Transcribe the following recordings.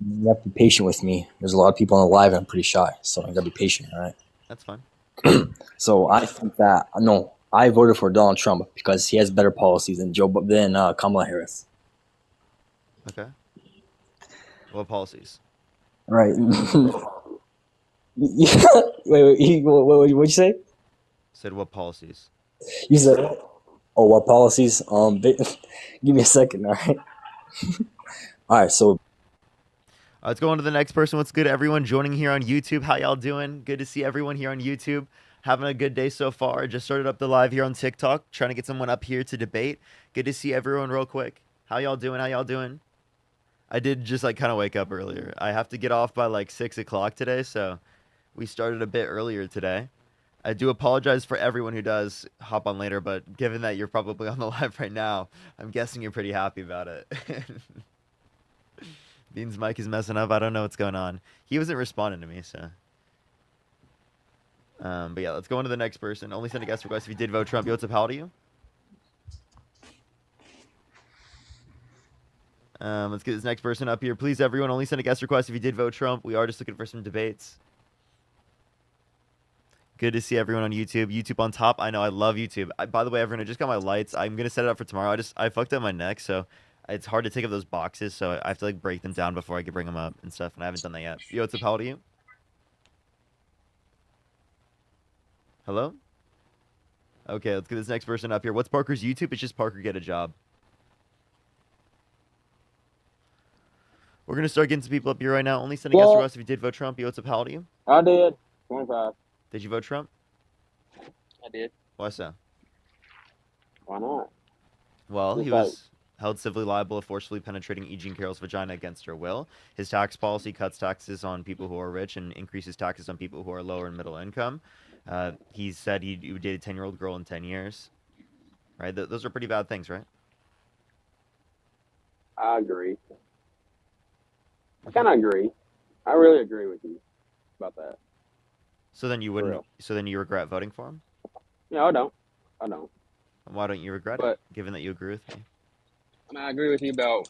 You have to be patient with me. There's a lot of people on the live, and I'm pretty shy, so I gotta be patient, all right? That's fine. So I think that no, I voted for Donald Trump because he has better policies than Kamala Harris. Okay. What policies? Right. wait, what'd you say? Said what policies? You said, oh, what policies? Give me a second, all right? All right, so Let's go on to the next person. What's good, everyone joining here on YouTube? How y'all doing? Good to see everyone here on YouTube. Having a good day so far. Just started up the live here on TikTok, trying to get someone up here to debate. Good to see everyone real quick. How y'all doing? How y'all doing? I did just like kind of wake up earlier. I have to get off by like 6 o'clock today, so we started a bit earlier today. I do apologize for everyone who does hop on later, but given that you're probably on the live right now, I'm guessing you're pretty happy about it. Bean's mic is messing up. I don't know what's going on. He wasn't responding to me, so. But yeah, let's go on to the next person. Only send a guest request if you did vote Trump. Yo, what's up? How old are you? Let's get this next person up here. Please, everyone, only send a guest request if you did vote Trump. We are just looking for some debates. Good to see everyone on YouTube. YouTube on top. I know, I love YouTube. By the way, everyone, I just got my lights. I'm going to set it up for tomorrow. I fucked up my neck, so it's hard to take up those boxes, so I have to like break them down before I can bring them up and stuff, and I haven't done that yet. Yo, what's up? How old are you? Hello? Okay, let's get this next person up here. What's Parker's YouTube? It's just Parker Get a Job. We're going to start getting some people up here right now. Only sending guest requests if you did vote Trump. Yo, what's up? How old are you? I did. 25. Did you vote Trump? I did. Why so? Why not? Well, Just he was held civilly liable of forcefully penetrating E. Jean Carroll's vagina against her will. His tax policy cuts taxes on people who are rich and increases taxes on people who are lower and middle income. He said he would date a 10-year-old girl in 10 years. Right? Those are pretty bad things, right? I agree. I kind of agree. I really agree with you about that. So then you wouldn't. So then you regret voting for him? No, I don't. I don't. Why don't you regret it, given that you agree with me? I mean, I agree with you about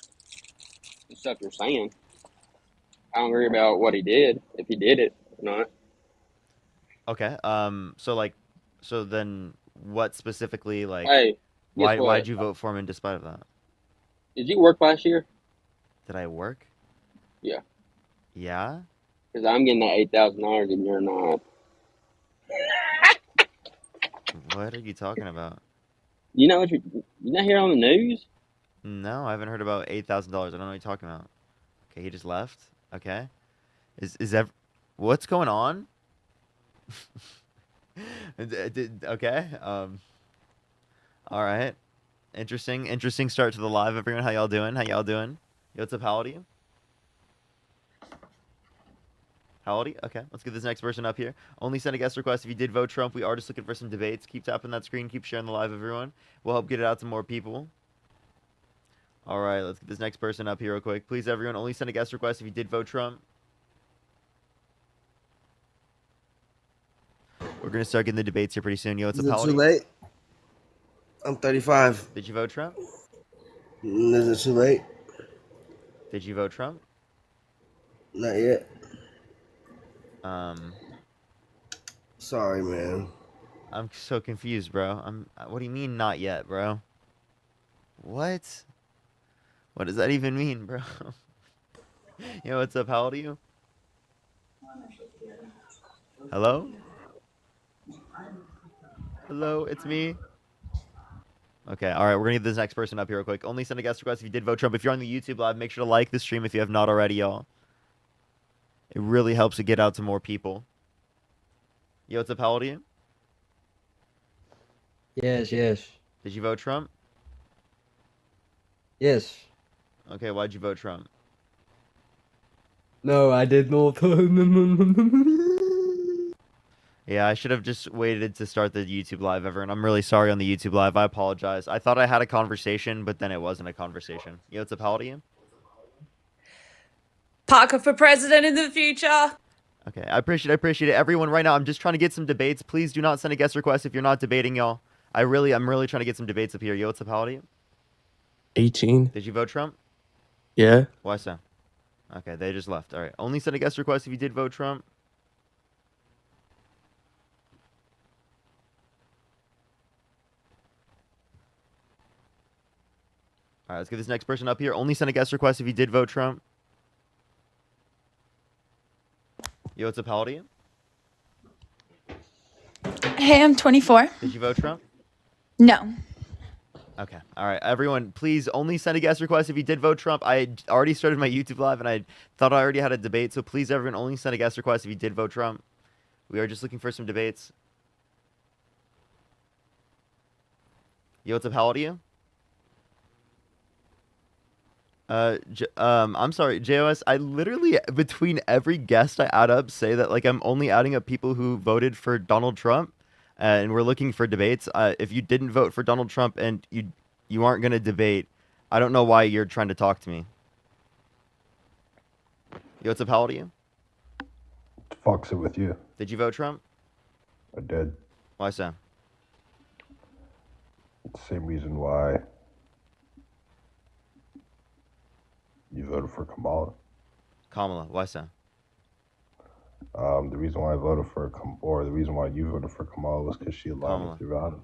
the stuff you're saying. I don't agree about what he did, if he did it or not. Okay. So then, what specifically, like, hey, why'd you vote for him in despite of that? Did you work last year? Did I work? Yeah. Yeah? Because I'm getting that $8,000 and you're not. What are you talking about? You know what you're not hearing on the news? No, I haven't heard about $8,000. I don't know what you're talking about. Okay, he just left. Okay. Is that what's going on? Okay. All right. Interesting start to the live, everyone. How y'all doing? Yo, what's up? How old are you? How old are you? Okay, let's get this next person up here. Only send a guest request if you did vote Trump. We are just looking for some debates. Keep tapping that screen. Keep sharing the live, everyone. We'll help get it out to more people. All right, let's get this next person up here real quick. Please, everyone, only send a guest request if you did vote Trump. We're going to start getting the debates here pretty soon. Yo, what's up? How old are you? Is it too late? I'm 35. Did you vote Trump? Is it too late? Did you vote Trump? Not yet. Sorry, man. I'm so confused, bro. What do you mean not yet, bro? What? What does that even mean, bro? Yo, what's up? How old are you? Hello? Hello, it's me. Okay, all right, we're going to get this next person up here real quick. Only send a guest request if you did vote Trump. If you're on the YouTube live, make sure to like the stream if you have not already, y'all. It really helps to get out to more people. Yo, what's up? How old are you? Yes. Did you vote Trump? Yes. Okay, why'd you vote Trump? No, I did not. Yeah, I should have just waited to start the YouTube live, everyone. I'm really sorry on the YouTube live. I apologize. I thought I had a conversation, but then it wasn't a conversation. Yo, what's up? How old are you? Parker for president in the future. Okay, I appreciate it. Everyone, right now, I'm just trying to get some debates. Please do not send a guest request if you're not debating, y'all. I'm really trying to get some debates up here. Yo, what's up? How old are you? 18. Did you vote Trump? Yeah. Why so? Okay, they just left. All right. Only send a guest request if you did vote Trump. All right, let's get this next person up here. Only send a guest request if you did vote Trump. Yo, what's up, how old are you? Hey, I'm 24. Did you vote Trump? No. Okay. All right. Everyone, please only send a guest request if you did vote Trump. I already started my YouTube live, and I thought I already had a debate. So please, everyone, only send a guest request if you did vote Trump. We are just looking for some debates. Yo, what's up? How old are you? I'm sorry, JOS. I literally, between every guest I add up, say that like I'm only adding up people who voted for Donald Trump, and we're looking for debates. If you didn't vote for Donald Trump and you aren't gonna debate, I don't know why you're trying to talk to me. Yo, what's up? How old are you? Fucks it with you. Did you vote Trump? I did. Why so? Same reason why you voted for Kamala. Kamala. Why so? The reason why I voted for the reason why you voted for Kamala was because she allowed Kamala. me to run.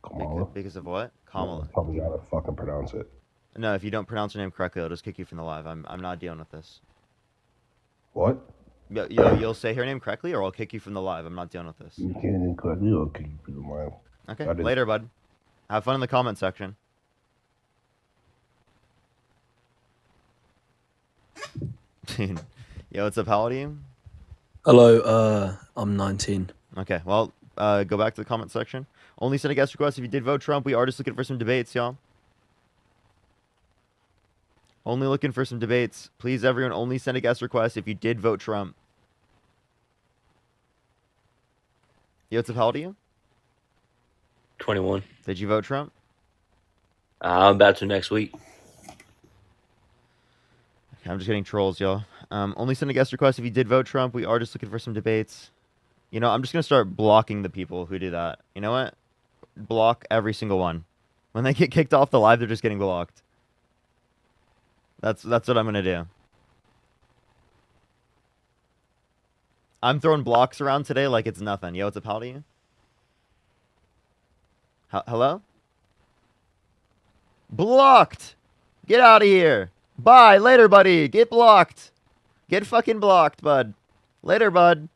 Kamala. Because of what? Kamala. Tell me how to fucking pronounce it. No, if you don't pronounce her name correctly, I'll just kick you from the live. I'm not dealing with this. What? You'll say her name correctly, or I'll kick you from the live. I'm not dealing with this. You can't incorrectly or kick you from the live. Okay, later, bud. Have fun in the comment section. Dude. Yo, what's up? How old are you? Hello, I'm 19. Okay, well, go back to the comment section. Only send a guest request if you did vote Trump. We are just looking for some debates, y'all. Only looking for some debates. Please, everyone, only send a guest request if you did vote Trump. Yo, what's up? How old are you? 21. Did you vote Trump? I'm about to next week. Okay, I'm just getting trolls, y'all. Only send a guest request if you did vote Trump. We are just looking for some debates. You know, I'm just going to start blocking the people who do that. You know what? Block every single one. When they get kicked off the live, they're just getting blocked. That's what I'm going to do. I'm throwing blocks around today like it's nothing. Yo, what's up? How old are you? Hello? Blocked! Get out of here! Bye! Later, buddy! Get blocked! Get fucking blocked, bud. Later, bud.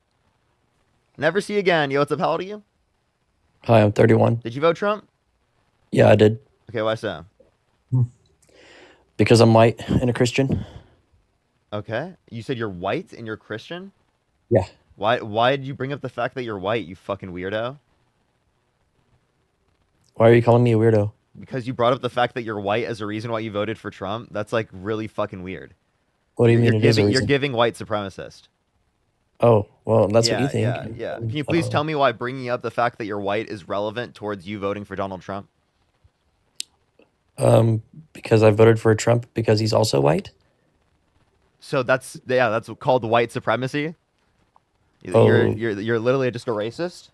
Never see you again. Yo, what's up? How old are you? Hi, I'm 31. Did you vote Trump? Yeah, I did. Okay, why so? Because I'm white and a Christian. Okay. You said you're white and you're Christian? Yeah. Why did you bring up the fact that you're white, you fucking weirdo? Why are you calling me a weirdo? Because you brought up the fact that you're white as a reason why you voted for Trump. That's like really fucking weird. What do you mean it is a You're reason? giving white supremacist. Oh, well, that's what you think. Yeah. Can you please tell me why bringing up the fact that you're white is relevant towards you voting for Donald Trump? Because I voted for Trump because he's also white. So that's called white supremacy. Oh. You're literally just a racist.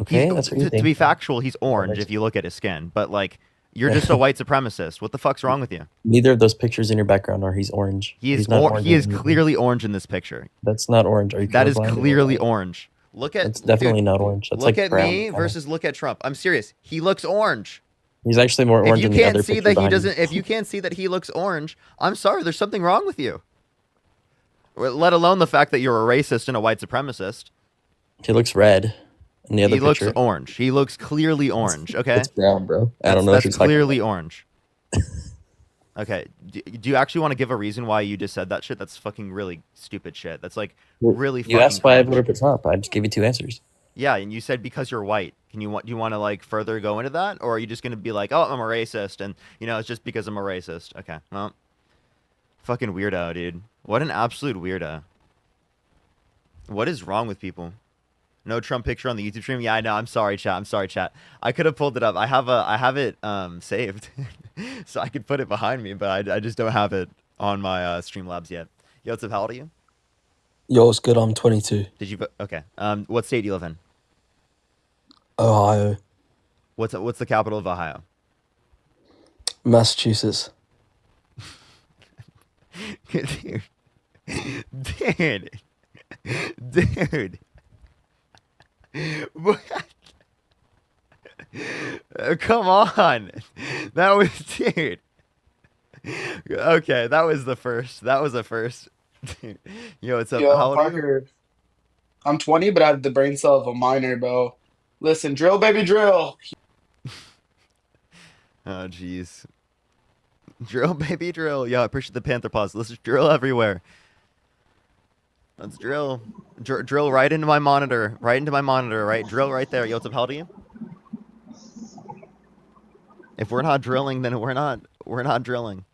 Okay, that's what you think. To be factual, he's orange if you look at his skin, but like you're just a white supremacist. What the fuck's wrong with you? Neither of those pictures in your background are. He's orange. He is not orange he is in- clearly orange in this picture. That's not orange. Are you? That is colorblind? clearly orange. Look at It's definitely dude, not orange. That's look like at brown me color. versus look at Trump. I'm serious. He looks orange. He's actually more If orange you than the other can't see picture that he behind him. doesn't, if you can't see that he looks orange, I'm sorry. There's something wrong with you. Let alone the fact that you're a racist and a white supremacist. He looks red. In the other He looks picture. orange. He looks clearly orange. Okay, It's brown, bro. I don't know. That's what you're talking clearly about. orange. Okay. Do you actually want to give a reason why you just said that shit? That's fucking really stupid shit. That's like really. You fucking asked why I cringe. voted for Trump. I just gave you two answers. Yeah, and you said because you're white. Do you want to like further go into that, or are you just gonna be like, oh, I'm a racist, and you know it's just because I'm a racist? Okay, well, fucking weirdo, dude. What an absolute weirdo. What is wrong with people? No Trump picture on the YouTube stream. Yeah, I know. I'm sorry, chat. I could have pulled it up. I have it saved, so I could put it behind me, but I just don't have it on my Streamlabs yet. Yo, what's up? How old are you? Yo, it's good. I'm 22. Did you? Okay. What state do you live in? Ohio. What's the capital of Ohio? Massachusetts. Dude. Dude. What? Come on. That was, dude. Okay, that was the first. That was the first. Yo, what's up? Yo, How old are you? Parker, I'm 20, but I have the brain cell of a minor, bro. Listen, drill, baby, drill. Oh, jeez. Drill, baby, drill. Yo, I appreciate the Panther pause. Let's just drill everywhere. Let's drill. Drill right into my monitor. Right into my monitor, right? Drill right there. Yo, what's up? How old are you? If we're not drilling, then we're not drilling.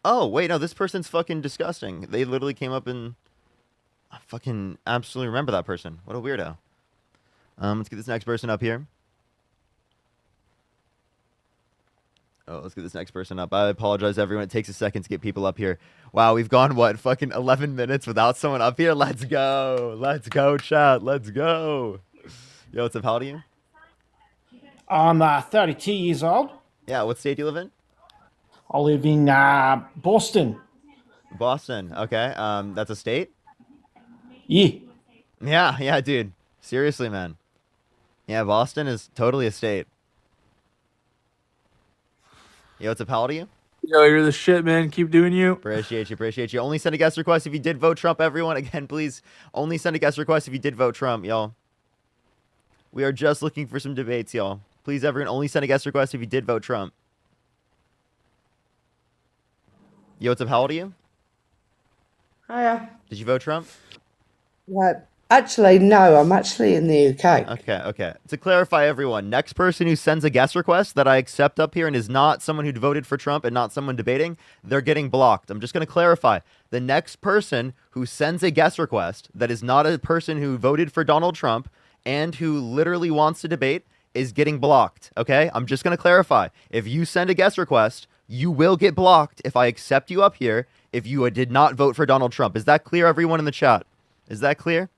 Oh, wait, no, this person's fucking disgusting. They literally came up and I fucking absolutely remember that person. What a weirdo. Let's get this next person up here. Oh, let's get this next person up. I apologize, everyone. It takes a second to get people up here. Wow, we've gone, what, fucking 11 minutes without someone up here? Let's go. Let's go, chat. Let's go. Yo, what's up? How old are you? I'm 32 years old. Yeah, what state do you live in? I live in Boston. Boston. Okay. That's a state? Yeah. Yeah, dude. Seriously, man. Yeah, Boston is totally a state. Yo, what's up? How old are you? Yo, you're the shit, man. Keep doing you. Appreciate you. Only send a guest request if you did vote Trump, everyone. Again, please, only send a guest request if you did vote Trump, y'all. We are just looking for some debates, y'all. Please, everyone, only send a guest request if you did vote Trump. Yo, what's up? How old are you? Hiya. Did you vote Trump? Actually, no, I'm actually in the UK. Okay. To clarify, everyone, next person who sends a guest request that I accept up here and is not someone who voted for Trump and not someone debating, they're getting blocked. I'm just going to clarify. The next person who sends a guest request that is not a person who voted for Donald Trump and who literally wants to debate is getting blocked, okay? I'm just going to clarify. If you send a guest request, you will get blocked if I accept you up here if you did not vote for Donald Trump. Is that clear, everyone in the chat? Is that clear?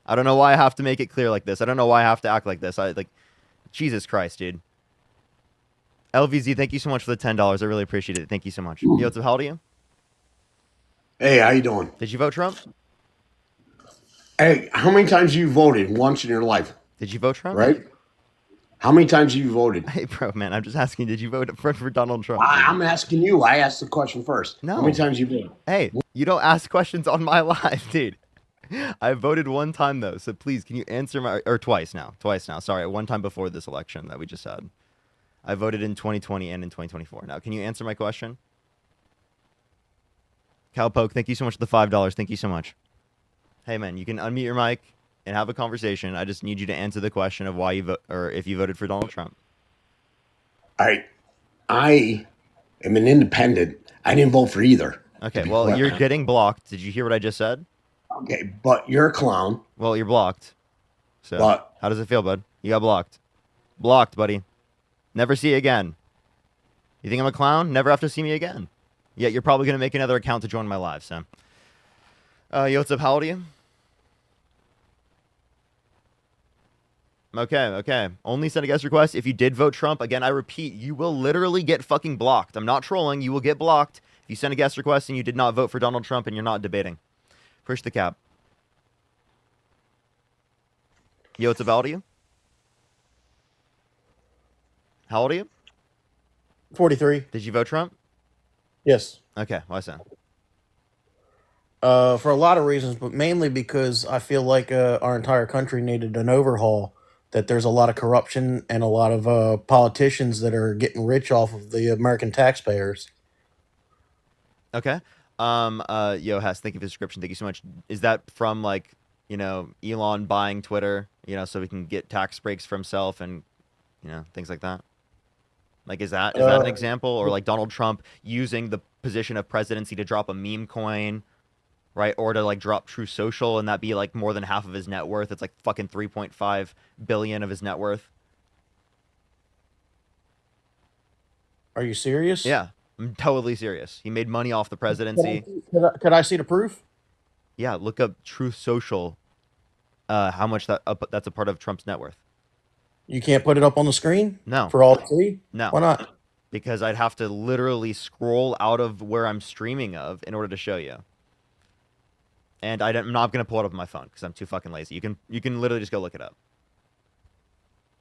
I don't know why I have to make it clear like this. I don't know why I have to act like this. Jesus Christ, dude. LVZ, thank you so much for the $10. I really appreciate it. Thank you so much. Yo, what's up? How old are you? Hey, how you doing? Did you vote Trump? Hey, how many times have you voted once in your life? Did you vote Trump? Right? How many times have you voted? Hey, bro, man, I'm just asking, did you vote for Donald Trump? I'm asking you. I asked the question first. No. How many times have you voted? Hey, you don't ask questions on my live, dude. I voted one time, though, so please, can you answer my... Or twice now. Sorry, one time before this election that we just had. I voted in 2020 and in 2024. Now, can you answer my question? Cowpoke, thank you so much for the $5. Thank you so much. Hey, man, you can unmute your mic and have a conversation. I just need you to answer the question of why you vote, or if you voted for Donald Trump. I am an independent. I didn't vote for either. Okay, well, you're getting blocked. Did you hear what I just said? Okay, but you're a clown. Well, you're blocked. So, but how does it feel, bud? You got blocked. Blocked, buddy. Never see you again. You think I'm a clown? Never have to see me again. Yet you're probably going to make another account to join my live, so. Yo, what's up? How old are you? Okay. Only send a guest request if you did vote Trump. Again, I repeat, you will literally get fucking blocked. I'm not trolling. You will get blocked if you send a guest request and you did not vote for Donald Trump and you're not debating. Push the cap. Yo, what's up? How old are you? How old are you? 43. Did you vote Trump? Yes. Okay, why so? For a lot of reasons, but mainly because I feel like our entire country needed an overhaul. That there's a lot of corruption and a lot of politicians that are getting rich off of the American taxpayers. Okay. Yo, Hess, thank you for the description. Thank you so much. Is that from, like, you know, Elon buying Twitter, you know, so we can get tax breaks for himself and, you know, things like that? Like, is that an example? Or like Donald Trump using the position of presidency to drop a meme coin, right? Or to like drop True Social and that be like more than half of his net worth. It's like fucking 3.5 billion of his net worth. Are you serious? Yeah, I'm totally serious. He made money off the presidency. Could I see the proof? Yeah, look up Truth Social. How much that's a part of Trump's net worth. You can't put it up on the screen? No. For all three? No. Why not? because I'd have to literally scroll out of where I'm streaming of in order to show you. And I'm not going to pull it up on my phone because I'm too fucking lazy. You can literally just go look it up.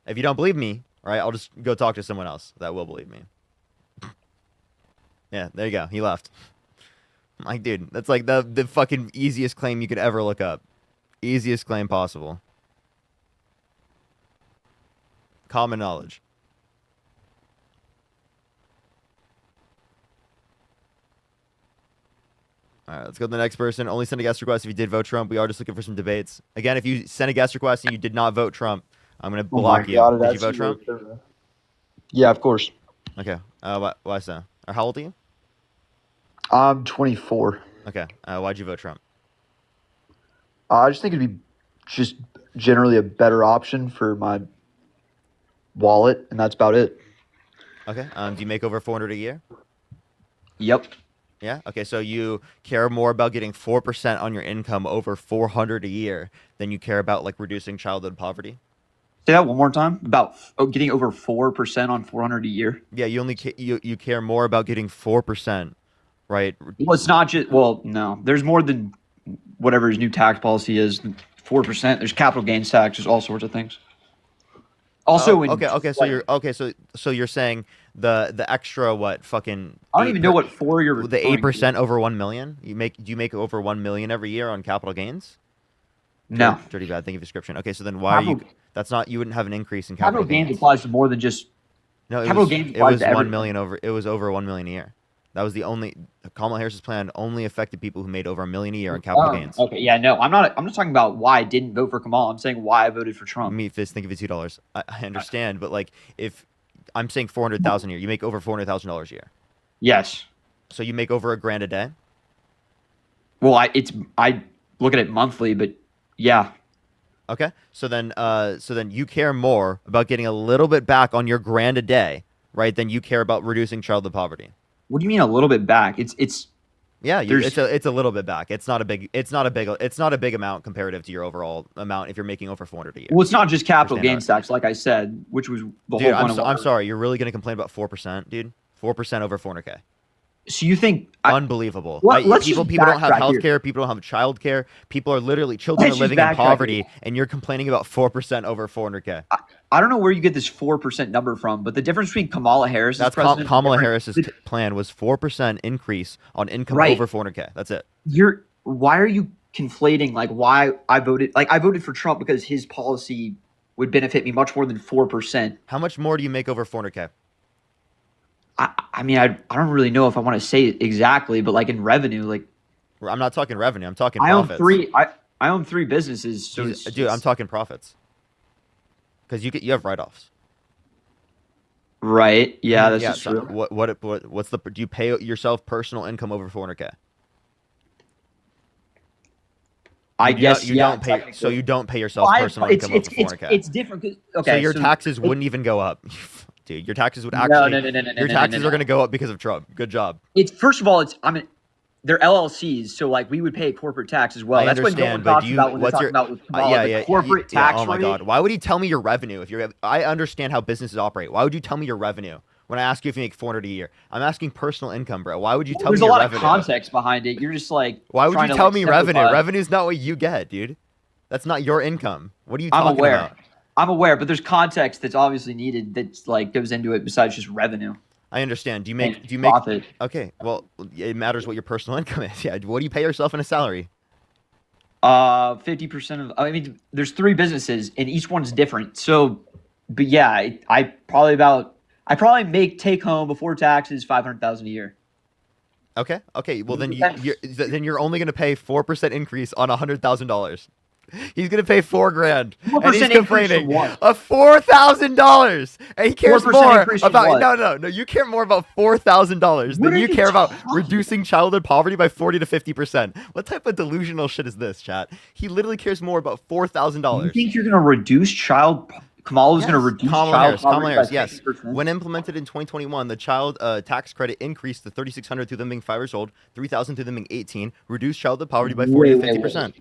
If you don't believe me, all right, I'll just go talk to someone else that will believe me. Yeah, there you go. He left. I'm like, dude, that's like the fucking easiest claim you could ever look up. Easiest claim possible. Common knowledge. All right, let's go to the next person. Only send a guest request if you did vote Trump. We are just looking for some debates. Again, if you send a guest request and you did not vote Trump, I'm going to block you. Did you vote Trump? Yeah, of course. Okay. Why so? Or how old are you? I'm 24. Okay. Why'd you vote Trump? I just think it'd be just generally a better option for my wallet, and that's about it. Okay. Do you make over 400 a year? Yep. Yeah. Okay. So you care more about getting 4% on your income over 400 a year than you care about like reducing childhood poverty. Say that one more time. About getting over 4% on 400 a year. Yeah. You only you care more about getting 4%, right? Well, it's not just. Well, no. There's more than whatever his new tax policy is. 4%. There's capital gains tax. There's all sorts of things. Also, okay. So you're saying the extra what fucking? I don't even know what you're. The 8% over 1 million. Do you make over 1 million every year on capital gains? No. Dirty bad. Think of description. Okay, so then why are you? That's not. You wouldn't have an increase in capital gains applies to more than just. No, capital gains applies to 1 million over. It was over 1 million a year. That was the only. Kamala Harris's plan only affected people who made over $1 million a year on capital gains. Okay, yeah, no, I'm not talking about why I didn't vote for Kamala. I'm saying why I voted for Trump. Me, Fizz, think of it $2. I understand, but like if I'm saying 400,000 a year, you make over $400,000 a year. Yes. So you make over $1,000 a day. Well, I look at it monthly, but yeah. Okay, so then you care more about getting a little bit back on your $1,000 a day, right? Than you care about reducing childhood poverty. What do you mean a little bit back? It's yeah, it's a little bit back. It's not a big amount comparative to your overall amount if you're making over 400 a year. Well, it's not just capital gains tax, like I said, which was the whole point. I'm sorry, you're really gonna complain about 4%, dude? 4% over 400K. So you think unbelievable? People don't have health care. People don't have child care. People are literally children are living in poverty, and you're complaining about 4% over 400K. I don't know where you get this 4% number from, but the difference between Kamala Harris, Kamala Harris's plan was 4% increase on income over 400K. That's it. Why are you conflating like why I voted? Like I voted for Trump because his policy would benefit me much more than 4%. How much more do you make over 400K? I mean, I don't really know if I want to say it exactly, but like in revenue, like I'm not talking revenue. I'm talking profits. I own three businesses. So dude, I'm talking profits. Because you have write-offs. Right. Yeah, that's just true. What's the? Do you pay yourself personal income over 400K? I guess you don't pay. So you don't pay yourself personal income over 400K. It's different. Okay. So your taxes wouldn't even go up. Dude, your taxes would actually. No. Your taxes are going to go up because of Trump. Good job. It's first of all, they're LLCs, so like we would pay corporate tax as well. I That's understand, what no one talks about when they're talking about with Kamala, the corporate tax rate. Oh my rate. God, why would he tell me your revenue? I understand how businesses operate. Why would you tell me your revenue when I ask you if you make 400 a year? I'm asking personal income, bro. Why would you tell me your revenue? There's a lot of context behind it. You're just like, why would you tell me revenue? Revenue's not what you get, dude. That's not your income. What are you talking about? I'm aware, but there's context that's obviously needed that like goes into it besides just revenue. I understand. Do you make profit? Okay, well, it matters what your personal income is. Yeah, what do you pay yourself in a salary? 50% of. I mean, there's three businesses and each one's different. So, but yeah, I probably make take home before taxes $500,000 a year. Okay. Well, then you're only going to pay 4% increase on $100,000. He's gonna pay $4,000, and he's complaining of $4,000, and he cares more about no. You care more about $4,000 than you care about reducing childhood poverty by 40 to 50%. What type of delusional shit is this, chat? He literally cares more about $4,000. You think you're gonna reduce Kamala's going to reduce child poverty by 50%? Yes. When implemented in 2021, the child tax credit increased to $3,600 through them being 5 years old, $3,000 through them being 18, reduced childhood poverty by 40 to 50%.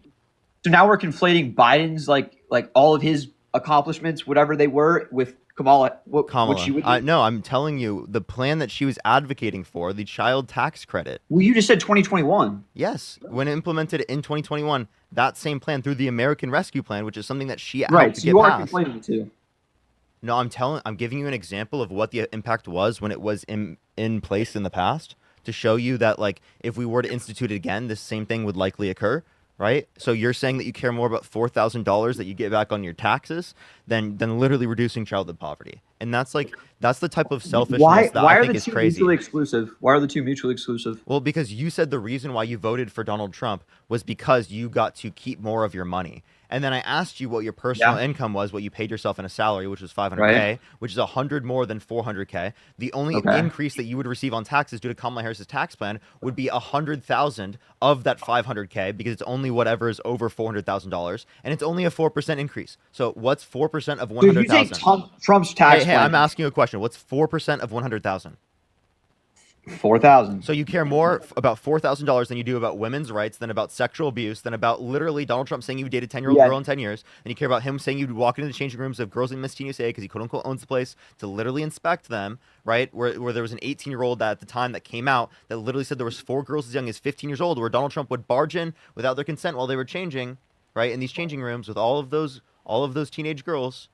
So now we're conflating Biden's like all of his accomplishments, whatever they were, with Kamala, what Kamala. she would do? No, I'm telling you, the plan that she was advocating for, the child tax credit. Well, you just said 2021. Yes, when implemented in 2021, that same plan through the American Rescue Plan, which is something that she Right, helped so get you are passed. conflating the two. No, I'm giving you an example of what the impact was when it was in place in the past to show you that, like, if we were to institute it again, this same thing would likely occur, right? So you're saying that you care more about $4,000 that you get back on your taxes than literally reducing childhood poverty, and that's the type of selfishness that I think is crazy. Mutually exclusive? Why are the two mutually exclusive? Well, because you said the reason why you voted for Donald Trump was because you got to keep more of your money. And then I asked you what your personal income was, what you paid yourself in a salary, which was $500K, Right. which is 100 more than $400K. The only Okay. increase that you would receive on taxes due to Kamala Harris's tax plan would be 100,000 of that $500K, because it's only whatever is over $400,000, and it's only a 4% increase. So what's 4% of So you 100,000? take Trump's tax Hey, plan. I'm asking you a question. What's 4% of 100,000? 4,000. So you care more about $4,000 than you do about women's rights, than about sexual abuse, than about literally Donald Trump saying you dated a 10-year-old Yeah. girl in 10 years, and you care about him saying you'd walk into the changing rooms of girls in Miss Teen USA because he quote-unquote owns the place to literally inspect them, right? Where there was an 18-year-old at the time that came out that literally said there was 4 girls as young as 15 years old where Donald Trump would barge in without their consent while they were changing, right, in these changing rooms with all of those teenage girls.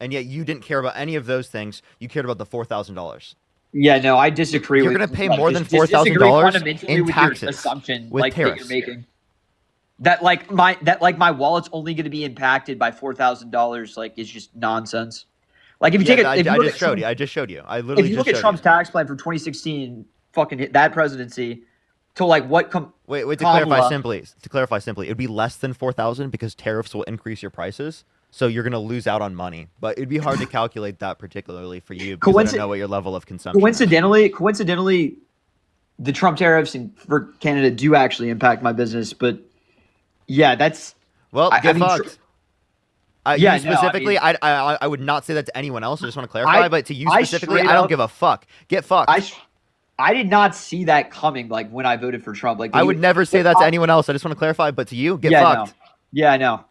And yet you didn't care about any of those things. You cared about the $4,000. Yeah, no, I disagree. You're with going to pay like, more than disagree $4,000 fundamentally in with taxes your assumption, with like that tariffs. you're making. That my wallet's only going to be impacted by $4,000. Like, is just nonsense. Like, if you take it, I just showed you. I literally if you just look at showed Trump's you. tax plan from 2016, fucking hit that presidency, to like what Wait, to Kamala- clarify simply, it would be less than 4,000 because tariffs will increase your prices. So you're going to lose out on money. But it'd be hard to calculate that particularly for you because I don't know what your level of consumption is. Coincidentally, the Trump tariffs for Canada do actually impact my business. But yeah, that's get fucked. Yeah, you specifically, no, I would not say that to anyone else. I just want to clarify. But to you specifically, straight I don't up- give a fuck. Get fucked. I did not see that coming. Like when I voted for Trump, like I would never say that to anyone else. I just want to clarify. But to you, get fucked. No. Yeah, I know.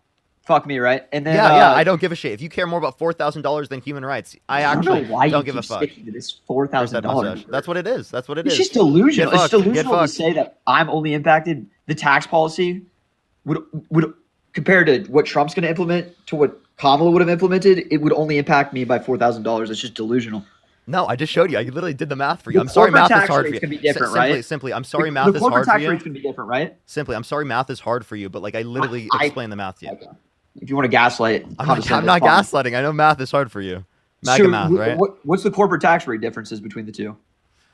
Fuck me, right? And then I don't give a shit. If you care more about $4,000 than human rights, I actually don't give a fuck. To this $4,000. That's what it is. That's what it is. It's just delusional. It's delusional to fucked. say that I'm only impacted. The tax policy would compared to what Trump's going to implement to what Kamala would have implemented, it would only impact me by $4,000. It's just delusional. No, I just showed you. I literally did the math for you. I'm sorry, math is hard for you. Be different, right? Simply, I'm sorry, math is hard for you. The corporate tax rate's going to be different, right? Simply, I'm sorry, math is hard for you, but like I literally explained the math to you. Okay. If you want to gaslight, I'm not gaslighting. I know math is hard for you. MAGA math, right? What's the corporate tax rate differences between the two?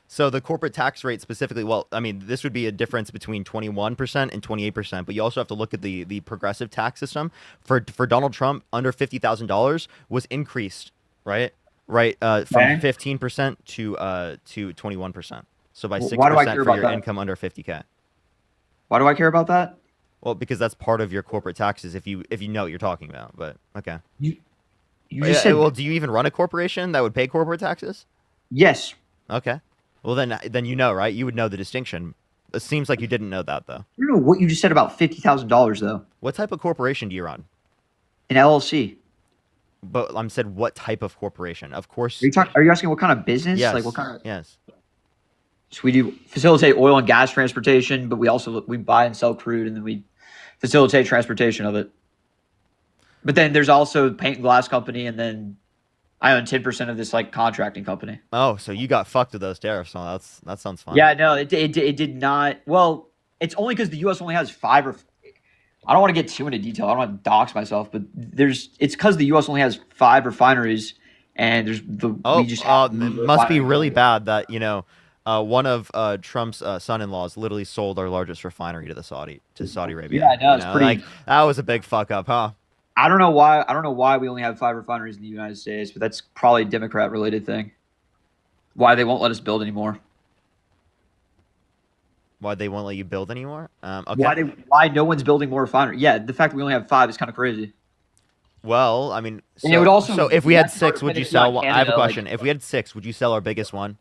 So the corporate tax rate specifically, well, I mean, this would be a difference between 21% and 28%, but you also have to look at the progressive tax system. For Donald Trump, under $50,000 was increased, right? From 15% to 21%. So by 6% for your income under 50K. Why do I care about that? Well, because that's part of your corporate taxes if you know what you're talking about, but okay. You just said, well, do you even run a corporation that would pay corporate taxes? Yes. Okay. Well, then you know, right? You would know the distinction. It seems like you didn't know that, though. I don't know what you just said about $50,000, though. What type of corporation do you run? An LLC. But I'm said what type of corporation? Of course. Are you asking what kind of business? Yes. Like what kind of? Yes. So we do facilitate oil and gas transportation, but we buy and sell crude, and then we facilitate transportation of it. But then there's also paint and glass company, and then I own 10% of this like contracting company. Oh, so you got fucked with those tariffs? Oh, that sounds fun. Yeah, no, it did not. Well, it's only because the U.S. only has 5 or. I don't want to get too into detail. I don't want to dox myself, but it's because the U.S. only has 5 refineries, and there's it must be really bad that one of Trump's son-in-laws literally sold our largest refinery to Saudi Arabia. Yeah, no, it's pretty. Like, that was a big fuck up, huh? I don't know why we only have 5 refineries in the United States, but that's probably a Democrat-related thing. Why they won't let us build anymore? Why they won't let you build anymore? Okay. Why no one's building more refineries? Yeah, the fact that we only have 5 is kind of crazy. Well, I mean, and it would also, so if we had 6, would you sell one? Canada, I have a question. If we had 6, would you sell our biggest one?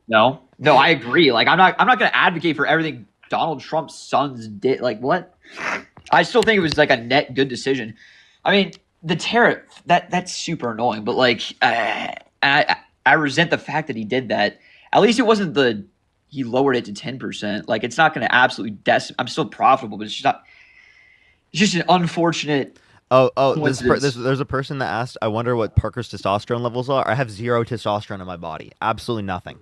No, I agree. Like, I'm not going to advocate for everything Donald Trump's sons did. Like, what? I still think it was like a net good decision. I mean, the tariff that's super annoying. But like, I resent the fact that he did that. At least it wasn't he lowered it to 10%. Like, it's not going to absolutely I'm still profitable, but it's just not. It's just an unfortunate. There's a person that asked, I wonder what Parker's testosterone levels are. I have 0 testosterone in my body. Absolutely nothing.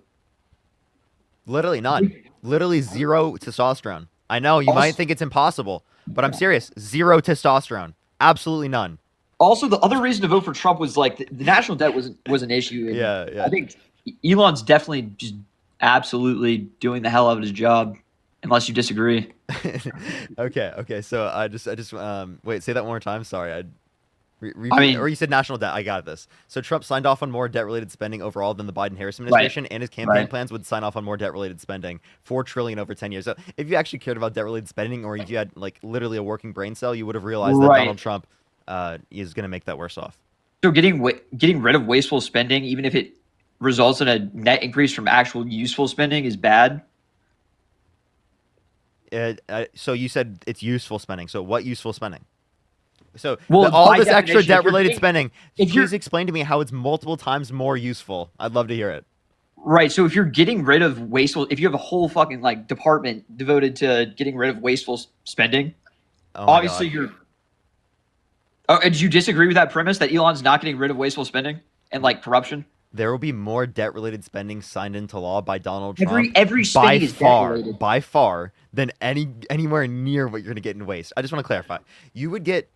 Literally none. Literally 0 testosterone. I know you might think it's impossible, but I'm serious. 0 testosterone. Absolutely none. Also, the other reason to vote for Trump was like the national debt was an issue. And yeah. I think Elon's definitely just absolutely doing the hell out of his job, unless you disagree. Okay. So I just wait. Say that one more time. Sorry. Or you said national debt. I got this. So Trump signed off on more debt-related spending overall than the Biden-Harris administration, and his campaign plans would sign off on more debt-related spending, $4 trillion over 10 years. So if you actually cared about debt-related spending, or if you had like literally a working brain cell, you would have realized that Donald Trump is going to make that worse off. So getting rid of wasteful spending, even if it results in a net increase from actual useful spending, is bad. So you said it's useful spending. So what useful spending? So well, all this extra debt-related spending, please explain to me how it's multiple times more useful. I'd love to hear it. Right. So if you're getting rid of wasteful, if you have a whole fucking like department devoted to getting rid of wasteful spending, obviously you're. Oh, did you disagree with that premise that Elon's not getting rid of wasteful spending and like corruption? There will be more debt-related spending signed into law by Donald Trump every spending is debt-related. by far than anywhere near what you're going to get in waste. I just want to clarify. You would get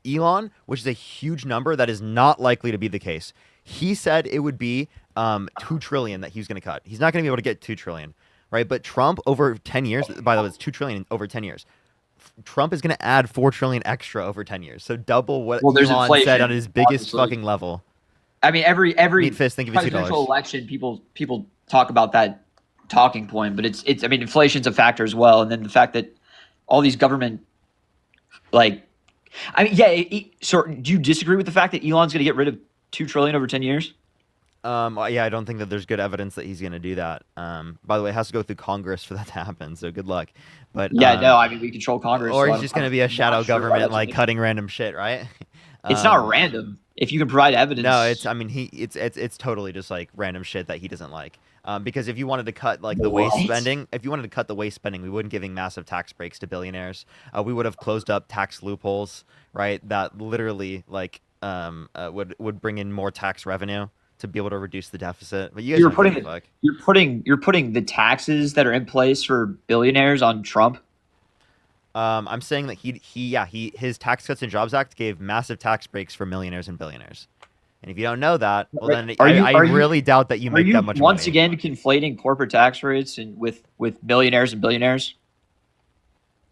Elon, which is a huge number that is not likely to be the case. He said it would be $2 trillion that he was going to cut. He's not going to be able to get $2 trillion, right? But Trump over 10 years, by the way, it's $2 trillion over 10 years. Trump is going to add $4 trillion extra over 10 years. So double what Elon said on his biggest fucking level. I mean, every thank you for presidential election, people talk about that talking point, but it's I mean, inflation's a factor as well, and then the fact that all these government so do you disagree with the fact that Elon's going to get rid of $2 trillion over 10 years? Yeah, I don't think that there's good evidence that he's going to do that. By the way, it has to go through Congress for that to happen, so good luck. But I mean, we control Congress. Or he's just going to be a shadow government, like cutting random shit, right? It's not random if you can provide evidence. No, it's totally just like random shit that he doesn't like. Because if you wanted to cut like the waste spending, we wouldn't giving massive tax breaks to billionaires. We would have closed up tax loopholes, right? That literally like would bring in more tax revenue to be able to reduce the deficit. But you're putting the taxes that are in place for billionaires on Trump. I'm saying that his Tax Cuts and Jobs Act gave massive tax breaks for millionaires and billionaires. And if you don't know that, well, then I really doubt that you make that much money. Once again conflating corporate tax rates and with millionaires and billionaires?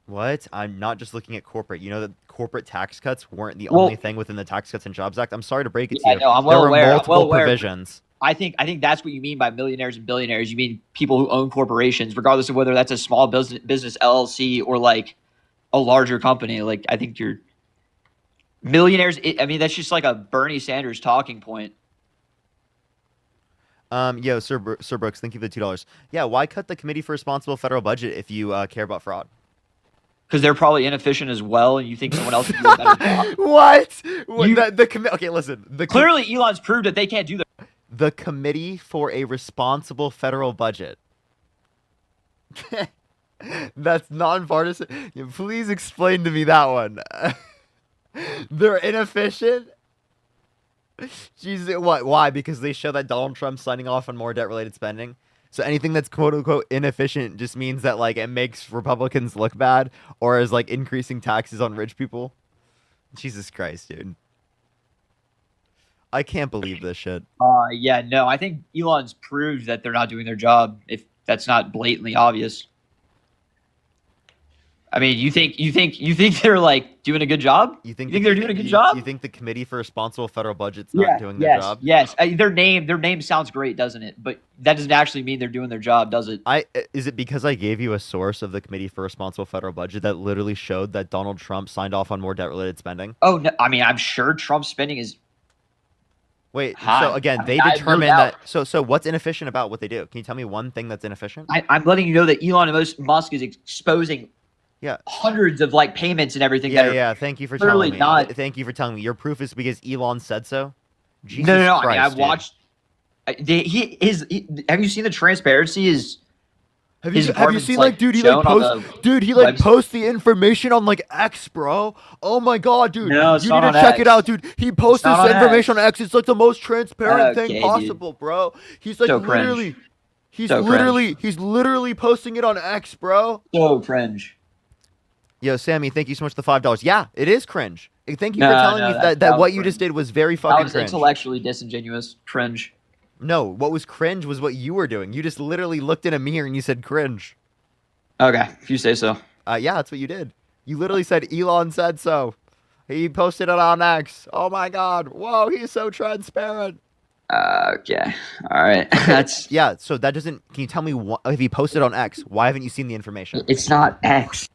What? I'm not just looking at corporate. You know that corporate tax cuts weren't the only thing within the Tax Cuts and Jobs Act? I'm sorry to break it to you. No, I'm well aware. There were multiple provisions. I think that's what you mean by millionaires and billionaires. You mean people who own corporations, regardless of whether that's a small business LLC or like a larger company. Like, I think you're millionaires. I mean, that's just like a Bernie Sanders talking point. Sir Brooks, thank you for the $2. Yeah, why cut the Committee for Responsible Federal Budget if you care about fraud? Because they're probably inefficient as well, and you think someone else can do a better job. What? Okay, listen. Clearly, Elon's proved that they can't do that. The Committee for a Responsible Federal Budget. That's nonpartisan. Please explain to me that one. They're inefficient? Jeez, what? Why? Because they show that Donald Trump's signing off on more debt-related spending? So anything that's quote-unquote inefficient just means that, like, it makes Republicans look bad or is, like, increasing taxes on rich people? Jesus Christ, dude. I can't believe this shit. No, I think Elon's proved that they're not doing their job, if that's not blatantly obvious. I mean, you think they're like doing a good job? You think they're doing a good job? You think the Committee for Responsible Federal Budget's not doing their job? Yes. Their name sounds great, doesn't it? But that doesn't actually mean they're doing their job, does it? Is it because I gave you a source of the Committee for Responsible Federal Budget that literally showed that Donald Trump signed off on more debt-related spending? Oh, no, I mean, I'm sure Trump's spending is. Wait, high. so again, they determine that. So what's inefficient about what they do? Can you tell me one thing that's inefficient? I'm letting you know that Elon Musk is exposing Yeah. hundreds of like payments and everything. Yeah, that are yeah. Thank you for clearly telling me. not. Thank you for telling me. Your proof is because Elon said so. Jesus No. Christ, I mean, I've dude. watched. Have you seen the transparency? Have you seen like, dude? He like posts the information on like X, bro. Oh my god, dude. No, it's you not need to on check X. it out, dude. He posts not this on information X. on X. It's like the most transparent Okay, thing dude. possible, bro. He's like So cringe. he's So literally posting it on X, bro. So cringe. Yo, Sammy, thank you so much for the $5. Yeah, it is cringe. Thank you for No, telling no, me that that was what you cringe. just did was very That fucking was cringe. intellectually disingenuous. Cringe. No, what was cringe was what you were doing. You just literally looked in a mirror and you said cringe. Okay, if you say so. Yeah, that's what you did. You literally said Elon said so. He posted it on X. Oh my god. Whoa, he's so transparent. Okay. All right. That's Yeah, so that doesn't... Can you tell me if he posted on X, why haven't you seen the information? It's not X.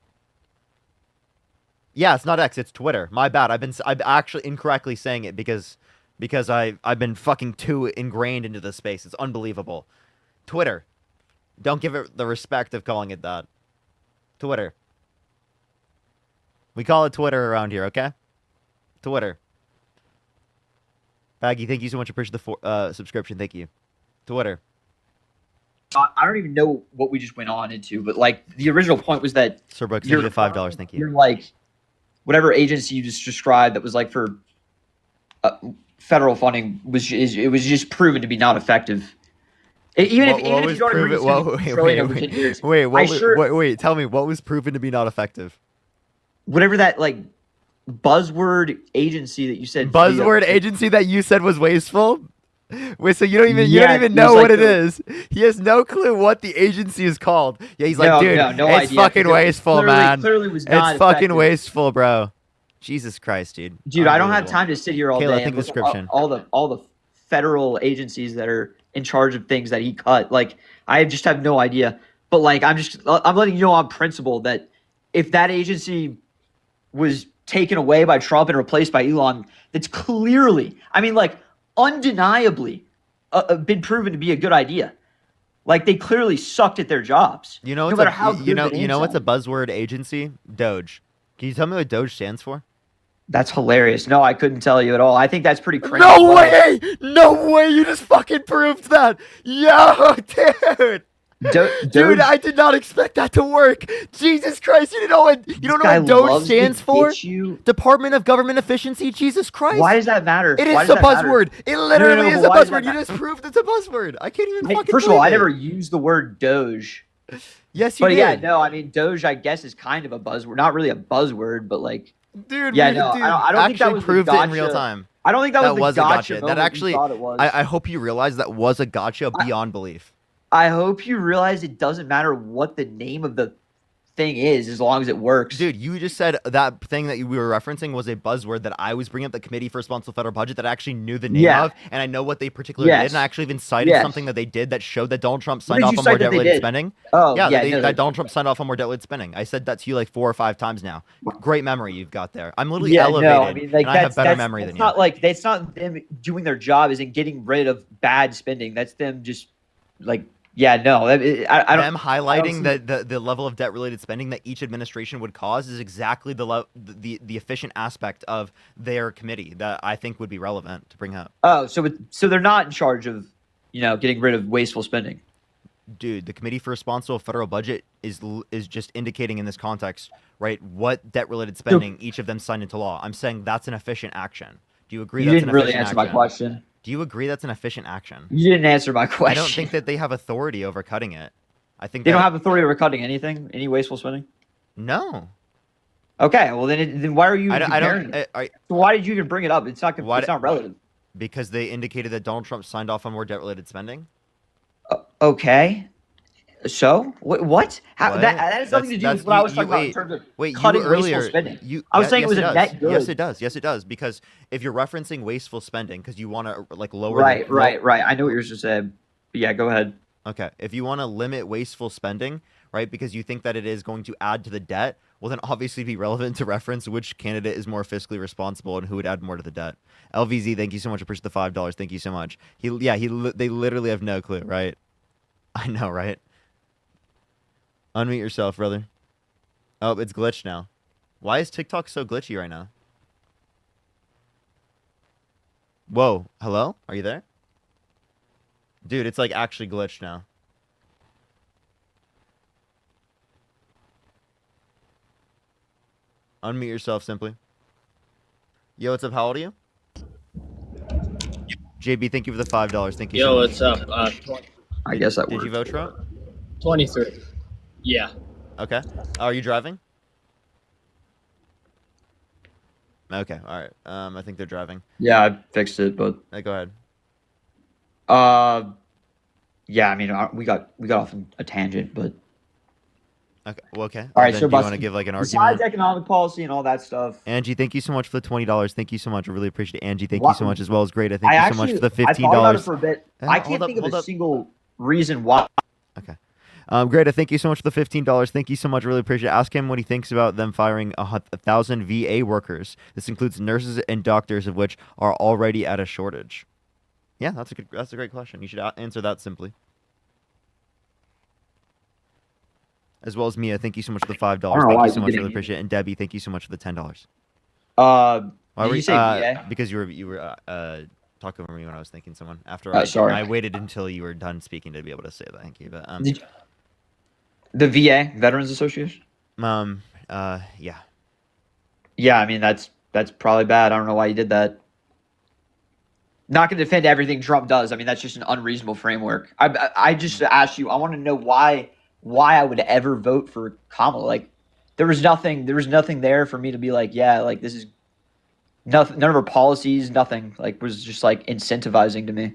Yeah, it's not X, it's Twitter. My bad. I'm actually incorrectly saying it because I've been fucking too ingrained into this space. It's unbelievable. Twitter. Don't give it the respect of calling it that. Twitter. We call it Twitter around here, okay? Twitter. Baggy, thank you so much. Appreciate the subscription. Thank you. Twitter. I don't even know what we just went on into, but like the original point was that Sir Brooks, thank you for $5. Thank you. you're like whatever agency you just described that was like for federal funding was just proven to be not effective. Even if you don't agree it's gonna be trillion over 10 years. Wait, tell me, what was proven to be not effective? Whatever that like buzzword agency that you said. Buzzword agency that you said was wasteful? Wait, so you don't even it know was what like it is. He has no clue what the agency is called. Yeah, he's like, No, dude, no it's idea, fucking because wasteful, man. clearly was not It's fucking effective. wasteful, bro. Jesus Christ, dude. Dude, I don't have time to sit here all Kayla, day and think look at all the federal agencies that are in charge of things that he cut. Like, I just have no idea. But like, I'm letting you know on principle that if that agency was taken away by Trump and replaced by Elon, that's clearly, I mean, like, undeniably been proven to be a good idea. Like, they clearly sucked at their jobs. You know, no matter how good you the know what's a names buzzword agency? Doge. Can you tell me what Doge stands for? That's hilarious. No, I couldn't tell you at all. I think that's pretty cringe. No way! No way! You just fucking proved that! Yo, dude! Dude, I did not expect that to work. Jesus Christ! You don't know what Doge stands for? Department of Government Efficiency. Jesus Christ! Why does that matter? It Why is does a that matter? buzzword. It literally is a why does that buzzword. You matter? just proved it's a buzzword. I can't even fucking. First of all, believe I it. never used the word Doge. Yes, you But did. yeah, no, I mean Doge, I guess, is kind of a buzzword. Not really a buzzword, but like, dude. yeah, dude, no, I don't think that actually was proved the it in real gotcha- time. I don't think that was the a gotcha. gotcha. moment That you actually, thought it was. I hope you realize that was a gotcha beyond belief. I hope you realize it doesn't matter what the name of the thing is as long as it works. Dude, you just said that thing that we were referencing was a buzzword that I was bringing up, the Committee for Responsible Federal Budget, that I actually knew the name Yeah. of, and I know what they particularly did, and I actually even cited Yes. something that they did that showed that Donald Trump What signed did off you on cite more that they debt-related did? spending. Oh, yeah, yeah, that Donald Trump signed off on more debt-related spending. I said that to you like 4 or 5 times now. Great memory you've got there. I'm literally elevated, no, I mean, like, and I have better memory than you. Not like that's not them doing their job, isn't getting rid of bad spending. That's them just like, yeah, no, I don't. Them highlighting the level of debt-related spending that each administration would cause is exactly the efficient aspect of their committee that I think would be relevant to bring up. Oh, so they're not in charge of, getting rid of wasteful spending. Dude, the Committee for Responsible Federal Budget is just indicating in this context, right, what debt-related spending each of them signed into law. I'm saying that's an efficient action. Do you agree? You that's didn't an really efficient answer my action? question. Do you agree that's an efficient action? You didn't answer my question. I don't think that they have authority over cutting it. I think they don't have authority over cutting anything, any wasteful spending. No. Okay, well then why are you comparing it? So why did you even bring it up? It's not. It's not relevant. Because they indicated that Donald Trump signed off on more debt-related spending. Okay. So what? How What? that has nothing to do with what I was talking about in terms of cutting wasteful spending. I was saying it was a net good. Yes, it does. Yes, it does. Because if you're referencing wasteful spending, because you want to like lower. Right. I know what you're just saying. But yeah, go ahead. Okay, if you want to limit wasteful spending, right, because you think that it is going to add to the debt, well, then obviously be relevant to reference which candidate is more fiscally responsible and who would add more to the debt. LVZ, thank you so much. Appreciate the $5. Thank you so much. They literally have no clue, right? I know, right? Unmute yourself, brother. Oh, it's glitched now. Why is TikTok so glitchy right now? Whoa, hello? Are you there? Dude, it's like actually glitched now. Unmute yourself simply. Yo, what's up? How old are you? JB, thank you for the $5. Thank you so much. What's up? I guess that Did worked. you vote Trump? 23. Yeah. Okay. Are you driving? Okay, all right. I think they're driving. Yeah, I fixed it, but Go ahead. yeah, I mean, we got off on a tangent, but Okay. Well, okay. all right. Then So do you want to give like an besides argument? economic policy and all that stuff, Angie, thank you so much for the $20. Thank you so much. I really appreciate it. Angie, thank What- you so much, as well as Greta. Thank you so much for the I thought about it $15. for a bit. Hold I can't up, think of hold a up. single reason why. Okay. Greta, thank you so much for the $15. Thank you so much. Really appreciate it. Ask him what he thinks about them firing 1,000 VA workers. This includes nurses and doctors, of which are already at a shortage. Yeah, that's a great question. You should answer that simply. As well as Mia, thank you so much for the $5. I don't know Thank why you so you much. didn't Really use appreciate it. And Debbie, thank you so much for the $10. Did you say VA? Because you were talking over me when I was thanking someone. After Sorry. I waited until you were done speaking to be able to say that. Thank you. But The VA, Veterans Association. yeah. Yeah, I mean that's probably bad. I don't know why you did that. Not gonna defend everything Trump does. I mean that's just an unreasonable framework. I just asked you. I want to know why I would ever vote for Kamala. Like there was nothing there for me to be like, yeah, like this is nothing. None of her policies, nothing like was just like incentivizing to me.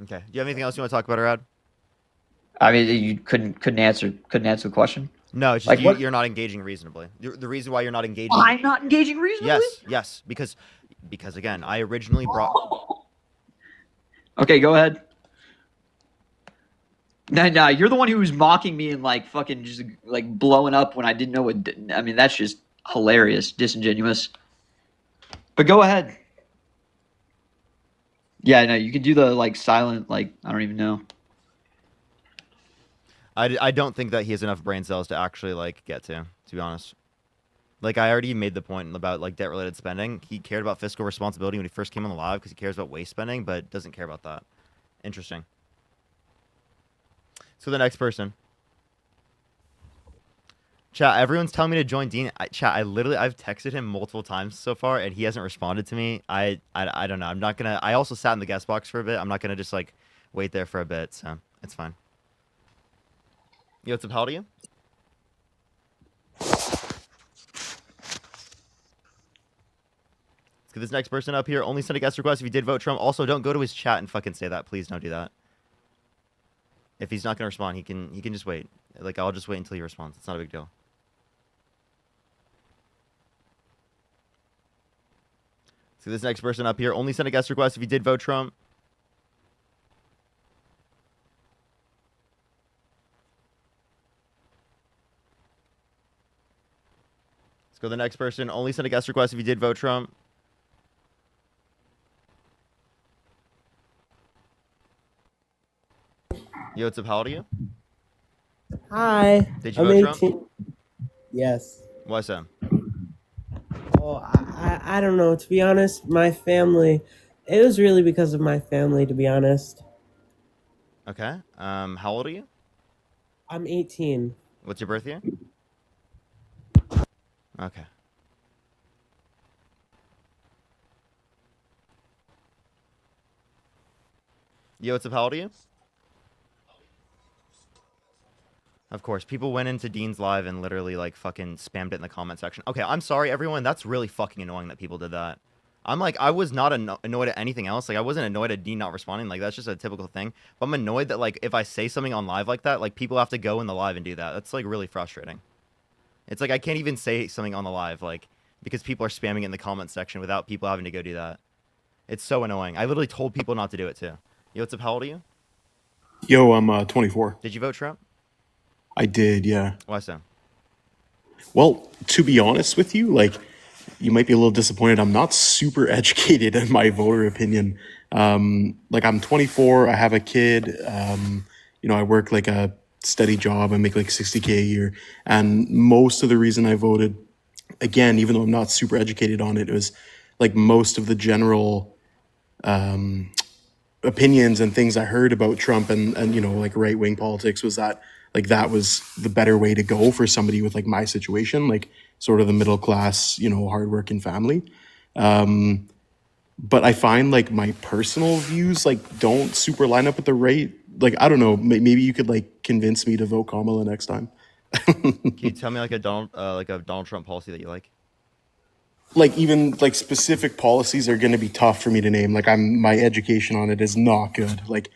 Okay. Do you have anything else you want to talk about, Arad? I mean, you couldn't answer the question. No, it's just you're not engaging reasonably. The reason why you're not engaging. I'm not engaging reasonably. Yes, because again, I originally brought. Okay, go ahead. No, you're the one who was mocking me and like fucking just like blowing up when I didn't know what. I mean, that's just hilarious, disingenuous. But go ahead. Yeah, no, you can do the like silent, like I don't even know. I don't think that he has enough brain cells to actually like get to be honest. Like I already made the point about like debt related spending. He cared about fiscal responsibility when he first came on the live because he cares about waste spending, but doesn't care about that. Interesting. So the next person. Chat, everyone's telling me to join Dean. Chat, I've texted him multiple times so far and he hasn't responded to me. I don't know. I'm not gonna. I also sat in the guest box for a bit. I'm not gonna just like wait there for a bit. So it's fine. Yo, what's up? How old are you? Let's get this next person up here. Only send a guest request if you did vote Trump. Also, don't go to his chat and fucking say that. Please don't do that. If he's not gonna respond, he can just wait. Like I'll just wait until he responds. It's not a big deal. So this next person up here, only send a guest request if you did vote Trump. Let's go to the next person. Only send a guest request if you did vote Trump. Yo, what's up? How old are you? Hi. Did you I'm vote 18. Trump? Yes. Why so? Well, I don't know. To be honest, my family, it was really because of my family, to be honest. Okay. How old are you? I'm 18. What's your birth year? Okay. Yo, what's up? How old are you? Of course, people went into Dean's live and literally like fucking spammed it in the comment section. Okay, I'm sorry, everyone. That's really fucking annoying that people did that. I'm like, I was not annoyed at anything else. Like, I wasn't annoyed at Dean not responding. Like, that's just a typical thing. But I'm annoyed that, like, if I say something on live like that, like, people have to go in the live and do that. That's, like, really frustrating. It's like I can't even say something on the live, like, because people are spamming it in the comment section without people having to go do that. It's so annoying. I literally told people not to do it, too. Yo, what's up? How old are you? Yo, I'm 24. Did you vote Trump? I did, yeah. Why so? Well, to be honest with you, like, you might be a little disappointed. I'm not super educated in my voter opinion. Like, I'm 24. I have a kid. You know, I work like a steady job. I make like 60K a year. And most of the reason I voted, again, even though I'm not super educated on it, was like most of the general opinions and things I heard about Trump and you know, like right-wing politics was that like that was the better way to go for somebody with like my situation, like sort of the middle class, you know, hardworking family. But I find like my personal views like don't super line up with the right. Like I don't know, maybe you could like convince me to vote Kamala next time. Can you tell me like a Donald Trump policy that you like? Like even like specific policies are going to be tough for me to name. Like my education on it is not good. Like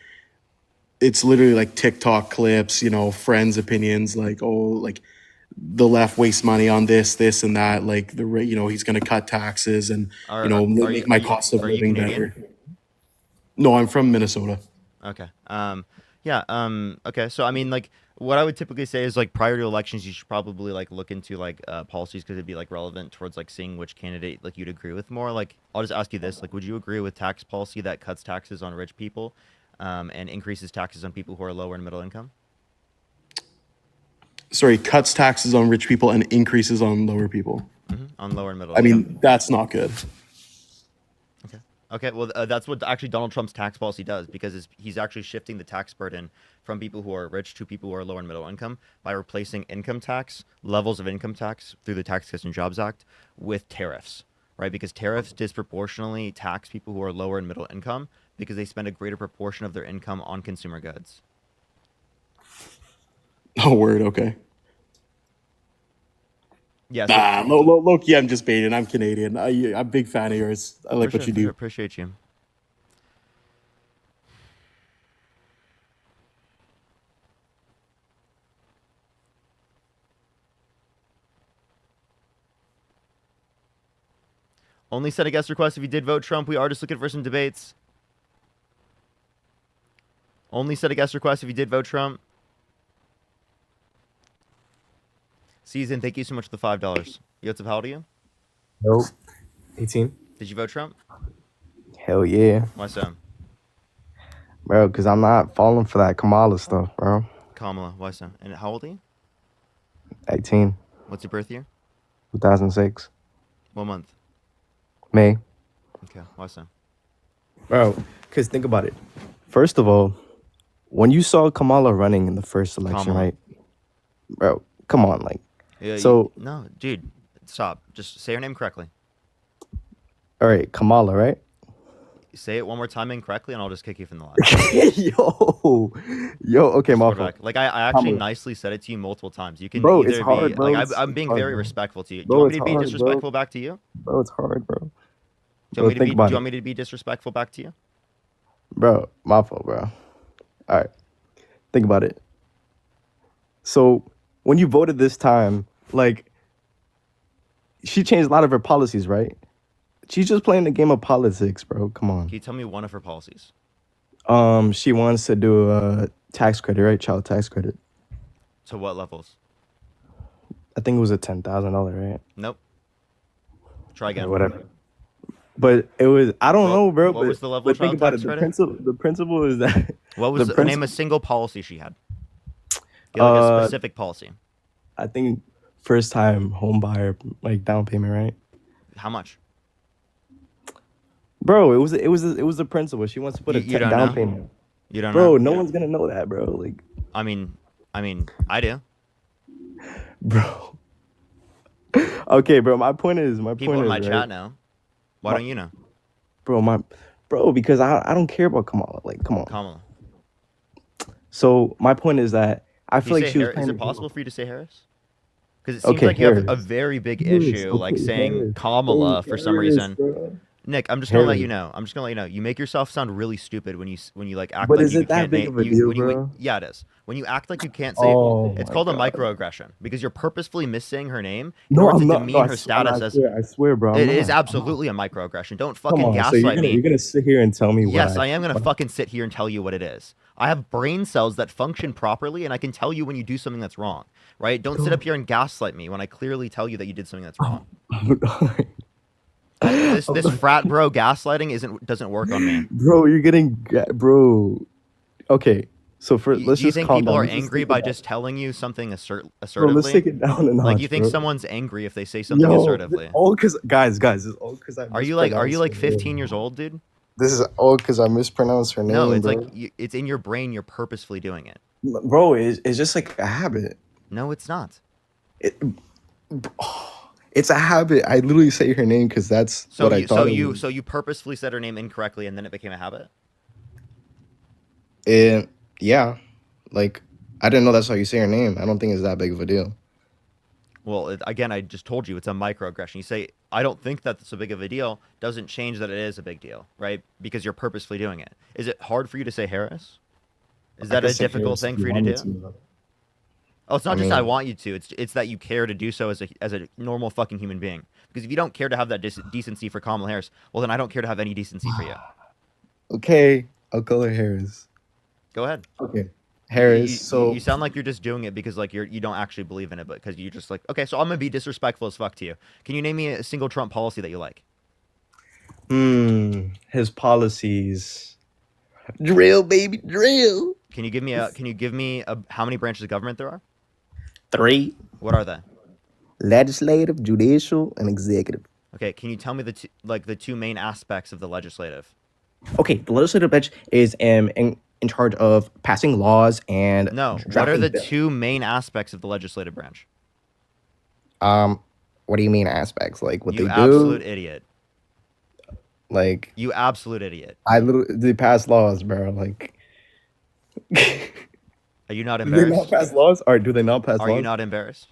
it's literally like TikTok clips, you know, friends' opinions, like, oh, like the left wastes money on this, and that. Like you know, he's going to cut taxes and make my cost of living better. No, I'm from Minnesota. Okay. Okay. So I mean, like, what I would typically say is like prior to elections, you should probably like look into like policies because it'd be like relevant towards like seeing which candidate like you'd agree with more. Like, I'll just ask you this: like, would you agree with tax policy that cuts taxes on rich people, and increases taxes on people who are lower and middle income? Sorry, cuts taxes on rich people and increases on lower people. On lower and middle. I mean, that's not good. Okay, well, that's what actually Donald Trump's tax policy does, because he's actually shifting the tax burden from people who are rich to people who are lower and middle income by replacing income tax, levels of income tax through the Tax Cuts and Jobs Act with tariffs, right? Because tariffs disproportionately tax people who are lower and middle income because they spend a greater proportion of their income on consumer goods. Oh, word, okay. Yeah. So, low-key, I'm just baiting. I'm Canadian. I'm a big fan of yours. I like what you do. Appreciate you. Only set a guest request if you did vote Trump. We are just looking for some debates. Only set a guest request if you did vote Trump. Season, thank you so much for the $5. Yosef, how old are you? Nope. 18. Did you vote Trump? Hell yeah. Why so? Bro, because I'm not falling for that Kamala stuff, bro. Kamala, why so? And how old are you? 18. What's your birth year? 2006. What month? May. Okay, why so? Bro, because think about it. First of all, when you saw Kamala running in the first election, right? Bro, come on, like. Yeah, so. No, dude, stop. Just say her name correctly. All right, Kamala, right? Say it one more time incorrectly, and I'll just kick you from the live. Yo, okay, my fault. Like I actually nicely said it to you multiple times. You can bro, either it's hard, be bro. like I'm being very respectful to you. Do Bro, you want me to it's be disrespectful hard, back to you? Bro, it's hard, bro. Do you want me to be disrespectful back to you? Bro, my fault, bro. All right, think about it. So when you voted this time, like, she changed a lot of her policies, right? She's just playing the game of politics, bro. Come on. Can you tell me one of her policies? She wants to do a tax credit, right? Child tax credit. To what levels? I think it was a $10,000, right? Nope. Try again. Or whatever. But it was, I don't know, bro. What was the level of child tax credit? The principle is that. What was name a single policy she had? Get like a specific policy. I think first time home buyer, like down payment, right? How much? Bro, it was the principle. She wants to put a down payment. You don't know? know? Bro, no one's gonna know that, bro. Like, I mean, I do. Bro. Okay, bro. My point is, people in my chat know. Why don't you know? Bro, because I don't care about Kamala. Like, come on. Kamala. So my point is that I feel like she was. Is it possible for you to say Harris? Because it seems like you have a very big issue, like saying Kamala for some reason. Bro. Nick, I'm just gonna let you know. You make yourself sound really stupid when you like act but like is it that big of a deal, bro? Yeah, it is. When you act like you can't say it's called a microaggression because you're purposefully missaying her name in order to demean her status as. I swear, bro. It is absolutely a microaggression. Don't fucking gaslight me. You're gonna sit here and tell me what? Yes, I am gonna fucking sit here and tell you what it is. I have brain cells that function properly, and I can tell you when you do something that's wrong. Right? Don't sit up here and gaslight me when I clearly tell you that you did something that's wrong. This frat bro gaslighting doesn't work on me. Bro, you're getting bro. Okay, So let's Do you just think calm people down. are Let's just angry take it by down. just telling you something assertively? Bro, let's take it down a notch, Like, you think bro. someone's angry if they say something Yo, assertively? all because guys, it's all because I Are you like 15 years old, dude? This is all because I mispronounced her name. No, it's bro. like it's in your brain. You're purposefully doing it. Bro, it's just like a habit. No, it's not. It's a habit. I literally say her name because that's what I thought. So you purposefully said her name incorrectly, and then it became a habit. And yeah, like I didn't know that's how you say her name. I don't think it's that big of a deal. Well, again, I just told you it's a microaggression. You say, I don't think that's so big of a deal, doesn't change that it is a big deal, right? Because you're purposefully doing it. Is it hard for you to say Harris? Is that a difficult thing for you to do? Oh, it's not just I want you to. It's that you care to do so as a normal fucking human being. Because if you don't care to have that decency for Kamala Harris, well, then I don't care to have any decency for you. Okay, I'll call her Harris. Go ahead. Okay. Harris. You sound like you're just doing it because like you don't actually believe in it, but because you're just like, okay, so I'm gonna be disrespectful as fuck to you. Can you name me a single Trump policy that you like? His policies. Drill, baby, drill. Can you give me how many branches of government there are? 3. What are they? Legislative, judicial, and executive. Okay, can you tell me the two main aspects of the legislative? Okay, the legislative branch is in charge of passing laws and no. What are the two main aspects of the legislative branch? What do you mean aspects? Like what they do? You absolute idiot. Like you absolute idiot. They pass laws, bro. Like, are you not embarrassed? Do they not pass laws? Or do they not pass laws? Are you not embarrassed?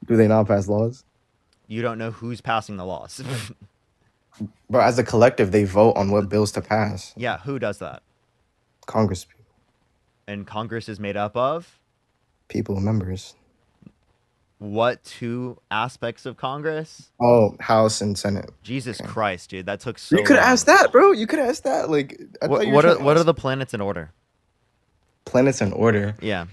Do they not pass laws? You don't know who's passing the laws. Bro, as a collective, they vote on what bills to pass. Yeah, who does that? Congress people. And Congress is made up of? People, members. What two aspects of Congress? Oh, House and Senate. Jesus Christ, dude, that took so You could long. ask that, bro. You could ask that. Like, what are the planets in order? Planets in order? Yeah.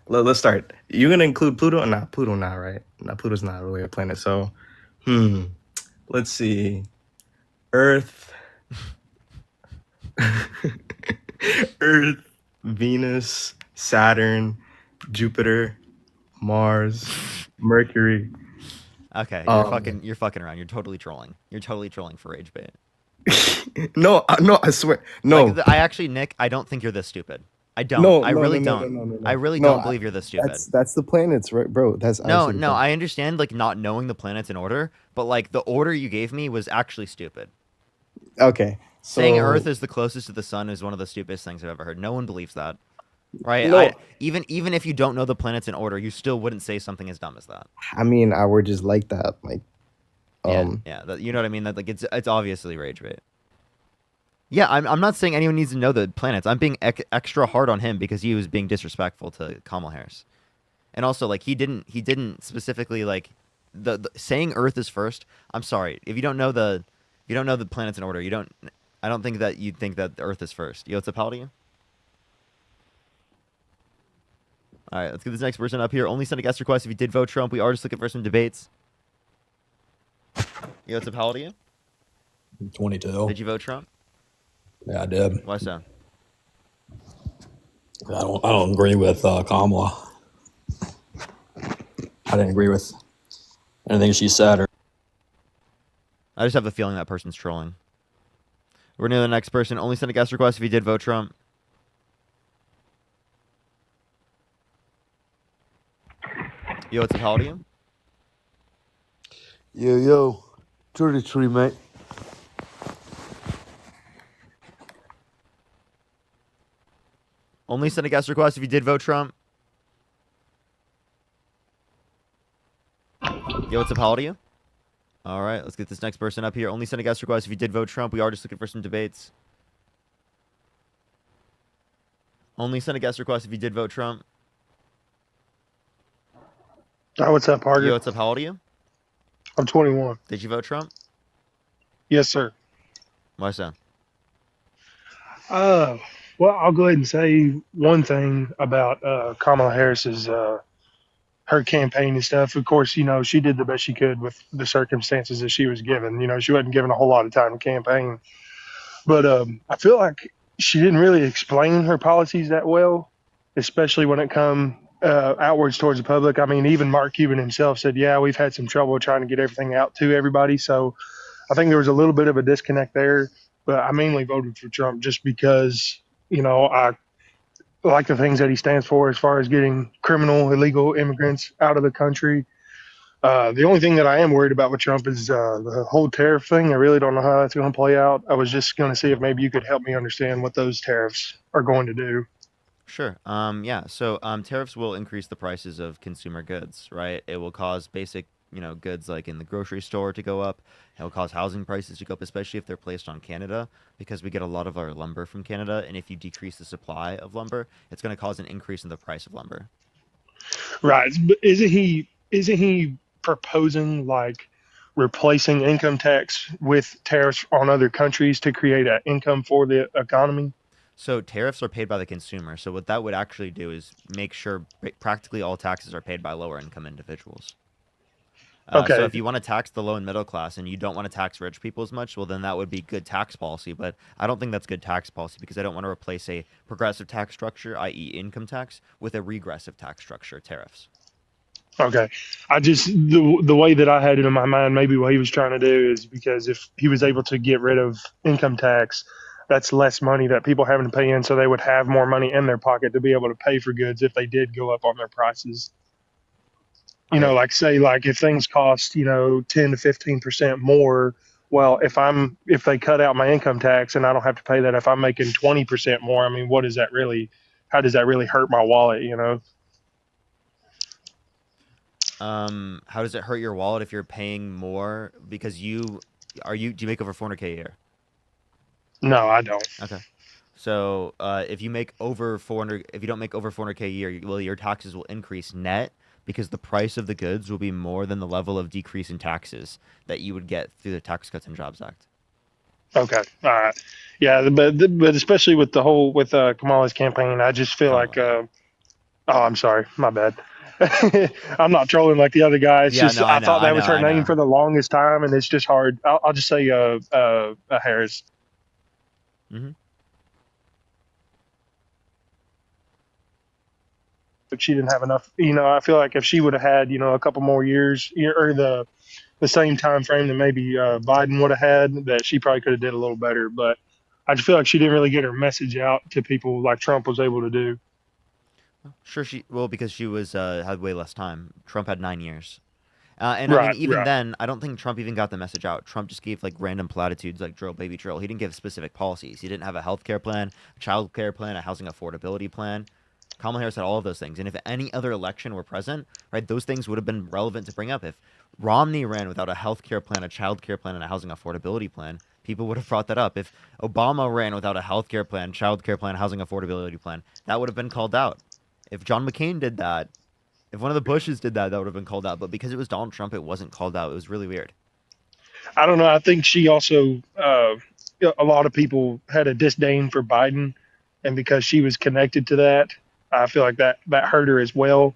Let's start. You're gonna include Pluto? Nah, Pluto not, right? No, Pluto's not really a planet. So, let's see. Earth. Earth, Venus, Saturn, Jupiter, Mars, Mercury. Okay, you're fucking around. You're totally trolling. You're totally trolling for rage bait. No, I swear. No. Like, I actually, Nick, I don't think you're this stupid. I don't. I really don't. I really don't believe you're this stupid. That's the planets, right, bro? That's no. I understand like not knowing the planets in order, but like the order you gave me was actually stupid. Okay. So, saying Earth is the closest to the sun is one of the stupidest things I've ever heard. No one believes that, right? No. Even if you don't know the planets in order, you still wouldn't say something as dumb as that. I mean, I were just like that, like. Yeah, you know what I mean. That like it's obviously rage bait. Yeah, I'm not saying anyone needs to know the planets. I'm being extra hard on him because he was being disrespectful to Kamala Harris, and also like he didn't specifically like the saying Earth is first. I'm sorry if you don't know the planets in order. I don't think that you'd think that the Earth is first. Yo, what's up, Paladin? All right, let's get this next person up here. Only send a guest request if you did vote Trump. We are just looking for some debates. Yo, what's up, how old are you? 22. Did you vote Trump? Yeah, I did. Why so? I don't agree with Kamala. I didn't agree with anything she said. I just have a feeling that person's trolling. We're near the next person. Only send a guest request if you did vote Trump. Yo, what's up, how old are you? Yo, 33, mate. Only send a guest request if you did vote Trump. Yo, what's up, how old are you? All right, let's get this next person up here. Only send a guest request if you did vote Trump. We are just looking for some debates. Only send a guest request if you did vote Trump. What's up, Parker? Yo, what's up, how old are you? I'm 21. Did you vote Trump? Yes, sir. Why so? Well, I'll go ahead and say one thing about Kamala Harris's her campaign and stuff. Of course, you know, she did the best she could with the circumstances that she was given. You know, she wasn't given a whole lot of time to campaign. But I feel like she didn't really explain her policies that well, especially when it come outwards towards the public. I mean, even Mark Cuban himself said, "Yeah, we've had some trouble trying to get everything out to everybody." So I think there was a little bit of a disconnect there. But I mainly voted for Trump just because I like the things that he stands for as far as getting criminal, illegal immigrants out of the country. The only thing that I am worried about with Trump is the whole tariff thing. I really don't know how that's going to play out. I was just going to see if maybe you could help me understand what those tariffs are going to do. Sure. Yeah. So tariffs will increase the prices of consumer goods, right? It will cause basic, goods like in the grocery store to go up. It will cause housing prices to go up, especially if they're placed on Canada, because we get a lot of our lumber from Canada. And if you decrease the supply of lumber, it's going to cause an increase in the price of lumber. Right. But isn't he proposing like replacing income tax with tariffs on other countries to create an income for the economy? So tariffs are paid by the consumer. So what that would actually do is make sure practically all taxes are paid by lower income individuals. Okay. So if you want to tax the low and middle class and you don't want to tax rich people as much, well, then that would be good tax policy. But I don't think that's good tax policy because I don't want to replace a progressive tax structure, i.e. income tax, with a regressive tax structure, tariffs. Okay. I just the way that I had it in my mind, maybe what he was trying to do is because if he was able to get rid of income tax, that's less money that people having to pay in, so they would have more money in their pocket to be able to pay for goods if they did go up on their prices. Like say like if things cost, 10 to 15% more, well, if they cut out my income tax and I don't have to pay that if I'm making 20% more, I mean, how does that really hurt my wallet, How does it hurt your wallet if you're paying more because do you make over 400K a year? No, I don't. Okay. So if you make over 400, if you don't make over 400K a year, well, your taxes will increase net because the price of the goods will be more than the level of decrease in taxes that you would get through the Tax Cuts and Jobs Act. Okay. All right. Yeah, but especially with Kamala's campaign, I just feel like oh, I'm sorry, my bad. I'm not trolling like the other guy. It's just I thought that was her name for the longest time, and it's just hard. I'll just say Harris. Mm-hmm. But she didn't have enough. I feel like if she would have had, a couple more years or the same time frame that maybe Biden would have had, that she probably could have did a little better. But I just feel like she didn't really get her message out to people like Trump was able to do. Sure, because she was had way less time. Trump had 9 years. I mean, even then, I don't think Trump even got the message out. Trump just gave like random platitudes like drill, baby, drill. He didn't give specific policies. He didn't have a healthcare plan, a child care plan, a housing affordability plan. Kamala Harris had all of those things. And if any other election were present, right, those things would have been relevant to bring up. If Romney ran without a healthcare plan, a child care plan, and a housing affordability plan, people would have brought that up. If Obama ran without a healthcare plan, child care plan, housing affordability plan, that would have been called out. If John McCain did that, if one of the Bushes did that, that would have been called out. But because it was Donald Trump, it wasn't called out. It was really weird. I don't know. I think she also, a lot of people had a disdain for Biden. And because she was connected to that, I feel like that hurt her as well.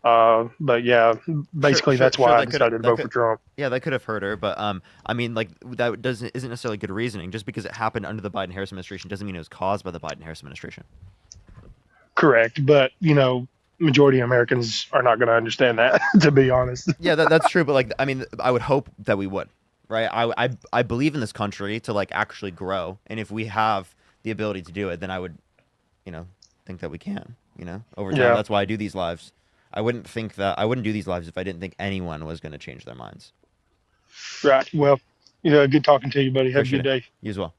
But yeah, basically that's why I decided to vote for Trump. Yeah, that could have hurt her. But I mean, like that isn't necessarily good reasoning. Just because it happened under the Biden-Harris administration doesn't mean it was caused by the Biden-Harris administration. Correct. But, majority of Americans are not going to understand that, to be honest. Yeah, that's true. But like, I mean, I would hope that we would, right? I believe in this country to like actually grow. And if we have the ability to do it, then I would, think that we can, over time. Yeah. That's why I do these lives. I wouldn't do these lives if I didn't think anyone was going to change their minds. Right. Well, good talking to you, buddy. Have a good day. You as well.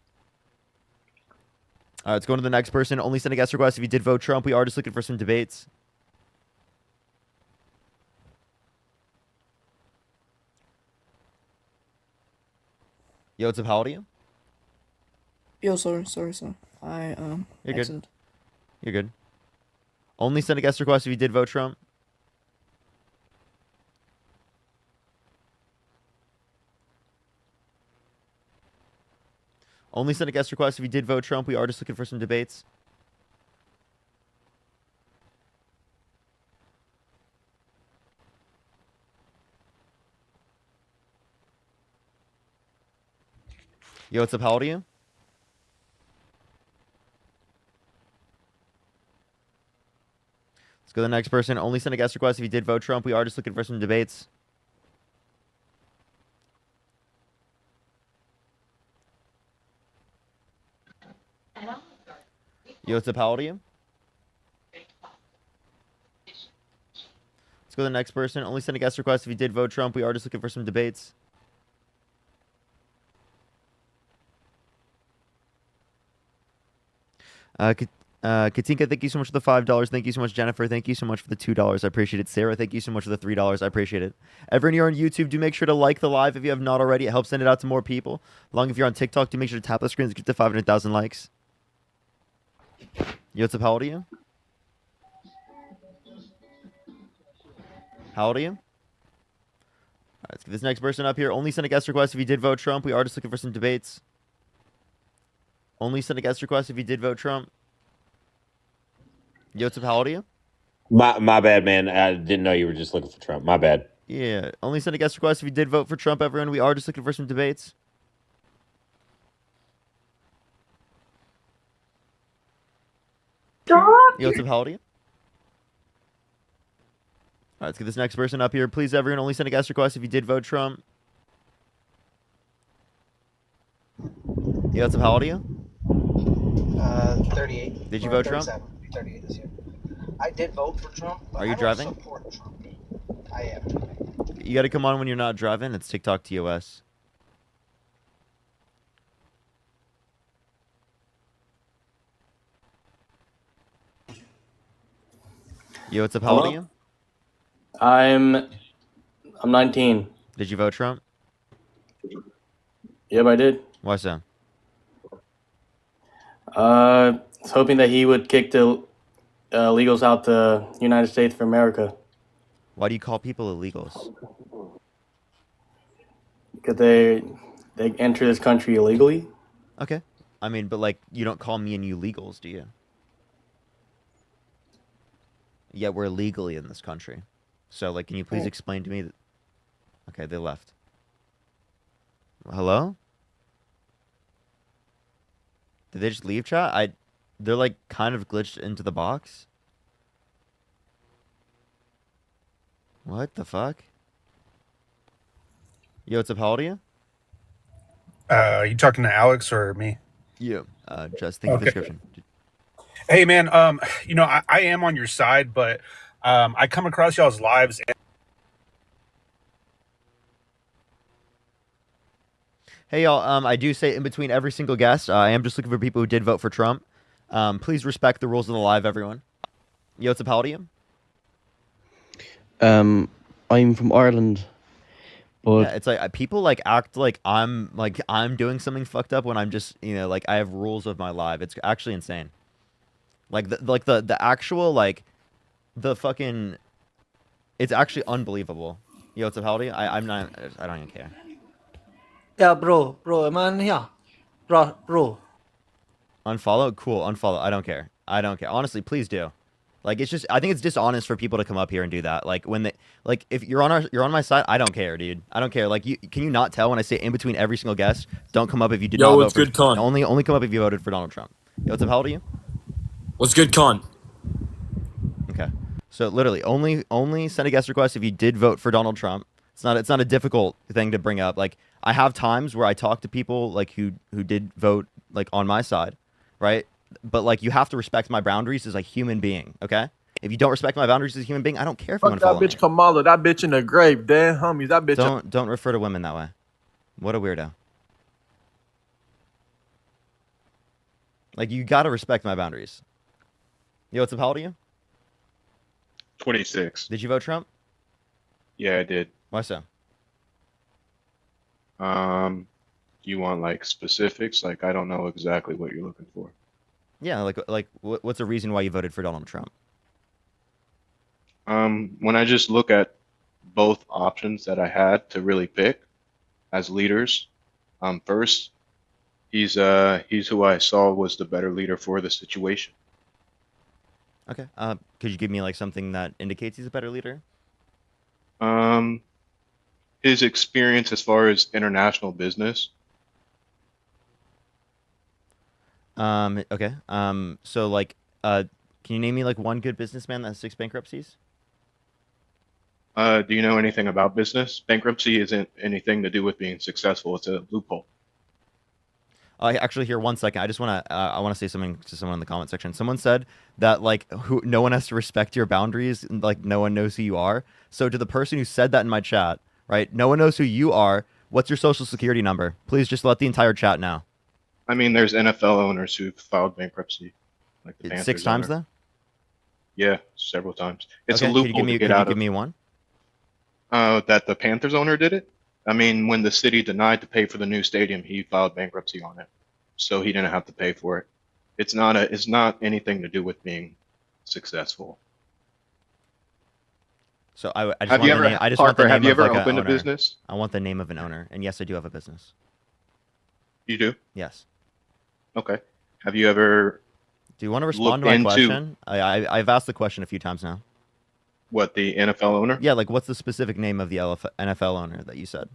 Let's go on to the next person. Only send a guest request if you did vote Trump. We are just looking for some debates. Yo, what's up? How old are you? Yo, sorry. You're good. You're good. Only send a guest request if you did vote Trump. Only send a guest request if you did vote Trump. We are just looking for some debates. Yo, what's up? How old are you? Let's go to the next person. Only send a guest request if you did vote Trump. We are just looking for some debates. Yo, what's up, how old are you? Let's go to the next person. Only send a guest request if you did vote Trump. We are just looking for some debates. Katinka, thank you so much for the $5. Thank you so much, Jennifer. Thank you so much for the $2. I appreciate it. Sarah, thank you so much for the $3. I appreciate it. Everyone here on YouTube, do make sure to like the live if you have not already. It helps send it out to more people. Along if you're on TikTok, do make sure to tap the screen to get to 500,000 likes. Yo, what's up? How old are you? How old are you? All right, let's get this next person up here. Only send a guest request if you did vote Trump. We are just looking for some debates. Only send a guest request if you did vote Trump. Yo, what's up? How old are you? My bad, man. I didn't know you were just looking for Trump. My bad. Yeah. Only send a guest request if you did vote for Trump, everyone. We are just looking for some debates. Yo, what's up? How old are you? All right, let's get this next person up here. Please, everyone, only send a guest request if you did vote Trump. Yo, what's up? How old are you? 38. Did you vote Trump? 38 this year. I did vote for Trump. But Are you I don't driving? support Trump. I am. You got to come on when you're not driving. It's TikTok TOS. Yo, what's up? How old are you? I'm 19. Did you vote Trump? Yep, I did. Why so? I was hoping that he would kick the illegals out the United States of America. Why do you call people illegals? Because they enter this country illegally. Okay. I mean, but like, you don't call me and you legals, do you? Yeah, we're legally in this country. So, like, can you please explain to me that... Okay, they left. Hello? Did they just leave, chat? They're, like, kind of glitched into the box. What the fuck? Yo, what's up? How old are you? You talking to Alex or me? You. Just think of the description. Hey, man. You know, I am on your side, but I come across y'all's lives. Hey, y'all. I do say in between every single guest, I am just looking for people who did vote for Trump. Please respect the rules of the live, everyone. Yo, what's up? How old are you? I'm from Ireland, but Yeah, it's like people like act like I'm doing something fucked up when I'm just, you know, like I have rules of my live. It's actually insane. Like the actual like the fucking it's actually unbelievable. Yo, what's up? How old are you? I don't even care. Yeah, bro, am I in here? Bro. Unfollow? Cool, unfollow. I don't care. I don't care. Honestly, please do. Like, it's just, I think it's dishonest for people to come up here and do that. Like, when they, like, if you're on my side, I don't care, dude. I don't care. Like, can you not tell when I say in between every single guest, don't come up if you did not vote what's good, con? Only come up if you voted for Donald Trump. Yo, what's up? How old are you? What's good, con? Okay. So literally, only send a guest request if you did vote for Donald Trump. It's not a difficult thing to bring up. Like, I have times where I talk to people like who did vote like on my side, right? But like, you have to respect my boundaries as a human being, okay? If you don't respect my boundaries as a human being, I don't care if you want to follow me. That bitch Kamala, that bitch in the grave, damn homies, that bitch. Don't refer to women that way. What a weirdo. Like, you gotta respect my boundaries. Yo, what's up? How old are you? 26. Did you vote Trump? Yeah, I did. Why so? You want like specifics? Like, I don't know exactly what you're looking for. Yeah, like what's the reason why you voted for Donald Trump? When I just look at both options that I had to really pick as leaders, first, he's who I saw was the better leader for the situation. Okay. Could you give me like something that indicates he's a better leader? His experience as far as international business. Okay. So like, Can you name me like one good businessman that has 6 bankruptcies? Do you know anything about business? Bankruptcy isn't anything to do with being successful. It's a loophole. Actually, here, 1 second. I want to say something to someone in the comment section. Someone said that like no one has to respect your boundaries, and, like no one knows who you are. So to the person who said that in my chat, right? No one knows who you are. What's your social security number? Please just let the entire chat know. I mean, there's NFL owners who've filed bankruptcy, like the Panthers 6 times owner. though? Yeah, several times. It's Okay, a loophole to get out of. Give me one? That the Panthers owner did it? I mean, when the city denied to pay for the new stadium, he filed bankruptcy on it, so he didn't have to pay for it. It's not anything to do with being successful. So I just Have want you the ever, name. I just want the Parker, name have you of ever like opened an a owner. business? I want the name of an owner, and yes, I do have a business. You do? Yes. Okay. Have you ever Do you want to respond looked to my into question? I've asked the question a few times now. what, the NFL owner? Yeah, like what's the specific name of the NFL owner that you said?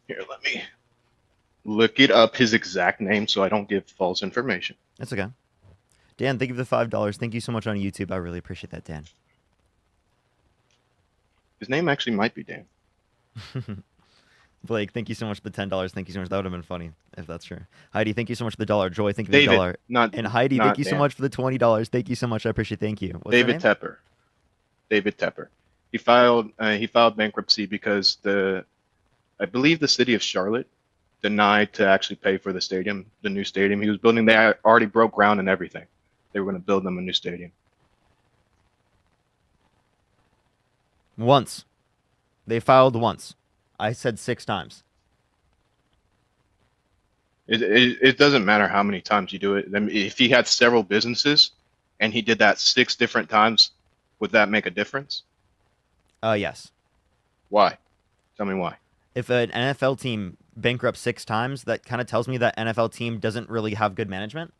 Here, let me look it up, his exact name, so I don't give false information. That's okay. Dan, thank you for the $5. Thank you so much on YouTube. I really appreciate that, Dan. His name actually might be Dan. Blake, thank you so much for the $10. Thank you so much. That would have been funny if that's true. Heidi, thank you so much for the $1. Joy, thank you for David, the $1. And Heidi, thank you so Dan. much for the $20. Thank you so much. I appreciate. Thank you. What's her David name? Tepper. David Tepper. He filed bankruptcy because I believe the city of Charlotte denied to actually pay for the stadium, the new stadium he was building. They already broke ground and everything. They were going to build them a new stadium. Once. They filed once. I said 6 times. It doesn't matter how many times you do it. I mean, if he had several businesses and he did that 6 different times, would that make a difference? Yes. Why? Tell me why. If an NFL team bankrupts 6 times, that kind of tells me that NFL team doesn't really have good management.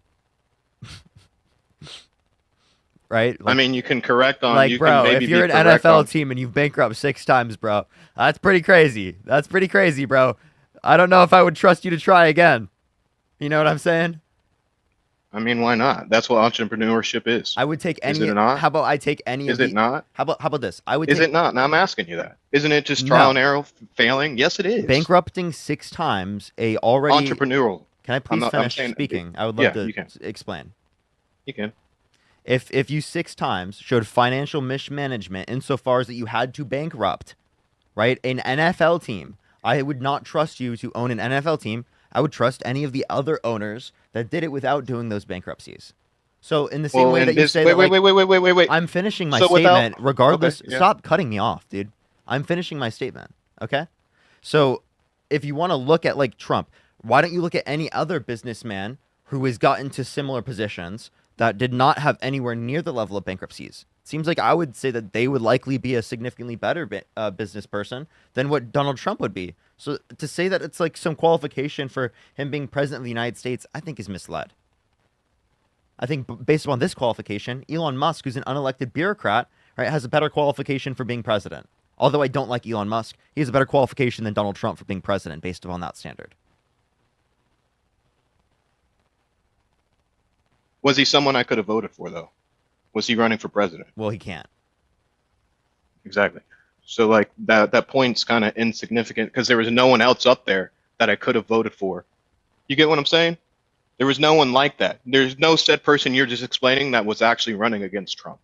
Right? I mean, you can correct on. Like, you bro, can maybe if you're be an correct NFL on, team and you've bankrupt 6 times, bro, that's pretty crazy. That's pretty crazy, bro. I don't know if I would trust you to try again. You know what I'm saying? I mean, why not? That's what entrepreneurship is. I would take any. Is it not? How about I take any? Is of the, it not? How about this? I would. Is take, it not? Now I'm asking you that. Isn't it just trial and error failing? Yes, it is. Bankrupting 6 times a already entrepreneurial. Can I please finish speaking? I would love to explain. You can. If you 6 times showed financial mismanagement insofar as that you had to bankrupt, right, an NFL team, I would not trust you to own an NFL team. I would trust any of the other owners that did it without doing those bankruptcies. So in the same way that you say that, wait. I'm finishing my statement regardless. Okay, yeah. Stop cutting me off, dude. I'm finishing my statement, okay? So if you want to look at like Trump, why don't you look at any other businessman who has gotten to similar positions that did not have anywhere near the level of bankruptcies? It seems like I would say that they would likely be a significantly better business person than what Donald Trump would be. So to say that it's like some qualification for him being president of the United States, I think is misled. I think based upon this qualification, Elon Musk, who's an unelected bureaucrat, right, has a better qualification for being president. Although I don't like Elon Musk, he has a better qualification than Donald Trump for being president based upon that standard. Was he someone I could have voted for, though? Was he running for president? Well, he can't. Exactly. So, like, that point's kind of insignificant because there was no one else up there that I could have voted for. You get what I'm saying? There was no one like that. There's no said person you're just explaining that was actually running against Trump.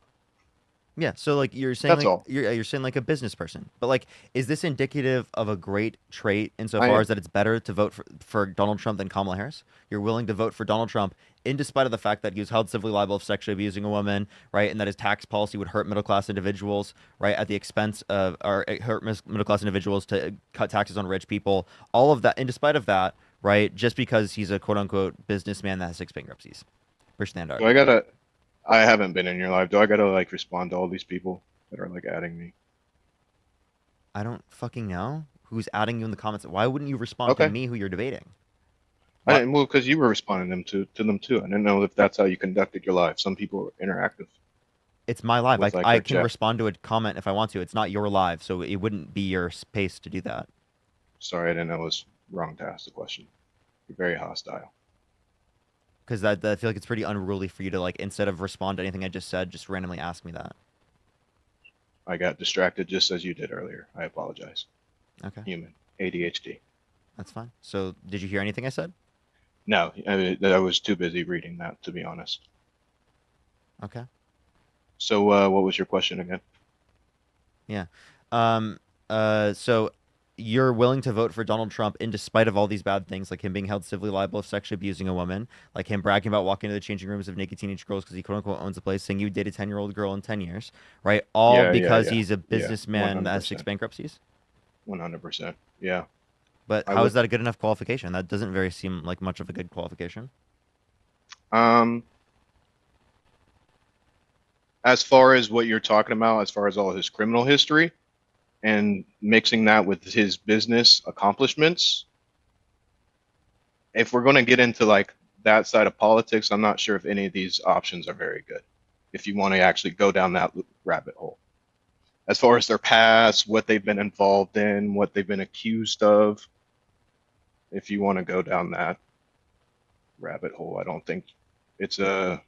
Yeah, so like you're saying, That's like, all. you're saying like a business person, but like, is this indicative of a great trait insofar as that it's better to vote for Donald Trump than Kamala Harris? You're willing to vote for Donald Trump in despite of the fact that he was held civilly liable of sexually abusing a woman, right, and that his tax policy would hurt middle class individuals, right, at the expense of or it hurt middle class individuals to cut taxes on rich people. All of that, in despite of that, right, just because he's a quote unquote businessman that has 6 bankruptcies. For standard. I haven't been in your live. Do I gotta like respond to all these people that are like adding me? I don't fucking know who's adding you in the comments. Why wouldn't you respond to me who you're debating? I didn't, well, because you were responding to them too. I didn't know if that's how you conducted your live. Some people are interactive. It's my live. With, Like, like, I their can chat. respond to a comment if I want to. It's not your live, so it wouldn't be your space to do that. Sorry, I didn't know it was wrong to ask the question. You're very hostile. Because I feel like it's pretty unruly for you to, like, instead of respond to anything I just said, just randomly ask me that. I got distracted just as you did earlier. I apologize. Okay. Human. ADHD. That's fine. So, did you hear anything I said? No, I was too busy reading that, to be honest. Okay. So, what was your question again? Yeah. So you're willing to vote for Donald Trump in despite of all these bad things, like him being held civilly liable of sexually abusing a woman, like him bragging about walking into the changing rooms of naked teenage girls because he quote unquote owns a place, saying you would date a 10-year-old girl in 10 years, right? All because he's a businessman that has 6 bankruptcies. 100%. Yeah. But how is that a good enough qualification? That doesn't very seem like much of a good qualification. As far as what you're talking about, as far as all his criminal history and mixing that with his business accomplishments, if we're going to get into like that side of politics, I'm not sure if any of these options are very good. If you want to actually go down that rabbit hole. As far as their past, what they've been involved in, what they've been accused of, if you want to go down that rabbit hole, I don't think it's a...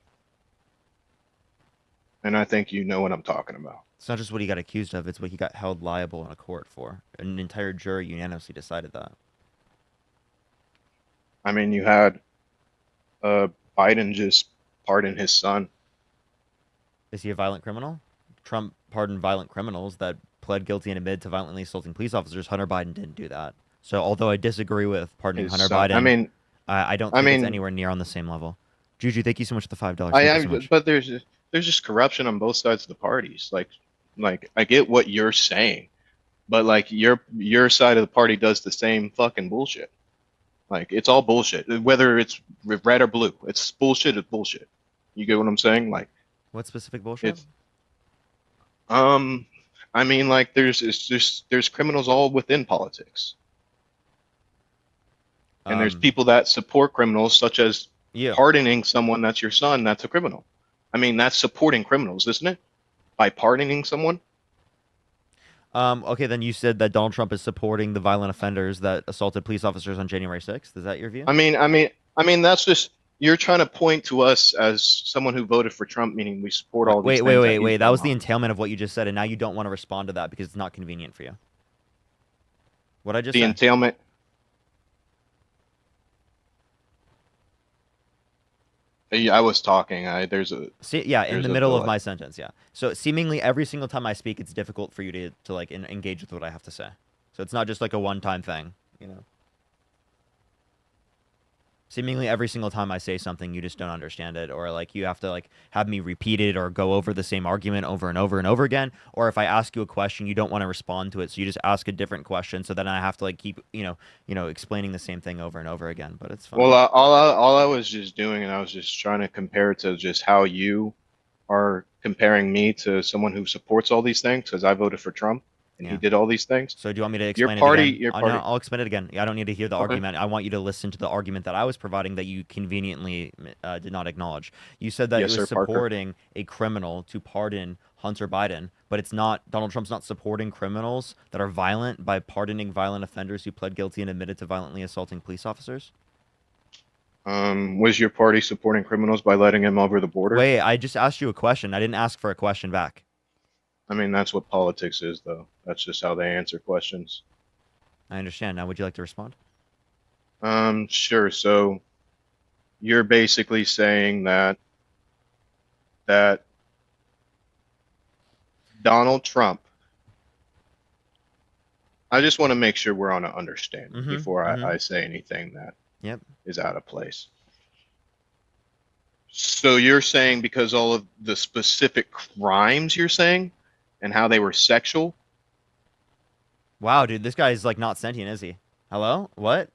And I think you know what I'm talking about. It's not just what he got accused of, it's what he got held liable in a court for. An entire jury unanimously decided that. I mean, you had Biden just pardon his son. Is he a violent criminal? Trump pardoned violent criminals that pled guilty and admitted to violently assaulting police officers. Hunter Biden didn't do that. So although I disagree with pardoning Hunter Biden, I don't think it's anywhere near on the same level. Juju, thank you so much for the $5. But there's just corruption on both sides of the parties. Like I get what you're saying, but like your side of the party does the same fucking bullshit. Like it's all bullshit, whether it's red or blue. It's bullshit. It's bullshit. You get what I'm saying? Like what specific bullshit? I mean, like there's criminals all within politics, and there's people that support criminals, such as pardoning someone that's your son. That's a criminal. I mean, that's supporting criminals, isn't it? By pardoning someone. Okay, then you said that Donald Trump is supporting the violent offenders that assaulted police officers on January 6th. Is that your view? I mean, that's just you're trying to point to us as someone who voted for Trump, meaning we support all these. Wait. That was the entailment of what you just said, and now you don't want to respond to that because it's not convenient for you. What I just the entailment. I was talking. In the middle of my sentence. Yeah. So seemingly every single time I speak, it's difficult for you to like engage with what I have to say. So it's not just like a one-time thing, you know. Seemingly every single time I say something, you just don't understand it, or like you have to like have me repeat it or go over the same argument over and over and over again. Or if I ask you a question, you don't want to respond to it, so you just ask a different question. So then I have to like keep explaining the same thing over and over again. But it's fine. Well, all I was just doing, and I was just trying to compare it to just how you are comparing me to someone who supports all these things, because I voted for Trump. And he did all these things. So do you want me to explain it again? Your party. I'll explain it again. I don't need to hear the argument. I want you to listen to the argument that I was providing that you conveniently did not acknowledge. You said that it was supporting a criminal to pardon Hunter Biden, but it's not. Donald Trump's not supporting criminals that are violent by pardoning violent offenders who pled guilty and admitted to violently assaulting police officers. Was your party supporting criminals by letting him over the border? Wait, I just asked you a question. I didn't ask for a question back. I mean, that's what politics is, though. That's just how they answer questions. I understand. Now, would you like to respond? Sure. So, you're basically saying that Donald Trump. I just want to make sure we're on an understanding before I say anything that is out of place. So you're saying because all of the specific crimes you're saying and how they were sexual? Wow, dude, this guy is like not sentient, is he? Hello? What?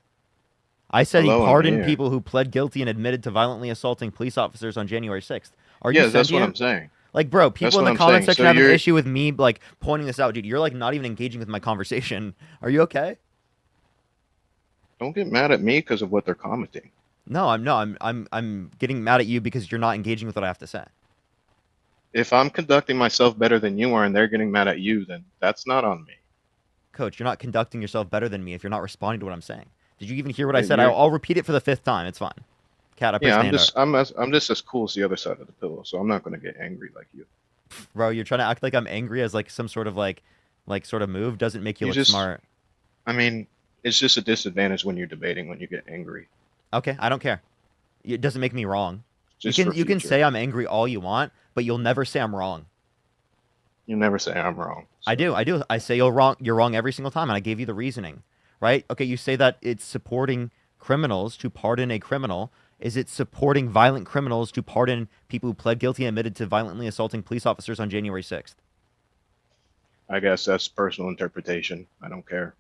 I said he pardoned people who pled guilty and admitted to violently assaulting police officers on January 6th. Are you sentient? That's what I'm saying. Like, bro, people in the comment section have an issue with me like pointing this out, dude. You're like not even engaging with my conversation. Are you okay? Don't get mad at me because of what they're commenting. No, I'm getting mad at you because you're not engaging with what I have to say. If I'm conducting myself better than you are and they're getting mad at you, then that's not on me. Coach, you're not conducting yourself better than me if you're not responding to what I'm saying. Did you even hear what I said? I'll repeat it for the 5th time. It's fine. Cat, I put Yeah, his hand up. I'm just as cool as the other side of the pillow, so I'm not gonna get angry like you. Bro, you're trying to act like I'm angry as like some sort of like sort of move doesn't make you look smart. I mean, it's just a disadvantage when you're debating when you get angry. Okay, I don't care. It doesn't make me wrong. Just you can say I'm angry all you want, but you'll never say I'm wrong. You never say I'm wrong. I do. I say you're wrong every single time, and I gave you the reasoning, right? Okay, you say that it's supporting criminals to pardon a criminal. Is it supporting violent criminals to pardon people who pled guilty and admitted to violently assaulting police officers on January 6th? I guess that's personal interpretation. I don't care.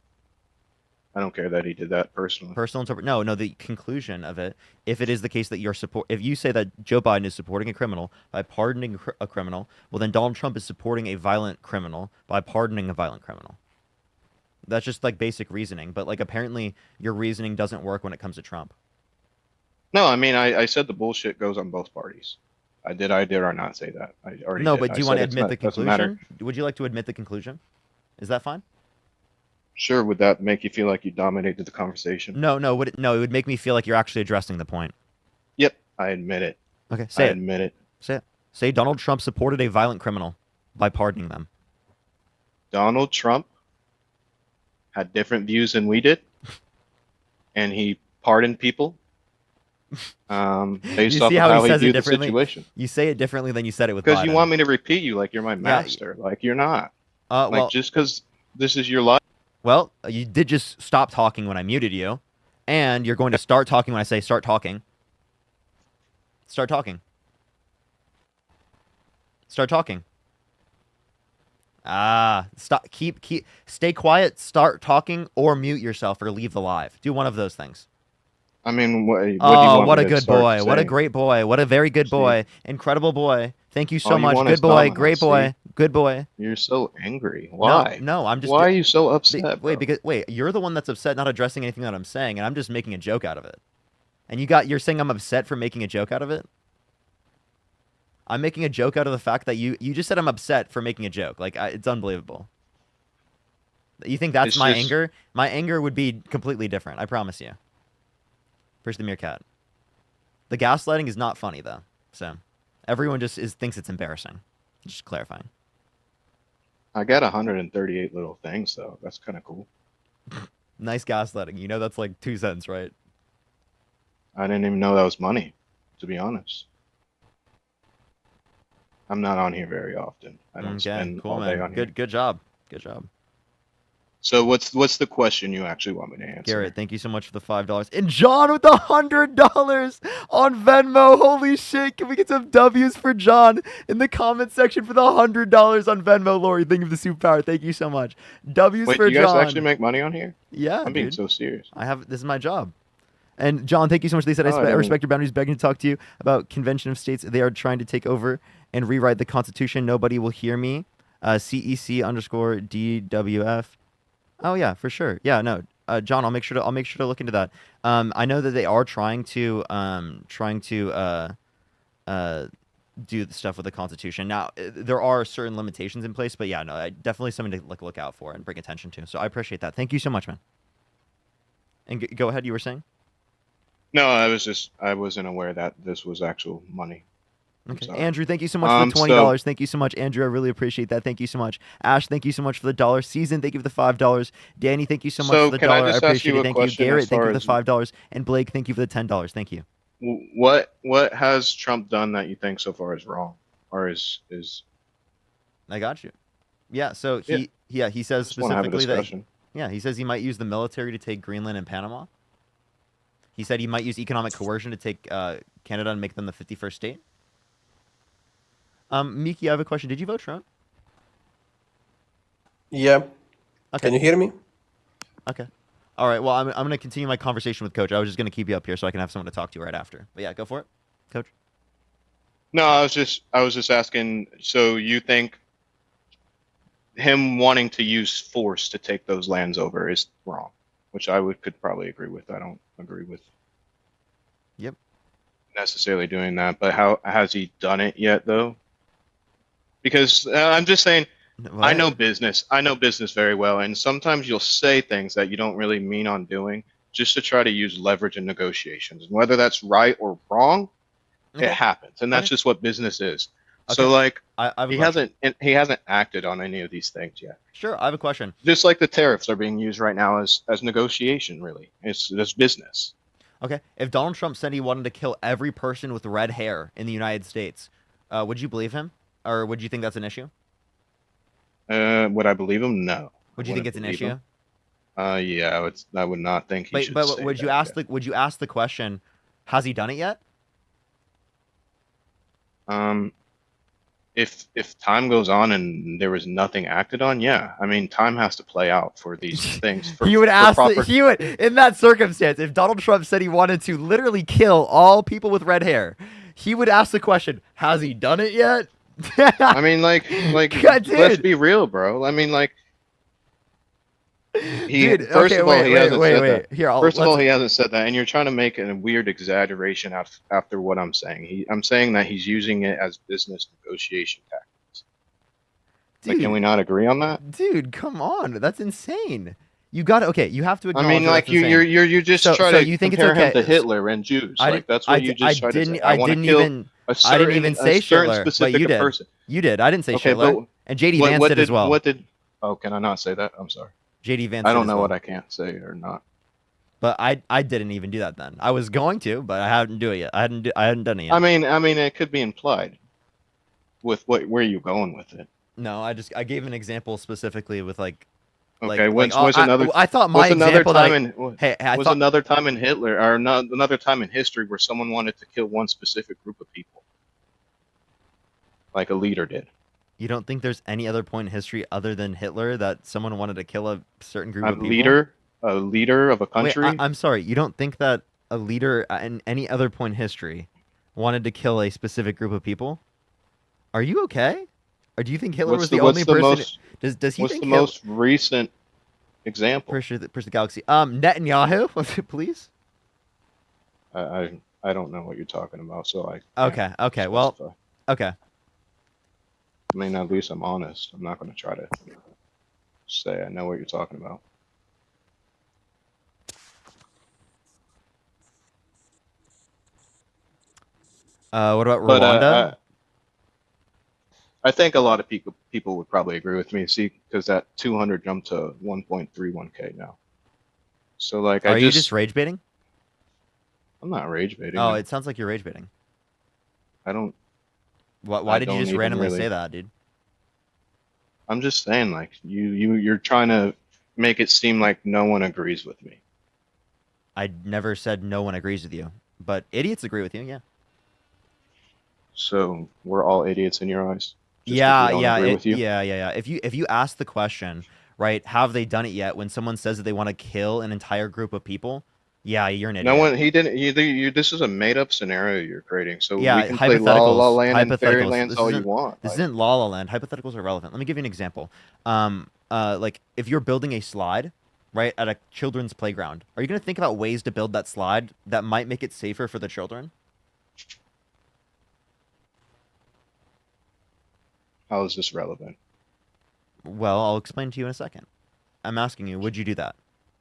I don't care that he did that personally. No, the conclusion of it, if it is the case that if you say that Joe Biden is supporting a criminal by pardoning a criminal, well then Donald Trump is supporting a violent criminal by pardoning a violent criminal. That's just like basic reasoning, but like apparently your reasoning doesn't work when it comes to Trump. No, I mean I said the bullshit goes on both parties. I did or not say that. I already No, did. but do you I want to said admit the doesn't matter. conclusion? Would you like to admit the conclusion? Is that fine? Sure, would that make you feel like you dominated the conversation? No, it would make me feel like you're actually addressing the point. Yep, I admit it. Okay, say I it. admit it. Say it. Say Donald Trump supported a violent criminal by pardoning them. Donald Trump had different views than we did, and he pardoned people based off of how he viewed the situation. You say it differently than you said it with Because Biden. you want me to repeat you like you're my master. Like you're not. Well, just because this is your life. Well, you did just stop talking when I muted you, and you're going to start talking when I say start talking. Start talking. Start talking. Stop. Stay quiet. Start talking, or mute yourself, or leave the live. Do one of those things. I mean, what do you Oh, want what me a to good start boy! What a saying? great boy! What a very good boy! Incredible boy! Thank you so All you much. want Good is boy! dominance, Great boy! see? Good boy! You're so angry. Why? No, I'm just. Why are you so upset? Wait, you're the one that's upset, not addressing anything that I'm saying, and I'm just making a joke out of it. And you're saying I'm upset for making a joke out of it? I'm making a joke out of the fact that you just said I'm upset for making a joke. Like it's unbelievable. You think that's my anger? My anger would be completely different. I promise you. Push the meerkat. The gaslighting is not funny though, so everyone just thinks it's embarrassing. Just clarifying. I got 138 little things though. That's kind of cool. Nice gaslighting. You know that's like 2 cents, right? I didn't even know that was money, to be honest. I'm not on here very often. I don't spend all day on here. Good job. Good job. So what's the question you actually want me to answer? Garrett, thank you so much for the $5. And John with the $100 on Venmo. Holy shit. Can we get some W's for John in the comment section for the $100 on Venmo? Lori, thank you for the superpower. Thank you so much. W's Wait, for do you guys John. actually make money on here? Yeah, I'm being so serious. This is my job. And John, thank you so much. They said, I respect your boundaries, begging to talk to you about Convention of States. They are trying to take over and rewrite the Constitution. Nobody will hear me. CEC_DWF. Oh yeah, for sure. Yeah, no, John, I'll make sure to look into that. I know that they are trying to do the stuff with the Constitution. Now, there are certain limitations in place, but yeah, no, definitely something to look out for and bring attention to. So I appreciate that. Thank you so much, man. And go ahead. You were saying? No, I wasn't aware that this was actual money. Okay. Andrew, thank you so much for the $20. Thank you so much, Andrew. I really appreciate that. Thank you so much. Ash, thank you so much for the $1. Season, thank you for the $5. Danny, thank you so much for the $1. I appreciate it. Thank you. Garrett, thank you for the $5. And Blake, thank you for the $10. Thank you. What has Trump done that you think so far is wrong, or is? I got you. Yeah. So he says specifically that. Yeah, he says he might use the military to take Greenland and Panama. He said he might use economic coercion to take Canada and make them the 51st state. Miki, I have a question. Did you vote Trump? Yeah. Okay. Can you hear me? Okay. All right. Well, I'm going to continue my conversation with Coach. I was just going to keep you up here so I can have someone to talk to right after. But yeah, go for it, Coach. No, I was just asking. So you think him wanting to use force to take those lands over is wrong, which I could probably agree with. I don't agree with. Yep. Necessarily doing that, but how has he done it yet, though? Because I'm just saying, I know business very well, and sometimes you'll say things that you don't really mean on doing just to try to use leverage in negotiations. And whether that's right or wrong, it happens, and that's just what business is. So like, I have a he question. hasn't acted on any of these things yet. Sure, I have a question. Just like the tariffs are being used right now as negotiation, really. It's business. Okay, if Donald Trump said he wanted to kill every person with red hair in the United States, would you believe him, or would you think that's an issue? Would I believe him? No. Would you think it's an issue? Him. Yeah, I would not think he should. But say would you that, ask would you ask the question, has he done it yet? If time goes on and there was nothing acted on, yeah. I mean, time has to play out for these things. He would ask. He would, in that circumstance, if Donald Trump said he wanted to literally kill all people with red hair, he would ask the question, has he done it yet? I mean, like, God, let's be real, bro. I mean, like, First of all, he hasn't said that, and you're trying to make a weird exaggeration after what I'm saying. I'm saying that he's using it as business negotiation tactics. Like, can we not agree on that? Dude, come on, that's insane. You got to, you have to acknowledge. I mean, like you just try to you think compare it's okay. him to Hitler and Jews. Like that's what you just tried to say. I didn't even say Hitler, but you did. Person. You did. I didn't say Hitler. And JD Vance did as well. Oh, can I not say that? I'm sorry. JD Vance. I don't know what I can't say or not. But I didn't even do that then. I was going to, but I hadn't do it yet. I hadn't done it yet. I mean, it could be implied with where you going with it. No, I gave an example specifically with like. Okay, I thought my example was another time in Hitler or another time in history where someone wanted to kill one specific group of people, like a leader did. You don't think there's any other point in history other than Hitler that someone wanted to kill a certain group of people? A leader of a country? Wait, I'm sorry. You don't think that a leader in any other point in history wanted to kill a specific group of people? Are you okay? Or do you think Hitler was the only person? Does he? What's the most recent example? Push the galaxy. Netanyahu, please. I don't know what you're talking about, so I. Okay. Well. Okay. I mean, at least I'm honest. I'm not going to try to say I know what you're talking about. What about Rwanda? I think a lot of people would probably agree with me. See, because that 200 jumped to 1.31K now. So like, Are you just rage baiting? I'm not rage baiting. Oh, it sounds like you're rage baiting. I don't. Why did you just randomly say that, dude? I'm just saying, like, you're trying to make it seem like no one agrees with me. I never said no one agrees with you, but idiots agree with you, yeah. So we're all idiots in your eyes? Yeah. If you ask the question, right, have they done it yet? When someone says that they want to kill an entire group of people, yeah, you're an idiot. No one. He didn't. This is a made-up scenario you're creating. So yeah, we can play La La Land and Fairylands all you want. This isn't La La Land. Hypotheticals are relevant. Let me give you an example. Like if you're building a slide, right, at a children's playground, are you going to think about ways to build that slide that might make it safer for the children? How is this relevant? Well, I'll explain to you in a second. I'm asking you, would you do that?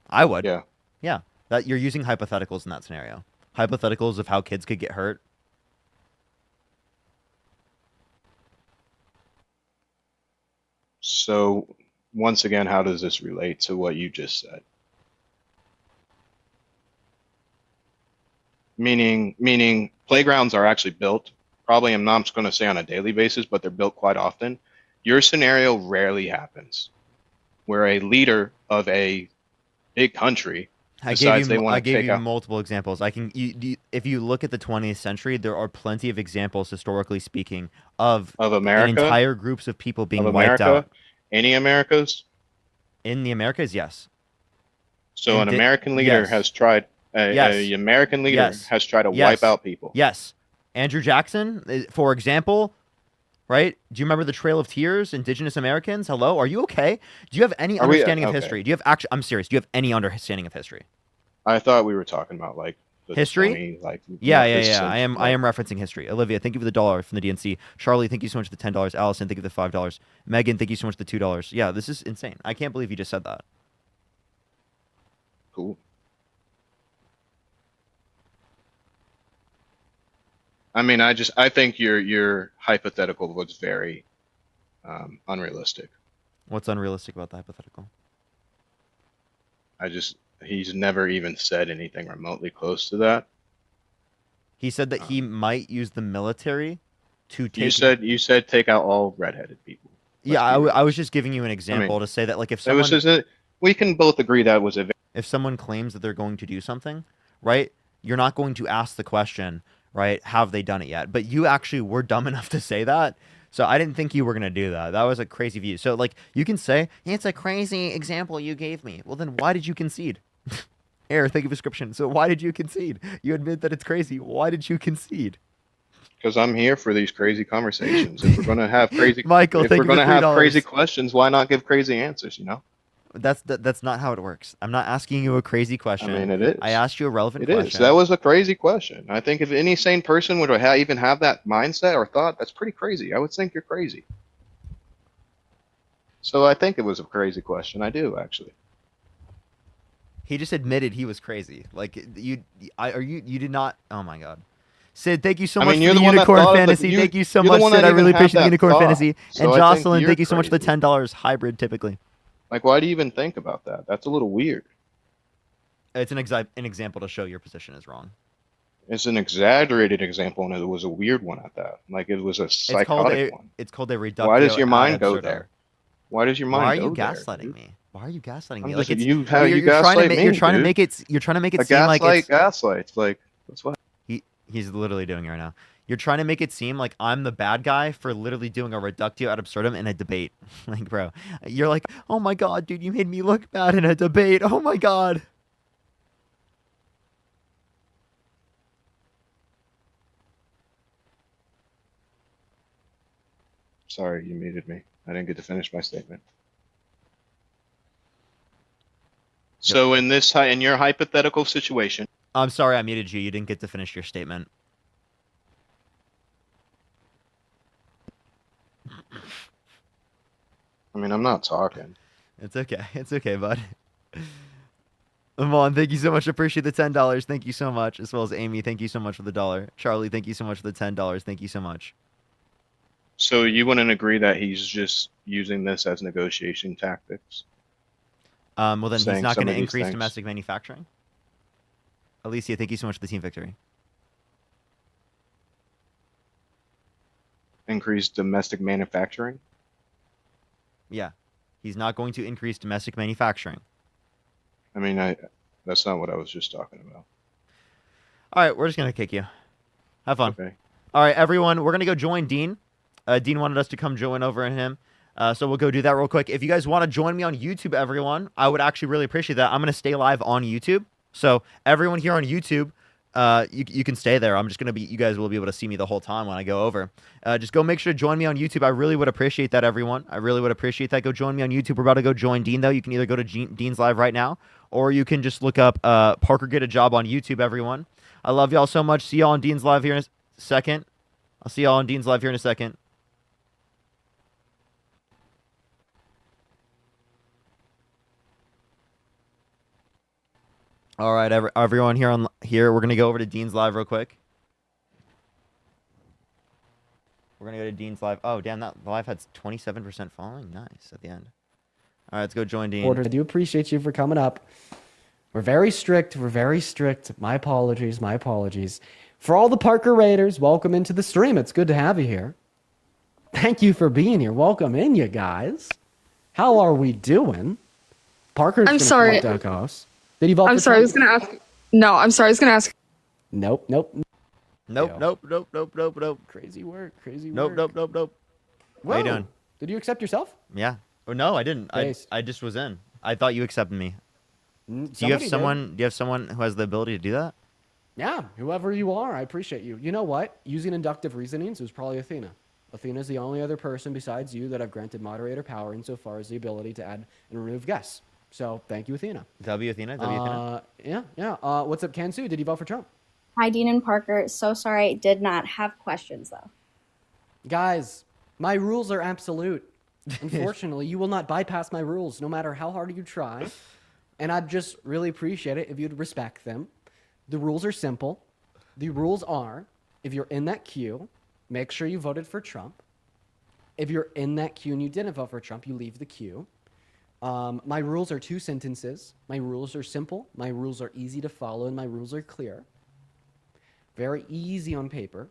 I would. Yeah. Yeah. That you're using hypotheticals in that scenario. Hypotheticals of how kids could get hurt. So, once again, how does this relate to what you just said? Meaning playgrounds are actually built. Probably I'm not going to say on a daily basis, but they're built quite often. Your scenario rarely happens, where a leader of a big country decides they want to take out. I gave you multiple examples. If you look at the 20th century, there are plenty of examples, historically speaking, of America, entire groups of people being wiped out. Any Americas? In the Americas, yes. So an American leader has tried. An American leader has tried to wipe out people. Yes. Andrew Jackson, for example, right? Do you remember the Trail of Tears, Indigenous Americans? Hello, are you okay? Do you have any understanding of history? Do you have I'm serious. Do you have any understanding of history? I thought we were talking about like history. 20, yeah. I am referencing history. Olivia, thank you for the $1 from the DNC. Charlie, thank you so much for the $10. Allison, thank you for the $5. Megan, thank you so much for the $2. Yeah, this is insane. I can't believe you just said that. Cool. I mean, I think your hypothetical was very unrealistic. What's unrealistic about the hypothetical? He's never even said anything remotely close to that. He said that he might use the military to take. You said take out all redheaded people. Yeah, I was just giving you an example to say that, like, if someone, we can both agree that was a. If someone claims that they're going to do something, right, you're not going to ask the question, right, have they done it yet? But you actually were dumb enough to say that. So I didn't think you were going to do that. That was a crazy view. So, like, you can say, it's a crazy example you gave me. Well, then why did you concede? Air, thank you for description. So why did you concede? You admit that it's crazy. Why did you concede? Because I'm here for these crazy conversations. If we're going to have crazy, Michael, if we're going to have crazy questions, why not give crazy answers, you know? That's not how it works. I'm not asking you a crazy question. I mean, it is. I asked you a relevant question. It is. That was a crazy question. I think if any sane person would even have that mindset or thought, that's pretty crazy. I would think you're crazy. So I think it was a crazy question. I do, actually. He just admitted he was crazy. Like, you did not. Oh my God. Sid, thank you so much for the Unicorn Fantasy. Thank you so much, Sid. I really appreciate the Unicorn Fantasy. And Jocelyn, thank you so much for the $10 hybrid, typically. Like, why do you even think about that? That's a little weird. It's an example to show your position is wrong. It's an exaggerated example, and it was a weird one at that. Like, it was a psychotic one. It's called a reductio. Why does your mind go there? Why does your mind go there? Why are you gaslighting me? Why are you gaslighting me? Like, it's, you gaslight me, you're trying to make it seem like it's gaslights. Like, that's what he's literally doing right now. You're trying to make it seem like I'm the bad guy for literally doing a reductio ad absurdum in a debate. Like, bro, you're like, oh my God, dude, you made me look bad in a debate. Oh my God. Sorry, you muted me. I didn't get to finish my statement. So in your hypothetical situation. I'm sorry I muted you. You didn't get to finish your statement. I mean, I'm not talking. It's okay. It's okay, bud. Amon, thank you so much. Appreciate the $10. Thank you so much. As well as Amy, thank you so much for the $1. Charlie, thank you so much for the $10. Thank you so much. So you wouldn't agree that he's just using this as negotiation tactics? Well, then he's not going to increase domestic manufacturing. Alicia, thank you so much for the team victory. Increase domestic manufacturing? Yeah. He's not going to increase domestic manufacturing. I mean, that's not what I was just talking about. All right, we're just going to kick you. Have fun. Okay. All right, everyone, we're going to go join Dean. Dean wanted us to come join over in him. So we'll go do that real quick. If you guys want to join me on YouTube, everyone, I would actually really appreciate that. I'm going to stay live on YouTube. So everyone here on YouTube, you can stay there. I'm just going to you guys will be able to see me the whole time when I go over. Just go make sure to join me on YouTube. I really would appreciate that, everyone. I really would appreciate that. Go join me on YouTube. We're about to go join Dean, though. You can either go to Dean's Live right now, or you can just look up Parker Get a Job on YouTube, everyone. I love y'all so much. See y'all on Dean's Live here in a second. I'll see y'all on Dean's Live here in a second. All right, everyone here, we're gonna go over to Dean's Live real quick. We're gonna go to Dean's Live. Oh, damn, that live had 27% following. Nice at the end. All right, let's go join Dean. I do appreciate you for coming up. We're very strict. We're very strict. My apologies. My apologies. For all the Parker Raiders, welcome into the stream. It's good to have you here. Thank you for being here. Welcome in, you guys. How are we doing? Parker's I'm sorry. Did you vote? I'm sorry. I was gonna ask. No, I'm sorry. I was gonna ask. Nope. Crazy work. Nope. Whoa. How you doing? Did you accept yourself? Yeah. Oh, no, I didn't. I just was in. I thought you accepted me. Do you have someone who has the ability to do that? Yeah, whoever you are, I appreciate you. You know what? Using inductive reasonings, it was probably Athena. Athena is the only other person besides you that I've granted moderator power insofar as the ability to add and remove guests. So thank you, Athena. W Athena. Yeah. What's up, Kansu? Did you vote for Trump? Hi, Dean and Parker. So sorry I did not have questions, though. Guys, my rules are absolute. Unfortunately, you will not bypass my rules, no matter how hard you try. And I'd just really appreciate it if you'd respect them. The rules are simple. The rules are, if you're in that queue, make sure you voted for Trump. If you're in that queue and you didn't vote for Trump, you leave the queue. My rules are 2 sentences. My rules are simple. My rules are easy to follow, and my rules are clear. Very easy on paper.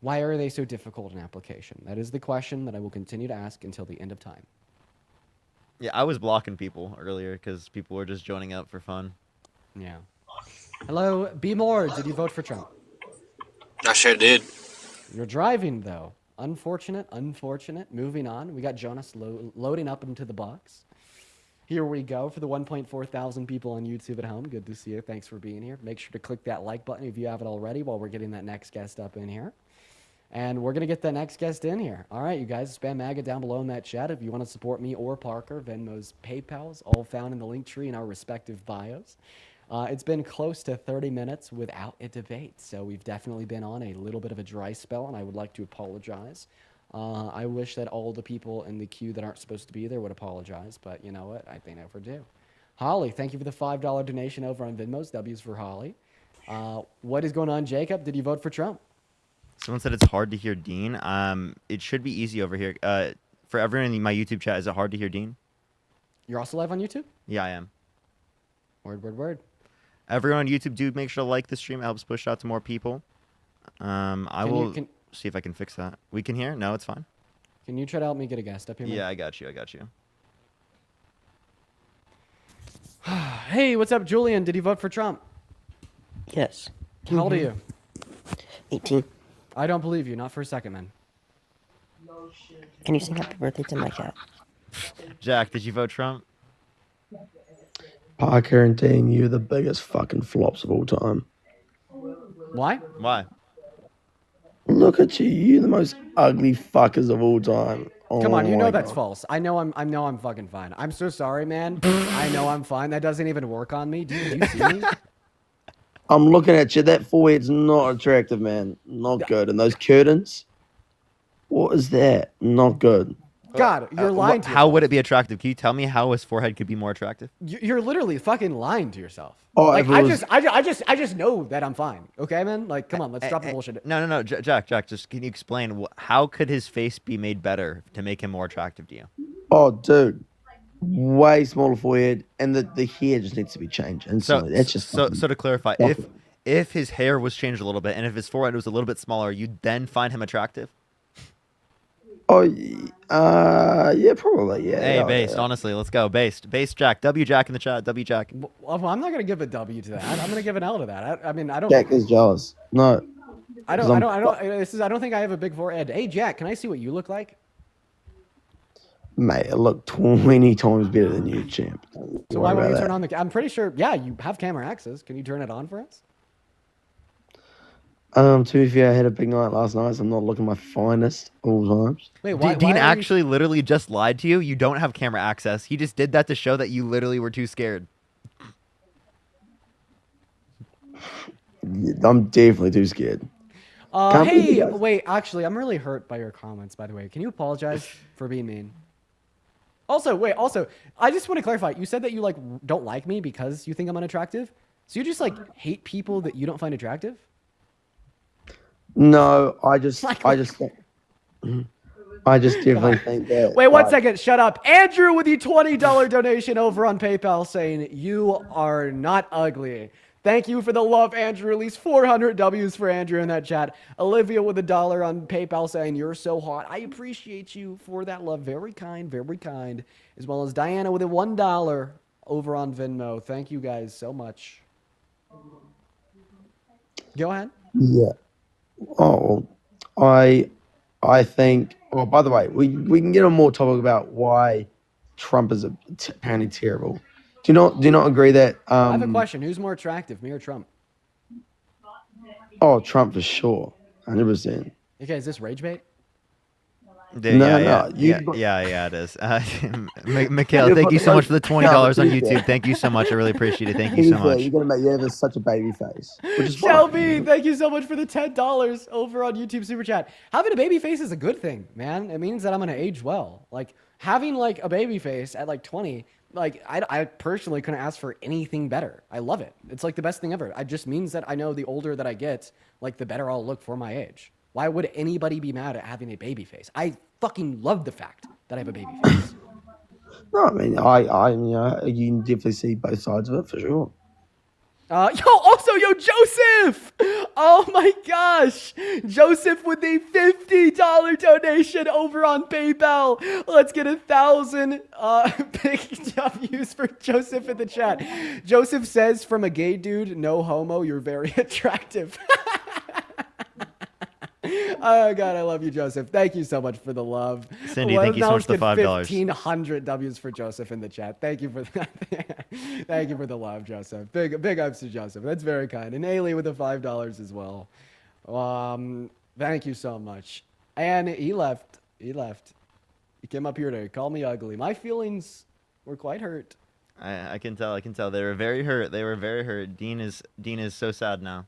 Why are they so difficult in application? That is the question that I will continue to ask until the end of time. Yeah, I was blocking people earlier because people were just joining up for fun. Yeah. Hello, B. Moore. Did you vote for Trump? I sure did. You're driving, though. Unfortunate, unfortunate. Moving on. We got Jonas loading up into the box. Here we go for the 1.4 thousand people on YouTube at home. Good to see you. Thanks for being here. Make sure to click that like button if you haven't already while we're getting that next guest up in here. And we're going to get that next guest in here. All right, you guys, spam MAGA down below in that chat if you want to support me or Parker. Venmo's, PayPal's, all found in the link tree in our respective bios. It's been close to 30 minutes without a debate, so we've definitely been on a little bit of a dry spell, and I would like to apologize. I wish that all the people in the queue that aren't supposed to be there would apologize, but you know what? They never do. Holly, thank you for the $5 donation over on Venmo's. W's for Holly. What is going on, Jacob? Did you vote for Trump? Someone said it's hard to hear Dean. It should be easy over here. For everyone in my YouTube chat, is it hard to hear Dean? You're also live on YouTube? Yeah, I am. Word, word, word. Everyone on YouTube, do make sure to like the stream. It helps push out to more people. I will see if I can fix that. We can hear? No, it's fine. Can you try to help me get a guest up here, man? Yeah, I got you. I got you. Hey, what's up, Julian? Did you vote for Trump? Yes. How old are you? 18. I don't believe you. Not for a second, man. Can you sing happy birthday to my cat? Jack, did you vote Trump? Parker and Dean, you're the biggest fucking flops of all time. Why? Why? Look at you. You're the most ugly fuckers of all time. Come on, you know that's God. false. I know I'm fucking fine. I'm so sorry, man. I know I'm fine. That doesn't even work on me. Do you see me? I'm looking at you. That forehead's not attractive, man. Not good. And those curtains? What is that? Not good. God, you're lying to yourself. How would it be attractive? Can you tell me how his forehead could be more attractive? You're literally fucking lying to yourself. Oh, like, I just know that I'm fine. Okay, man? Like, come on, let's drop the bullshit. No, Jack, just can you explain how could his face be made better to make him more attractive to you? Oh, dude. Way smaller forehead, and the hair just needs to be changed. And so that's just so to clarify, if his hair was changed a little bit, and if his forehead was a little bit smaller, you'd then find him attracactive? Oh, yeah, probably, yeah. Hey, yeah, Based, honestly, let's go. Based, Jack, W Jack in the chat, W Jack. Well, I'm not gonna give a W to that. I'm gonna give an L to that. I mean, I don't. Jack is jealous. No. I don't think I have a big forehead. Hey, Jack, can I see what you look like? Mate, I look 20 times better than you, champ. So why won't you turn on the? I'm pretty sure. Yeah, you have camera access. Can you turn it on for us? To be fair, I had a big night last night, so I'm not looking my finest all times. Wait, why? Dean actually literally just lied to you. You don't have camera access. He just did that to show that you literally were too scared. I'm definitely too scared. Hey, wait, actually, I'm really hurt by your comments, by the way. Can you apologize for being mean? Also, I just want to clarify. You said that you don't like me because you think I'm unattractive. So you just hate people that you don't find attractive? No, I just definitely think that. Wait, 1 second. Shut up. Andrew with the $20 donation over on PayPal saying, you are not ugly. Thank you for the love, Andrew. At least 400 W's for Andrew in that chat. Olivia with $1 on PayPal saying, you're so hot. I appreciate you for that love. Very kind, very kind. As well as Diana with $1 over on Venmo. Thank you guys so much. Go ahead. Yeah. Oh, I think. Oh, by the way, we can get on more topic about why Trump is apparently terrible. Do you not agree that? I have a question. Who's more attractive, me or Trump? Oh, Trump for sure, 100%. Okay, is this rage bait? Yeah, it is. Mikhail, thank you so much for the $20 on YouTube. Thank you so much. I really appreciate it. Thank you so much. You're gonna make you have such a baby face. Which is Shelby, thank you so much for the $10 over on YouTube Super Chat. Having a baby face is a good thing, man. It means that I'm gonna age well. Like having like a baby face at like 20, like I personally couldn't ask for anything better. I love it. It's like the best thing ever. It just means that I know the older that I get, like the better I'll look for my age. Why would anybody be mad at having a baby face? I fucking love the fact that I have a baby face. No, I mean, you can definitely see both sides of it for sure. Yo, Joseph! Oh my gosh! Joseph with a $50 donation over on PayPal. Let's get 1,000 big W's for Joseph in the chat. Joseph says, from a gay dude, no homo, you're very attractive. Oh God, I love you, Joseph. Thank you so much for the love. Cindy, thank you so much for the $5. 1,500 W's for Joseph in the chat. Thank you for that. Thank you for the love, Joseph. Big ups to Joseph. That's very kind. And Ailey with the $5 as well. Thank you so much. And he left. He came up here to call me ugly. My feelings were quite hurt. I can tell. They were very hurt. Dean is so sad now.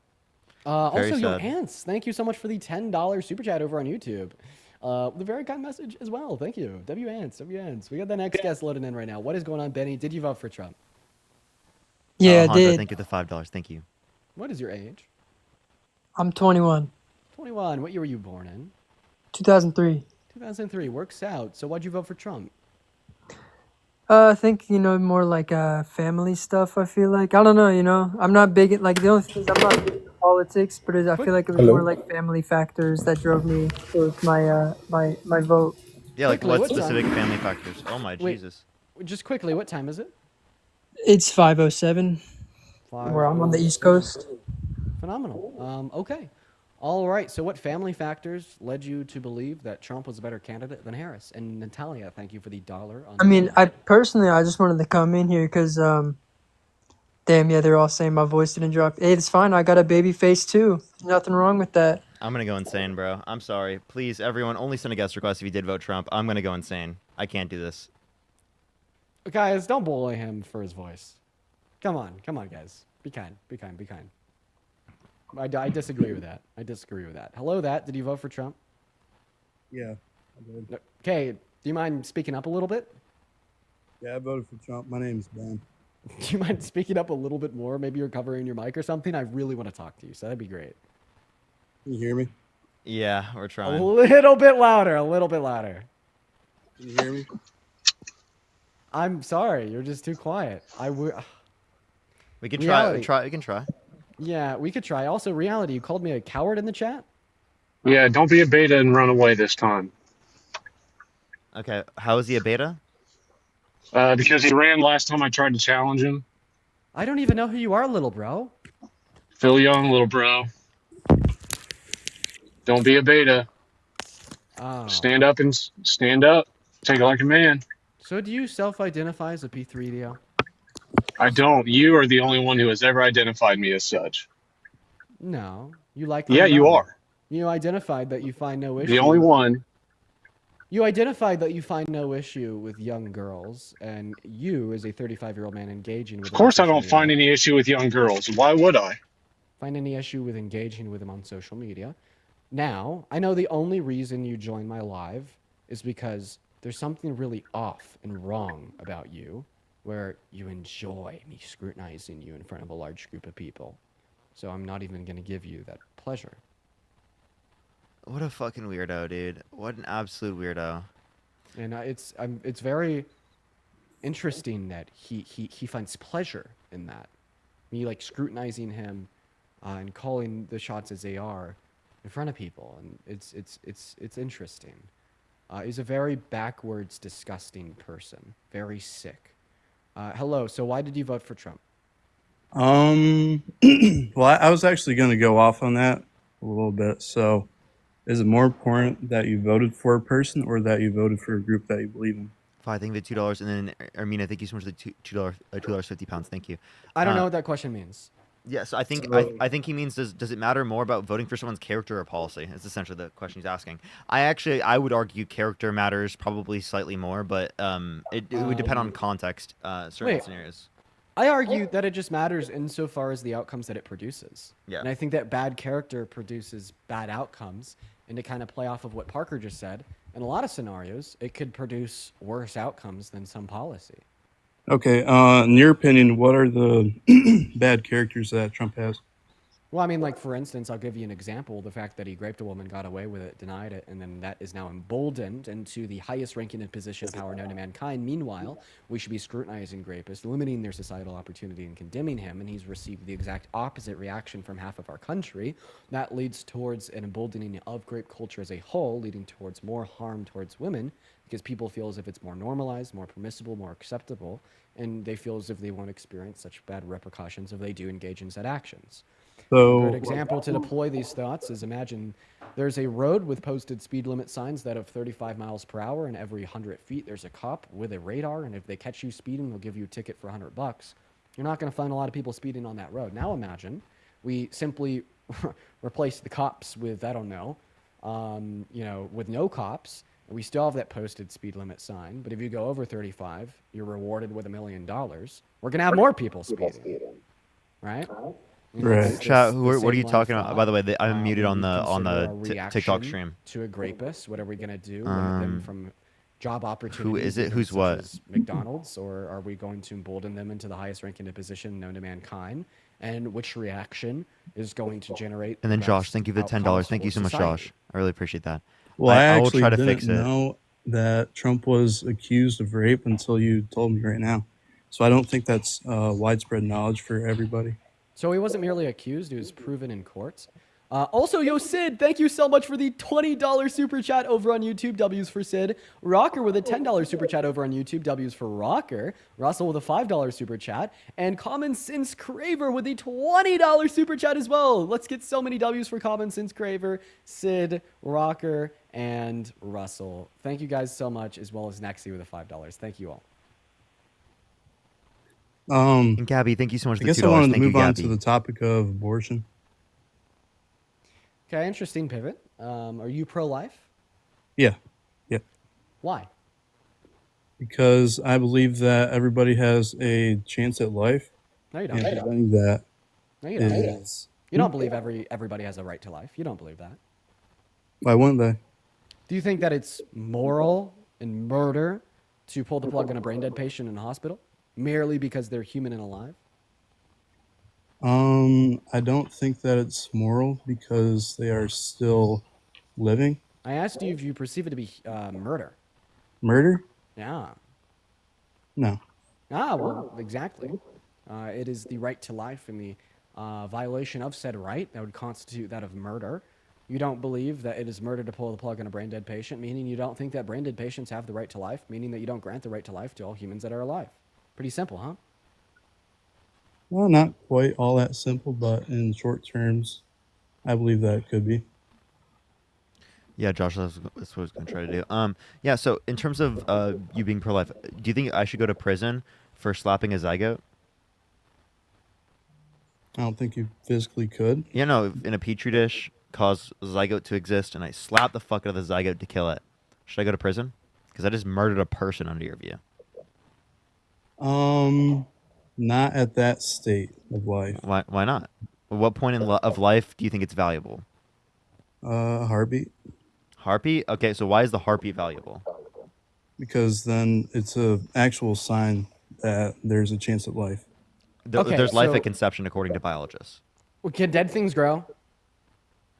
Also, yo, Ants, thank you so much for the $10 super chat over on YouTube. The very kind message as well. Thank you. W Ants. We got the next guest loading in right now. What is going on, Benny? Did you vote for Trump? Yeah, I did. Thank you for the $5. Thank you. What is your age? I'm 21. 21. What year were you born in? 2003. 2003. Works out. So why'd you vote for Trump? I think, more like family stuff, I feel like. I don't know, I'm not big at, the only thing is I'm not big into politics, but I feel like it was more like family factors that drove me towards my my vote. Yeah, like what specific family factors? Oh my Jesus. Just quickly, what time is it? It's 5:07, where I'm on the East Coast. Phenomenal. Okay. All right. So what family factors led you to believe that Trump was a better candidate than Harris? And Natalia, thank you for the $1. I mean, I just wanted to come in here because, damn, yeah, they're all saying my voice didn't drop. Hey, it's fine. I got a baby face too. Nothing wrong with that. I'm going to go insane, bro. I'm sorry. Please, everyone, only send a guest request if you did vote Trump. I'm going to go insane. I can't do this. Guys, don't bully him for his voice. Come on, guys. Be kind. I disagree with that. Hello, did you vote for Trump? Yeah, I did. Okay, do you mind speaking up a little bit? Yeah, I voted for Trump. My name's Ben. Do you mind speaking up a little bit more? Maybe you're covering your mic or something. I really want to talk to you, so that'd be great. Can you hear me? Yeah, we're trying. A little bit louder. Can you hear me? I'm sorry, you're just too quiet. We can try. We can try. Yeah, we could try. Also, reality, you called me a coward in the chat? Yeah, don't be a beta and run away this time. Okay, how is he a beta? Because he ran last time I tried to challenge him. I don't even know who you are, little bro. Phil Young, little bro. Don't be a beta. Oh. Stand up. Take it like a man. So do you self-identify as a P3DO? I don't. You are the only one who has ever identified me as such. No. You like Yeah, you are. You identified that you find no issue. The only one. You identified that you find no issue with young girls, and you, as a 35-year-old man, engaging with them. Of course I don't find any issue with young girls. Why would I? Find any issue with engaging with them on social media. Now, I know the only reason you joined my live is because there's something really off and wrong about you, where you enjoy me scrutinizing you in front of a large group of people. So I'm not even going to give you that pleasure. What a fucking weirdo, dude. What an absolute weirdo. And it's very interesting that he finds pleasure in that. Me like scrutinizing him and calling the shots as they are in front of people, and it's interesting. He's a very backwards, disgusting person. Very sick. Hello. So why did you vote for Trump? Well, I was actually going to go off on that a little bit. So, is it more important that you voted for a person or that you voted for a group that you believe in? Fine, thank you for $2, and then Armina, thank you so much for the $2.50. Thank you. I don't know what that question means. Yes, I think So- I think he means does it matter more about voting for someone's character or policy? It's essentially the question he's asking. I would argue character matters probably slightly more, but it would depend on context, certain Wait. scenarios. I argue that it just matters insofar as the outcomes that it produces. Yeah. And I think that bad character produces bad outcomes. And to kind of play off of what Parker just said, in a lot of scenarios, it could produce worse outcomes than some policy. Okay, in your opinion, what are the bad characters that Trump has? Well, I mean, like, for instance, I'll give you an example. The fact that he raped a woman, got away with it, denied it, and then that is now emboldened into the highest ranking and position of power known to mankind. Meanwhile, we should be scrutinizing rapists, limiting their societal opportunity, and condemning him, and he's received the exact opposite reaction from half of our country. That leads towards an emboldening of rape culture as a whole, leading towards more harm towards women, because people feel as if it's more normalized, more permissible, more acceptable, and they feel as if they won't experience such bad repercussions if they do engage in said actions. So, A good example to deploy these thoughts is imagine there's a road with posted speed limit signs that of 35 miles per hour, and every 100 feet there's a cop with a radar, and if they catch you speeding, they'll give you a ticket for $100. You're not going to find a lot of people speeding on that road. Now imagine we simply replace the cops with, I don't know, with no cops. We still have that posted speed limit sign, but if you go over 35, you're rewarded with $1 million. We're going to have more people speeding, right? Right. Chat, what are you talking about? By the way, I'm muted on the TikTok stream. To a rapist, what are we going to do? Limit them from job opportunities? Who is it? even Who's such what? as McDonald's, or are we going to embolden them into the highest ranking position known to mankind? And which reaction is going to generate? And then the Josh, best thank you for the outcomes $10. Thank you for so much, society? Josh. I really appreciate that. Well, I will actually try to didn't fix it. know that Trump was accused of rape until you told me right now. So I don't think that's widespread knowledge for everybody. So he wasn't merely accused, he was proven in court. Also, yo, Sid, thank you so much for the $20 super chat over on YouTube. W's for Sid. Rocker with a $10 super chat over on YouTube. W's for Rocker. Russell with a $5 super chat. And Common Sense Craver with a $20 super chat as well. Let's get so many W's for Common Sense Craver, Sid, Rocker, and Russell. Thank you guys so much, as well as Nexi with a $5. Thank you all. And Gabby, thank you so much I for the guess $2. I wanted to Thank you, move on Gabby. to the topic of abortion. Okay, interesting pivot. Are you pro-life? Yeah. Yeah. Why? Because I believe that everybody has a chance at life. No, you don't. And preventing that No, you don't. is... You don't believe everybody has a right to life. You don't believe that. Why wouldn't they? Do you think that it's moral and murder to pull the plug on a brain dead patient in a hospital merely because they're human and alive? I don't think that it's moral because they are still living. I asked you if you perceive it to be murder. Murder? Yeah. No. Well, exactly. It is the right to life, and the violation of said right that would constitute that of murder. You don't believe that it is murder to pull the plug on a brain dead patient, meaning you don't think that brain dead patients have the right to life, meaning that you don't grant the right to life to all humans that are alive. Pretty simple, huh? Well, not quite all that simple, but in short terms, I believe that it could be. Yeah, Josh, that's what I was going to try to do. Yeah, so in terms of you being pro-life, do you think I should go to prison for slapping a zygote? I don't think you physically could. You know, in a petri dish, cause a zygote to exist, and I slap the fuck out of the zygote to kill it. Should I go to prison? Because I just murdered a person under your view. Not at that state of life. Why not? At what point of life do you think it's valuable? Heartbeat. Heartbeat? Okay, so why is the heartbeat valuable? Because then it's a actual sign that there's a chance at life. There's life at conception, according to biologists. Well, can dead things grow?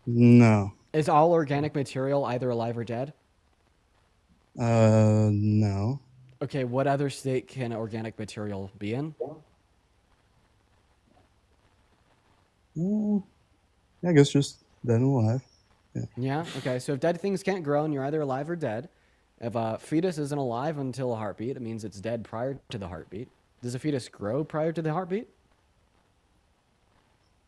No. Is all organic material either alive or dead? No. Okay, what other state can organic material be in? I guess just dead and alive. Yeah, okay, so if dead things can't grow and you're either alive or dead, if a fetus isn't alive until a heartbeat, it means it's dead prior to the heartbeat. Does a fetus grow prior to the heartbeat?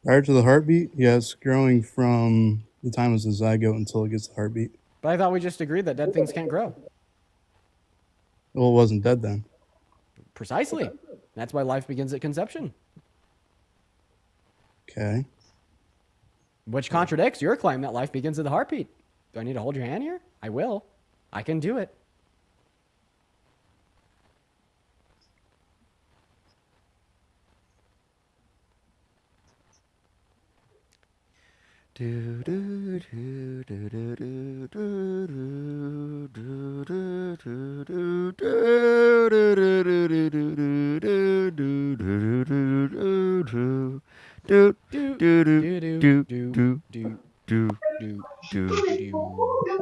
Prior to the heartbeat, yeah, it's growing from the time it's a zygote until it gets the heartbeat. But I thought we just agreed that dead things can't grow. Well, it wasn't dead then. Precisely. That's why life begins at conception. Okay. Which contradicts your claim that life begins at the heartbeat. Do I need to hold your hand here? I will. I can do it.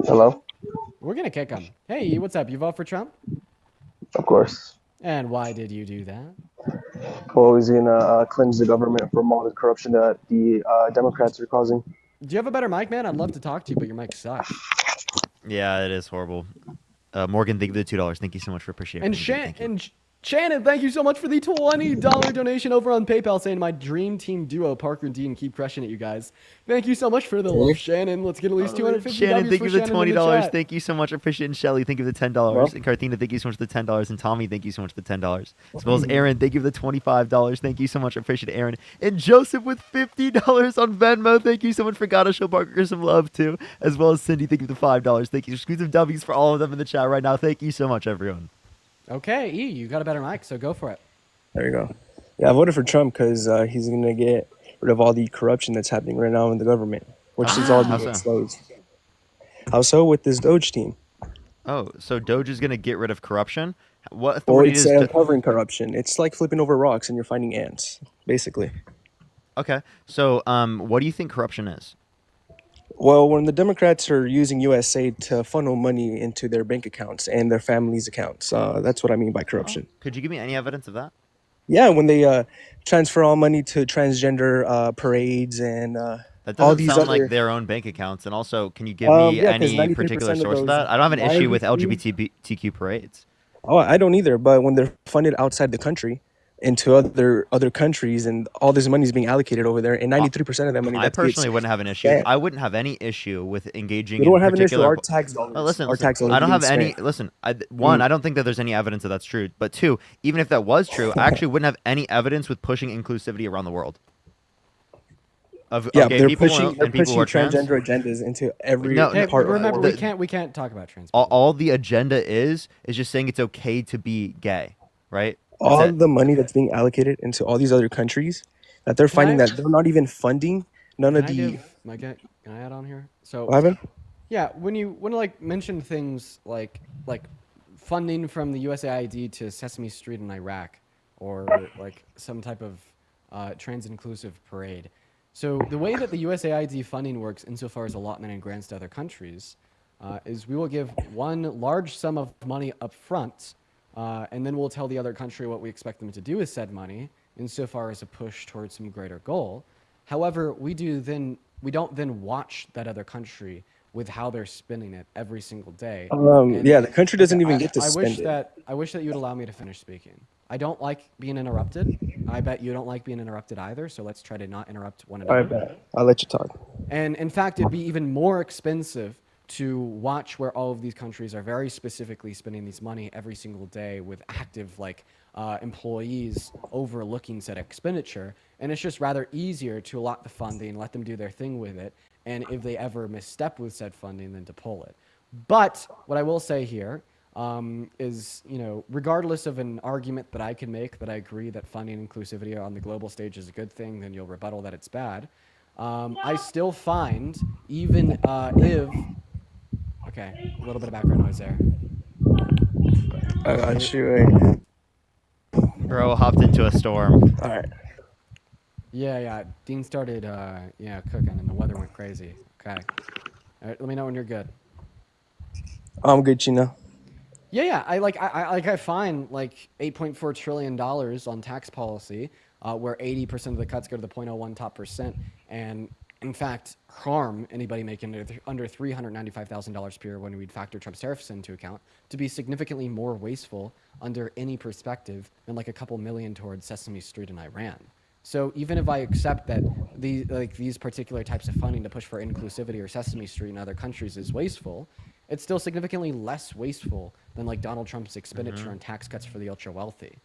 Hello? We're gonna kick him. Hey, what's up? You vote for Trump? Of course. And why did you do that? Well, he's going to cleanse the government from all the corruption that the Democrats are causing. Do you have a better mic, man? I'd love to talk to you, but your mic sucks. Yeah, it is horrible. Morgan, thank you for the $2. Thank you so much for appreciating it. And Shannon, thank you so much for the $20 donation over on PayPal, saying my dream team duo, Parker and Dean, keep crushing it, you guys. Thank you so much for the love, Shannon. Let's get at least 250 Shannon, thank you for the $20. chat. Thank you so much. Appreciate it. Shelly, thank you for the $10. And Carthena, thank you so much for the $10. And Tommy, thank you so much for the $10. As well as Aaron, thank you for the $25. Thank you so much. Appreciate it, Aaron. And Joseph with $50 on Venmo. Thank you so much. For gotta show Parker some love too. As well as Cindy, thank you for the $5. Thank you. Exclusive W's for all of them in the chat right now. Thank you so much, everyone. Okay, E, you got a better mic, so go for it. There you go. Yeah, I voted for Trump because he's going to get rid of all the corruption that's happening right now in the government, which is all being exposed. How so with this Doge team? Oh, so Doge is going to get rid of corruption? What Or authority it's does... uncovering corruption. It's like flipping over rocks and you're finding ants, basically. Okay, so what do you think corruption is? Well, when the Democrats are using USA to funnel money into their bank accounts and their families' accounts, that's what I mean by corruption. Could you give me any evidence of that? Yeah, when they transfer all money to transgender parades and That all doesn't these sound other... like their own bank accounts. And also, can you give me yeah, 'cause any 93% particular of source of those- that? I don't have an issue with 93 LGBTQ parades. Oh, I don't either. But when they're funded outside the country into other countries and all this money is being allocated over there, and 93% of that money... I personally wouldn't have an issue. spent. I wouldn't have any issue with engaging We don't in have an issue. particular... Our tax dollars. Listen, Our tax dollars I don't are have being any... spent. Listen, one, I don't think that there's any evidence that that's true. But two, even if that was true, I actually wouldn't have any evidence with pushing inclusivity around the world. Of Yeah, gay they're people pushing, and people who are trans. transgender agendas into every No, Hey, part remember, of the world. we can't talk about trans. All the agenda is just saying it's okay to be gay, right? That's All it. the money that's being allocated into all these other countries that they're finding that they're not even funding none of the... Can I add on here? So, What happened? yeah, when you like mention things like funding from the USAID to Sesame Street in Iraq, or like some type of trans inclusive parade. So the way that the USAID funding works, insofar as allotment and grants to other countries, is we will give one large sum of money up front, and then we'll tell the other country what we expect them to do with said money, insofar as a push towards some greater goal. However, we don't then watch that other country with how they're spending it every single day. Yeah, the country doesn't even get to I spend it. I wish that you would allow me to finish speaking. I don't like being interrupted. I bet you don't like being interrupted either, so let's try to not interrupt one All another. right, bet. I'll let you talk. And in fact, it'd be even more expensive to watch where all of these countries are very specifically spending these money every single day with active employees overlooking said expenditure. And it's just rather easier to allot the funding, let them do their thing with it, and if they ever misstep with said funding, then to pull it. But what I will say here is, regardless of an argument that I can make that I agree that funding inclusivity on the global stage is a good thing, then you'll rebuttal that it's bad. I still find, even if... Okay, a little bit of background noise there. I got you. Bro hopped into a storm. All right. Yeah. Dean started, cooking, and the weather went crazy. Okay. All right, let me know when you're good. I'm good, Chino. Yeah. I find like $8.4 trillion on tax policy, where 80% of the cuts go to the 0.01 top percent, and in fact harm anybody making under $395,000 per year when we'd factor Trump's tariffs into account, to be significantly more wasteful under any perspective than like a couple million towards Sesame Street in Iran. So even if I accept that these particular types of funding to push for inclusivity or Sesame Street in other countries is wasteful, it's still significantly less wasteful than like Donald Trump's expenditure on tax cuts for the ultra wealthy.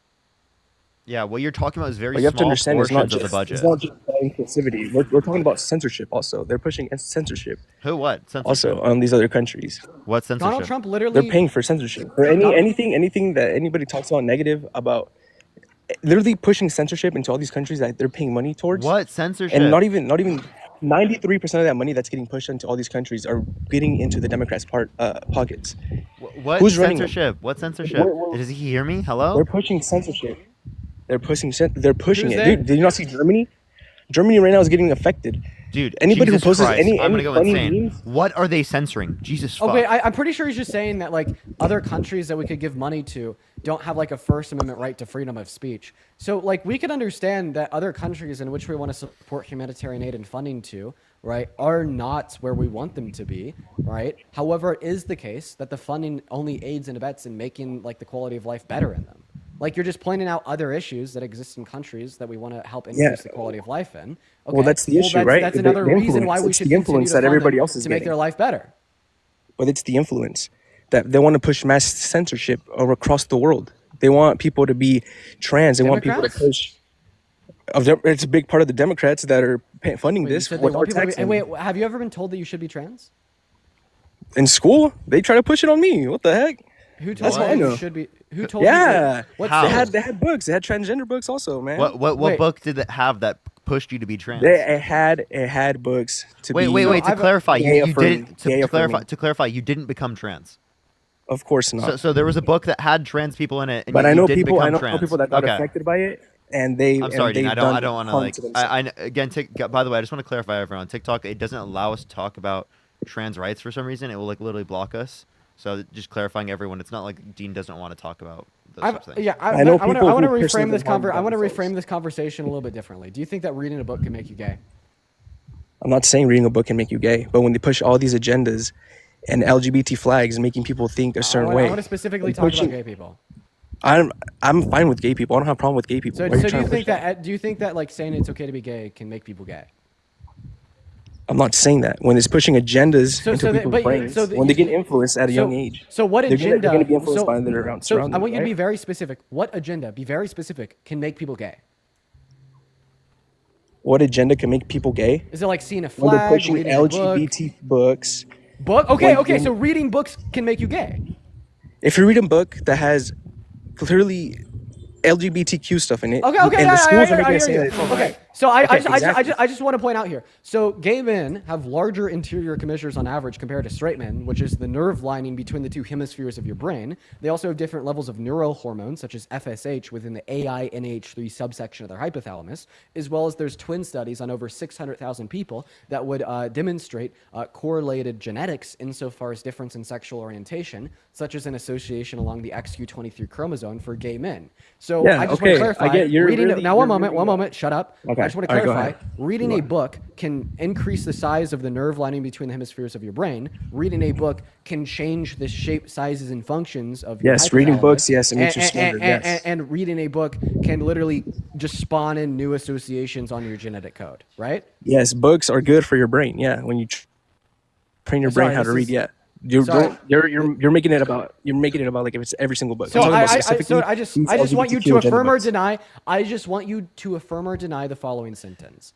Yeah, what you're talking about is very But you have to small understand, it's not portions of the just budget. it's not just inclusivity. We're talking about censorship also. They're pushing censorship. Who? What? Censorship? Also on these other countries. What censorship? Donald Trump literally. They're paying for censorship. For anything that anybody talks about negative about, literally pushing censorship into all these countries that they're paying money towards. What censorship? And not even 93% of that money that's getting pushed into all these countries are getting into the Democrats' pockets. What Who's running them? censorship? What censorship? Does he hear me? Hello? They're pushing censorship. They're pushing Who's it. they? Dude, did you not see Germany? Germany right now is getting affected. Dude, anybody Jesus who posts Christ, any I'm gonna go funny insane. memes, What are they censoring? Jesus fuck. Okay, I'm pretty sure he's just saying that like other countries that we could give money to don't have like a First Amendment right to freedom of speech. So like we could understand that other countries in which we want to support humanitarian aid and funding to, right, are not where we want them to be, right? However, it is the case that the funding only aids and abets in making like the quality of life better in them. Like you're just pointing out other issues that exist in countries that we want to help increase the quality of life in. Okay. Well, that's the issue, right? That's another reason why we it's should the influence that everybody else is to make getting. their life better. But it's the influence that they want to push mass censorship across the world. They want people to be trans. They want people to push. It's a big part of the Democrats that are funding this. With our taxing. Wait, have you ever been told that you should be trans? In school, they try to push it on me. What the heck? Who told you you should be? Who told yeah, you? Yeah, they had books. They had transgender books also, man. What book did it have that pushed you to be trans? It had books to be. Wait. To clarify, you didn't. To clarify, you didn't become trans. Of course not. So there was a book that had trans people in it, and but you I know didn't people. I become know trans. people that got affected by it, and they. I'm sorry, Dean. I don't want to like. Again, by the way, I just want to clarify, everyone. On TikTok, it doesn't allow us to talk about trans rights for some reason. It will like literally block us. So just clarifying, everyone, it's not like Dean doesn't want to talk about those sorts of things. Yeah, I want to reframe this reframe this conversation a little bit differently. Do you think that reading a book can make you gay? I'm not saying reading a book can make you gay, but when they push all these agendas and LGBT flags, making people think a certain way. I want to specifically talk about gay people. I'm fine with gay people. I don't have a problem with gay people. So do you think that like saying it's okay to be gay can make people gay? I'm not saying that. When it's pushing agendas into people's brains, when they get influenced at a young age, so what agenda? They're going to be influenced by their surroundings. I want you to be very specific. What agenda? Be very specific. Can make people gay? What agenda can make people gay? Is it like seeing a flag? When they're pushing LGBT books. Okay. So reading books can make you gay. If you read a book that has clearly LGBTQ stuff in it, okay, and the schools are making it say that. Okay, so I just want to point out here. So gay men have larger interior commissures on average compared to straight men, which is the nerve lining between the two hemispheres of your brain. They also have different levels of neurohormones, such as FSH, within the AINH3 subsection of their hypothalamus, as well as there's twin studies on over 600,000 people that would demonstrate correlated genetics insofar as difference in sexual orientation, such as an association along the XQ23 chromosome for gay men. So I just want to clarify. One moment, shut up. Okay. I just want to clarify. Reading a book can increase the size of the nerve lining between the hemispheres of your brain. Reading a book can change the shape, sizes, and functions of your hypothalamus. Reading books, it makes you smarter, and reading a book can literally just spawn in new associations on your genetic code, right? Yes, books are good for your brain. Yeah, when you train your brain how to read. Yeah. You're making it about like if it's every single book. So I just want you to affirm or deny. I just want you to affirm or deny the following sentence.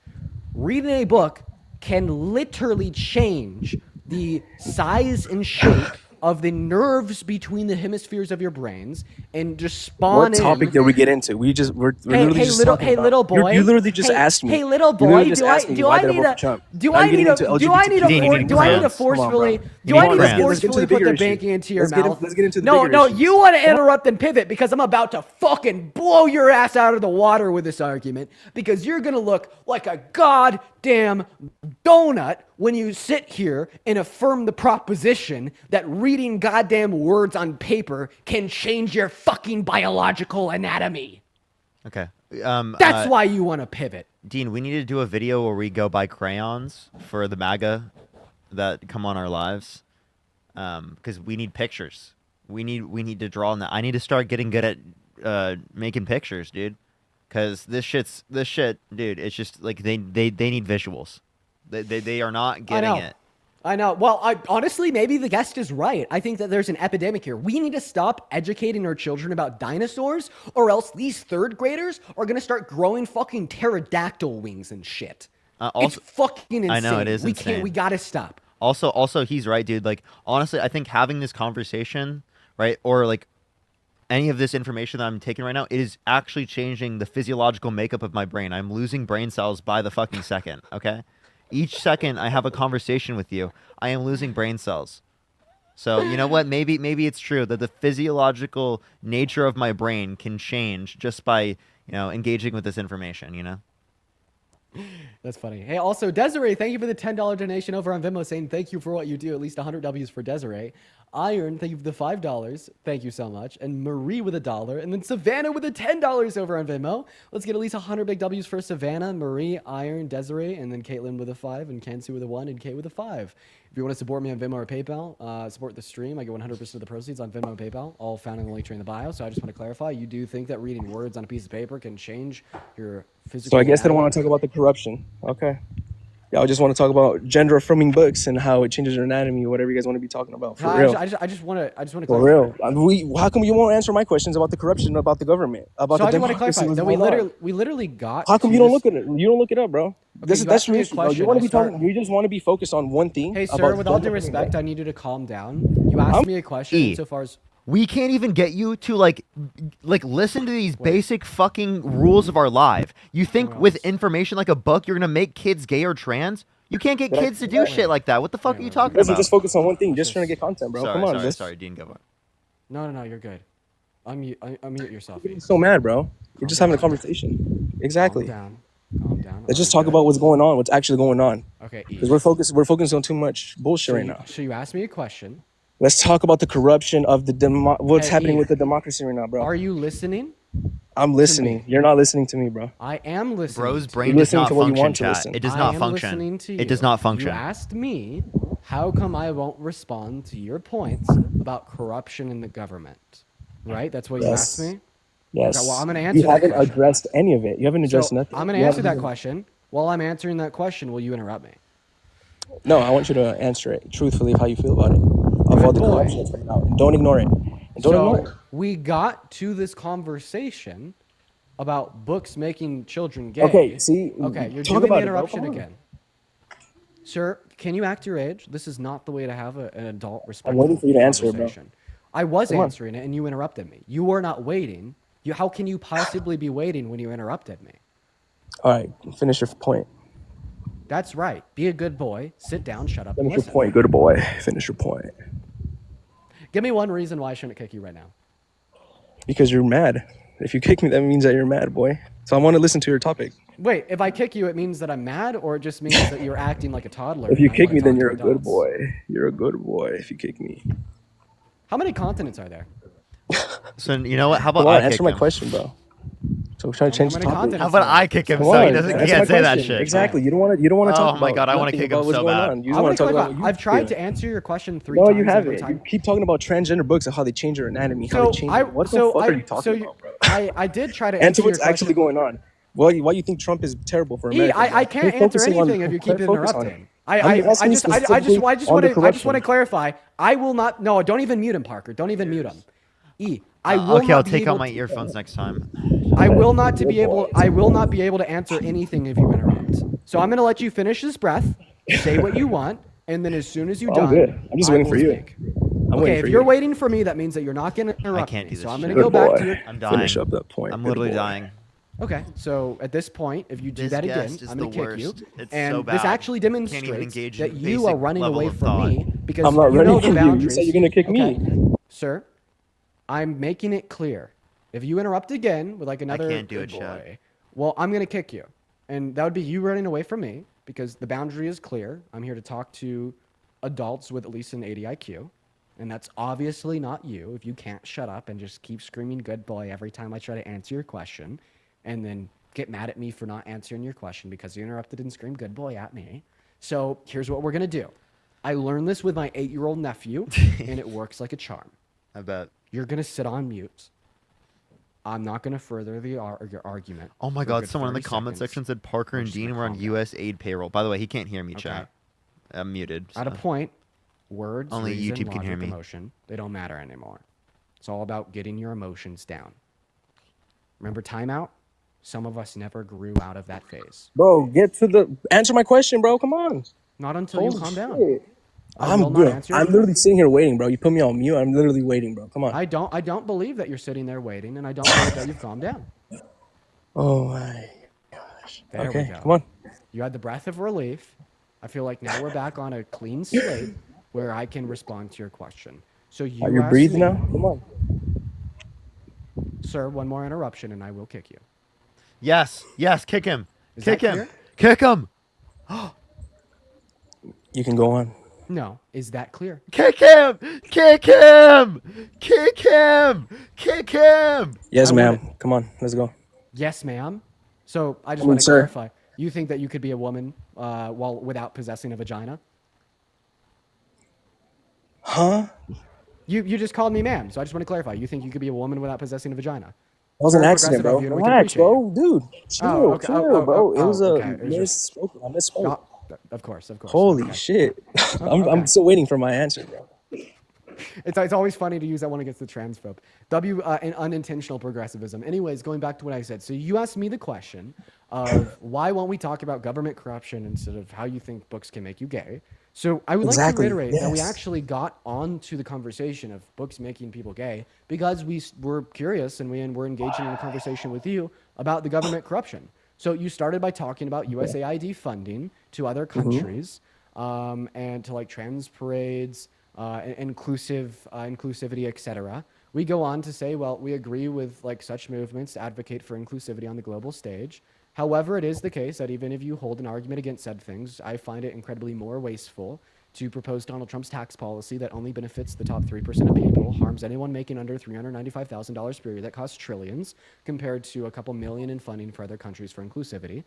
Reading a book can literally change the size and shape of the nerves between the hemispheres of your brains and just spawn What topic did we get into? We're literally just talking about. Little boy. You literally just asked me. Hey, little boy. Do I need to forcefully put the banking into your mouth? Let's get into the No, you want to interrupt and pivot because I'm about to fucking blow your ass out of the water with this argument because you're gonna look like a goddamn donut when you sit here and affirm the proposition that reading goddamn words on paper can change your fucking biological anatomy. Okay. That's why you want to pivot. Dean, we need to do a video where we go buy crayons for the MAGA that come on our lives. Because we need pictures. We need to draw on that. I need to start getting good at making pictures, dude. Because this shit, dude, it's just like they need visuals. They are not getting it. I know. Well, honestly, maybe the guest is right. I think that there's an epidemic here. We need to stop educating our children about dinosaurs, or else these third graders are going to start growing fucking pterodactyl wings and shit. Also, it's fucking insane. I know, it is insane. We got to stop. Also, he's right, dude. Like, honestly, I think having this conversation, right, or like any of this information that I'm taking right now, it is actually changing the physiological makeup of my brain. I'm losing brain cells by the fucking second, okay? Each second I have a conversation with you, I am losing brain cells. So, you know what? Maybe it's true that the physiological nature of my brain can change just by, engaging with this information, That's funny. Hey, also, Desiree, thank you for the $10 donation over on Venmo, saying thank you for what you do. At least 100 W's for Desiree. Iron, thank you for the $5. Thank you so much. And Marie with $1. And then Savannah with the $10 over on Venmo. Let's get at least 100 big W's for Savannah, Marie, Iron, Desiree, and then Caitlin with a 5, and Kansu with a 1, and Kate with a 5. If you want to support me on Venmo or PayPal, support the stream, I get 100% of the proceeds on Venmo and PayPal, all found in the link tree in the bio. So I just want to clarify, you do think that reading words on a piece of paper can change your physical... So I guess they don't want to talk about the corruption. Okay. Y'all just want to talk about gender-affirming books and how it changes your anatomy, whatever you guys want to be talking about. For real. I just want to clarify. For real. How come you won't answer my questions about the corruption, about the government, about the democracy? So I just want to clarify that we literally got... How come you don't look at it? You don't look it up, bro. Okay, That's your issue, bro. You want to be talking... You just want to be focused on one thing. Hey, sir, with all due respect, I need you to calm down. You asked me a question so far as... We can't even get you to like listen to these basic fucking rules of our life. You think with information like a book, you're gonna make kids gay or trans? You can't get kids to do shit like that. What the fuck are you talking about? Just focus on one thing. Just trying to get content, bro. Come on. Sorry, Dean, go on. No, you're good. Unmute yourself. You're so mad, bro. We're just having a conversation. Exactly. Calm down. Let's just talk about what's going on, what's actually going on. Okay. Because we're focused on too much bullshit right now. So you asked me a question. Let's talk about the corruption of what's happening with the democracy right now, bro. Are you listening? I'm listening. You're not listening to me, bro. I am listening. Bro's brain does not function, chat. It does not function. It does not function. You asked me, how come I won't respond to your points about corruption in the government? Right? That's what you asked me? Yes. Okay, well, I'm going to answer You haven't addressed any of it. You haven't addressed nothing. I'm going to answer that question. While I'm answering that question, will you interrupt me? No, I want you to answer it truthfully of how you feel about it. Of all the corruption that's coming out. And don't ignore it. We got to this conversation about books making children gay. Okay, see? Okay, you're talk doing about the interruption it, bro. again. Sir, can you act your age? This is not the way to have an adult I'm respectful waiting for you to answer it, bro. conversation. I was answering it and you interrupted me. You were not waiting. How can you possibly be waiting when you interrupted me? All right, finish your point. That's right. Be a good boy. Sit down, shut up, and Finish your listen. point, good boy. Finish your point. Give me one reason why I shouldn't kick you right now. Because you're mad. If you kick me, that means that you're mad, boy. So I want to listen to your topic. Wait, if I kick you, it means that I'm mad, or it just means that you're acting like a toddler? If you kick me, then you're a good boy. You're a good boy if you kick me. How many continents are there? So you know what? How about I I kick answer my him? question, bro? So we're trying to change the topic. How about I kick him so he doesn't can't say that shit? Exactly. You don't want to talk about. Oh my god, I want to kick him so bad. You want to talk about. I've tried to answer your question 3 No, times. you haven't. You keep talking about transgender books and how they change your anatomy. How they change. What the fuck are you talking about, bro? I did try to answer answer what's your actually going on. Why you think Trump is terrible for America? I can't answer anything if you keep interrupting. I just want to clarify. I will not. No, don't even mute him, Parker. Don't even mute him. I will okay, I'll not be take able out my to- earphones next time. I will not be able to answer anything if you interrupt. So I'm going to let you finish this breath, say what you want, and then as soon as you're done, good. I'm just waiting for you. Okay, if you're waiting for me, that means that you're not going to interrupt can't me. do this So I'm shit. going to go back to your... I'm dying. Finish up that point. I'm Good literally boy. dying. Okay, so at this point, if you do This that again, guest is I'm going the to kick you. worst. It's And so this bad. actually Can't even demonstrates engage that in you basic are running level away of from thought. me because I'm not you running know the from you. You boundaries. said you're going to kick me. Sir, I'm making it clear. If you interrupt again with like another can't do good it, Chad. boy, well, I'm going to kick you. And that would be you running away from me because the boundary is clear. I'm here to talk to adults with at least an 80 IQ. And that's obviously not you if you can't shut up and just keep screaming good boy every time I try to answer your question and then get mad at me for not answering your question because you interrupted and screamed good boy at me. So here's what we're going to do. I learned this with my 8-year-old nephew and it works like a charm. I bet. You're going to sit on mute. I'm not going to further your argument. Oh my for a god, good someone in the 30 comment seconds. section said Parker and just Dean gonna were on calm down. U.S. aid payroll. By the way, he can't hear me, Okay. chat. I'm muted. At a so. point, words, Only reason, YouTube can logic, hear me. emotion, they don't matter anymore. It's all about getting your emotions down. Remember timeout? Some of us never grew out of that phase. Bro, answer my question, bro. Come on. Not until you calm down. I'm good. I'm literally sitting here waiting, bro. You put me on mute. I'm literally waiting, bro. Come on. I don't believe that you're sitting there waiting, and I don't believe that you've calmed down. Oh my gosh. There Okay, we go. come on. You had the breath of relief. I feel like now we're back on a clean slate where I can respond to your question. So You're asked breathing me, now? Come on. Sir, one more interruption and I will kick you. Yes, kick him. Is Kick that him. clear? Kick him. You can go on. No, is that clear? Kick him. Kick him. Kick him. Kick him. Yes, ma'am. Come on. Let's go. Yes, ma'am. So I just Come on, want to sir. clarify. You think that you could be a woman while without possessing a vagina? Huh? You just called me ma'am, so I just want to clarify. You think you could be a woman without possessing a vagina? That was an Very accident, progressive bro. of you, and we can Relax, appreciate bro. Dude, chill, chill, bro. It was okay. It was just- I misspoke. Of course. Holy Okay. shit. Okay. I'm still waiting for my answer, bro. It's always funny to use that one against the transphobe. And unintentional progressivism. Anyways, going back to what I said. So you asked me the question of why won't we talk about government corruption instead of how you think books can make you gay? So I would like to reiterate that we actually got onto the conversation of books making people gay because we were curious and we're engaging in a conversation with you about the government corruption. So you started by talking about USAID funding to other countries and to like trans parades, inclusivity, etc. We go on to say, well, we agree with like such movements to advocate for inclusivity on the global stage. However, it is the case that even if you hold an argument against said things, I find it incredibly more wasteful to propose Donald Trump's tax policy that only benefits the top 3% of people, harms anyone making under $395,000 per year, that costs trillions, compared to a couple million in funding for other countries for inclusivity.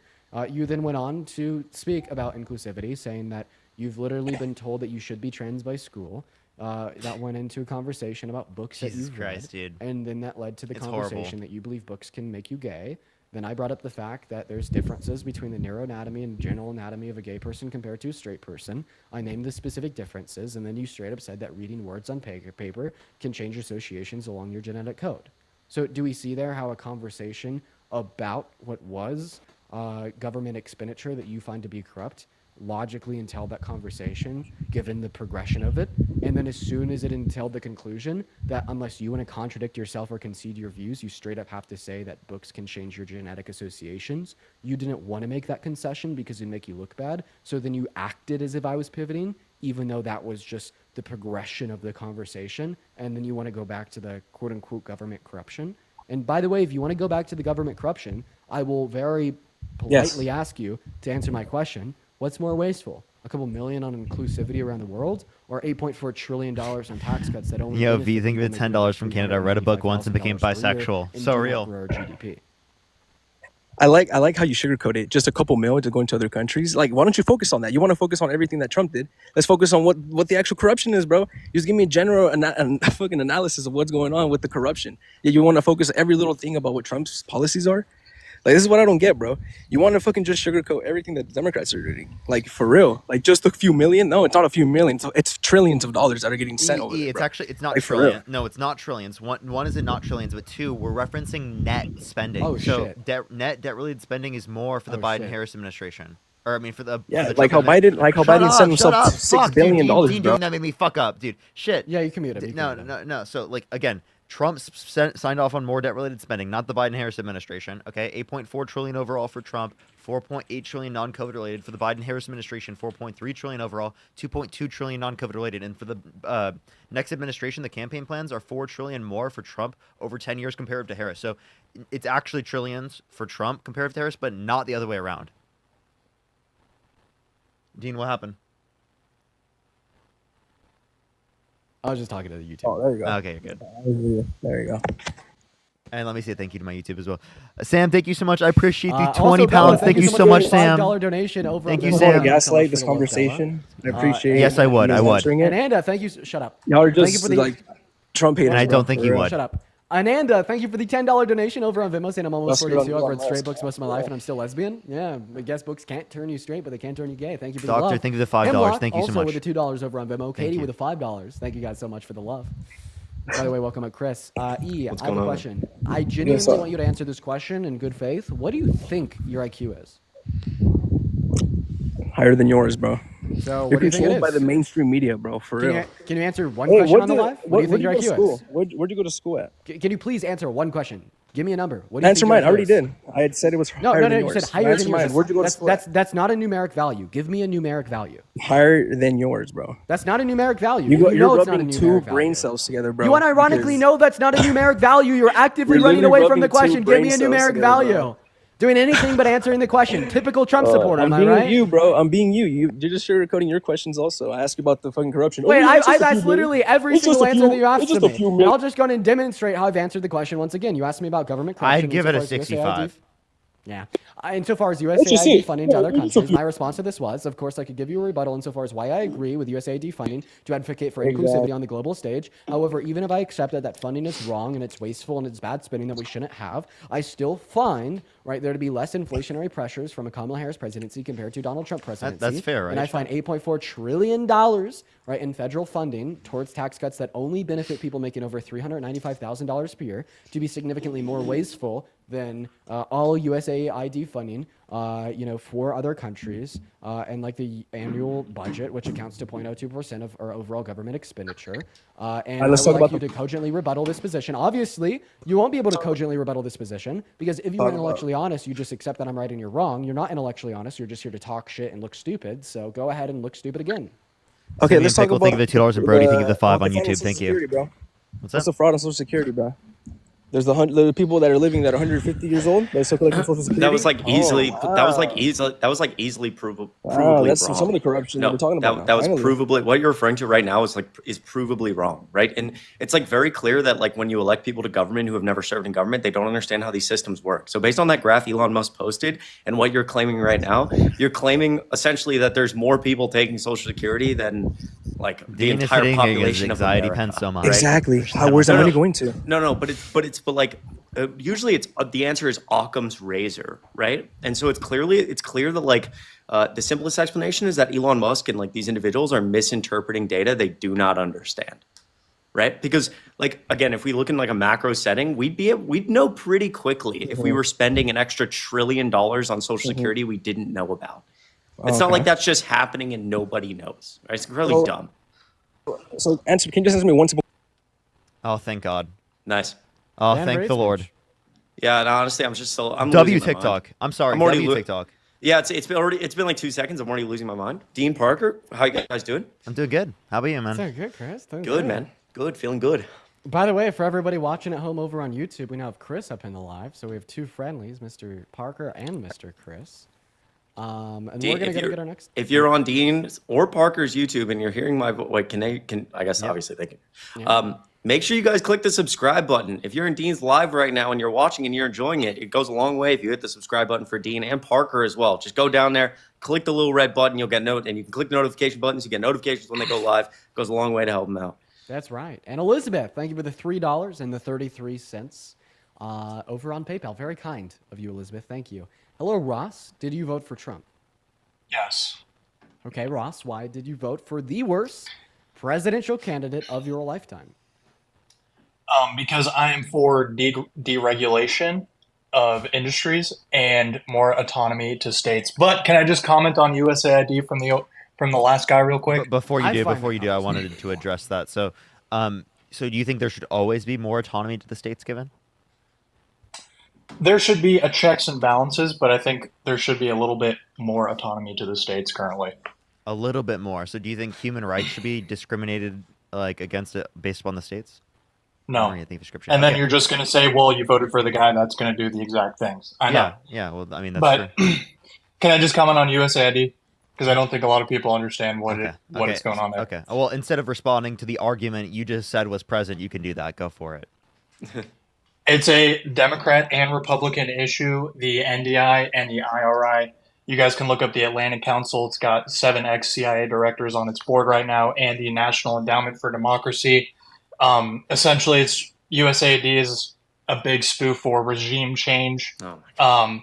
You then went on to speak about inclusivity, saying that you've literally been told that you should be trans by school. That went into a conversation about books that Jesus you've Christ, read, dude. and then that led to the It's conversation horrible. that you believe books can make you gay. Then I brought up the fact that there's differences between the neuro-anatomy and general anatomy of a gay person compared to a straight person. I named the specific differences, and then you straight up said that reading words on paper can change associations along your genetic code. So do we see there how a conversation about what was government expenditure that you find to be corrupt logically entailed that conversation, given the progression of it, and then as soon as it entailed the conclusion that unless you want to contradict yourself or concede your views, you straight up have to say that books can change your genetic associations, you didn't want to make that concession because it'd make you look bad, so then you acted as if I was pivoting, even though that was just the progression of the conversation, and then you want to go back to the quote-unquote government corruption. And by the way, if you want to go back to the government corruption, I will very politely ask you to answer my question. What's more wasteful? A couple million on inclusivity around the world, or $8.4 trillion on tax cuts that only... Yo, V, think of it $10 from Canada. I read a book once and became bisexual. So real. GDP. I like how you sugarcoat it. Just a couple mil to go into other countries. Like, why don't you focus on that? You want to focus on everything that Trump did. Let's focus on what the actual corruption is, bro. Just give me a general fucking analysis of what's going on with the corruption. Yeah, you want to focus every little thing about what Trump's policies are. Like, this is what I don't get, bro. You want to fucking just sugarcoat everything that the Democrats are doing. Like, for real. Like, just a few million? No, it's not a few million. So it's trillions of dollars that are getting sent over there, It's bro. actually, it's not Like, for trillion. real. No, it's not trillions. One is it not trillions, but two, we're referencing net spending. Oh, so shit. net debt-related spending is more for the Biden-Harris administration. Or, I mean, for the... Yeah, for the like how Trump Biden sent himself $6 billion, Dean bro. doing that made me fuck up, dude. Shit. Yeah, you can mute him. No. So, like, again... Trump signed off on more debt-related spending, not the Biden-Harris administration. Okay, $8.4 trillion overall for Trump, $4.8 trillion non-COVID related for the Biden-Harris administration, $4.3 trillion overall, $2.2 trillion non-COVID related, and for the next administration, the campaign plans are $4 trillion more for Trump over 10 years compared to Harris. So it's actually trillions for Trump compared to Harris, but not the other way around. Dean, what happened? I was just talking to the YouTube. Oh, there you go. Okay, you're good. There you go. And let me say thank you to my YouTube as well. Sam, thank you so much. I apprate the 20 also, pounds. Thank you so much, for the Sam. $5 donation over. Thank on you, the Sam. Want to gaslight this conversation? I appreciate yes, I would. you I would. answering it. And Anda, thank you. Shut up. Y'all are Thank you just for the, like Trump haters. And I don't think bro, you for real. would. Shut up. Ananda, thank you for the $10 donation over on Venmo, saying I'm almost Let's get 42. on I've read the straight list. books most of my life, and I'm still lesbian. Yeah, I guess books can't turn you straight, but they can turn you gay. Thank you for the love. Doctor, thank you for the $5. Hemlock, Thank you so also much. with the $2 over on Venmo. Thank Katie you. with the $5. Thank you guys so much for the love. By the way, welcome up, Chris. I have going a on? question. I genuinely sir. want you to answer this question in good faith. What do you think your IQ is? Higher than yours, bro. So You're what do you think it controlled by the is? mainstream media, bro. For Can real. you answer one Hey, question on the live? What do you think your where'd you go to IQ school? is? Where'd you go to school at? Can you please answer one question? Give me a number. What do you Answer think your mine. I IQ already is? did. I had said it was No, higher no, than no. You yours. said higher Answer than mine. yours. Where'd you go to school? That's not a numeric value. Give me a numeric value. Higher than yours, bro. That's not a numeric value. You're know it's not a rubbing numeric two value. brain cells together, bro. You unironically because know that's not a numeric value. You're actively You're running literally away from the rubbing two question. Give me brain a cells numeric together, value. bro. Doing anything but answering the question. Typical Trump supporter, I'm am I being right? you, bro. I'm being you. You're just sugarcoating your questions also. I asked you about the fucking corruption. Wait, yeah, it's just I've a few asked million. literally every It's just single a answer few- that you asked it's to just a me. few And million. I'll just go and demonstrate how I've answered the question once again. You asked me about government corruption. I'd give it a insofar as USAID 65. Yeah. Insofar as Let's just see USAID it. funding to Yeah, other it's a countries, few- my response to this was, of course, I could give you a rebuttal insofar as why I agree with USAID funding to advocate for inclusivity Exactly. on the global stage. However, even if I accept that funding is wrong and it's wasteful and it's bad spending that we shouldn't have, I still find there to be less inflationary pressures from a Kamala Harris presidency compared to Donald Trump presidency. That's fair, And I right? find $8.4 trillion in federal funding towards tax cuts that only benefit people making over $395,000 per year to be significantly more wasteful than all USAID funding, for other countries, and like the annual budget, which accounts to 0.02% of our overall government expenditure. And I let's would talk like about you to cogently rebuttal this position. Obviously, you won't be able to cogently rebuttal this position because if you were intellectually honest, you just accept that I'm right and you're wrong. You're not intellectually honest. You're just here to talk shit and look stupid. So go ahead and look stupid again. Okay, Simeon let's talk Pickle, about thank you for the $2 and Brody, thank you for the 5 on the fraud YouTube. Social Thank you. Security, bro. What's What's that? the fraud on Social Security, bro? There's the people that are living that are 150 years old. They're still collecting Social Security. That was like easily. Oh, That was like wow. easily. That was like easily provably Wow, that's wrong. some of the corruption that No, we're talking about. that, now, that was finally. provably what you're referring to right now is provably wrong, right? And it's like very clear that like when you elect people to government who have never served in government, they don't understand how these systems work. So based on that graph Elon Musk posted and what you're claiming right now, you're claiming essentially that there's more people taking Social Security than like the Dean is entire sitting here because population of anxiety America. pens so much. right? Exactly. Where's that money going to? No, but like usually it's the answer is Occam's razor, right? And so it's clear that like the simplest explanation is that Elon Musk and like these individuals are misinterpreting data they do not understand, right? Because like again, if we look in like a macro setting, we'd know pretty quickly if we were spending an extra $1 trillion on Social Security we didn't know about. It's not like that's just happening and nobody knows. Right? It's incredibly dumb. So can you just answer me one simple? Oh, thank God. Nice. Oh, Dan thank Ray's the Lord. Yeah, and honestly, I'm W losing my TikTok. mind. I'm sorry. I'm already W TikTok. Yeah, it's been like 2 seconds. I'm already losing my mind. Dean Parker, how you guys doing? I'm doing good. How about you, man? So good, Chris. Doing Good, man. Good, feeling good. By the way, for everybody watching at home over on YouTube, we now have Chris up in the live. So we have two friendlies, Mr. Parker and Mr. Chris. And Dean, we're gonna get our next. If you're on Dean's or Parker's YouTube and you're hearing my voice, wait, can I guess obviously they can. Yeah. Make sure you guys click the subscribe button. If you're in Dean's live right now and you're watching and you're enjoying it, it goes a long way if you hit the subscribe button for Dean and Parker as well. Just go down there, click the little red button, you'll get and you can click the notification buttons. You get notifications when they go live. It goes a long way to help them out. That's right. And Elizabeth, thank you for the $3 and the 33 cents over on PayPal. Very kind of you, Elizabeth. Thank you. Hello, Ross. Did you vote for Trump? Yes. Okay, Ross, why did you vote for the worst presidential candidate of your lifetime? Because I am for deregulation of industries and more autonomy to states. But can I just comment on USAID from the last guy real quick? Before you do, I wanted to address that. So, so do you think there should always be more autonomy to the states given? There should be a checks and balances, but I think there should be a little bit more autonomy to the states currently. A little bit more. So, do you think human rights should be discriminated like against it based upon the states? No. And then Okay. you're just going to say, well, you voted for the guy that's going to do the exact things. I know. Yeah. Well, I mean, that's But true. can I just comment on USAID? Because I don't think a lot of people understand what is going on there. Okay. Well, instead of responding to the argument you just said was present, you can do that. Go for it. It's a Democrat and Republican issue, the NDI and the IRI. You guys can look up the Atlantic Council. It's got 7 ex-CIA directors on its board right now, and the National Endowment for Democracy. Essentially, it's USAID is a big spoof for regime change. Oh my God.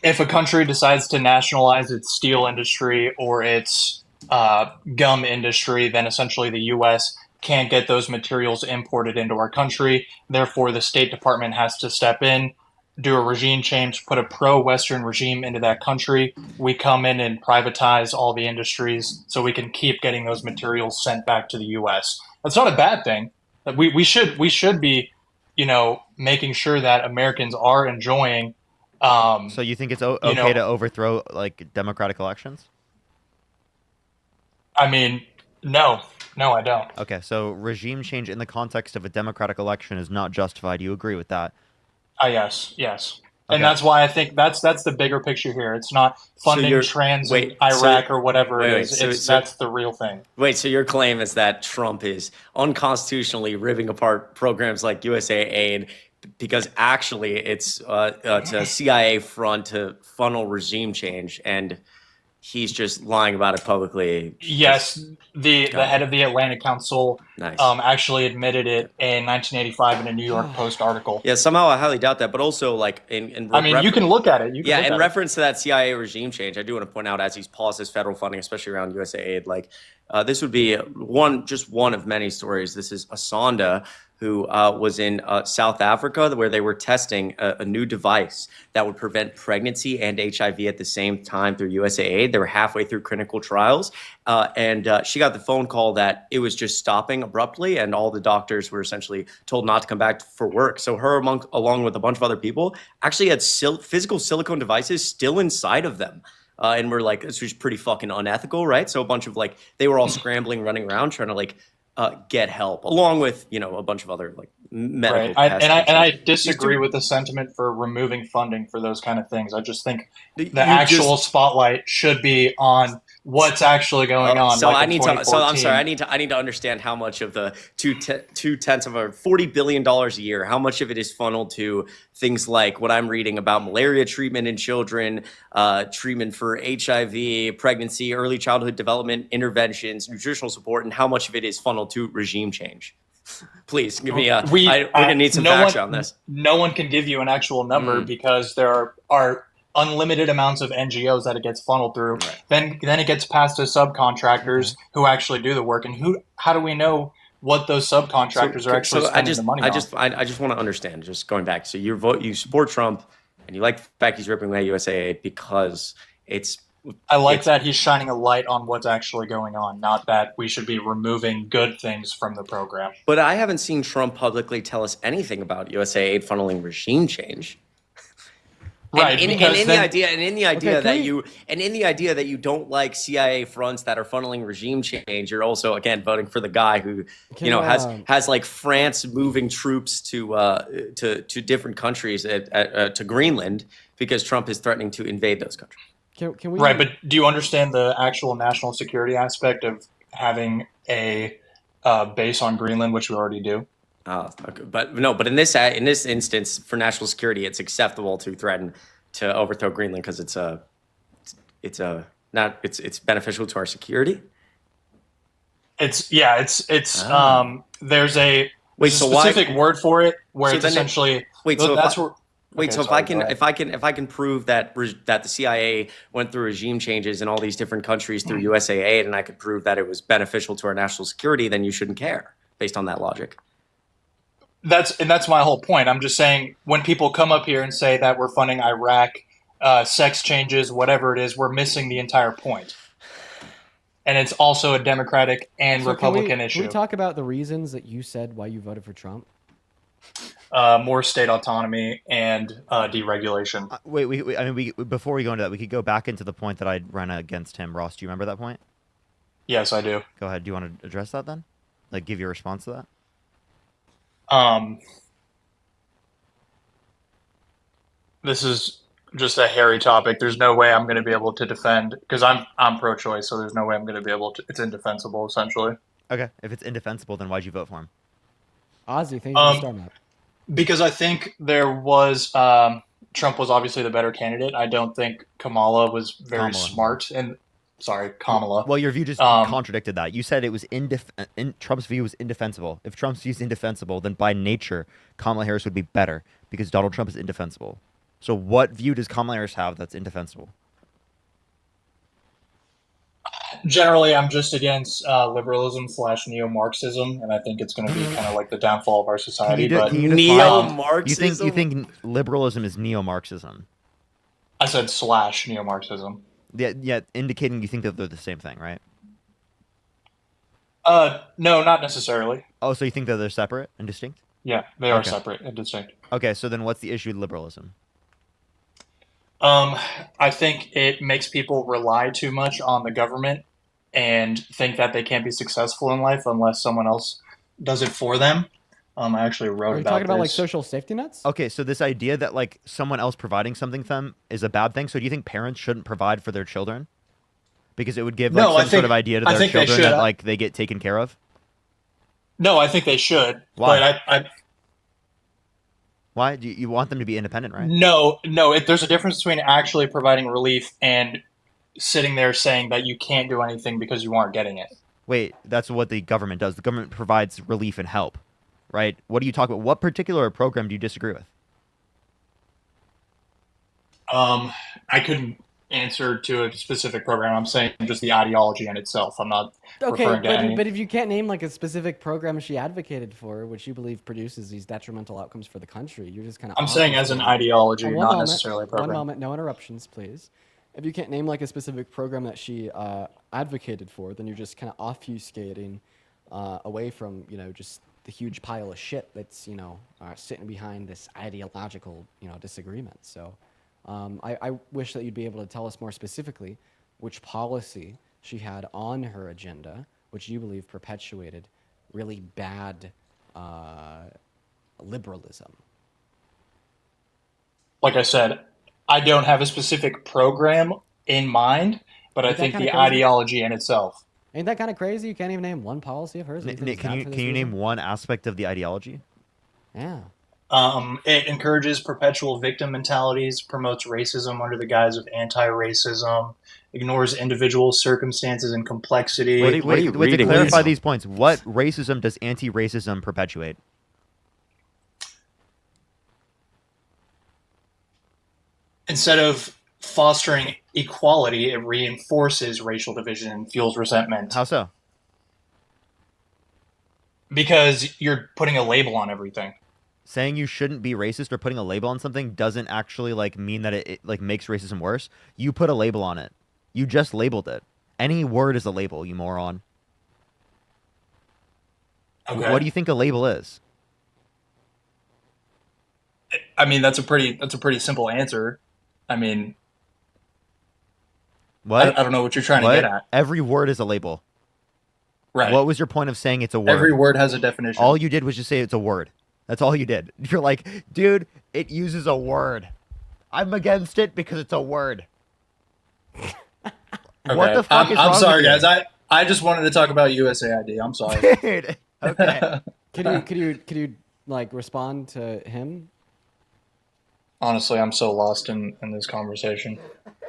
If a country decides to nationalize its steel industry or its gum industry, then essentially the U.S. can't get those materials imported into our country. Therefore, the State Department has to step in, do a regime change, put a pro-Western regime into that country. We come in and privatize all the industries so we can keep getting those materials sent back to the U.S. That's not a bad thing. We should be, making sure that Americans are enjoying. So you think it's okay to overthrow like democratic elections? I mean, no, I don't. Okay, so regime change in the context of a democratic election is not justified. You agree with that? Yes. Okay. And that's why I think that's the bigger picture here. It's not funding in Iraq or whatever it is. That's the real thing. Wait, so your claim is that Trump is unconstitutionally ripping apart programs like USAID because actually it's a CIA front to funnel regime change, and he's just lying about it publicly. Yes, the head of the Atlantic Council actually admitted it in 1985 in a New York Post article. Yeah, somehow I highly doubt that, but also like you can look at it. In reference to that CIA regime change, I do want to point out as he's paused his federal funding, especially around USAID, like this would be just one of many stories. This is Asanda, who was in South Africa, where they were testing a new device that would prevent pregnancy and HIV at the same time through USAID. They were halfway through clinical trials, and she got the phone call that it was just stopping abruptly, and all the doctors were essentially told not to come back for work. So her, along with a bunch of other people, actually had physical silicone devices still inside of them. And we're like, this was pretty fucking unethical, right? So a bunch of they were all scrambling, running around, trying to get help, along with a bunch of other medical tests. And I disagree with the sentiment for removing funding for those kind of things. I just think the actual spotlight should be on what's actually going on. So I'm sorry. I need to understand how much of the 2/10 of $40 billion a year, how much of it is funneled to things like what I'm reading about malaria treatment in children, treatment for HIV, pregnancy, early childhood development interventions, nutritional support, and how much of it is funneled to regime change. Please give me we're gonna need some facts on this. No one can give you an actual number because there are unlimited amounts of NGOs that it gets funneled through. Right. Then it gets passed to subcontractors who actually do the work. And how do we know what those subcontractors are actually spending the money on? I just want to understand. Just going back, so you support Trump, and you like the fact he's ripping away USAID because I like that he's shining a light on what's actually going on, not that we should be removing good things from the program. But I haven't seen Trump publicly tell us anything about USAID funneling regime change. Right, and in the idea that you don't like CIA fronts that are funneling regime change, you're also again voting for the guy who has like France moving troops to different countries to Greenland because Trump is threatening to invade those countries. Can we? Right, but do you understand the actual national security aspect of having a base on Greenland, which we already do? Okay. But in this instance, for national security, it's acceptable to threaten to overthrow Greenland because it's beneficial to our security. There's a specific word for it where it's essentially if I can prove that the CIA went through regime changes in all these different countries through USAID, and I could prove that it was beneficial to our national security, then you shouldn't care based on that logic. That's my whole point. I'm just saying when people come up here and say that we're funding Iraq, sex changes, whatever it is, we're missing the entire point. And it's also a Democratic and Republican issue. Can we talk about the reasons that you said why you voted for Trump? More state autonomy and deregulation. Before we go into that, we could go back into the point that I ran against him. Ross, do you remember that point? Yes, I do. Go ahead. Do you want to address that then? Like, give your response to that? This is just a hairy topic. There's no way I'm going to be able to defend because I'm pro-choice, so there's no way I'm going to be able to. It's indefensible, essentially. Okay, if it's indefensible, then why'd you vote for him? Ozzy, thank you for starting up. Because I think there was Trump was obviously the better candidate. I don't think Kamala was very smart, and sorry, Kamala. Well, your view just contradicted that. You said it was Trump's view was indefensible. If Trump's view is indefensible, then by nature, Kamala Harris would be better because Donald Trump is indefensible. So what view does Kamala Harris have that's indefensible? Generally, I'm just against liberalism / neo-Marxism, and I think it's going to be kind of like the downfall of our society. But neo-Marxism? You think liberalism is neo-Marxism? I said / neo-Marxism. Yeah, indicating you think that they're the same thing, right? No, not necessarily. Oh, so you think that they're separate and distinct? Yeah, they are separate and distinct. Okay, so then what's the issue with liberalism? I think it makes people rely too much on the government and think that they can't be successful in life unless someone else does it for them. I actually wrote about this. Are you talking about like social safety nets? Okay, so this idea that like someone else providing something for them is a bad thing. So do you think parents shouldn't provide for their children? Because it would give like some sort of idea to their children that like they get taken care of? No, I think they should. Why? But Why? Do you want them to be independent, right? No. There's a difference between actually providing relief and sitting there saying that you can't do anything because you aren't getting it. Wait, that's what the government does. The government provides relief and help, right? What are you talking about? What particular program do you disagree with? I couldn't answer to a specific program. I'm saying just the ideology in itself. I'm not referring to any. But if you can't name like a specific program she advocated for, which you believe produces these detrimental outcomes for the country, you're just kind of. I'm saying as an ideology, not necessarily a program. One moment, no interruptions, please. If you can't name like a specific program that she advocated for, then you're just kind of obfuscating away from just the huge pile of shit that's sitting behind this ideological disagreement. So. I wish that you'd be able to tell us more specifically which policy she had on her agenda, which you believe perpetuated really bad liberalism. Like I said, I don't have a specific program in mind, but I think the ideology in itself. Ain't that kind of crazy? You can't even name one policy of hers. Nick, can you name one aspect of the ideology? Yeah. It encourages perpetual victim mentalities, promotes racism under the guise of anti-racism, ignores individual circumstances and complexity. Wait, to clarify these points, what racism does anti-racism perpetuate? Instead of fostering equality, it reinforces racial division and fuels resentment. How so? Because you're putting a label on everything. Saying you shouldn't be racist or putting a label on something doesn't actually like mean that it like makes racism worse. You put a label on it. You just labeled it. Any word is a label, you moron. Okay. What do you think a label is? I mean, that's a pretty simple answer. I mean, what? I don't know what you're trying to get at. Every word is a label. Right. What was your point of saying it's a word? Every word has a definition. All you did was just say it's a word. That's all you did. You're like, dude, it uses a word. I'm against it because it's a word. Okay. What the fuck is wrong I'm sorry, with guys. I just wanted to talk about USAID. I'm sorry. Dude. Okay. Could you like respond to him? Honestly, I'm so lost in this conversation.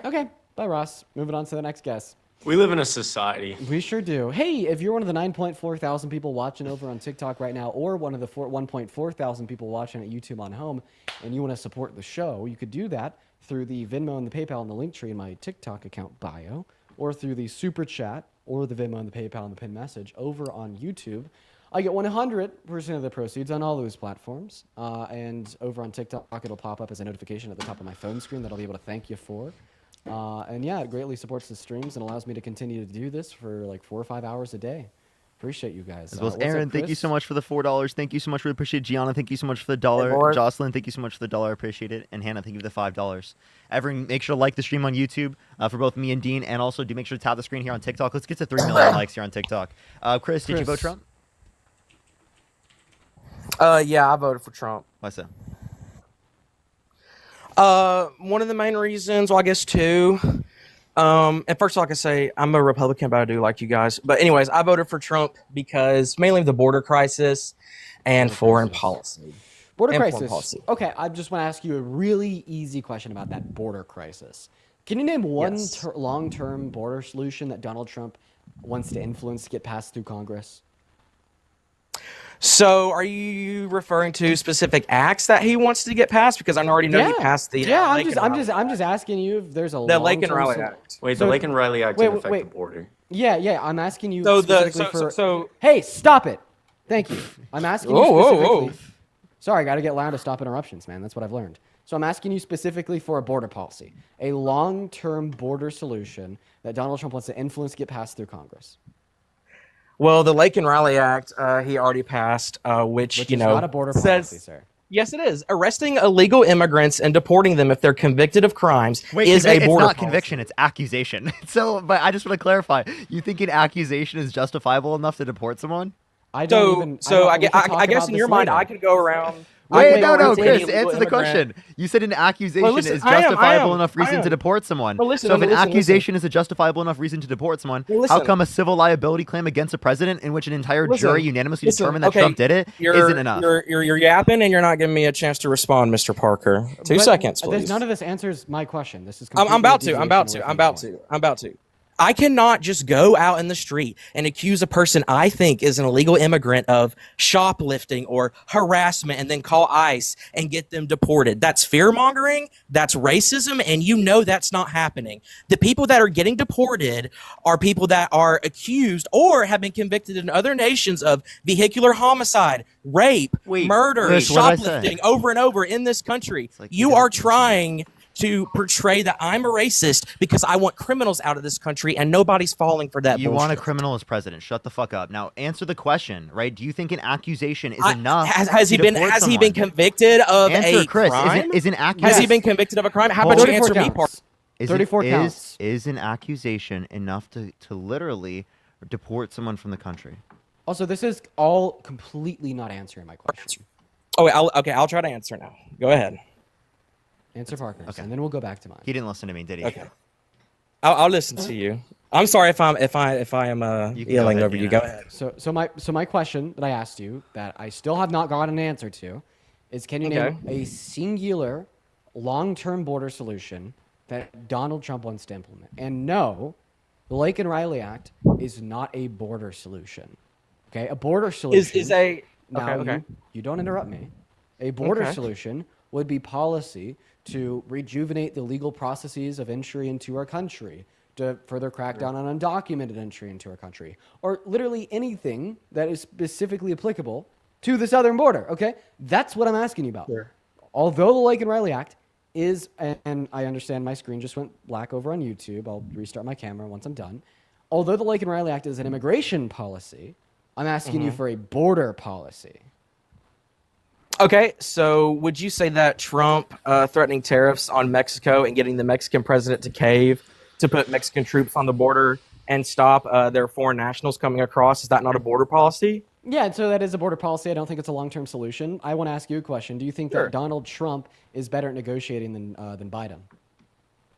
Okay. Bye, Ross. Moving on to the next guest. We live in a society. We sure do. Hey, if you're one of the 9.4 thousand people watching over on TikTok right now, or one of the 1.4 thousand people watching at YouTube on home, and you want to support the show, you could do that through the Venmo and the PayPal and the link tree in my TikTok account bio, or through the Super Chat, or the Venmo and the PayPal and the pinned message over on YouTube. I get 100% of the proceeds on all those platforms, and over on TikTok, it'll pop up as a notification at the top of my phone screen that I'll be able to thank you for. And yeah, it greatly supports the streams and allows me to continue to do this for like 4 or 5 hours a day. Appreciate you guys. As well as Aaron, thank you so much for the $4. Thank you so much. Really appreciate it. Gianna, thank you so much for the $1. Jocelyn, thank you so much for the $1. Appreciate it. And Hannah, thank you for the $5. Everyone, make sure to like the stream on YouTube for both me and Dean, and also do make sure to tap the screen here on TikTok. Let's get to 3 million likes here on TikTok. Chris, did you vote Trump? Yeah, I voted for Trump. Why so? One of the main reasons, well, I guess two. And first of all, I can say I'm a Republican, but I do like you guys. But anyways, I voted for Trump because mainly the border crisis and foreign policy. Border crisis. Okay, I just want to ask you a really easy question about that border crisis. Can you name one Yes. long-term border solution that Donald Trump wants to influence to get passed through Congress? So, are you referring to specific acts that he wants to get passed? Because I already know he passed the I'm just asking you if there's a the Lake and long-term Riley sol- Act. Wait, So- the Lake and Riley Act didn't affect the border. Yeah, I'm asking you So specifically so Hey, stop it! Thank you. I'm asking you specifically. Sorry, I got to get loud to stop interruptions, man. That's what I've learned. So I'm asking you specifically for a border policy, a long-term border solution that Donald Trump wants to influence to get passed through Congress. Well, the Lake and Riley Act, he already passed, which Which you is know not a border says, policy, sir. Yes, it is. Arresting illegal immigrants and deporting them if they're convicted of crimes is a it's border not policy. conviction, it's accusation. So, but I just want to clarify. You think an accusation is justifiable enough to deport someone? I don't I guess in your mind, I could go around. Wait, no, to any Chris, illegal answer the immigrant. question. You said an accusation Well, listen, is I am, justifiable enough reason I am. to deport someone. But listen, so if an listen. accusation is a justifiable enough reason to deport someone, Well, how listen. come a civil liability claim against a president in which an entire jury unanimously determined that okay, Trump did it isn't enough? You're yapping and you're not giving me a chance to respond, Mr. Parker. 2 But seconds, please. None of this answers my question. This is I'm about completely to. I'm about to. I cannot just go out in the street and accuse a person I think is an illegal immigrant of shoplifting or harassment and then call ICE and get them deported. That's fear mongering. That's racism. And you know that's not happening. The people that are getting deported are people that are accused or have been convicted in other nations of vehicular homicide, rape, murder, Chris, what did I say? shoplifting over and over in this country. You are trying to portray that I'm a racist because I want criminals out of this country and nobody's falling for that You bullshit. want a criminal as president. Shut the fuck up. Now answer the question, right? Do you think an accusation is enough? Has he to been deport has he been someone? convicted of Answer, a Chris, crime? Is an accusation? Has he been convicted of a crime? How about you answer me, Parker? 34 counts. Is an accusation enough to literally deport someone from the country? Also, this is all completely not answering my question. Oh, wait, I'll try to answer now. Go ahead. Answer Parker's, and then we'll go back to mine. He didn't listen to me, did he? Okay. I'll listen to you. I'm sorry if I am yelling over you. Go ahead. So my question that I asked you that I still have not gotten an answer to is, can you name a singular long-term border solution that Donald Trump wants to implement? And no, the Lake and Riley Act is not a border solution. Okay, a border solution Is a now okay. You don't interrupt me. A border Okay. solution would be policy to rejuvenate the legal processes of entry into our country, to further crack down on undocumented entry into our country, or literally anything that is specifically applicable to the southern border. Okay, that's what I'm asking you about. Sure. Although the Lake and Riley Act is, and I understand my screen just went black over on YouTube. I'll restart my camera once I'm done. Although the Lake and Riley Act is an immigration policy, I'm asking you for a border policy. Okay, so would you say that Trump threatening tariffs on Mexico and getting the Mexican president to cave to put Mexican troops on the border and stop their foreign nationals coming across, is that not a border policy? Yeah, and so that is a border policy. I don't think it's a long-term solution. I want to ask you a question. Do you think that Donald Trump is better at negotiating than Biden?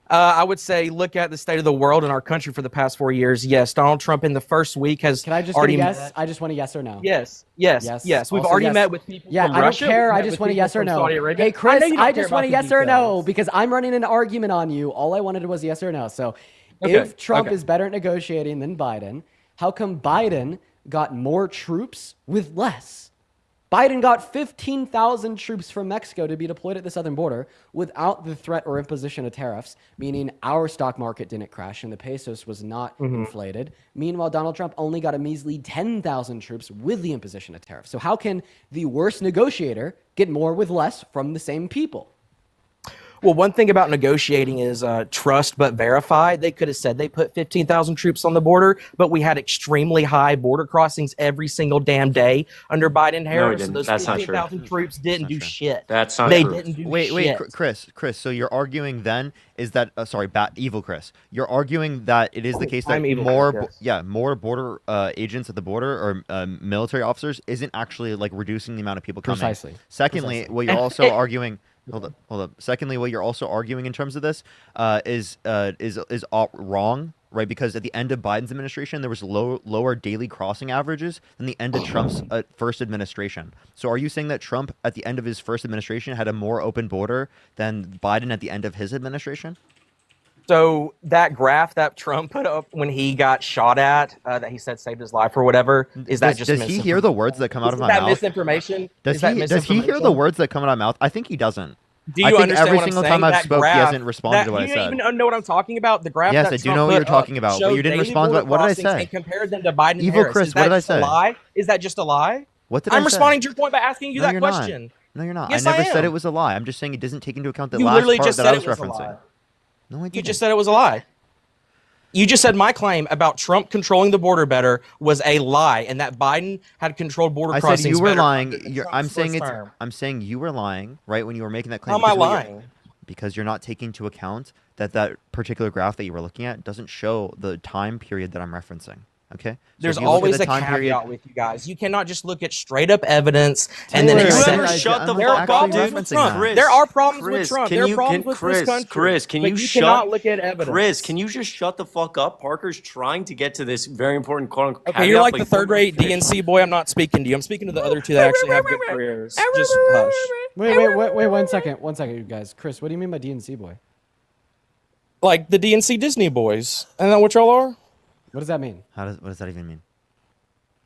I would say look at the state of the world and our country for the past 4 years. Yes, Donald Trump in the first week has Can I just already get a yes? I just want a yes or no. Yes. We've Also already yes. met with people Yeah, from I don't Russia. care. We've I met just with want a people yes or from no. Saudi Arabia. Hey, Chris, you don't I care just about want a the yes or no details. because I'm running an argument on you. All I wanted was a yes or no. So if Trump is better at negotiating than Biden, how come Biden got more troops with less? Biden got 15,000 troops from Mexico to be deployed at the southern border without the threat or imposition of tariffs, meaning our stock market didn't crash and the pesos was not inflated. Meanwhile, Donald Trump only got a measly 10,000 troops with the imposition of tariffs. So how can the worst negotiator get more with less from the same people? Well, one thing about negotiating is trust but verify. They could have said they put 15,000 troops on the border, but we had extremely high border crossings every single damn day under Biden and Harris. didn't. So those That's not true. 15,000 troops didn't do shit. That's not They true. didn't do Wait, shit. Chris. So you're arguing then is that evil Chris? You're arguing that it is the case that I'm evil, more, yes. more border agents at the border or military officers isn't actually like reducing the amount of people coming. Precisely. Secondly, what you're also arguing. Hold up. Secondly, what you're also arguing in terms of this is wrong, right? Because at the end of Biden's administration, there was lower daily crossing averages than the end of Trump's first administration. So are you saying that Trump at the end of his first administration had a more open border than Biden at the end of his administration? So that graph that Trump put up when he got shot at, that he said saved his life or whatever, is that just does he hear the words that come out of my mouth? Misinformation? Does he hear the words that come out of my mouth? I think he doesn't. Do you I think understand every what I'm single saying? time I've That spoke, graph, he hasn't responded to what I You said. even know what I'm talking about? The graph. Yes, that I do Trump know what you're put up talking about, but showed you didn't daily respond. border What did I crossings say? And compared them to Biden and Evil Harris. Chris, Is what that did I just a say? lie? Is that just a lie? What did I I'm say? responding to your point by asking you No, that you're question. Not. No, you're not. Yes, I never I said am. it was a lie. I'm just saying it doesn't take into account the You last literally part just that said I was it was a referencing. lie. No, I didn't. You just said it was a lie. You just said my claim about Trump controlling the border better was a lie, and that Biden had controlled border crossings. I said you were better lying. under You're, Trump's first term. I'm saying you were lying right when you were making that claim. How am I lying? Because you're not taking into account that particular graph that you were looking at doesn't show the time period that I'm referencing. Okay. There's always a caveat with you guys. You cannot just look at straight up evidence and then accept. Shut the There fuck are up, problems dude. with Trump. Chris, There are problems with Chris, Trump. can There you- are problems can- with Chris, this country. Chris, can but you you shut- cannot look at evidence. Chris, can you just shut the fuck up? Parker's trying to get to this very important quote. Okay, you're like the third-rate DNC boy. I'm not speaking to you. I'm speaking to the other two that actually have good careers. Just hush. Wait, 1 second. 1 second, you guys. Chris, what do you mean by DNC boy? Like the DNC Disney boys. Isn't that what y'all are? What does that mean? What does that even mean?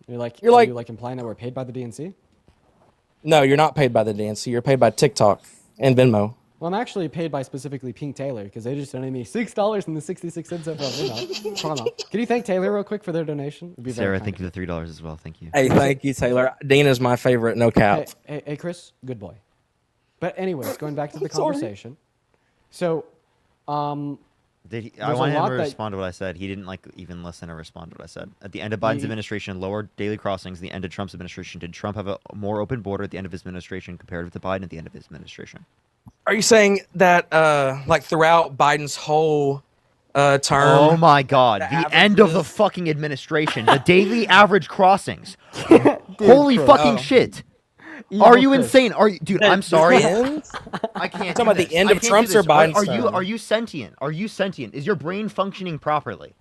You're like implying that we're paid by the DNC? No, you're not paid by the DNC. You're paid by TikTok and Venmo. Well, I'm actually paid by specifically Pink Taylor because they just donated me $6.66 from Venmo. Come on. Can you thank Taylor real quick for their donation? It'd be very Sarah, kind thank of you for the $3 as well. Thank you. Hey, thank you, Taylor. Dean is my favorite. No cap. Hey, Chris, good boy. But anyways, going back to the Sorry. conversation. So, I want him to respond to what I said. He didn't even listen or respond to what I said. At the end of Biden's administration, lower daily crossings. The end of Trump's administration, did Trump have a more open border at the end of his administration compared to Biden at the end of his administration? Are you saying that like throughout Biden's whole term? Oh my God! The end of the fucking administration, the daily average crossings. Holy fucking shit! Are you insane? Are you, dude? I'm sorry. I can't. Talking about the end of Trump's or Biden's term? Are you sentient? Are you sentient? Is your brain functioning properly?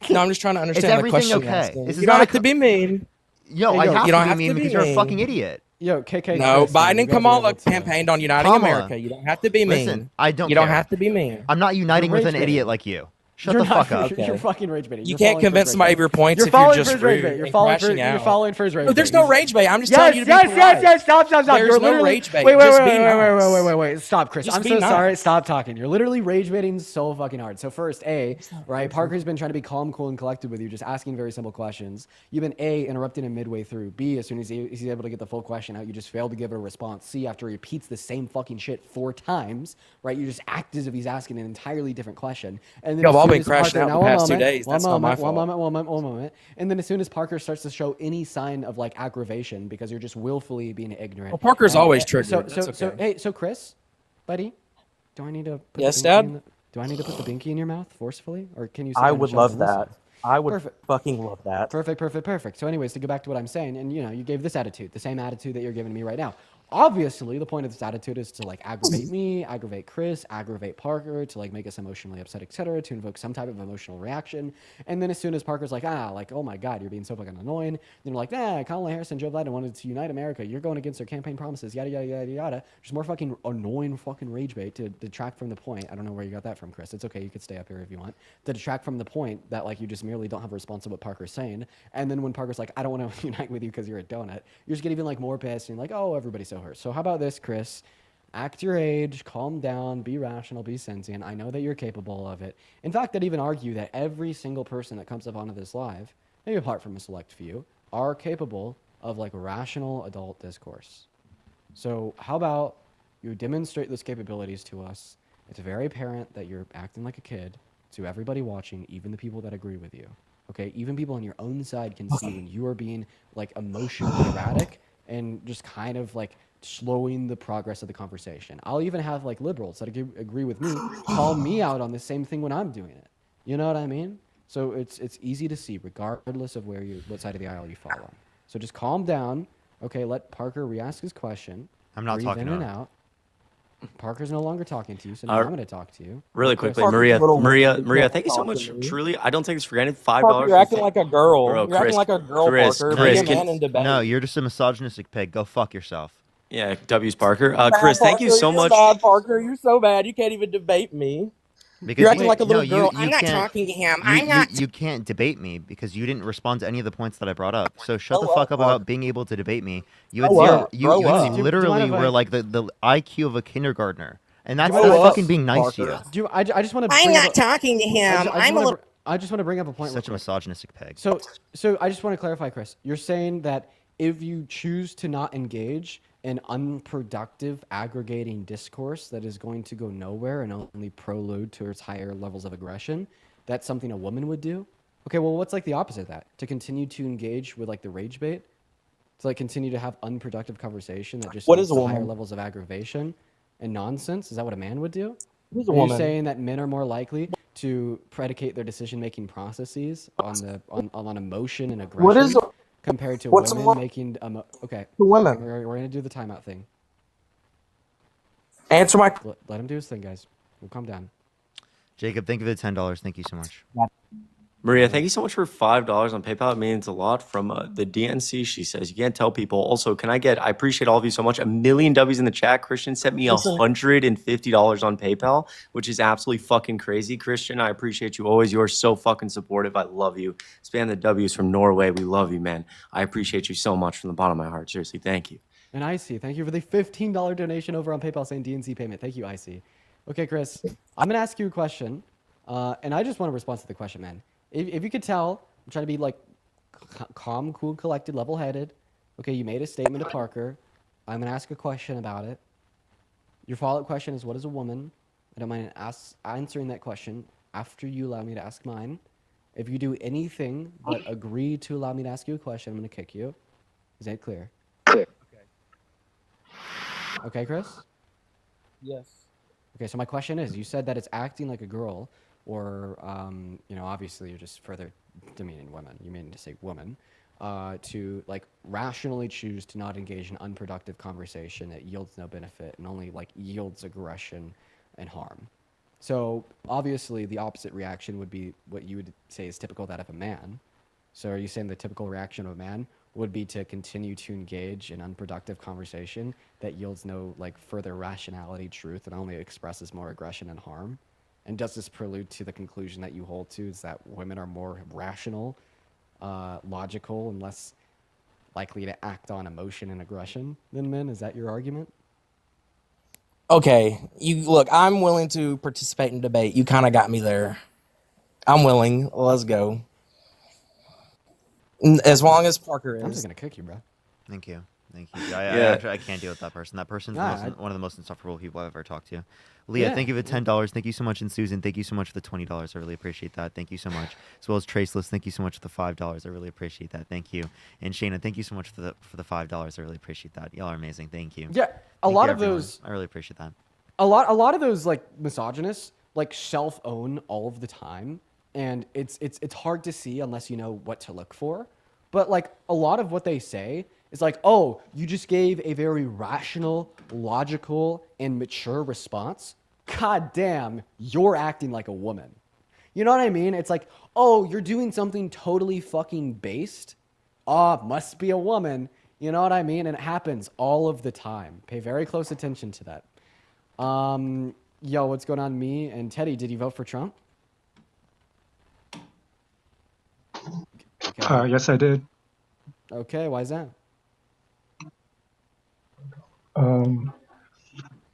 No, I'm just trying to understand. Is everything the question. okay? You don't have to be mean. Yo, I have to be mean because you're a fucking idiot. Yo, KK. No, Biden and Kamala campaigned on uniting Kamala. America. You don't have to be mean. Listen, I don't. You don't care. have to be mean. I'm not uniting You're with an rage idiot baiting. like you. Shut the fuck up. You're fucking rage baiting. You can't convince somebody of your points if you're just rude and crashing out. You're following for his rage. No, there's no rage bait. I'm just telling you to be polite. Yes. Stop. There's You're no literally rage bait. Wait. Stop, Chris. Just I'm be so nice. sorry. Stop talking. You're literally rage baiting so fucking hard. So first, right? Parker's been trying to be calm, cool, and collected with you, just asking very simple questions. You've been interrupting him midway through. B, as soon as he's able to get the full question out, you just failed to give it a response. C, after he repeats the same fucking shit 4 times, right? You just act as if he's asking an entirely different question. And then Y'all as all soon been as crashing Parker- out now, the one past 2 moment, days. one That's not my fault. One moment. And then as soon as Parker starts to show any sign of like aggravation because you're just willfully being ignorant. Well, Parker's always triggered. So Chris, buddy, do I need to put Yes, the binky Dad? do I need to put the binky in your mouth forcefully, or can you? I would love that. I would Perfect. fucking love that. Perfect. So anyways, to go back to what I'm saying, and you gave this attitude, the same attitude that you're giving me right now. Obviously, the point of this attitude is to like aggravate me, aggravate Chris, aggravate Parker, to like make us emotionally upset, etc., to invoke some type of emotional reaction. And then as soon as Parker's like, oh my God, you're being so fucking annoying, then you're like, Kamala Harris and Joe Biden wanted to unite America. You're going against their campaign promises, yada yada yada yada. Just more fucking annoying fucking rage bait to detract from the point. I don't know where you got that from, Chris. It's okay, you could stay up here if you want. To detract from the point that like you just merely don't have a response to what Parker's saying. And then when Parker's like, I don't want to unite with you because you're a donut, you're just getting even like more pissed and you're like, oh, everybody's so hurt. So how about this, Chris? Act your age, calm down, be rational, be sentient. I know that you're capable of it. In fact, I'd even argue that every single person that comes up onto this live, maybe apart from a select few, are capable of like rational adult discourse. So how about you demonstrate those capabilities to us? It's very apparent that you're acting like a kid to everybody watching, even the people that agree with you. Okay, even people on your own side can see when you are being like emotionally erratic and just kind of like slowing the progress of the conversation. I'll even have like liberals that agree with me call me out on the same thing when I'm doing it. You know what I mean? So it's easy to see regardless of what side of the aisle you fall on. So just calm down. Okay, let Parker re-ask his question. I'm not breathe talking in to and him. out. Parker's no longer talking to you, so now I'm going to talk to you. Really Chris, quickly, Maria, thank you so much. Truly, I don't take this for granted. $5. Parker, you're acting like a girl. Bro, You're acting like a girl, Parker. Be a man in debate. No, you're just a misogynistic pig. Go fuck yourself. Yeah, W's Parker. Chris, thank you so much. Bad, Parker. You're so bad. You can't even debate me. Because You're acting like a little girl. you I'm not can't- talking to him. You, I'm not. You can't debate me because you didn't respond to any of the points that I brought up. So shut the Grow fuck up, up about being able to debate me. You had Grow zero. up. Grow up. You Do you literally mind if were I- like the IQ of a kindergartner, and that's Grow not up, fucking being nice to you. I just want to. I'm not talking to him. I'm a little. I just want to bring up a point. Such a real quick. misogynistic peg. So I just want to clarify, Chris. You're saying that if you choose to not engage in unproductive aggregating discourse that is going to go nowhere and only prelude towards higher levels of aggression, that's something a woman would do? Okay, well, what's like the opposite of that? To continue to engage with like the rage bait? To like continue to have unproductive conversation that just What leads is a to woman? higher levels of aggravation and nonsense? Is that what a man would do? Who's a Are you woman? saying that men are more likely to predicate their decision-making processes on emotion and aggression What is a- compared to what's a women wo- making okay? To women. We're gonna do the timeout thing. Answer my. Let him do his thing, guys. We'll calm down. Jacob, thank you for the $10. Thank you so much. Maria, thank you so much for $5 on PayPal. It means a lot. From the DNC, she says you can't tell people. Also, can I get? I appreciate all of you so much. 1,000,000 W's in the chat. Christian sent me Listen. $150 on PayPal, which is absolutely fucking crazy. Christian, I appreciate you always. You are so fucking supportive. I love you. Span the W's from Norway. We love you, man. I appreciate you so much from the bottom of my heart. Seriously, thank you. And Icy, thank you for the $15 donation over on PayPal saying DNC payment. Thank you, Icy. Okay, Chris, I'm gonna ask you a question, and I just want to respond to the question, man. If you could tell, I'm trying to be like calm, cool, collected, level-headed. Okay, you made a statement to Parker. I'm gonna ask a question about it. Your follow-up question is, what is a woman? I don't mind answering that question after you allow me to ask mine. If you do anything but agree to allow me to ask you a question, I'm gonna kick you. Is that clear? Clear. Okay, Chris? Yes. Okay, so my question is, you said that it's acting like a girl, or, obviously you're just further demeaning women. You mean to say woman, to like rationally choose to not engage in unproductive conversation that yields no benefit and only like yields aggression and harm. So obviously the opposite reaction would be what you would say is typical that of a man. So are you saying the typical reaction of a man would be to continue to engage in unproductive conversation that yields no like further rationality, truth, and only expresses more aggression and harm? And does this prelude to the conclusion that you hold to, is that women are more rational, logical, and less likely to act on emotion and aggression than men? Is that your argument? Okay, you look. I'm willing to participate in debate. You kind of got me there. I'm willing. Let's go. As long as Parker is. I'm just gonna kick you, bro. Thank you. Thank you. Yeah. I can't deal with that person. That person's Nah, one of the most insufferable people I've ever talked to. Leah, Yeah. thank you for the $10. Thank you so much. And Susan, thank you so much for the $20. I really appreciate that. Thank you so much. As well as Traceless, thank you so much for the $5. I really appreciate that. Thank you. And Shayna, thank you so much for the $5. I really appreciate that. Y'all are amazing. Thank you. Yeah, a Thank lot you, of everyone. those. I really appreciate that. A lot of those like misogynists like self-own all of the time, and it's hard to see unless you know what to look for. But like a lot of what they say is like, oh, you just gave a very rational, logical, and mature response. God damn, you're acting like a woman. You know what I mean? It's like, oh, you're doing something totally fucking based. Must be a woman. You know what I mean? And it happens all of the time. Pay very close attention to that. Yo, what's going on? Me and Teddy, did you vote for Trump? Okay. Yes, I did. Okay, why is that?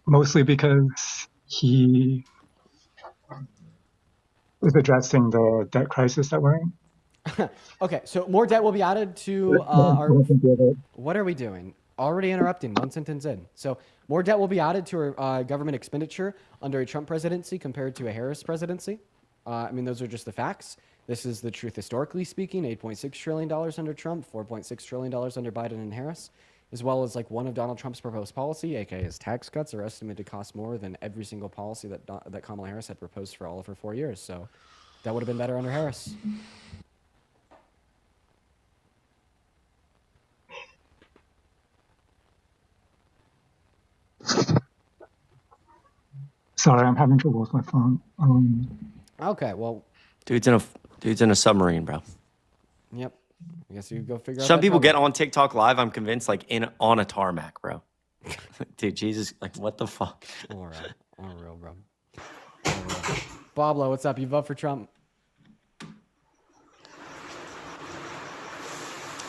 Mostly because he was addressing the debt crisis that we're in. Okay, so more debt will be added to our... What are we doing? Already interrupting, one sentence in. So more debt will be added to our government expenditure under a Trump presidency compared to a Harris presidency. I mean, those are just the facts. This is the truth historically speaking. $8.6 trillion under Trump, $4.6 trillion under Biden and Harris, as well as like one of Donald Trump's proposed policy, aka his tax cuts, are estimated to cost more than every single policy that Kamala Harris had proposed for all of her 4 years. So that would have been better under Harris. Sorry, I'm having trouble with my phone. Okay, well, Dude's in a submarine, bro. yep. I guess you go figure out. Some that people get problem. on TikTok live, I'm convinced, like on a tarmac, bro. Dude, Jesus, like what the fuck? All right, all real, bro. All real. Pablo, what's up? You vote for Trump?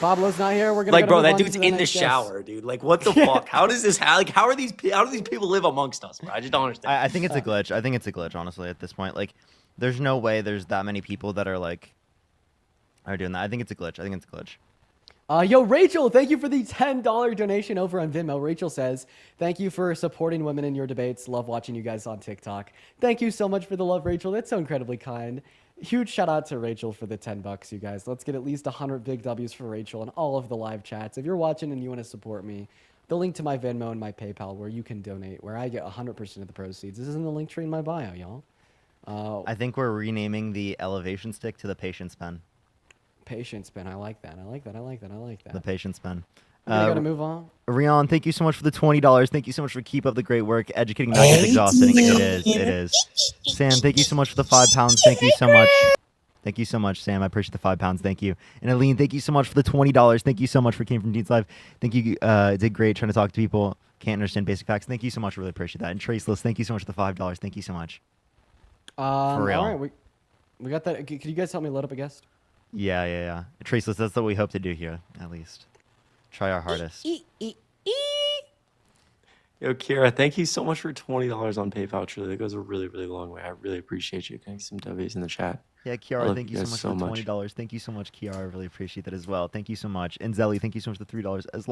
Pablo's not here. We're gonna Like, go bro, move that on dude's to the in the next guest. shower, dude. Like, what the fuck? How does this? How are these people live amongst us, bro? I just don't understand. I think it's a glitch. I think it's a glitch, honestly, at this point. Like, there's no way there's that many people that are like are doing that. I think it's a glitch. I think it's a glitch. Yo, Rachel, thank you for the $10 donation over on Venmo. Rachel says, thank you for supporting women in your debates. Love watching you guys on TikTok. Thank you so much for the love, Rachel. That's so incredibly kind. Huge shout out to Rachel for the $10, you guys. Let's get at least 100 big W's for Rachel and all of the live chats. If you're watching and you want to support me, the link to my Venmo and my PayPal where you can donate, where I get 100% of the proceeds. This is in the link tree in my bio, y'all. I think we're renaming the elevation stick to the patience pen. Patience pen. I like that. I like that. I like that. I like that. The patience pen. We're gonna gotta move on. Rion, thank you so much for the $20. Thank you so much for keep up the great work. Educating me is exhausting. It is. It is. Sam, thank you so much for the £5. Thank you so much. Thank you so much, Sam. I appreciate the £5. Thank you. And Aline, thank you so much for the $20. Thank you so much for came from Dean's Live. Thank you. Did great trying to talk to people. Can't understand basic facts. Thank you so much. Really appreciate that. And Traceless, thank you so much for the $5. Thank you so much. For real. All right, we got that. Could you guys help me load up a guest? Yeah. Traceless, that's what we hope to do here, at least. Try our hardest. Yo, Kira, thank you so much for $20 on PayPal. Truly, that goes a really, really long way. I really appreciate you. Can I get some W's in the chat? Yeah, Kiara, thank you so much for the $20. Thank you so much, Kiara. I really appreciate that as well. Thank you so much. And Zelly, thank you so much for the $3. As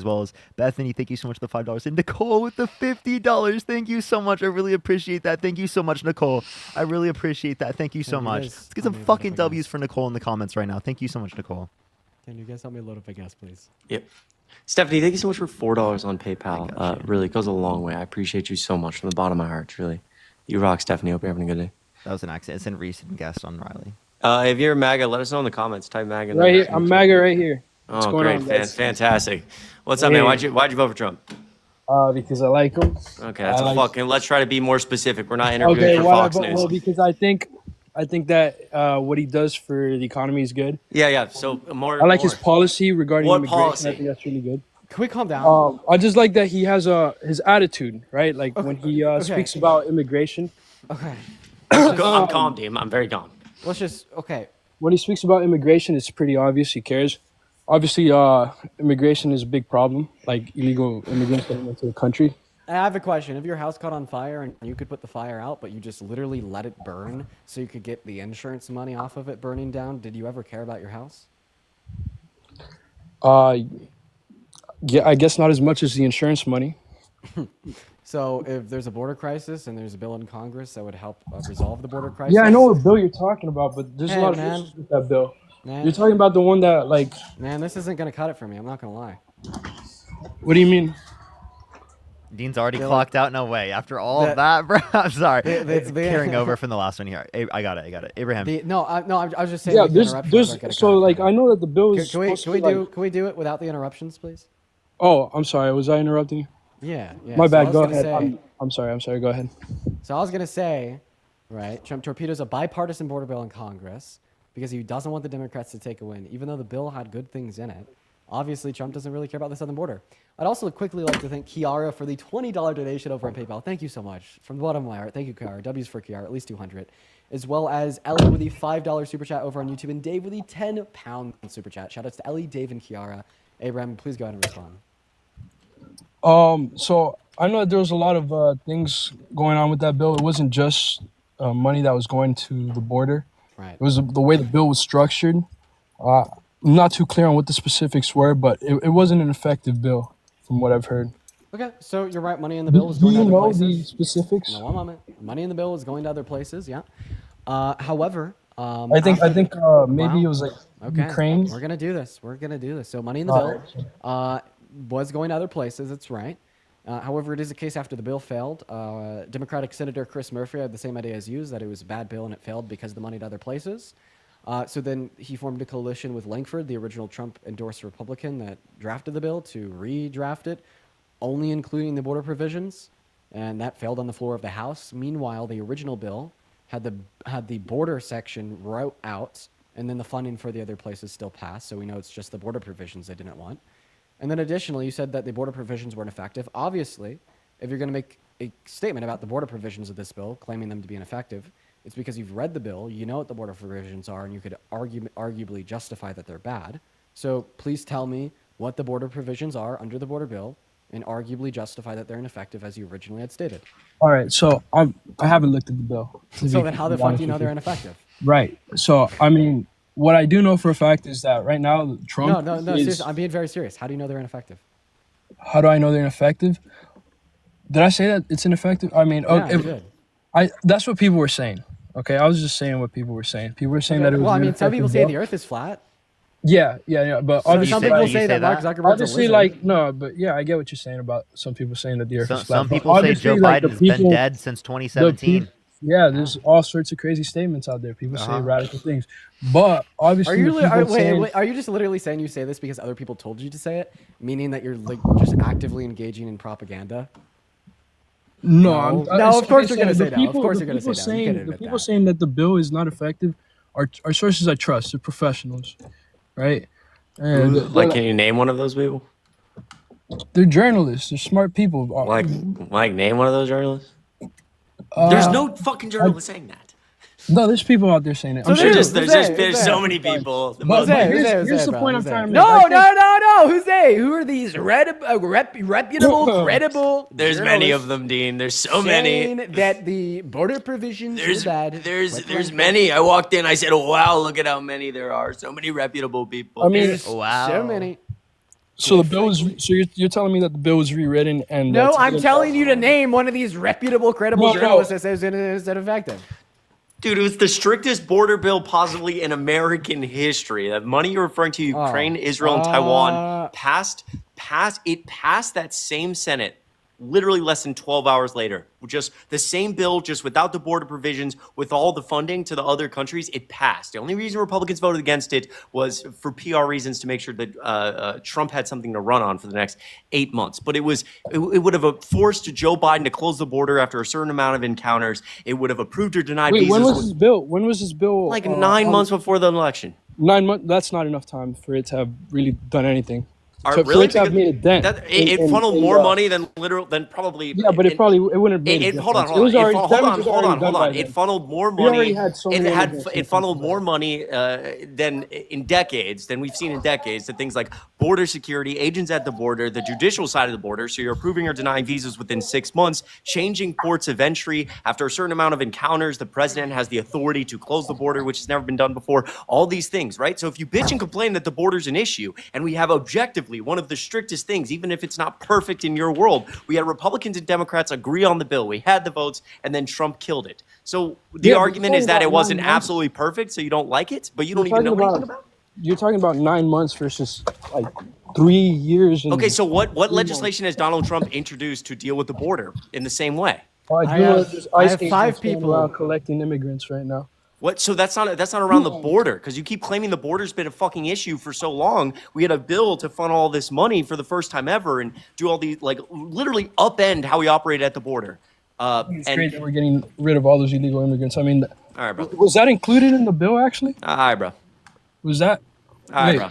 well as Bethany, thank you so much for the $5. And Nicole with the $50. Thank you so much. I really appreciate that. Thank you so much, Nicole. I really appreciate that. Thank you so much. Let's get some fucking W's for Nicole in the comments right now. Thank you so much, Nicole. Can you guys help me load up a guest, please? Yep. Stephanie, thank you so much for $4 on PayPal. Really, it goes a long way. I appreciate you so much from the bottom of my heart. Truly. You rock, Stephanie. Hope you're having a good day. That was an accident. It's a recent guest on Riley. If you're MAGA, let us know in the comments. Type MAGA. Right here. I'm MAGA right here. What's Oh, going great. on, guys? Fantastic. What's up, man? Why'd you vote for Trump? Because I like him. Okay, that's I a like- fucking. Let's try to be more specific. We're not interviewing for why Fox I vote- News. Well, because I think that what he does for the economy is good. Yeah. So more. I like his policy regarding What immigration. policy? I think that's really good. Can we calm down? I just like that he has his attitude, right? Like when he speaks about immigration. Okay. I'm calm, team. I'm very calm. Let's just When he speaks about immigration, it's pretty obvious he cares. Obviously, immigration is a big problem, like illegal immigrants getting into the country. I have a question. If your house caught on fire and you could put the fire out, but you just literally let it burn so you could get the insurance money off of it burning down, did you ever care about your house? Yeah, I guess not as much as the insurance money. So if there's a border crisis and there's a bill in Congress that would help resolve the border crisis. Yeah, I know what bill you're talking about, but there's a lot of issues with that bill. You're talking about the one that, like... Man, this isn't going to cut it for me. I'm not going to lie. What do you mean? Dean's already clocked out. No way. After all of that, bro. I'm sorry. Carrying over from the last one here. I got it. Abraham. I was just saying. Yeah, like, there's so like I know that the bill is. Can we do it without the interruptions, please? Oh, I'm sorry. Was I interrupting you? Yeah. My So bad. I was Go gonna ahead. say- I'm sorry. Go ahead. So I was gonna say, right? Trump torpedoes a bipartisan border bill in Congress because he doesn't want the Democrats to take a win, even though the bill had good things in it. Obviously, Trump doesn't really care about the southern border. I'd also quickly like to thank Kiara for the $20 donation over on PayPal. Thank you so much. From the bottom of my heart, thank you, Kiara. W's for Kiara, at least 200. As well as Ellie with the $5 super chat over on YouTube and Dave with the £10 super chat. Shout outs to Ellie, Dave, and Kiara. Abraham, please go ahead and respond. So I know that there was a lot of things going on with that bill. It wasn't just money that was going to the border. Right. It was the way the bill was structured. I'm not too clear on what the specifics were, but it wasn't an effective bill, from what I've heard. Okay, so you're right. Money in the bill is going to Do other you know places. the specifics? No, one moment. Money in the bill is going to other places. Yeah. However, I think maybe it was like Ukraine. We're gonna do this. So money in the All bill was going to other places. That's right. However, it is a case after the bill failed. Democratic Senator Chris Murphy had the same idea as you, that it was a bad bill and it failed because of the money to other places. So then he formed a coalition with Langford, the original Trump-endorsed Republican that drafted the bill, to redraft it, only including the border provisions, and that failed on the floor of the House. Meanwhile, the original bill had the border section wrote out, and then the funding for the other places still passed, so we know it's just the border provisions they didn't want. And then additionally, you said that the border provisions weren't effective. Obviously, if you're going to make a statement about the border provisions of this bill, claiming them to be ineffective, It's because you've read the bill, you know what the border provisions are, and you could arguably justify that they're bad. So please tell me what the border provisions are under the border bill and arguably justify that they're ineffective as you originally had stated. All right, so I haven't looked at the bill. So then how the fuck do you know they're ineffective? Right. So, I mean, what I do know for a fact is that right now, Trump No, seriously, I'm being very serious. How do you know they're ineffective? How do I know they're ineffective? Did I say that it's ineffective? I mean, Yeah, you did. that's what people were saying. Okay, I was just saying what people were saying. People were saying that it was. Well, I mean, some people say bill. the Earth is flat. Yeah, but obviously, some people say that Mark Zuckerberg's obviously, no, but yeah, I get what you're saying about some people saying that the Earth is flat. Some people say Joe Biden's been dead since 2017. Yeah, there's all sorts of crazy statements out there. People say radical things, but obviously, are you just literally saying you say this because other people told you to say it, meaning that you're like just actively engaging in propaganda? No, of course you're gonna say that. Of course you're gonna say that. The people saying that the bill is not effective are sources I trust. They're professionals, right? And Can you name one of those people? They're journalists. They're smart people. Like, name one of those journalists. There's no fucking journalist saying that. No, there's people out there saying it. I'm sure there's so many people. Here's the point I'm trying to make. No. Who's they? Who are these reputable, credible? There's many of them, Dean. There's so many. That the border provisions are bad. There's many. I walked in. I said, "Oh, wow, look at how many there are. So many reputable people." I mean, wow, so many. So the bill was. So you're telling me that the bill was rewritten and? No, I'm telling you to name one of these reputable, credible journalists that says it is effective. Dude, it was the strictest border bill possibly in American history. That money you're referring to, Ukraine, Israel, and Taiwan, passed that same Senate literally less than 12 hours later. Just the same bill, just without the border provisions, with all the funding to the other countries, it passed. The only reason Republicans voted against it was for PR reasons to make sure that Trump had something to run on for the next 8 months. But it would have forced Joe Biden to close the border after a certain amount of encounters. It would have approved or denied visas. When was this bill? When was this bill? Like 9 months before the election. 9 months. That's not enough time for it to have really done anything. Really? It funneled more money than probably. Yeah, but it wouldn't have made hold on. It funneled more money. It funneled more money than we've seen in decades to things like border security, agents at the border, the judicial side of the border. So you're approving or denying visas within 6 months, changing ports of entry after a certain amount of encounters. The president has the authority to close the border, which has never been done before. All these things, right? So if you bitch and complain that the border's an issue, and we have objectively one of the strictest things, even if it's not perfect in your world. We had Republicans and Democrats agree on the bill. We had the votes, and then Trump killed it. So the argument is that it wasn't absolutely perfect, so you don't like it, but you don't even know anything about it. You're talking about 9 months versus like 3 years. Okay, so what legislation has Donald Trump introduced to deal with the border in the same way? I have 5 people around collecting immigrants right now. What? So that's not around the border, because you keep claiming the border's been a fucking issue for so long. We had a bill to fund all this money for the first time ever and do all these, like, literally upend how we operate at the border. It's great that we're getting rid of all those illegal immigrants. I mean, all right, bro. Was that included in the bill actually? All right, bro. Was that? All right, bro.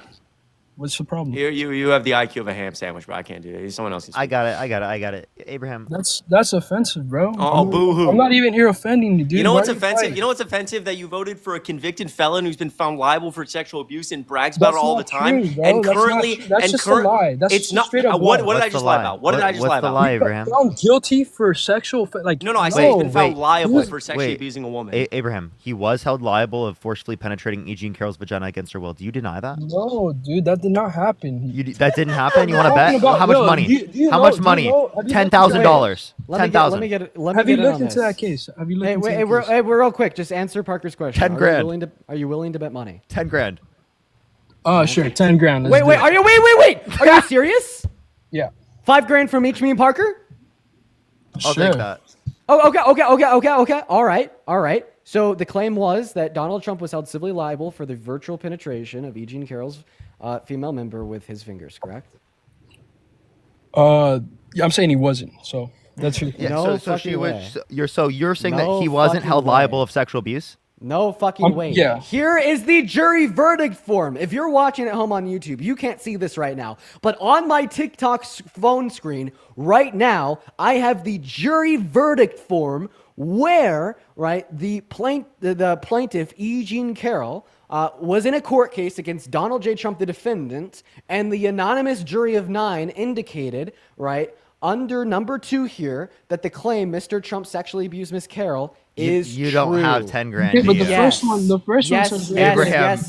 What's the problem? You have the IQ of a ham sandwich, bro. I can't do that. Someone else can speak. I got it. Abraham. That's offensive, bro. Oh, boo-hoo. I'm not even here offending you, dude. You know what's offensive? You know what's offensive? That you voted for a convicted felon who's been found liable for sexual abuse and brags about it all the time. True, and currently, that's just a lie. That's it's not. Straight up What lie. did I just lie about? What did I just lie about? What's the lie, Abraham? Found guilty for sexual, No, I said he's been found liable for sexually abusing a woman. Abraham, he was held liable of forcefully penetrating E. Jean Carroll's vagina against her will. Do you deny that? No, dude, that did not happen. That didn't happen. You want to bet? How much money? How much money? $10,000. $10,000. Have you looked into that case? Have you looked into that case? Hey, we're real quick. Just answer Parker's question. 10 grand. Are you willing to bet money? 10 grand. Oh, sure. 10 grand. Wait. Are you serious? Yeah. 5 grand from each me and Parker? I'll take that. Oh, okay. All right. So the claim was that Donald Trump was held civilly liable for the virtual penetration of E. Jean Carroll's female member with his fingers, correct? Yeah, I'm saying he wasn't. So that's your you're saying that he wasn't held liable of sexual abuse? No fucking way. Yeah. Here is the jury verdict form. If you're watching at home on YouTube, you can't see this right now. But on my TikTok phone screen right now, I have the jury verdict form where, right, the plaintiff, E. Jean Carroll, was in a court case against Donald J. Trump, the defendant, and the anonymous jury of 9 indicated, right, under number 2 here, that the claim Mr. Trump sexually abused Miss Carroll is you don't true. have 10 grand. Okay, but do the you? first one says Abraham,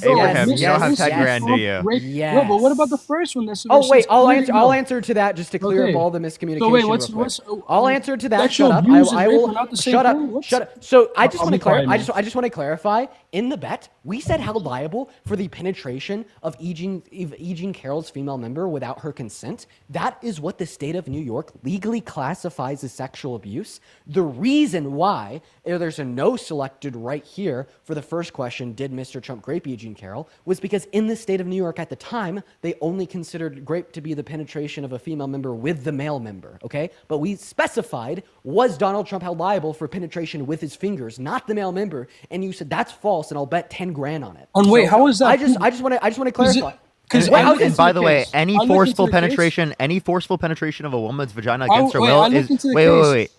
you don't have 10 grand, do you? No, but what about the first one? That's Oh wait, I'll answer to that just to clear up all the miscommunication. So wait, I'll answer to that. Sexual Shut up. abuse I and rape will. are not the same Shut thing? up. Shut up. So I just I'll want to be quiet, clarify. man. I just want to clarify. In the bet, we said held liable for the penetration of E. Jean Carroll's female member without her consent. That is what the state of New York legally classifies as sexual abuse. The reason why there's a no selected right here for the first question, did Mr. Trump grape E. Jean Carroll, was because in the state of New York at the time, they only considered grape to be the penetration of a female member with the male member, okay? But we specified, was Donald Trump held liable for penetration with his fingers, not the male member? And you said, that's false, and I'll bet 10 grand on it. And wait, how is that? I just want to clarify. And by the way, any forceful penetration of a woman's vagina against her will is wait.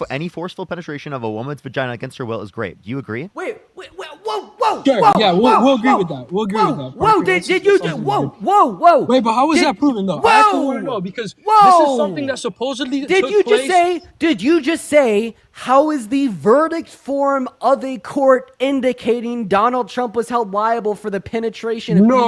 Any forceful penetration of a woman's vagina against her will is grape. Do you agree? Whoa. Sure, yeah, we'll agree with that. We'll agree with that. Whoa, did you just, whoa. Wait, but how is that proven though? I actually want to know because this is something that supposedly did you just say, how is the verdict form of a court indicating Donald Trump was held liable for the penetration of No.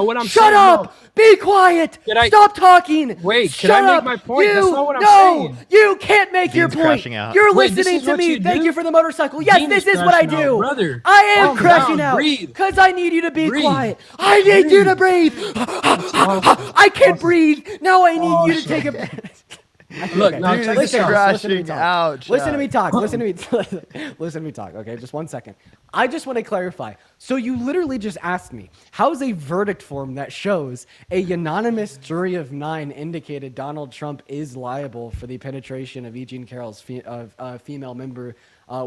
What I'm saying, Shut up! Be quiet! Stop talking! Wait, Shut can I up! make my point? That's not what I'm saying. You can't make your point. crashing out. You're Wait, this listening is to what me. you Thank do? you for the motorcycle. Yes, Dean this is is what I crashing out, do. brother. I am Calm crashing down, out breathe. because I need you to be Breathe. quiet. I need you to breathe. I can't breathe. Now I need you to take a breath. Look, now check this out. Listen to me talk. Listen to me talk. Okay, just 1 second. I just want to clarify. So you literally just asked me, how is a verdict form that shows a unanimous jury of 9 indicated Donald Trump is liable for the penetration of E. Jean Carroll's female member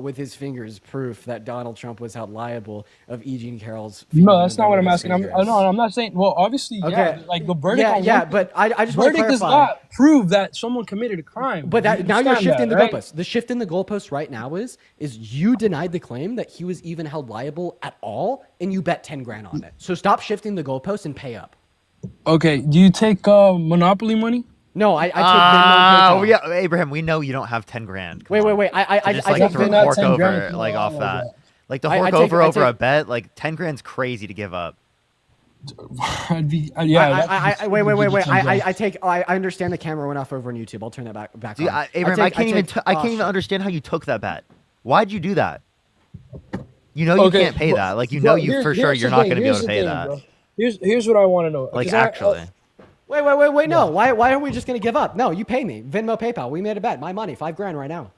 with his fingers proof that Donald Trump was held liable of E. Jean Carroll's female No, that's not what I'm asking. I'm not saying. Well, obviously, Okay. yeah, like the verdict. But I just want to verdict does clarify. not prove that someone committed a crime. But that, You now you're understand shifting that, the right? goalpost. The shift in the goalpost right now is you denied the claim that he was even held liable at all, and you bet 10 grand on it. So stop shifting the goalpost and pay up. Okay, do you take Monopoly money? No, I take Venmo and PayPal. Abraham, we know you don't have 10 grand. Wait. I just take like to Venmo. fork over 10 grand. like off that. Like to I fork take- over I over take- a bet, like 10 grand's crazy to give up. I'd be, yeah. Wait. I understand the camera went off over on YouTube. I'll turn that back Dude, on. Abraham, I can't even understand how you took that bet. Why'd you do that? You know you can't pay that. Like you know you for sure you're not going to be able to pay that. Bro. Here's what I want to know. Like 'Cause actually. Wait, no. Why are we just going to give up? No, you pay me. Venmo, PayPal. We made a bet. My money, 5 grand right now.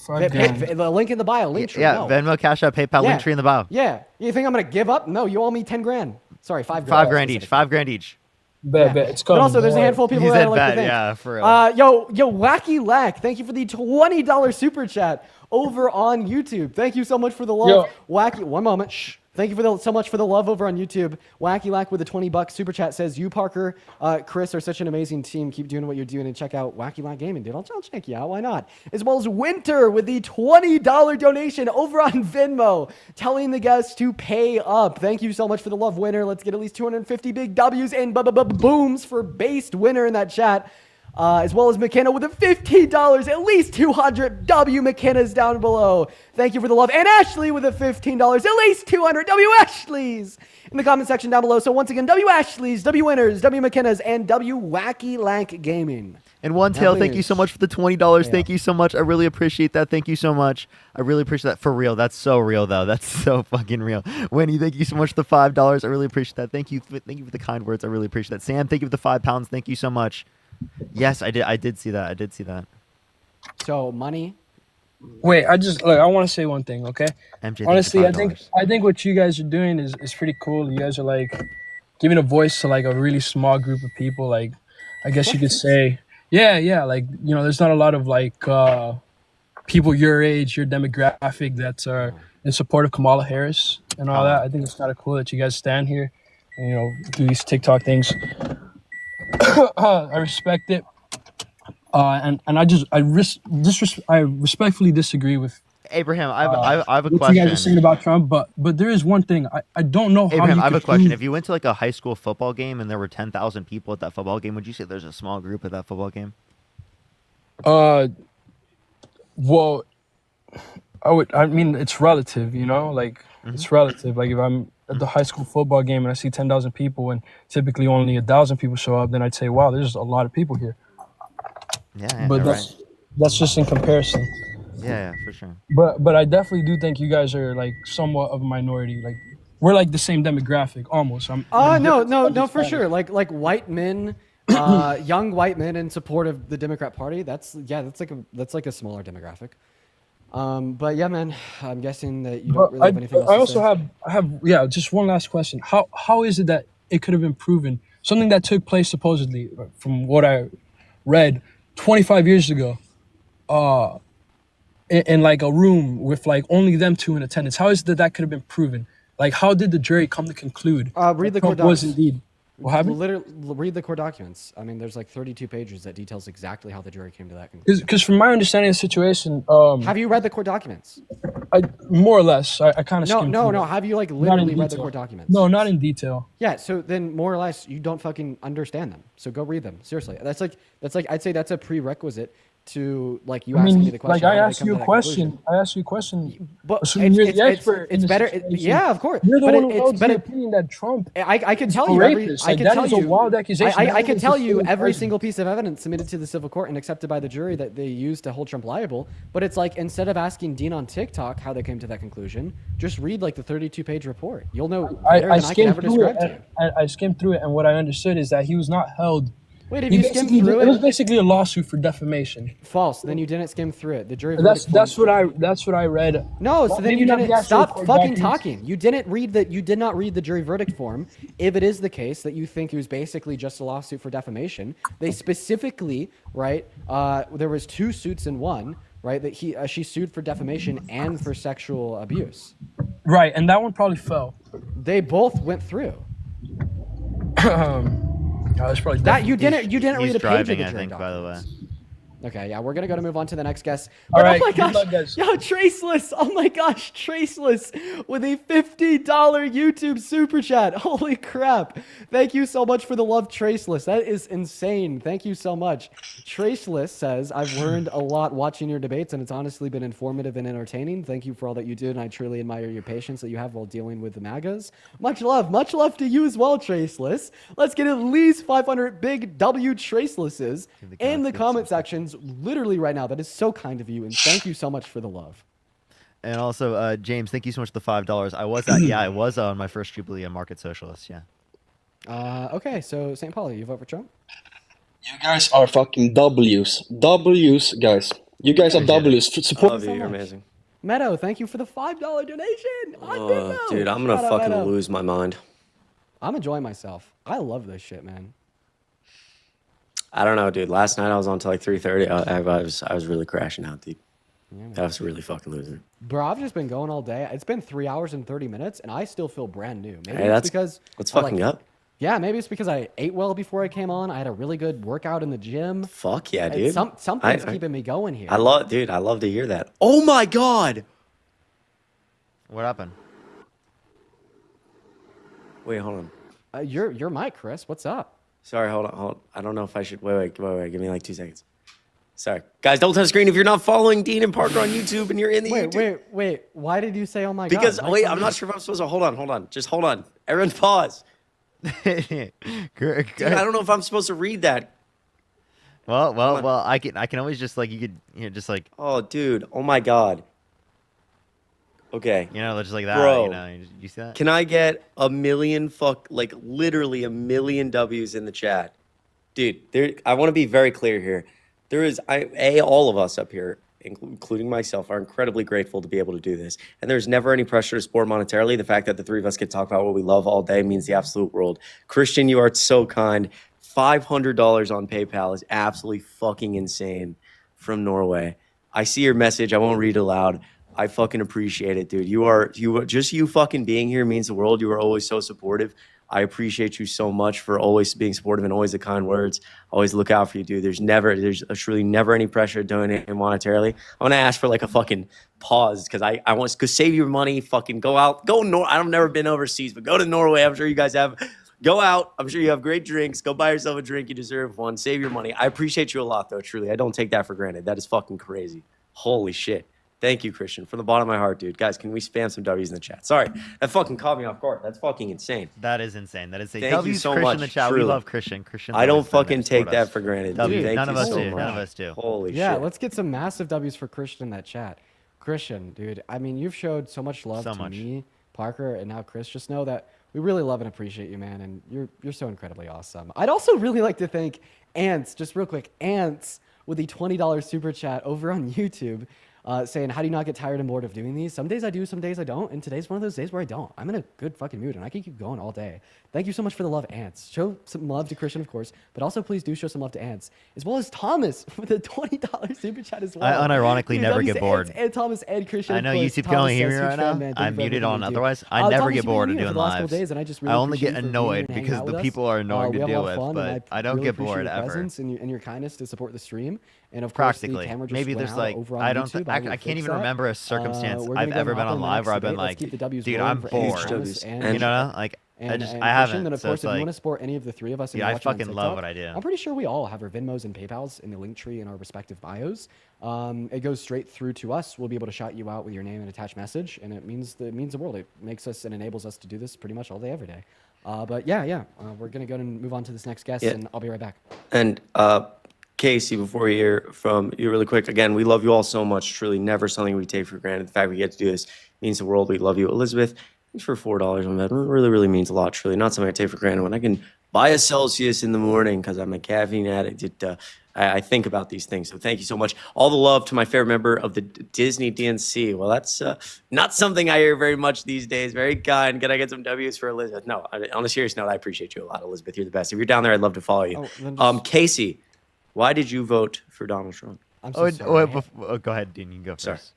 The link in the bio, link tree. Yeah, no. Venmo, Cash App, PayPal, link tree in the bio. Yeah. You think I'm going to give up? No, you owe me 10 grand. Sorry, 5 grand. 5 grand each. 5 grand each. Bet. It's coming. But also, there's a handful of people He that said I like bet, to think. yeah, for real. Yo, Wacky Lack, thank you for the $20 super chat over on YouTube. Thank you so much for the love. Wacky, 1 moment. Shh. Thank you so much for the love over on YouTube. Wacky Lack with a $20 super chat says, you, Parker, Chris are such an amazing team. Keep doing what you're doing and check out Wacky Lack Gaming, dude. I'll check you out. Why not? As well as Winter with the $20 donation over on Venmo, telling the guests to pay up. Thank you so much for the love, Winter. Let's get at least 250 big W's and booms for based Winner in that chat. As well as McKenna with a $15, at least 200 W. McKenna's down below. Thank you for the love. And Ashley with a $15, at least 200 W. Ashley's in the comment section down below. So once again, W. Ashley's, W. Winners, W. McKenna's, and W. Wacky Lank Gaming. And One Tail, thank you so much for the $20. Thank you so much. I really appreciate that. Thank you so much. I really appreciate that. For real. That's so real, though. That's so fucking real. Winnie, thank you so much for the $5. I really appreciate that. Thank you for the kind words. I really appreciate that. Sam, thank you for the £5. Thank you so much. Yes, I did see that. So money. Wait, I want to say one thing, okay? MJ, honestly, I think what you guys are doing is pretty cool. You guys are like giving a voice to like a really small group of people. Like, I guess you could say, yeah. Like, you know, there's not a lot of like people your age, your demographic that's in support of Kamala Harris and all that. I think it's kind of cool that you guys stand here and, you know, do these TikTok things. I respect it. And I respectfully disagree with Abraham, I have a what question. you guys are saying about Trump, but there is one thing I don't know how Abraham, you I have a could question. prove- If you went to like a high school football game and there were 10,000 people at that football game, would you say there's a small group at that football game? Well, I mean, it's relative, you know, like it's relative. Like if I'm at the high school football game and I see 10,000 people and typically only 1,000 people show up, then I'd say, wow, there's a lot of people here. Yeah, But no, that's just in comparison. Yeah, for sure. But I definitely do think you guys are like somewhat of a minority. Like we're like the same demographic almost. No, for sure. Like white men, young white men in support of the Democrat Party. That's like a smaller demographic. But yeah, man, I'm guessing that you don't really have anything else I to also say. have just one last question. How is it that it could have been proven something that took place supposedly from what I read 25 years ago, in like a room with like only them two in attendance? How is it that could have been proven? Like, how did the jury come to conclude Read the Trump court was docs. indeed? What happened? Literally, read the court documents. I mean, there's like 32 pages that details exactly how the jury came to that conclusion. Because from my understanding of the situation, Have you read the court documents? more or less, I kind of No. Have you like literally read the court documents? No, not in detail. Yeah, so then more or less you don't fucking understand them. So go read them. Seriously. That's like I'd say that's a prerequisite to like you asking me the question. Like I how did they asked come you to a that question. conclusion? I asked you a question. But assuming you're the expert. it's in better. this situation. Yeah, of course. You're the But one who it's held the better. opinion that Trump. I can tell a you every. rapist. I Like, can that tell is you. a wild accusation. I That can is tell a you full every person. single piece of evidence submitted to the civil court and accepted by the jury that they used to hold Trump liable. But it's like instead of asking Dean on TikTok how they came to that conclusion, just read like the 32-page report. You'll know better I than I can ever skimmed through it. describe to you. I skimmed through it, and what I understood is that he was not held. Wait, if you skimmed through It was it, basically a lawsuit for defamation. false. Then you didn't skim through it. The jury. That's verdict form- that's what I read. No, so Well, then maybe you not the didn't actual stop court fucking documents. talking. You did not read the jury verdict form. If it is the case that you think it was basically just a lawsuit for defamation, they specifically, right? There was 2 suits in one, right? That she sued for defamation and for sexual abuse. Right, and that one probably fell. They both went through. That's probably That you didn't read a page of driving, the I jury think, by the way. Okay, yeah, we're gonna move on to the next guest. All But right, oh my good gosh, luck, guys. yo, Traceless! Oh my gosh, Traceless with a $50 YouTube super chat. Holy crap! Thank you so much for the love, Traceless. That is insane. Thank you so much. Traceless says, "I've learned a lot watching your debates, and it's honestly been informative and entertaining. Thank you for all that you do, and I truly admire your patience that you have while dealing with the MAGAs. Much love to you as well, Traceless. Let's get at least 500 big W Tracelesses in the comment sections." Literally right now. That is so kind of you, and thank you so much for the love. And also, James, thank you so much for the $5. I was on my first Jubilee on Market Socialist. Yeah. Okay, so St. Pauli, you vote for Trump? You guys are fucking W's. W's, guys. You guys are W's. I Support. love you. You're amazing. Meadow, thank you for the $5 donation. Oh, dude, I'm gonna Shout out, fucking Meadow. lose my mind. I'm enjoying myself. I love this shit, man. I don't know, dude. Last night I was on till like 3:30. I was really crashing out, dude. I was really fucking losing it. Bro, I've just been going all day. It's been 3 hours and 30 minutes, and I still feel brand new. Maybe Hey, it's that's because let's I, fucking like, go. Yeah, maybe it's because I ate well before I came on. I had a really good workout in the gym. Fuck yeah, dude. Something's keeping me going here. I love to hear that. Oh my god. What happened? Wait, hold on. Your mic, Chris. What's up? Sorry, hold on. I don't know if I should. Wait. Give me like 2 seconds. Sorry, guys. Don't touch screen if you're not following Dean and Parker on YouTube and you're in the YouTube. Wait. Why did you say, "Oh my Because god"? wait, I'm not sure if I'm supposed to. Hold on. Just hold on. Everyone, pause. Dude, I don't know if I'm supposed to read that. Well. I can always just like just like. Oh, dude. Oh my god. Okay. Just like that. Bro, you see that? Can I get a million literally a million W's in the chat? Dude, I want to be very clear here. There is, all of us up here, including myself, are incredibly grateful to be able to do this. And there's never any pressure to support monetarily. The fact that the 3 of us can talk about what we love all day means the absolute world. Christian, you are so kind. $500 on PayPal is absolutely fucking insane from Norway. I see your message. I won't read it aloud. I fucking appreciate it, dude. You fucking being here means the world. You are always so supportive. I appreciate you so much for always being supportive and always the kind words. Always look out for you, dude. There's truly never any pressure to donate monetarily. I want to ask for like a fucking pause because I want to save your money. Fucking go out, I've never been overseas, but go to Norway. I'm sure you guys have. Go out. I'm sure you have great drinks. Go buy yourself a drink. You deserve one. Save your money. I appreciate you a lot, though. Truly, I don't take that for granted. That is fucking crazy. Holy shit. Thank you, Christian. From the bottom of my heart, dude. Guys, can we spam some W's in the chat? Sorry, that fucking caught me off guard. That's fucking insane. That is insane. That is insane. Thank you W's so Christian much. in the chat. Truly. We love Christian. Christian. I don't fucking take that for granted. W. Dude. Thank None you of us so do. much. None of us do. Holy Yeah, shit. let's get some massive W's for Christian in that chat. Christian, dude, I mean, you've showed so much love to me, Parker, and now Chris. Just know that we really love and appreciate you, man, and you're so incredibly awesome. I'd also really like to thank Ants, just real quick, Ants with the $20 super chat over on YouTube. Saying, how do you not get tired and bored of doing these? Some days I do, some days I don't, and today's one of those days where I don't. I'm in a good fucking mood, and I can keep going all day. Thank you so much for the love, Ants. Show some love to Christian, of course, but also please do show some love to Ants, as well as Thomas with a $20 super chat as well. I unironically never get bored. And Thomas and Christian. I know of course. YouTube Thomas can't hear me says, right huge now. fan, man. Thank I'm you for muted everything on you do. otherwise. I never Thomas, get you've been bored of here for doing the last couple lives. days, and I just I really only get appreciate you for being annoyed here and hanging because out the with us. people are annoying We to have a deal lot with, of fun, and but I don't really get appreciate bored your ever. presence and your kindness to support the stream. And of course, the Practically. camera just Maybe went there's out like, over on I don't, YouTube. I can't even remember a circumstance we're gonna I've go ever and been hop on the live where next I've been debate. Let's like, keep the W's dude, rolling I'm for bored. Thomas and You know, like, I Christian. haven't. Then, of So course, it's if you want to like, support any of the three of us, and yeah, you're I watching on fucking love TikTok, what I do. I'm pretty sure we all have our Venmos and PayPals in the link tree in our respective bios. It goes straight through to us. We'll be able to shout you out with your name and attached message, and it means the world. It makes us and enables us to do this pretty much all day, every day. But yeah, we're gonna go and move on to this next guest, and I'll be right back. And Casey, before we hear from you really quick, again, we love you all so much. Truly, never something we take for granted. The fact we get to do this means the world. We love you. Elizabeth, thanks for $4 on that. It really, really means a lot. Truly, not something I take for granted. When I can buy a Celsius in the morning because I'm a caffeine addict, I think about these things. So thank you so much. All the love to my favorite member of the Disney DNC. Well, that's not something I hear very much these days. Very kind. Can I get some W's for Elizabeth? No, on a serious note, I appreciate you a lot, Elizabeth. You're the best. If you're down there, I'd love to follow you. Casey, why did you vote for Donald Trump? I'm so sorry. Go ahead, Dean. You can go first.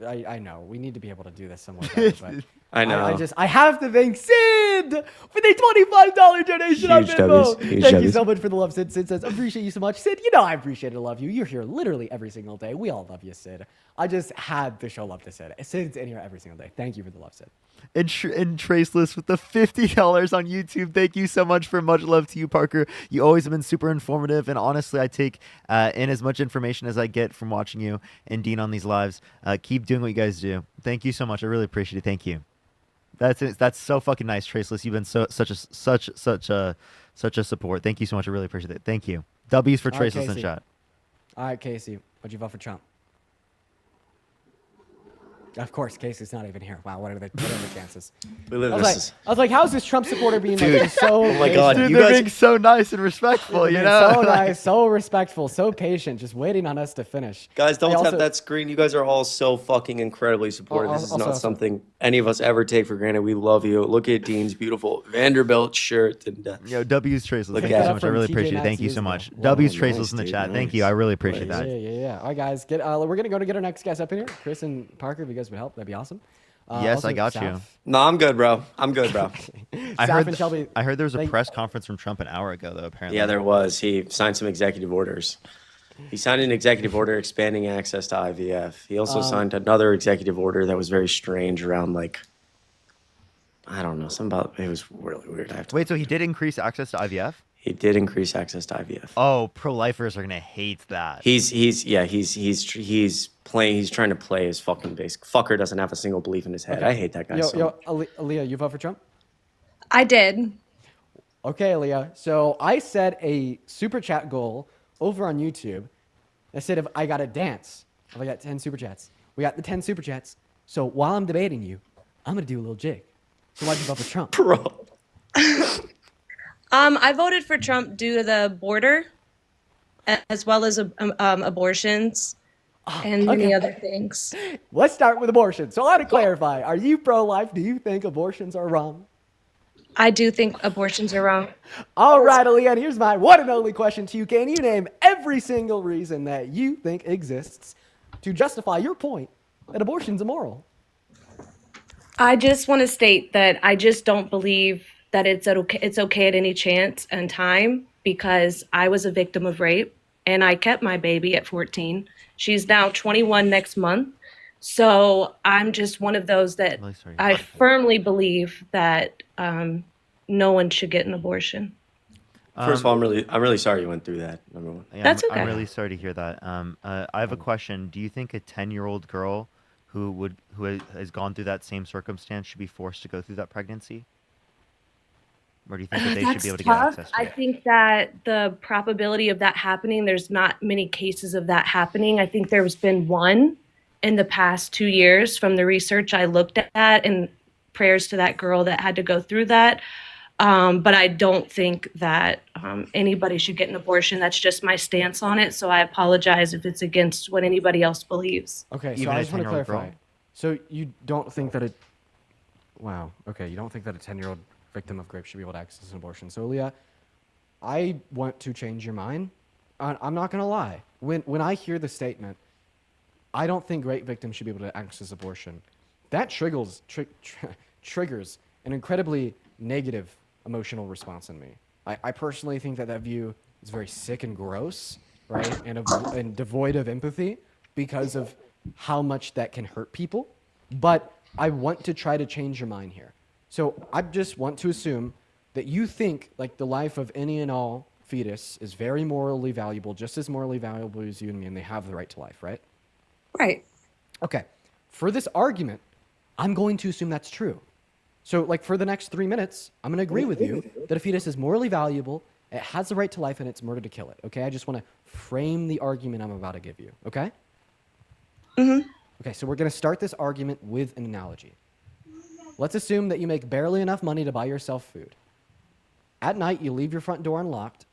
I know we need to be able to do this somewhere better, but I know. I have to thank Sid for the $25 donation on Venmo. Thank you so much for the love, Sid. Sid says, appreciate you so much. Sid, you know I appreciate and love you. You're here literally every single day. We all love you, Sid. I just had to show love to Sid. Sid's in here every single day. Thank you for the love, Sid. And Traceless with the $50 on YouTube. Thank you so much for much love to you, Parker. You always have been super informative, and honestly, I take in as much information as I get from watching you and Dean on these lives. Keep doing what you guys do. Thank you so much. I really appreciate it. Thank you. That's so fucking nice, Traceless. You've been such a support. Thank you so much. I really appreciate it. Thank you. W's for Traceless in chat. All right, Casey, what'd you vote for Trump? Of course, Casey's not even here. Wow, what are the chances? I was like, how's this Trump supporter being like so? Oh my God, dude, you they're guys being so nice and respectful. You know, so nice, so respectful, so patient, just waiting on us to finish. Guys, don't tap that screen. You guys are all so fucking incredibly supportive. This is not something any of us ever take for granted. We love you. Look at Dean's beautiful Vanderbilt shirt. And W's Traceless. Thank you so much. I really appreciate it. Thank you so much. W's Traceless in the chat. Thank you. I really appreciate that. Yeah. All right, guys, we're gonna go to get our next guest up in here. Chris and Parker, if you guys would help, that'd be awesome. Yes, I got you. No, I'm good, bro. I heard there was a press conference from Trump an hour ago, though, apparently. Yeah, there was. He signed some executive orders. He signed an executive order expanding access to IVF. He also signed another executive order that was very strange around, like, I don't know, it was really weird. Wait, so he did increase access to IVF? He did increase access to IVF. Oh, pro-lifers are gonna hate that. He's trying to play his fucking base. Fucker doesn't have a single belief in his head. I hate that guy so much. Aaliyah, you vote for Trump? I did. Okay, Aaliyah. So I set a super chat goal over on YouTube. I said if I got a dance, if I got 10 super chats. We got the 10 super chats. So while I'm debating you, I'm gonna do a little jig. So why'd you vote for Trump? Bro. I voted for Trump due to the border, as well as abortions and many other things. Let's start with abortion. So I want to clarify, are you pro-life? Do you think abortions are wrong? I do think abortions are wrong. All right, Aaliyah, here's my one and only question to you. Can you name every single reason that you think exists to justify your point that abortion's immoral. I just want to state that I just don't believe that it's okay at any chance and time, because I was a victim of rape and I kept my baby at 14. She's now 21 next month. So I'm just one of those that I firmly believe that no one should get an abortion. First of all, I'm really sorry you went through that. Number one. Yeah, That's I'm okay. really sorry to hear that. I have a question. Do you think a 10-year-old girl who has gone through that same circumstance should be forced to go through that pregnancy? Or do you think that they should be able to get access to I it? think that the probability of that happening, there's not many cases of that happening. I think there's been one in the past 2 years from the research I looked at, and prayers to that girl that had to go through that. But I don't think that anybody should get an abortion. That's just my stance on it. So I apologize if it's against what anybody else believes. Okay, so Even I a just want to 10-year-old clarify. girl? So you don't think that wow, okay, you don't think that a 10-year-old victim of rape should be able to access an abortion. So Leah, I want to change your mind. I'm not going to lie. When I hear the statement, I don't think rape victims should be able to access abortion, that triggers an incredibly negative emotional response in me. I personally think that view is very sick and gross, right? And devoid of empathy because of how much that can hurt people. But I want to try to change your mind here. So I just want to assume that you think like the life of any and all fetus is very morally valuable, just as morally valuable as you and me, and they have the right to life, right? Right. Okay. For this argument, I'm going to assume that's true. So like for the next 3 minutes, I'm going to agree with you that a fetus is morally valuable, it has the right to life, and it's murder to kill it. Okay? I just want to frame the argument I'm about to give you. Okay? Mm-hmm. Okay, so we're going to start this argument with an analogy. Let's assume that you make barely enough money to buy yourself food. At night, you leave your front door unlocked,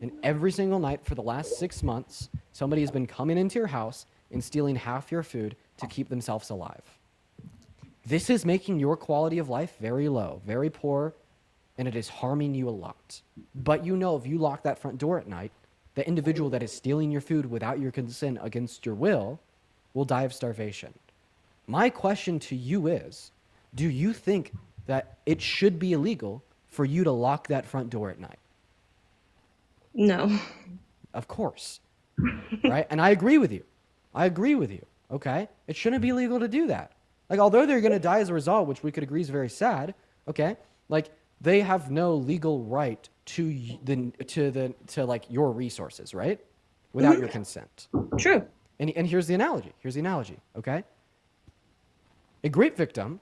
and every single night for the last 6 months, somebody has been coming into your house and stealing half your food to keep themselves alive. This is making your quality of life very low, very poor, and it is harming you a lot. But you know if you lock that front door at night, the individual that is stealing your food without your consent against your will die of starvation. My question to you is, do you think that it should be illegal for you to lock that front door at night? No. Of course. Right? And I agree with you. Okay? It shouldn't be legal to do that. Like, although they're going to die as a result, which we could agree is very sad, okay? Like, they have no legal right to like your resources, right? Without your consent. True. And here's the analogy, okay? A rape victim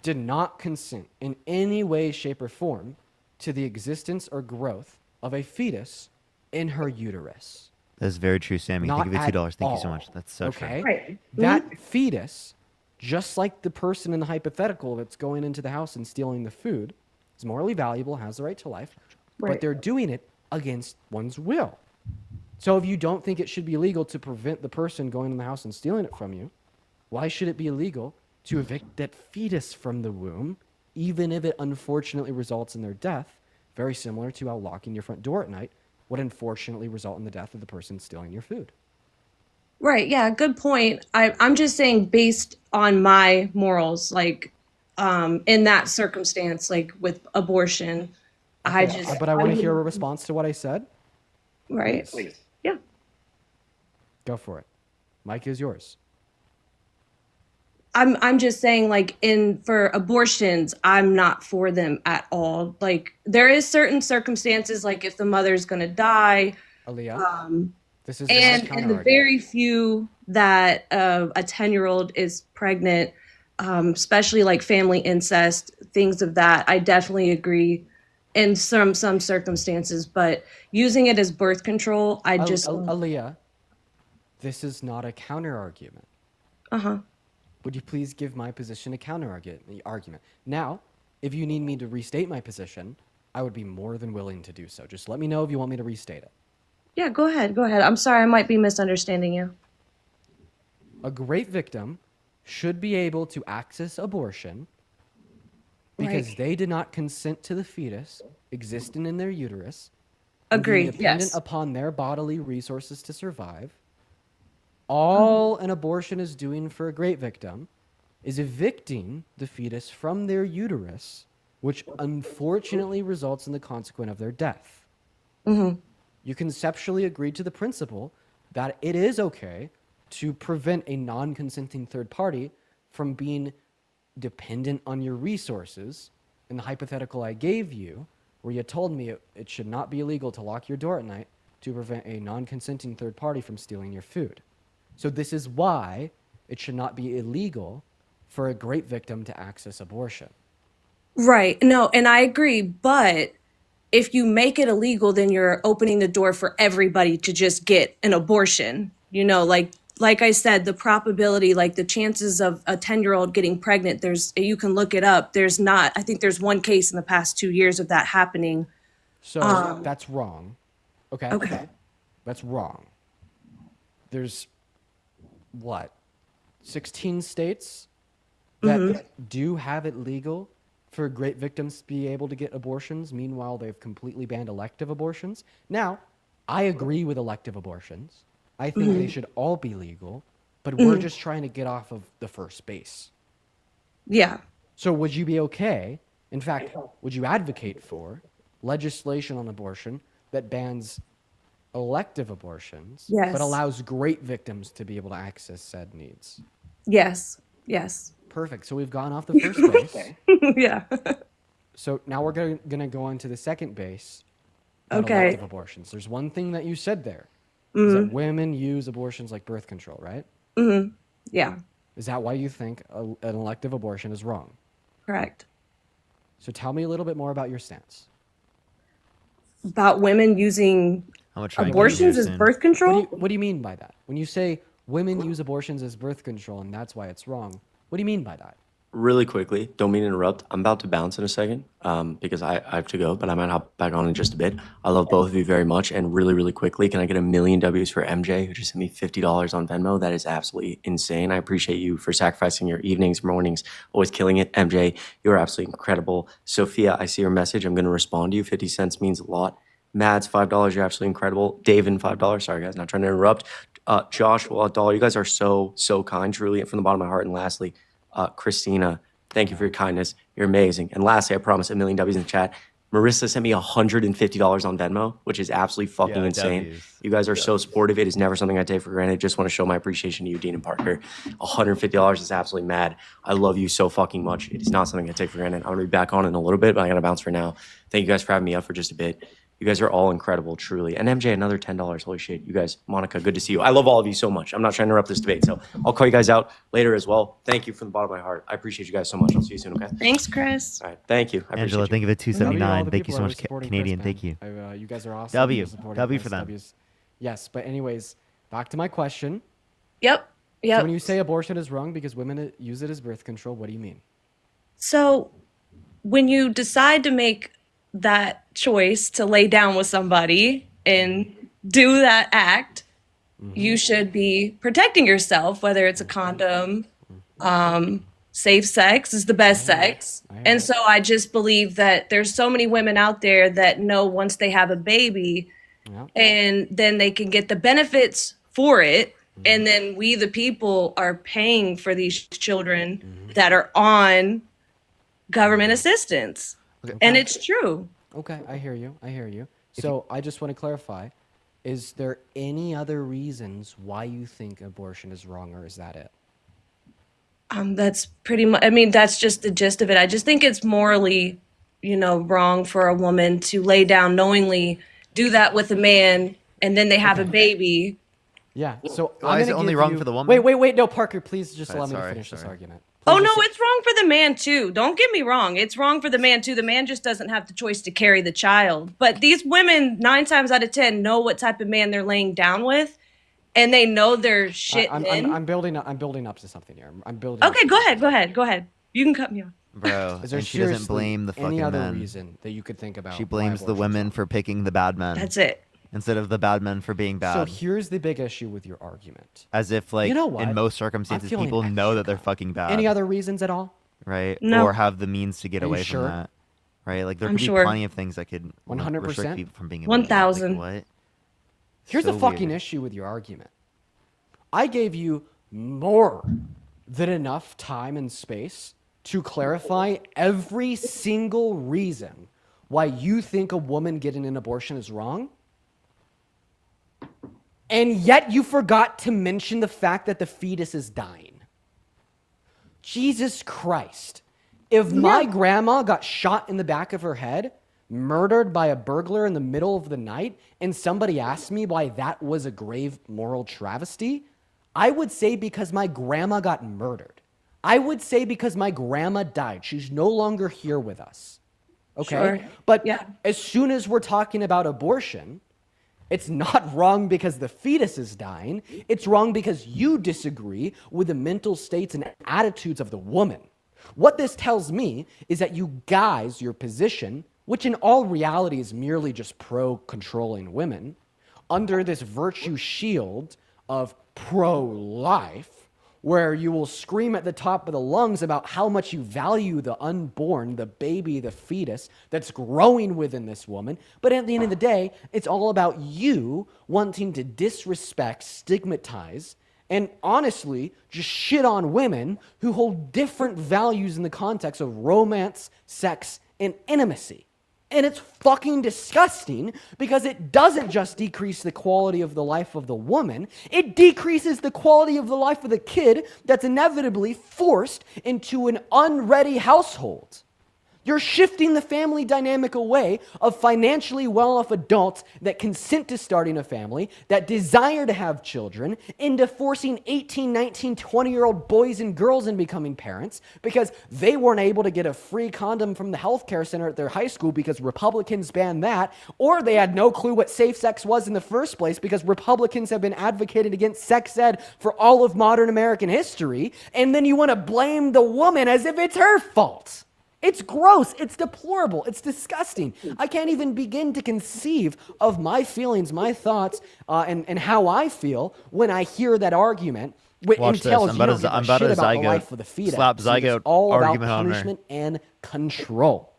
did not consent in any way, shape, or form to the existence or growth of a fetus in her uterus. That's very true, Sammy. Not Think of it $2. Thank you so all. much. That's so Okay? true. Right. That fetus, just like the person in the hypothetical that's going into the house and stealing the food, is morally valuable, has the right to life, but Right. they're doing it against one's will. So if you don't think it should be illegal to prevent the person going in the house and stealing it from you, why should it be illegal to evict that fetus from the womb, even if it unfortunately results in their death, very similar to how locking your front door at night would unfortunately result in the death of the person stealing your food? Right. Yeah. Good point. I'm just saying, based on my morals, like in that circumstance, like with abortion, But I want to hear a response to what I said. Right. Please. Yeah. Go for it. Mic is yours. I'm just saying, like, for abortions, I'm not for them at all. Like, there is certain circumstances, like if the mother's gonna die, Aaliyah, this is and the very few that a 10-year-old is pregnant, especially like family incest, things of that, I definitely agree in some circumstances. But using it as birth control, I just Aaliyah, this is not a counter argument. Would you please give my position a counter argument? Now, if you need me to restate my position, I would be more than willing to do so. Just let me know if you want me to restate it. Yeah, go ahead. I'm sorry, I might be misunderstanding you. A rape victim should be able to access abortion because they did not consent to the fetus existing in their uterus. Agreed, Dependent yes. upon their bodily resources to survive. all an abortion is doing for a great victim is evicting the fetus from their uterus, which unfortunately results in the consequence of their death. You conceptually agreed to the principle that it is okay to prevent a non-consenting third party from being dependent on your resources. In the hypothetical I gave you, where you told me it should not be illegal to lock your door at night to prevent a non-consenting third party from stealing your food. So this is why it should not be illegal for a great victim to access abortion. Right. No, and I agree. But if you make it illegal, then you're opening the door for everybody to just get an abortion. You know, like I said, the probability, like the chances of a 10-year-old getting pregnant, you can look it up. I think there's one case in the past 2 years of that happening. So that's wrong. Okay. Okay. That's wrong. There's 16 states that do have it legal for great victims to be able to get abortions. Meanwhile, they've completely banned elective abortions. Now, I agree with elective abortions. I think they should all be legal, but we're just trying to get off of the first base. Yeah. So would you be okay? In fact, would you advocate for legislation on abortion that bans elective abortions, but allows great victims to be able to access said needs? Yes. Yes. Perfect. So we've gone off the first base. Yeah. So now we're going to go on to the second base. Okay. Elective abortions. There's one thing that you said there. Is that women use abortions like birth control, right? Yeah. Is that why you think an elective abortion is wrong? Correct. So tell me a little bit more about your stance. About women using abortions as birth control? What do you mean by that? When you say women use abortions as birth control and that's why it's wrong, what do you mean by that? Really quickly, don't mean to interrupt. I'm about to bounce in a second because I have to go, but I might hop back on in just a bit. I love both of you very much. And really, really quickly, can I get 1,000,000 W's for MJ, who just sent me $50 on Venmo? That is absolutely insane. I appreciate you for sacrificing your evenings, mornings, always killing it. MJ, you're absolutely incredible. Sophia, I see your message. I'm going to respond to you. 50 cents means a lot. Mads, $5. You're absolutely incredible. David, $5. Sorry, guys, not trying to interrupt. Joshua, $1. You guys are so, so kind, truly, from the bottom of my heart. And lastly, Christina, thank you for your kindness. You're amazing. And lastly, I promise 1,000,000 W's in the chat. Marissa sent me $150 on Venmo, which is absolutely fucking insane. W's. You guys are so supportive. It is never something I take for granted. Just want to show my appreciation to you, Dean and Parker. $150 is absolutely mad. I love you so fucking much. It is not something I take for granted. I'm going to be back on in a little bit, but I got to bounce for now. Thank you guys for having me up for just a bit. You guys are all incredible, truly. And MJ, another $10. Holy shit. You guys, Monica, good to see you. I love all of you so much. I'm not trying to interrupt this debate, so I'll call you guys out later as well. Thank you from the bottom of my heart. I appreciate you guys so much. I'll see you soon, okay? Thanks, Chris. All right. Thank you. I Angela, appreciate thank you for W, all 279. the Thank you people so that are much, supporting Canadian. Chris, Thank you. you guys are awesome. W. You're supporting W Chris. for them. W's. Yes, but anyways, back to my question. Yep. So when you say abortion is wrong because women use it as birth control, what do you mean? So when you decide to make that choice to lay down with somebody and do that act, you should be protecting yourself, whether it's a condom. Safe sex is the best sex. And so I just believe that there's so many women out there that know once they have a baby and then they can get the benefits for it. And then we, the people, are paying for these children that are on government assistance. And it's true. Okay, I hear you. I hear you. So I just want to clarify, is there any other reasons why you think abortion is wrong, or is that it? That's pretty much, I mean, that's just the gist of it. I just think it's morally, wrong for a woman to lay down knowingly, do that with a man, and then they have a baby. Yeah, so Why is it only wrong for the woman? Wait, no, Parker, please just allow me to finish this argument. Oh, no, it's wrong for the man, too. Don't get me wrong. It's wrong for the man, too. The man just doesn't have the choice to carry the child. But these women, 9 times out of 10, know what type of man they're laying down with, and they know they're shit men. I'm building up to something here. I'm building. Okay, go ahead. You can cut me off. Bro, Is there and she doesn't seriously blame the fucking any other men. reason that you could think about? She why blames the abortion is women for picking the bad men. That's it. Instead of the bad men for being bad. So here's the big issue with your argument. As if, like, You know what? in most circumstances, I'm feeling people know that they're fucking bad. Any other reasons at all? Right? No. Or have the means to get Are you away sure? from that. Right? Like, there I'm could be sure. plenty of things that could 100%? restrict people from being 1,000. Like, what? Here's So the fucking weird. issue with your argument. I gave you more than enough time and space to clarify every single reason why you think a woman getting an abortion is wrong. And yet you forgot to mention the fact that the fetus is dying. Jesus Christ. If my grandma got shot in the back of her head, murdered by a burglar in the middle of the night, and somebody asked me why that was a grave moral travesty, I would say because my grandma got murdered. I would say because my grandma died. She's no longer here with us. Okay? Sure. But as soon as we're talking about abortion, it's not wrong because the fetus is dying. It's wrong because you disagree with the mental states and attitudes of the woman. What this tells me is that you guys, your position, which in all reality is merely just pro-controlling women, under this virtue shield of pro-life, where you will scream at the top of the lungs about how much you value the unborn, the baby, the fetus that's growing within this woman. But at the end of the day, it's all about you wanting to disrespect, stigmatize, and honestly, just shit on women who hold different values in the context of romance, sex, and intimacy. And it's fucking disgusting because it doesn't just decrease the quality of the life of the woman, it decreases the quality of the life of the kid that's inevitably forced into an unready household. You're shifting the family dynamic away of financially well-off adults that consent to starting a family, that desire to have children, into forcing 18, 19, 20-year-old boys and girls in becoming parents because they weren't able to get a free condom from the healthcare center at their high school because Republicans banned that, or they had no clue what safe sex was in the first place because Republicans have been advocating against sex ed for all of modern American history, and then you want to blame the woman as if it's her fault. It's gross, it's deplorable, it's disgusting. I can't even begin to conceive of my feelings, my thoughts, and how I feel when I hear that argument. Watch this. I'm about to zygote, slap zygote all argument about on her. punishment and control.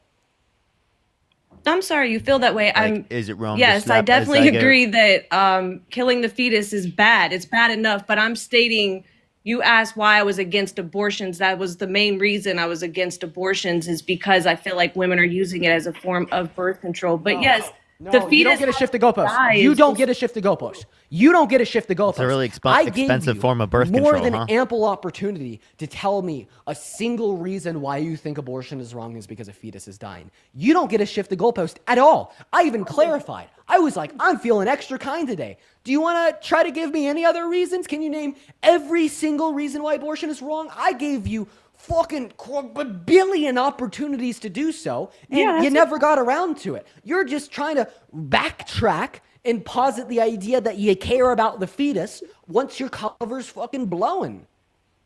I'm sorry you feel that way. Is it wrong? to Yes, I slap a definitely zygote? agree that killing the fetus is bad. It's bad enough, but I'm stating, you asked why I was against abortions. That was the main reason I was against abortions, is because I feel like women are using it as a form of birth control. But yes, the fetus you don't get to shift the goalpost. dies. You don't get to shift the goalpost. You don't get to shift the goalpost. It's a really I gave expensive you form of birth more control, than huh? ample opportunity to tell me a single reason why you think abortion is wrong is because a fetus is dying. You don't get to shift the goalpost at all. I even clarified. I was like, I'm feeling extra kind today. Do you want to try to give me any other reasons? Can you name every single reason why abortion is wrong? I gave you fucking a billion opportunities to do so, and you never got around to it. You're just trying to backtrack and posit the idea that you care about the fetus once your cover's fucking blowing.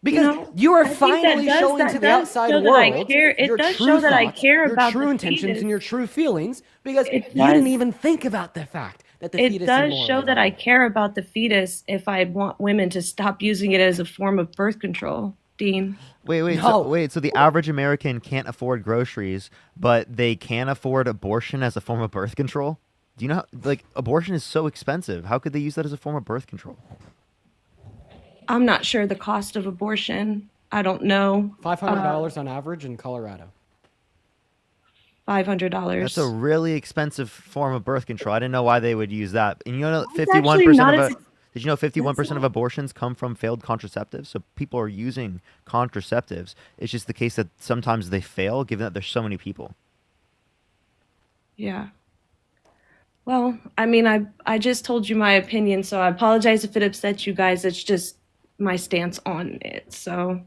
Because you are finally showing to the outside world your true thoughts, your true intentions, and your true feelings, because you didn't even think about the fact that the fetus is does immortal. show that I care about the fetus if I want women to stop using it as a form of birth control, Dean. Wait. So the average American can't afford groceries, but they can afford abortion as a form of birth control? Do you know how, abortion is so expensive. How could they use that as a form of birth control? I'm not sure the cost of abortion. I don't know. $500 on average in Colorado. $500. That's a really expensive form of birth control. I didn't know why they would use that. And you know, It's actually 51% not of as did you know 51% of abortions come from failed contraceptives? So people are using contraceptives. It's just the case that sometimes they fail, given that there's so many people. Yeah. Well, I mean, I just told you my opinion, so I apologize if it upsets you guys. It's just my stance on it. So.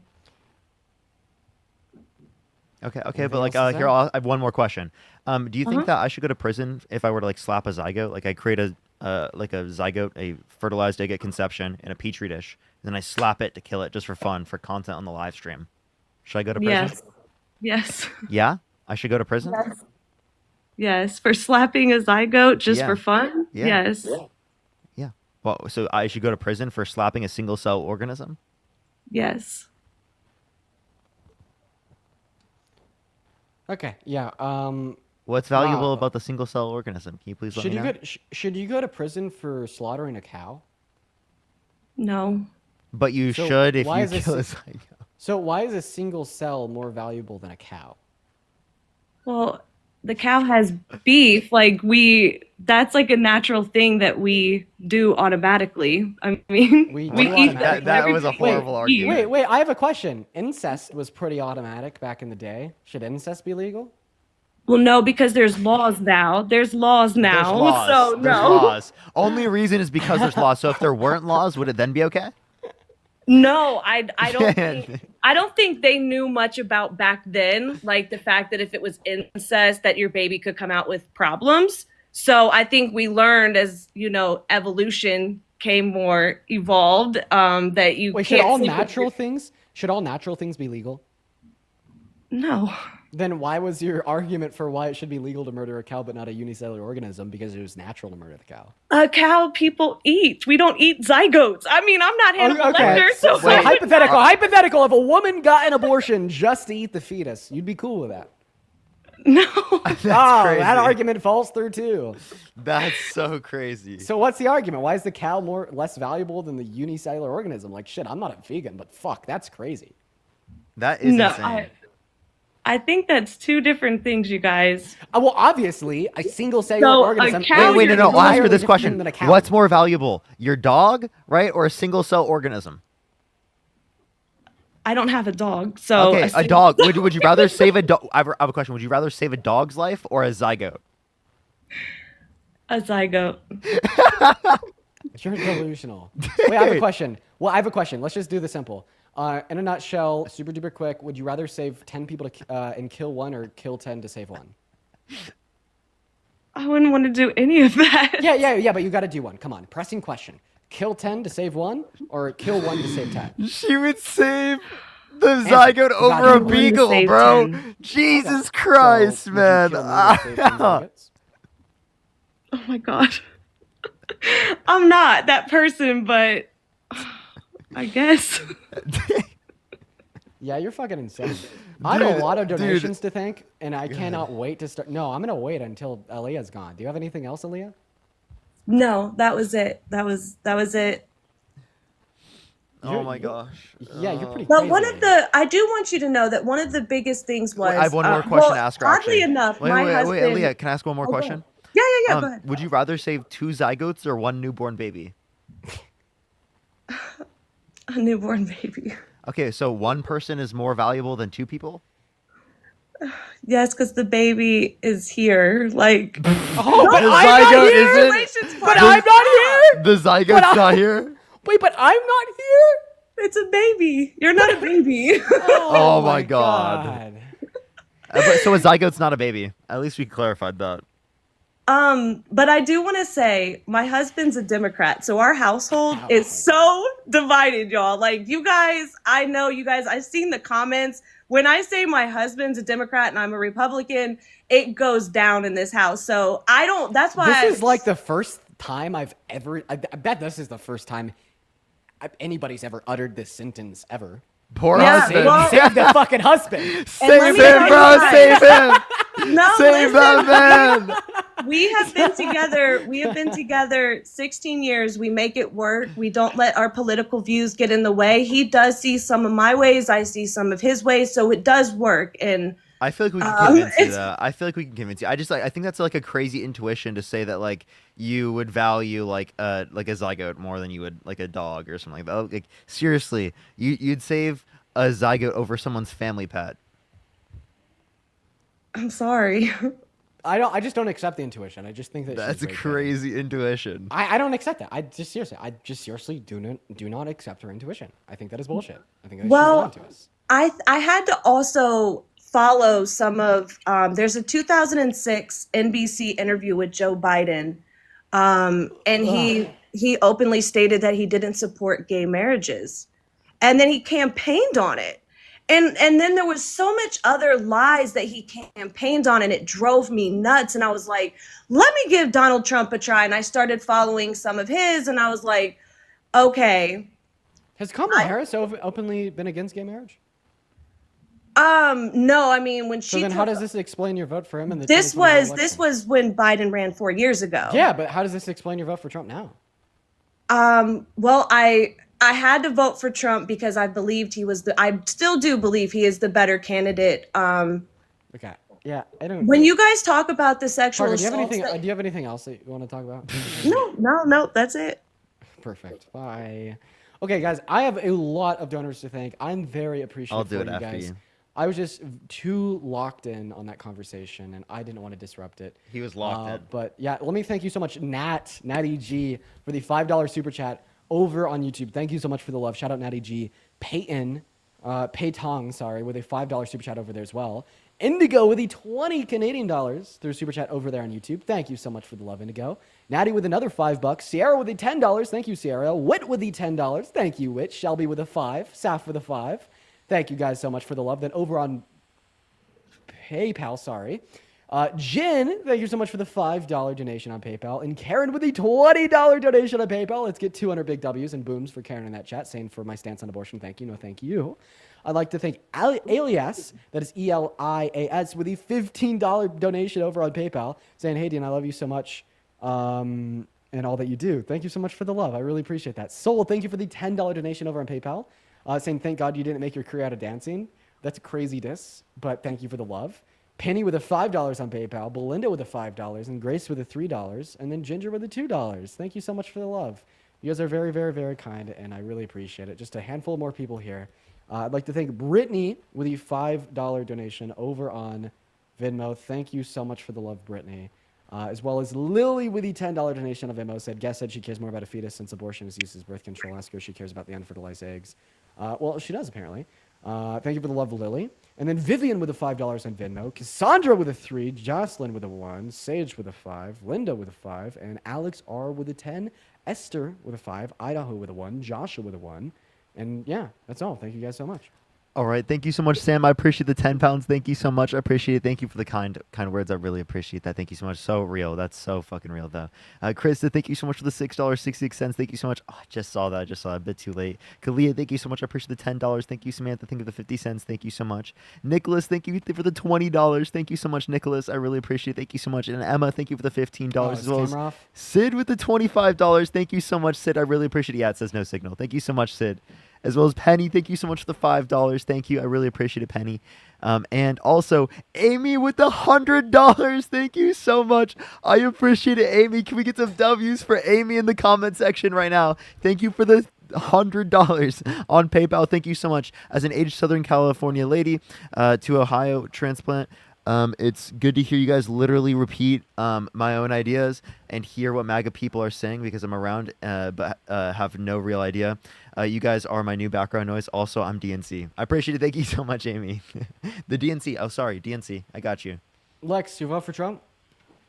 Okay, but here I have one more question. Do you think that I should go to prison if I were to slap a zygote? Like I create a zygote, a fertilized egg at conception in a petri dish, and then I slap it to kill it just for fun, for content on the live stream. Should I go to prison? Yes. Yeah, I should go to prison. Yes, for slapping a zygote just for fun. Yeah. Yes. Yeah. Well, so I should go to prison for slapping a single cell organism? Yes. Okay. Yeah. What's valuable about the single cell organism? Can you please let me know? Should you go to prison for slaughtering a cow? No. but you So should if why you is a kill a si- zygote. So why is a single cell more valuable than a cow? Well, the cow has beef. That's like a natural thing that we do automatically. I mean, We we do eat automatically. That was a horrible argument. Wait, I have a question. Incest was pretty automatic back in the day. Should incest be legal? Well, no, because there's laws now. There's laws now. There's laws. So There's no. laws. Only reason is because there's laws. So if there weren't laws, would it then be okay? No, I don't think they knew much about back then, like the fact that if it was incest that your baby could come out with problems. So I think we learned as, evolution came more evolved, that you Wait, can't should all sleep with natural your- things be legal? No. Then why was your argument for why it should be legal to murder a cow but not a unicellular organism? Because it was natural to murder the cow. A cow people eat. We don't eat zygotes. I mean, I'm not Hannibal Lecter, so So hypothetical. If a woman got an abortion just to eat the fetus, you'd be cool with that. No. That's crazy. That argument falls through too. That's so crazy. So what's the argument? Why is the cow less valuable than the unicellular organism? Like shit, I'm not a vegan, but fuck, that's crazy. That is insane. I think that's two different things, you guys. Well, obviously, a single cellular organism. Wait, no. I'll ask her this question. Than a cow. What's more valuable, your dog, right, or a single cell organism? I don't have a dog, so okay, a dog. Would you rather save a dog? I have a question. Would you rather save a dog's life or a zygote? A zygote. You're delusional. Wait, I have a question. Well, I have a question. Let's just do this simple. In a nutshell, super duper quick, would you rather save 10 people and kill one or kill 10 to save one? I wouldn't want to do any of that. Yeah, but you got to do one. Come on, pressing question. Kill 10 to save one or kill one to save 10? She would save the zygote over a beagle, bro. 10. Jesus Christ, man. Oh my God. I'm not that person, but I guess. Yeah, you're fucking insane. I have a lot of donations to thank, and I cannot wait to start. No, I'm going to wait until Aaliyah's gone. Do you have anything else, Aaliyah? No, that was it. That was it. Oh my gosh. Yeah, you're pretty But crazy. I do want you to know that one of the biggest things was. I have one more question to ask her. Oddly Actually. enough, wait, my husband. Wait, Aaliyah, can I ask one more question? Yeah, go ahead. Would you rather save 2 zygotes or 1 newborn baby? A newborn baby. Okay, so 1 person is more valuable than 2 people? Yes, because the baby is here. Like, oh, but the I'm not here. isn't. But I'm not here. The zygote's not here. Wait, but I'm not here. It's a baby. You're not a baby. Oh my God. So a zygote's not a baby. At least we clarified that. But I do want to say my husband's a Democrat, so our household is so divided, y'all. Like, you guys, I know you guys, I've seen the comments. When I say my husband's a Democrat and I'm a Republican, it goes down in this house. So that's why This is like the first time I bet this is the first time anybody's ever uttered this sentence ever. Poor husband. Save the fucking husband. Save him, bro. Save him. No, Save that man. We have been together 16 years. We make it work. We don't let our political views get in the way. He does see some of my ways. I see some of his ways. So it does work. And I feel like we can convince you that. I feel like we can convince you. I think that's like a crazy intuition to say that like you would value like a zygote more than you would like a dog or something like that. Like seriously, you'd save a zygote over someone's family pet. I'm sorry. I just don't accept the intuition. I just think that That's a crazy intuition. I don't accept that. I just seriously do not accept her intuition. I think that is bullshit. I think that she's lying to us. I had to also follow some of there's a 2006 NBC interview with Joe Biden, and he openly stated that he didn't support gay marriages, and then he campaigned on it. And then there was so much other lies that he campaigned on, and it drove me nuts. And I was like, let me give Donald Trump a try. And I started following some of his, and I was like, okay. Has Kamala Harris openly been against gay marriage? No, I mean, when she. So then how does this explain your vote for him? This was when Biden ran 4 years ago. Yeah, but how does this explain your vote for Trump now? Well, I I had to vote for Trump because I believed he was I still do believe he is the better candidate. Okay. Yeah, I don't. When you guys talk about the sexual Parker, do you have assaults, anything? Do you have anything else that you want to talk about? no, that's it. Perfect. Bye. Okay, guys, I have a lot of donors to thank. I'm very appreciative I'll do for it you after guys. you. I was just too locked in on that conversation, and I didn't want to disrupt it. He was locked in. But yeah, let me thank you so much, Natty G, for the $5 super chat over on YouTube. Thank you so much for the love. Shout out Natty G. Peyton, Paytong, sorry, with a $5 super chat over there as well. Indigo with the 20 Canadian dollars through super chat over there on YouTube. Thank you so much for the love, Indigo. Natty with another $5. Sierra with the $10. Thank you, Sierra. Wit with the $10. Thank you, Wit. Shelby with a 5. Saf with a 5. Thank you guys so much for the love. Then over on PayPal, sorry. Jin, thank you so much for the $5 donation on PayPal. And Karen with the $20 donation on PayPal. Let's get 200 big W's and booms for Karen in that chat, saying for my stance on abortion, thank you. No, thank you. I'd like to thank Alias, that is ELIAS, with the $15 donation over on PayPal, saying, hey, Dean, I love you so much and all that you do. Thank you so much for the love. I really appreciate that. Soul, thank you for the $10 donation over on PayPal, saying, thank God you didn't make your career out of dancing. That's a crazy diss, but thank you for the love. Penny with a $5 on PayPal, Belinda with a $5, and Grace with a $3, and then Ginger with a $2. Thank you so much for the love. You guys are very, very, very kind, and I really appreciate it. Just a handful more people here. I'd like to thank Brittany with a $5 donation over on Venmo. Thank you so much for the love, Brittany. As well as Lily with the $10 donation on Venmo. Guest said she cares more about a fetus since abortion is used as birth control. Ask her if she cares about the unfertilized eggs. Well, she does, apparently. Thank you for the love, Lily. And then Vivian with a $5 on Venmo. Cassandra with a 3. Jocelyn with a 1. Sage with a 5. Linda with a 5. And Alex R with a 10. Esther with a 5. Idaho with a 1. Joshua with a 1. And yeah, that's all. Thank you guys so much. All right. Thank you so much, Sam. I appreciate the 10 pounds. Thank you so much. I appreciate it. Thank you for the kind words. I really appreciate that. Thank you so much. So real. That's so fucking real, though. Krista, thank you so much for the $6.66. Thank you so much. Oh, I just saw that. I just saw it a bit too late. Kalia, thank you so much. I appreciate the $10. Thank you, Samantha. Thank you for the 50 cents. Thank you so much. Nicholas, thank you for the $20. Thank you so much, Nicholas. I really appreciate it. Thank you so much. And Emma, thank you for the $15 as well as Sid with the $25. Thank you so much, Sid. I really appreciate it. Yeah, it says no signal. Thank you so much, Sid. As well as Penny, thank you so much for the $5. Thank you. I really appreciate it, Penny. And also, Amy with the $100. Thank you so much. I appreciate it, Amy. Can we get some W's for Amy in the comment section right now? Thank you for the $100 on PayPal. Thank you so much. As an aged Southern California lady to Ohio transplant, it's good to hear you guys literally repeat my own ideas and hear what MAGA people are saying because I'm around but have no real idea. You guys are my new background noise. Also, I'm DNC. I appreciate it. Thank you so much, Amy. The DNC. Oh, sorry. DNC. I got you. Lex, you vote for Trump?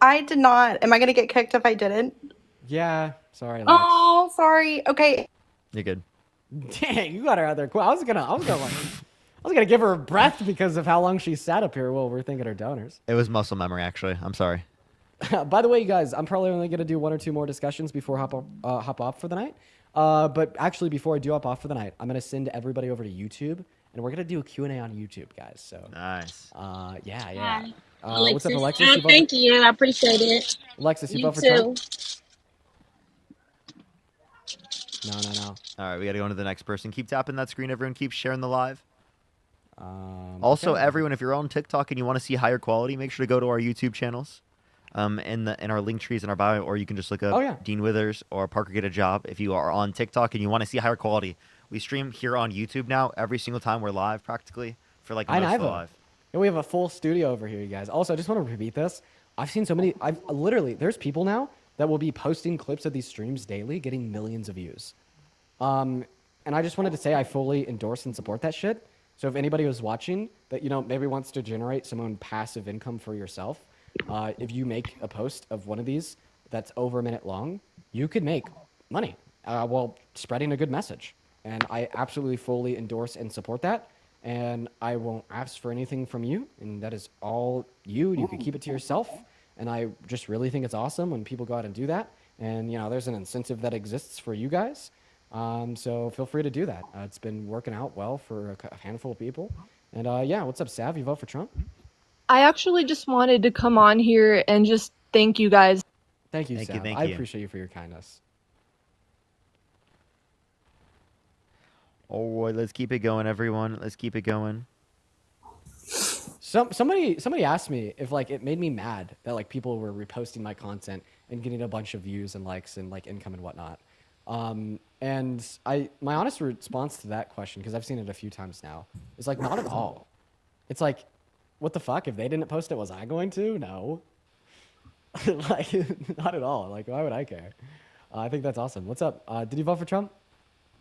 I did not. Am I going to get kicked if I didn't? Yeah. Sorry, Lex. Oh, sorry. Okay. You're good. Dang, you got her out there quick. I was gonna give her a breath because of how long she sat up here while we're thinking her donors. It was muscle memory, actually. I'm sorry. By the way, you guys, I'm probably only gonna do 1 or 2 more discussions before hop off for the night. But actually, before I do hop off for the night, I'm gonna send everybody over to YouTube, and we're gonna do a Q&A on YouTube, guys. So nice. Yeah. Alexis. What's up, Alexis? Thank you. I appreciate it. Alexis, you vote for too. Trump? No. All right, we got to go on to the next person. Keep tapping that screen, everyone. Keep sharing the live. Also, everyone, if you're on TikTok and you want to see higher quality, make sure to go to our YouTube channels in our link trees in our bio, or you can just look up Dean Withers or Parker Get a Job if you are on TikTok and you want to see higher quality. We stream here on YouTube now every single time we're live, practically, for like most of the live. And we have a full studio over here, you guys. Also, I just want to repeat this. I've seen so many. There's people now that will be posting clips of these streams daily, getting millions of views. And I just wanted to say I fully endorse and support that shit. So if anybody was watching that, maybe wants to generate some own passive income for yourself, if you make a post of one of these that's over a minute long, you could make money while spreading a good message. And I absolutely fully endorse and support that. And I won't ask for anything from you. And that is all you. You can keep it to yourself. And I just really think it's awesome when people go out and do that. And, there's an incentive that exists for you guys. So feel free to do that. It's been working out well for a handful of people. And what's up, Sav? You vote for Trump? I actually just wanted to come on here and just thank you guys. Thank you, Sav. I appreciate you for your kindness. All right, let's keep it going, everyone. Let's keep it going. Somebody asked me if like it made me mad that like people were reposting my content and getting a bunch of views and likes and like income and whatnot. And my honest response to that question, because I've seen it a few times now, is like not at all. It's like, what the fuck? If they didn't post it, was I going to? No. Like not at all. Like why would I care? I think that's awesome. What's up? Did you vote for Trump?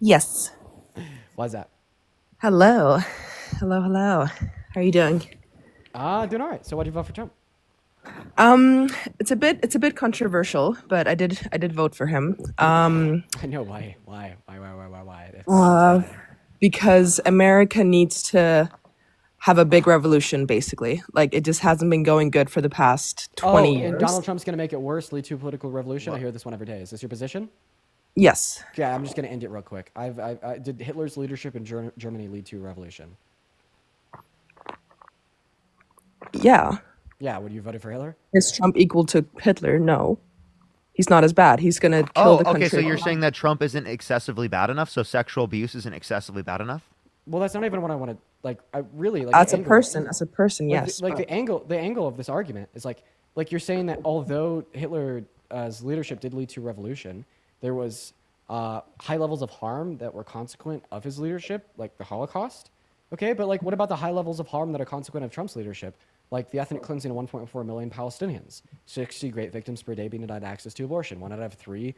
Yes. Why is that? Hello. Hello. How are you doing? Doing all right. So why did you vote for Trump? It's a bit controversial, but I did vote for him. I know why. Because America needs to have a big revolution, basically. Like it just hasn't been going good for the past 20 years. And Donald Trump's going to make it worse, lead to a political revolution. I hear this one every day. Is this your position? Yes. Yeah, I'm just going to end it real quick. Did Hitler's leadership in Germany lead to a revolution? Yeah. Yeah, would you vote for Hitler? Is Trump equal to Hitler? No. He's not as bad. He's going to kill the country. Okay, so you're saying that Trump isn't excessively bad enough, so sexual abuse isn't excessively bad enough? Well, that's not even what I want to like. I really like. As a person, yes. The angle of this argument is like you're saying that although Hitler's leadership did lead to a revolution, there was high levels of harm that were consequent of his leadership, like the Holocaust. Okay, but like, what about the high levels of harm that are consequent of Trump's leadership? Like the ethnic cleansing of 1.4 million Palestinians, 60 great victims per day being denied access to abortion, 1 out of 3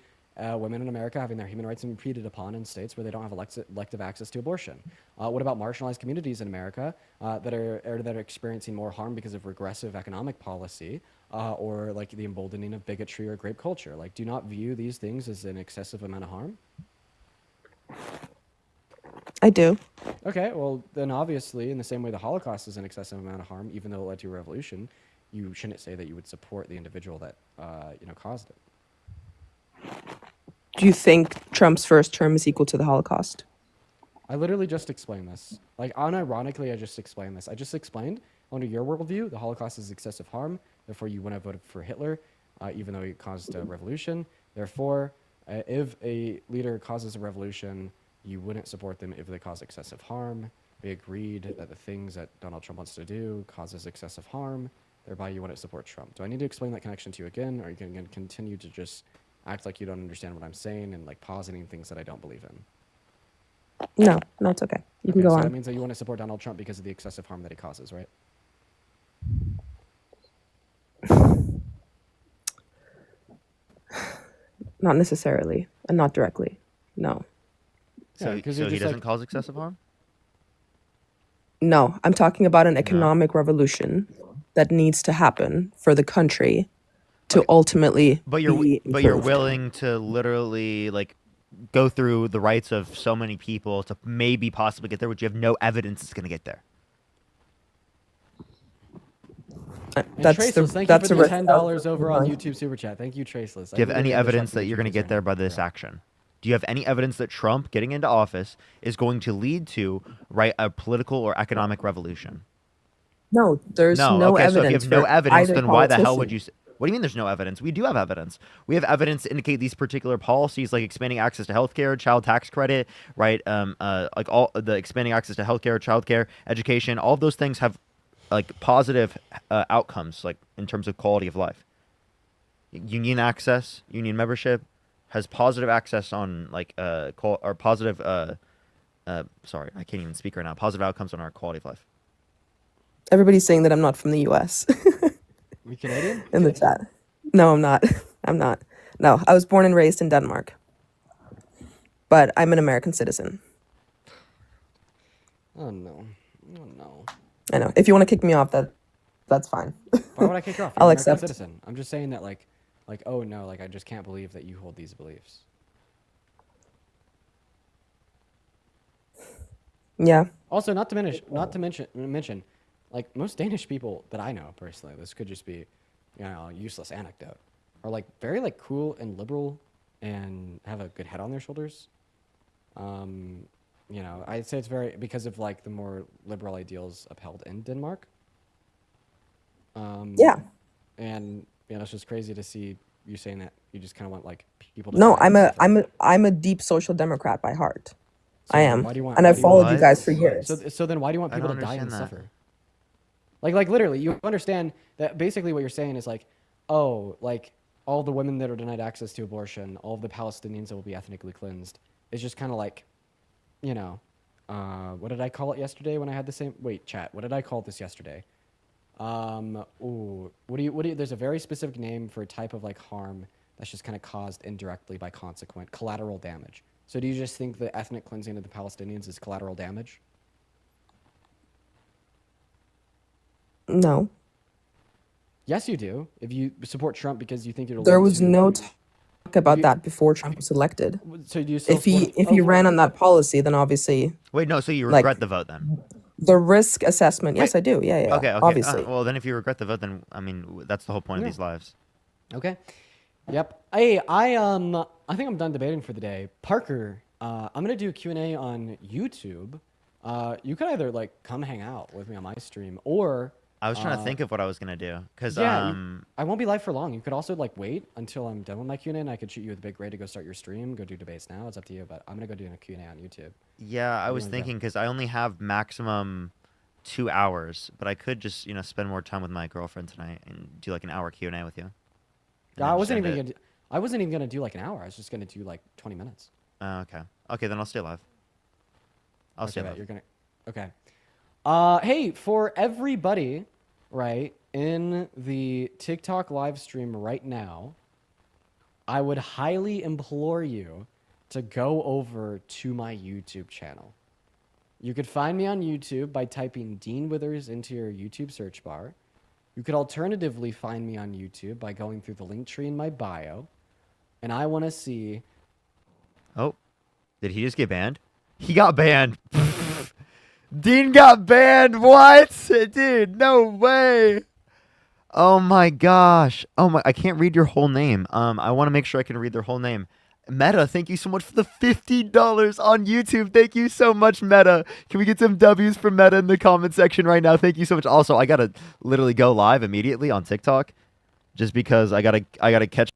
women in America having their human rights impeded upon in states where they don't have elective access to abortion. What about marginalized communities in America that are experiencing more harm because of regressive economic policy or like the emboldening of bigotry or grape culture? Like, do you not view these things as an excessive amount of harm? I do. Okay, well, then obviously, in the same way the Holocaust is an excessive amount of harm, even though it led to a revolution, you shouldn't say that you would support the individual that, caused it. Do you think Trump's first term is equal to the Holocaust? I literally just explained this. Like, unironically, I just explained this. I just explained, under your worldview, the Holocaust is excessive harm, therefore you wouldn't have voted for Hitler, even though he caused a revolution. Therefore, if a leader causes a revolution, you wouldn't support them if they cause excessive harm. We agreed that the things that Donald Trump wants to do causes excessive harm, thereby you wouldn't support Trump. Do I need to explain that connection to you again, or are you going to continue to just act like you don't understand what I'm saying and like positing things that I don't believe in? No, it's okay. You can go so on. That means that you want to support Donald Trump because of the excessive harm that he causes, right? Not necessarily, and not directly. No. So, so he doesn't cause excessive harm? No, I'm talking about an economic revolution that needs to happen for the country to ultimately But you're willing to literally like go through the rights of so many people to maybe possibly get there, but you have no evidence it's going to get there. Thank you for the $10 over on YouTube Super Chat. Thank you, Traceless. Do you have any evidence that you're going to get there by this action? Do you have any evidence that Trump getting into office is going to lead to a political or economic revolution? No, there's no okay, evidence. So if you have no evidence, then why the hell would politician. you? What do you mean there's no evidence? We do have evidence. We have evidence to indicate these particular policies, like expanding access to healthcare, child tax credit, right? Like all the expanding access to healthcare, childcare, education. All of those things have like positive outcomes, like in terms of quality of life. Union access, union membership has positive access on like or positive. Sorry, I can't even speak right now. Positive outcomes on our quality of life. Everybody's saying that I'm not from the U.S. You Canadian? In the chat. No, I'm not. I'm not. No, I was born and raised in Denmark, but I'm an American citizen. Oh no. Oh no. I know. If you want to kick me off, that's fine. Why would I kick you off? I'll You're an American accept. citizen. I'm just saying that like oh no, like I just can't believe that you hold these beliefs. Yeah. Also, not to mention, like most Danish people that I know personally, this could just be, a useless anecdote, are like very like cool and liberal, and have a good head on their shoulders. I'd say it's very because of like the more liberal ideals upheld in Denmark. Yeah. And it's just crazy to see you saying that you just kind of want like people to. No, I'm a deep social democrat by heart. So I am, why do you want? and Why I've do you followed want? you guys for years. So then why do you want I people don't to die and understand that. suffer? Like literally, you understand that basically what you're saying is like, oh, like all the women that are denied access to abortion, all of the Palestinians that will be ethnically cleansed, is just kind of like, you know, what did I call it yesterday when I had the same? Wait, chat. What did I call this yesterday? What do you? There's a very specific name for a type of like harm that's just kind of caused indirectly by consequent collateral damage. So do you just think the ethnic cleansing of the Palestinians is collateral damage? No, Yes, you do. If you support Trump because you think it'll there lead was to, no talk about you- that before Trump was elected. so do you still If he support? if he ran on that policy, then obviously, Wait, no. So you like regret the vote then? the risk assessment. Yes, I do. Yeah, yeah. Okay. Obviously. Well, then if you regret the vote, then I mean that's the whole point of Yeah. these lives. Okay. Yep. Hey, I think I'm done debating for the day. Parker, I'm gonna do a Q&A on YouTube. You could either like come hang out with me on my stream, or I was trying to think of what I was gonna do because I won't be live for long. You could also like wait until I'm done with my Q&A, and I could shoot you with a big grade to go start your stream, go do debates now. It's up to you, but I'm gonna go do a Q&A on YouTube. yeah, I Where do was you wanna go? thinking because I only have maximum 2 hours, but I could just spend more time with my girlfriend tonight and do like an hour Q&A with you. And I then wasn't just even end gonna. I wasn't even gonna do like an hour. I was just gonna do like 20 minutes. Okay. Okay, then I'll stay live. I'll stay Okay, live. you're gonna. Okay. Hey, for everybody, right in the TikTok live stream right now, I would highly implore you to go over to my YouTube channel. You could find me on YouTube by typing Dean Withers into your YouTube search bar. You could alternatively find me on YouTube by going through the link tree in my bio. And I want to see. Oh, did he just get banned? He got banned. Dean got banned. What? Dude, no way. Oh my gosh. Oh my, I can't read your whole name. I want to make sure I can read their whole name. Meta, thank you so much for the $50 on YouTube. Thank you so much, Meta. Can we get some W's for Meta in the comment section right now? Thank you so much. Also, I gotta literally go live immediately on TikTok, just because I gotta catch.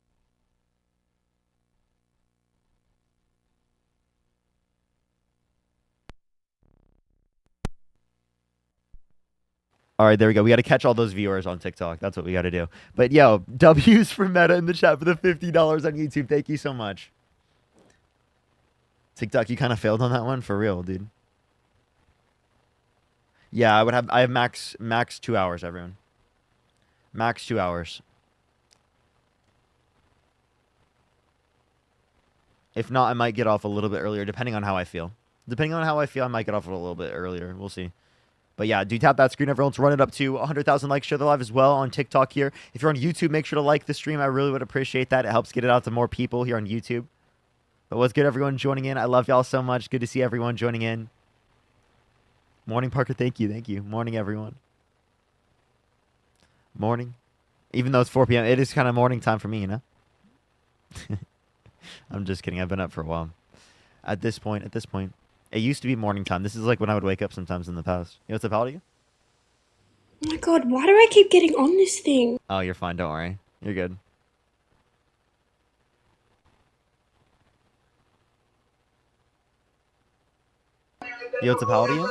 All right, there we go. We got to catch all those viewers on TikTok. That's what we got to do. But yo, W's for Meta in the chat for the $50 on YouTube. Thank you so much. TikTok, you kind of failed on that one for real, dude. Yeah, I have max 2 hours, everyone. Max 2 hours. If not, I might get off a little bit earlier, depending on how I feel. Depending on how I feel, I might get off a little bit earlier. We'll see. But yeah, do tap that screen, everyone. Let's run it up to 100,000 likes. Share the live as well on TikTok here. If you're on YouTube, make sure to like the stream. I really would appreciate that. It helps get it out to more people here on YouTube. But what's good, everyone joining in? I love y'all so much. Good to see everyone joining in. Morning, Parker. Thank you. Thank you. Morning, everyone. Morning. Even though it's 4 p.m., it is kind of morning time for me, you know? I'm just kidding. I've been up for a while. At this point, it used to be morning time. This is like when I would wake up sometimes in the past. You know what's up, how old are you? Oh my god, why do I keep getting on this thing? Oh, you're fine. Don't worry. You're good. Yo, what's up, how old are you?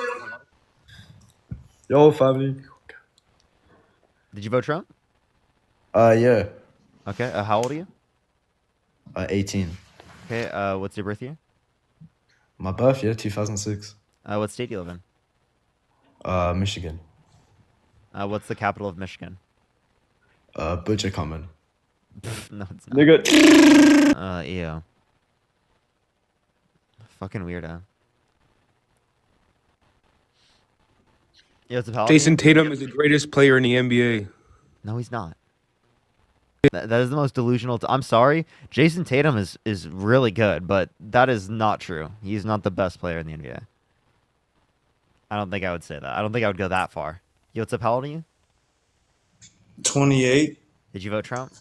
Yo, family. Did you vote Trump? Yeah. Okay. How old are you? 18. Okay. What's your birth year? My birth year, 2006. What state do you live in? Michigan. What's the capital of Michigan? Butcher Common. No, it's not. Nigga. Ew. Fucking weirdo. Yo, what's up, how old are you? Jason Tatum is the greatest player in the NBA. No, he's not. That is the most delusional. I'm sorry. Jason Tatum is really good, but that is not true. He's not the best player in the NBA. I don't think I would say that. I don't think I would go that far. Yo, what's up? How old are you? 28. Did you vote Trump?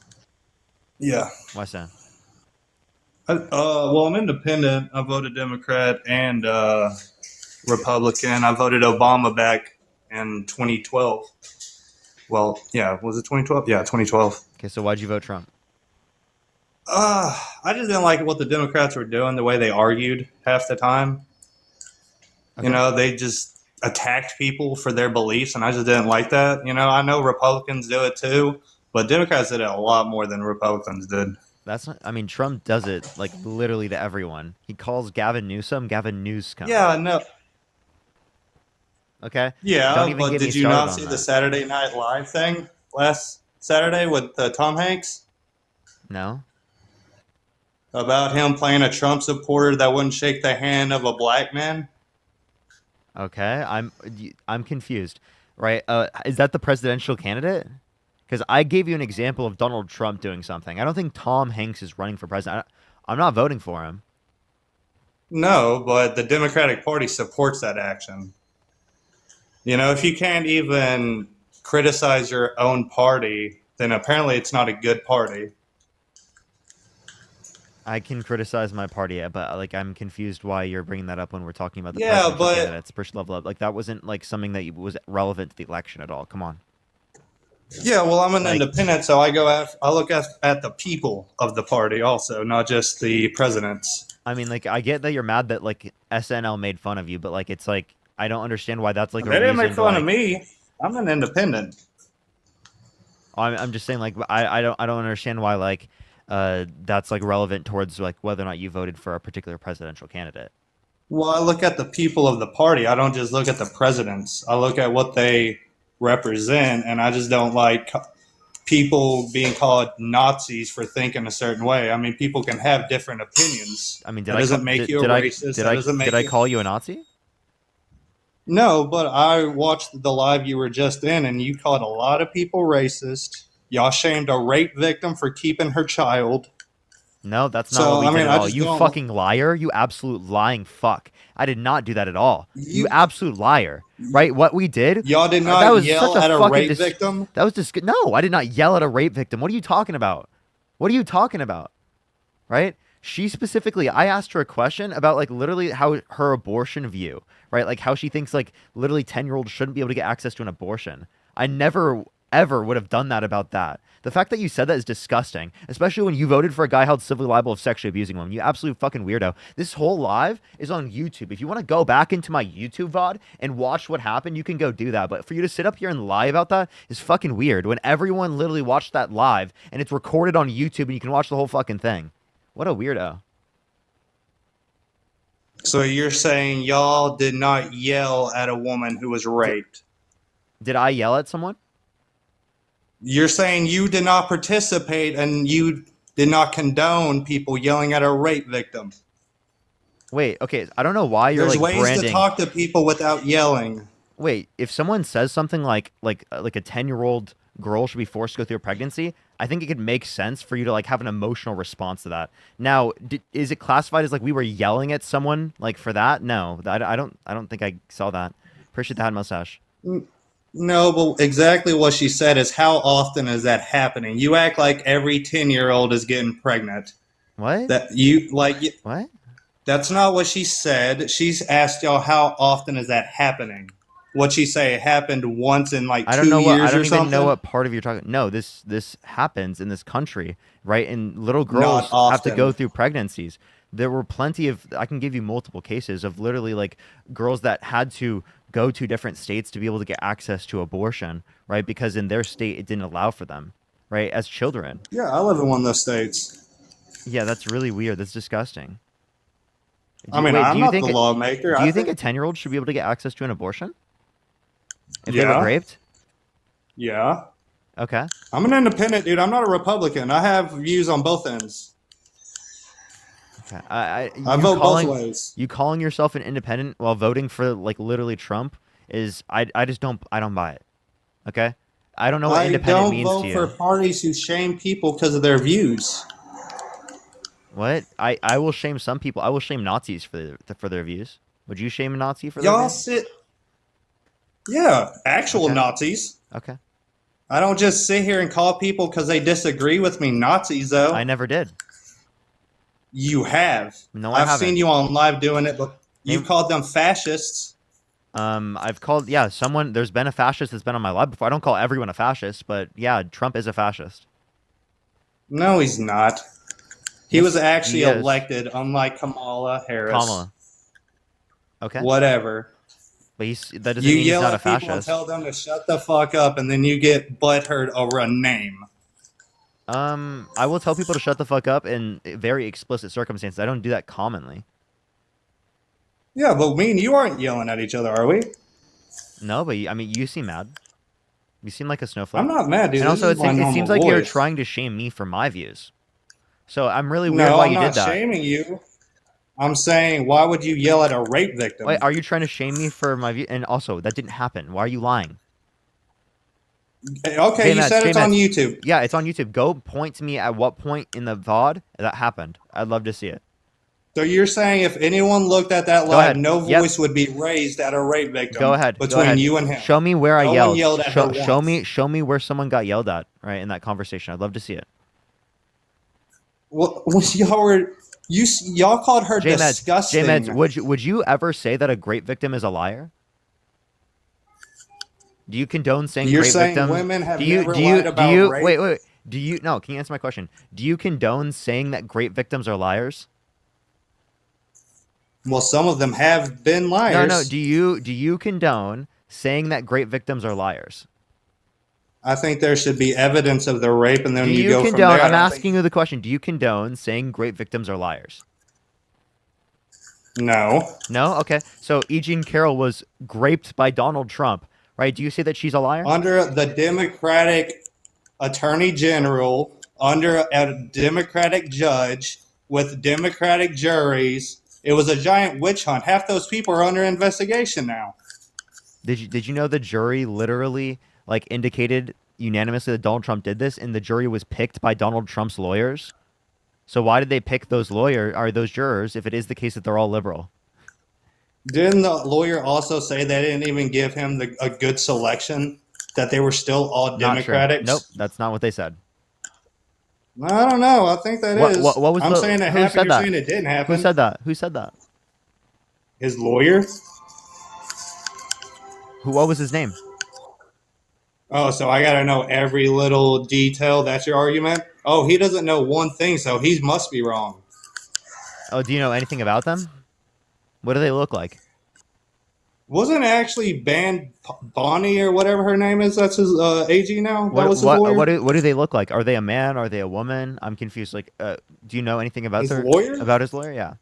Yeah. Why so? Well, I'm independent. I voted Democrat and Republican. I voted Obama back in 2012. Well, yeah, was it 2012? Yeah, 2012. Okay, so why'd you vote Trump? I just didn't like what the Democrats were doing, the way they argued half the time. Okay. You know, they just attacked people for their beliefs, and I just didn't like that. You know, I know Republicans do it too, but Democrats did it a lot more than Republicans did. That's not. I mean, Trump does it like literally to everyone. He calls Gavin Newsom Gavin Newscom. Yeah, no. Okay. Yeah, Don't even but get me did you started not on see that. the Saturday Night Live thing last Saturday with Tom Hanks? No. About him playing a Trump supporter that wouldn't shake the hand of a black man? Okay. I'm confused. Right. Is that the presidential candidate? Because I gave you an example of Donald Trump doing something. I don't think Tom Hanks is running for president. I'm not voting for him. No, but the Democratic Party supports that action. You know, if you can't even criticize your own party, then apparently it's not a good party. I can criticize my party, but like I'm confused why you're bringing that up when we're talking about the Yeah, presidential but candidates. First level up, like that wasn't like something that was relevant to the election at all. Come on. yeah, well, I'm an Like- independent, so I look at the people of the party also, not just the presidents. I mean, like I get that you're mad that like SNL made fun of you, but like it's like I don't understand why that's like a They didn't reason make to, fun of like- me. I'm an independent. I'm just saying like I don't understand why like that's like relevant towards like whether or not you voted for a particular presidential candidate. Well, I look at the people of the party. I don't just look at the presidents. I look at what they represent, and I just don't like people being called Nazis for thinking a certain way. I mean, people can have different opinions. I mean, that doesn't make you a racist. That doesn't make did I you... call you a Nazi? No, but I watched the live you were just in, and you called a lot of people racist. Y'all shamed a rape victim for keeping her child. No, that's not So, what we I did mean, at I all. just You don't- fucking liar. You absolute lying fuck. I did not do that at all. You absolute liar. Right? What we did? Y'all did that not was yell such at a fucking rape victim? That was no, I did not yell at a rape victim. What are you talking about? What are you talking about? Right? She specifically, I asked her a question about like literally how her abortion view, right? Like how she thinks like literally 10-year-olds shouldn't be able to get access to an abortion. I never ever would have done that about that. The fact that you said that is disgusting, especially when you voted for a guy held civilly liable of sexually abusing women. You absolute fucking weirdo. This whole live is on YouTube. If you want to go back into my YouTube VOD and watch what happened, you can go do that. But for you to sit up here and lie about that is fucking weird when everyone literally watched that live and it's recorded on YouTube and you can watch the whole fucking thing. What a weirdo. So you're saying y'all did not yell at a woman who was raped? Did I yell at someone? You're saying you did not participate and you did not condone people yelling at a rape victim. Wait, okay, I don't know why you're There's like ways branding. to talk to people without yelling. Wait, if someone says something like a 10-year-old girl should be forced to go through a pregnancy, I think it could make sense for you to like have an emotional response to that. Now, is it classified as like we were yelling at someone like for that? No, I don't think I saw that. Appreciate the hat mustache. No, but exactly what she said is how often is that happening? You act like every 10-year-old is getting pregnant. What? That you like What? That's not what she said. She's asked y'all how often is that happening? What'd she say? It happened once in like 2 I don't know what. years I don't or even something? know what part of you're talking. No, this happens in this country, right? And little Not girls have to often. go through pregnancies. There were plenty of. I can give you multiple cases of literally like girls that had to go to different states to be able to get access to abortion, right? Because in their state it didn't allow for them, right? As children. Yeah, I live in one of those states. Yeah, that's really weird. That's disgusting. I mean, I'm not the lawmaker. Do I you think a 10-year-old should be able to get access to an abortion? If they Yeah. were raped? Yeah. Okay. I'm an independent, dude. I'm not a Republican. I have views on both ends. Okay. I you vote both calling, ways. You calling yourself an independent while voting for like literally Trump is I just don't buy it. Okay? I don't know what I independent don't means vote to you. for parties who shame people because of their views. What? I will shame some people. I will shame Nazis for their views. Would you shame a Nazi for their Y'all views? sit. Yeah, actual Okay. Nazis. Okay. I don't just sit here and call people because they disagree with me Nazis, though. I never did. You have. No, I I've haven't. seen you on live doing it, but you Name- called them fascists. I've called someone. There's been a fascist that's been on my live before. I don't call everyone a fascist, but yeah, Trump is a fascist. No, he's not. He Yes, was actually he is. elected, unlike Kamala Harris. Kamala. Okay. whatever. But that doesn't You mean he's yell not a at people and fascist. tell them to shut the fuck up, and then you get butthurt over a name. I will tell people to shut the fuck up in very explicit circumstances. I don't do that commonly. Yeah, but me and you aren't yelling at each other, are we? No, but I mean, you seem mad. You seem like a snowflake. I'm not mad, dude. And This also, is my it normal seems like you're voice. trying to shame me for my views. So I'm really weird No, why I'm you not did that. shaming you. I'm saying, why would you yell at a rape victim? Wait, are you trying to shame me for my view? And also, that didn't happen. Why are you lying? Okay, you said it's on YouTube. Yeah, it's on YouTube. Go point to me at what point in the VOD that happened. I'd love to see it. So you're saying if anyone looked at that Go live, ahead. no Yep. voice would be raised at a rape victim. Go ahead. Between Go ahead. you and him. Show me where No I one yelled at her show once. me where someone got yelled at, right, in that conversation. I'd love to see it. Well, y'all called her disgusting. J-Meds, would you ever say that a great victim is a liar? Do you condone saying You're great saying victims? women have do you never do you lied do about you rape? wait? Do you no? Can you answer my question? Do you condone saying that great victims are liars? Well, some of them have been liars. No. Do you condone saying that great victims are liars? I think there should be evidence of the rape, and then Do you you go condone? from there. I I'm don't asking you the question. Do you condone saying great victims are liars? No. No? Okay. So E. Jean Carroll was graped by Donald Trump, right? Do you say that she's a liar? Under the Democratic Attorney General, under a Democratic judge, with Democratic juries, it was a giant witch hunt. Half those people are under investigation now. Did you know the jury literally like indicated unanimously that Donald Trump did this, and the jury was picked by Donald Trump's lawyers? So why did they pick those those jurors if it is the case that they're all liberal? Didn't the lawyer also say they didn't even give him a good selection, that they were still all Not true. Democrats? Nope, that's not what they said. I don't know. I think that is. What was I'm saying it who happened. said You're that? saying it didn't happen. Who said that? Who said that? His lawyer? What was his name? Oh, so I got to know every little detail. That's your argument? Oh, he doesn't know one thing, so he must be wrong. Oh, do you know anything about them? What do they look like? Wasn't it actually Bonnie or whatever her name is? That's his AG now? That was his lawyer? What do they look like? Are they a man? Are they a woman? I'm confused. Like, do you know anything about His lawyer? About his lawyer? Yeah.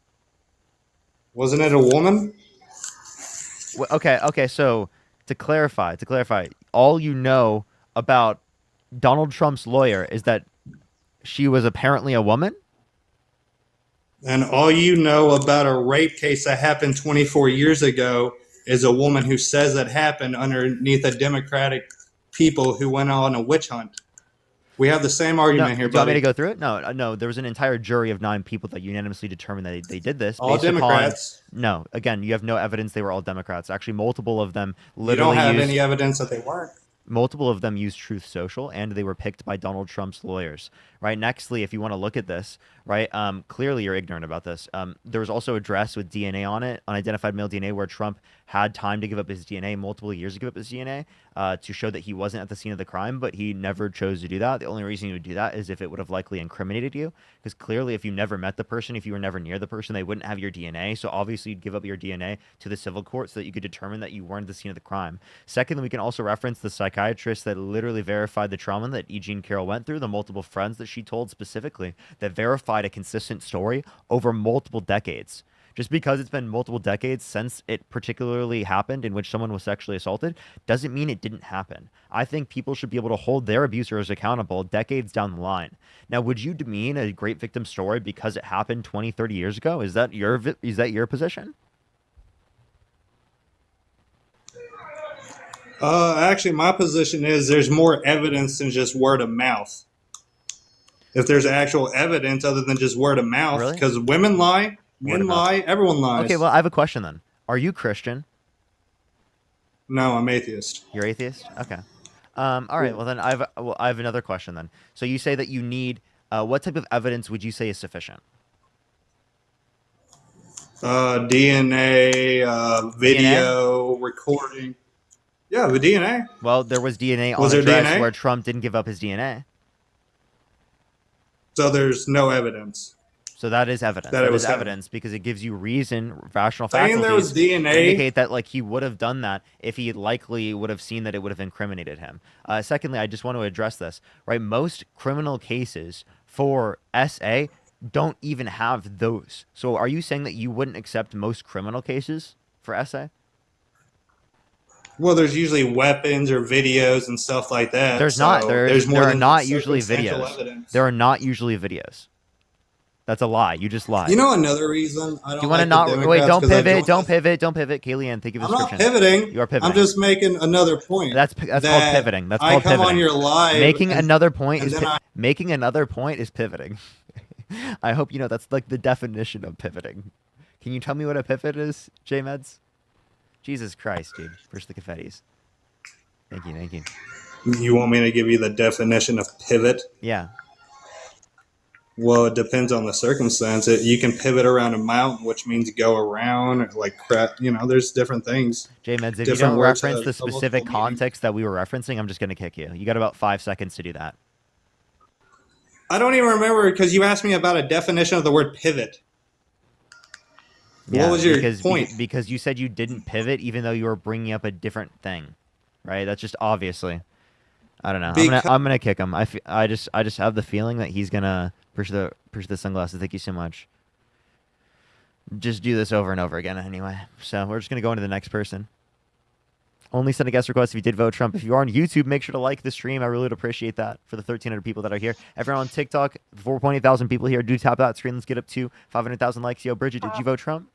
Wasn't it a woman? Okay. So to clarify, all you know about Donald Trump's lawyer is that she was apparently a woman? And all you know about a rape case that happened 24 years ago is a woman who says it happened underneath a Democratic people who went on a witch hunt. We have the same argument here, Do you want me buddy. to go through it? No. There was an entire jury of 9 people that unanimously determined that they did this. All based Democrats. No, again, you have no evidence they were all Democrats. Actually, multiple of them You literally don't have used, any evidence that they weren't. multiple of them used Truth Social, and they were picked by Donald Trump's lawyers. Right. Nextly, if you want to look at this, right, clearly you're ignorant about this. There was also a dress with DNA on it, unidentified male DNA, where Trump had time to give up his DNA, multiple years to give up his DNA, to show that he wasn't at the scene of the crime, but he never chose to do that. The only reason he would do that is if it would have likely incriminated you, because clearly if you never met the person, if you were never near the person, they wouldn't have your DNA. So obviously you'd give up your DNA to the civil court so that you could determine that you weren't at the scene of the crime. Secondly, we can also reference the psychiatrist that literally verified the trauma that E. Jean Carroll went through, the multiple friends that she told specifically that verified a consistent story over multiple decades. Just because it's been multiple decades since it particularly happened in which someone was sexually assaulted doesn't mean it didn't happen. I think people should be able to hold their abusers accountable decades down the line. Now, would you demean a great victim story because it happened 20, 30 years ago? Is that your position? Actually, my position is there's more evidence than just word of mouth. If there's actual evidence other than just word of mouth, because women lie, men lie, everyone lies. Okay, well, I have a question then. Are you Christian? No, I'm atheist. You're atheist? Okay. All right. Well, then I have another question then. So you say that you need what type of evidence would you say is sufficient? DNA, video, recording. Yeah, the DNA. Well, there was DNA Was on the there dress DNA? where Trump didn't give up his DNA. So there's no evidence. So that is evidence. That it That was is him. evidence because it gives you reason, rational Saying there was faculties to DNA. indicate that like he would have done that if he likely would have seen that it would have incriminated him. Secondly, I just want to address this. Right, most criminal cases for SA don't even have those. So are you saying that you wouldn't accept most criminal cases for SA? Well, there's usually weapons or videos and stuff like that. There's so not. there's more There are than not just usually circumstantial videos. evidence. There are not usually videos. That's a lie. You just lied. You know another reason I Do don't you want to like not the Democrats? wait? Don't 'Cause I pivot. joined Don't pivot. Don't pivot. Kayleigh, thank you for the I'm not description. pivoting. You are pivoting. I'm just making another point. That's called that pivoting. That's I called come pivoting. on your live. Making and- another point and is then I- making another point is pivoting. I hope you know that's like the definition of pivoting. Can you tell me what a pivot is, J-Meds? Jesus Christ, dude. Push the confettis. Thank you. Thank you. You want me to give you the definition of pivot? Yeah. Well, it depends on the circumstance. You can pivot around a mountain, which means go around, or like crap. You know, there's different things. J-Meds, if Different you don't words reference have the a multiple specific meaning. context that we were referencing, I'm just going to kick you. You got about 5 seconds to do that. I don't even remember because you asked me about a definition of the word pivot. What was your point? Because you said you didn't pivot, even though you were bringing up a different thing, right? That's just obviously. I don't know. I'm gonna kick him. I just have the feeling that he's gonna push the sunglasses. Thank you so much. Just do this over and over again anyway. So we're just gonna go into the next person. Only send a guest request if you did vote Trump. If you are on YouTube, make sure to like the stream. I really would appreciate that for the 1,300 people that are here. Everyone on TikTok, 4.8 thousand people here. Do tap that screen. Let's get up to 500,000 likes. Yo, Bridget, did you vote Trump?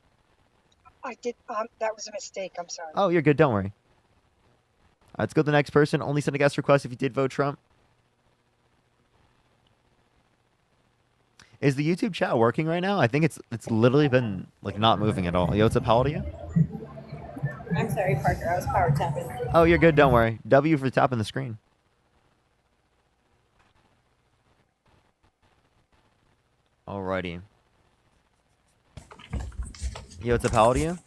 I did. That was a mistake. I'm sorry. Oh, you're good. Don't worry. All right, let's go to the next person. Only send a guest request if you did vote Trump. Is the YouTube chat working right now? I think it's literally been like not moving at all. Yo, what's up? How old are you? I'm sorry, Parker. I was power tapping. Oh, you're good. Don't worry. W for tapping the screen. Alrighty. Yo, what's up? How old are you?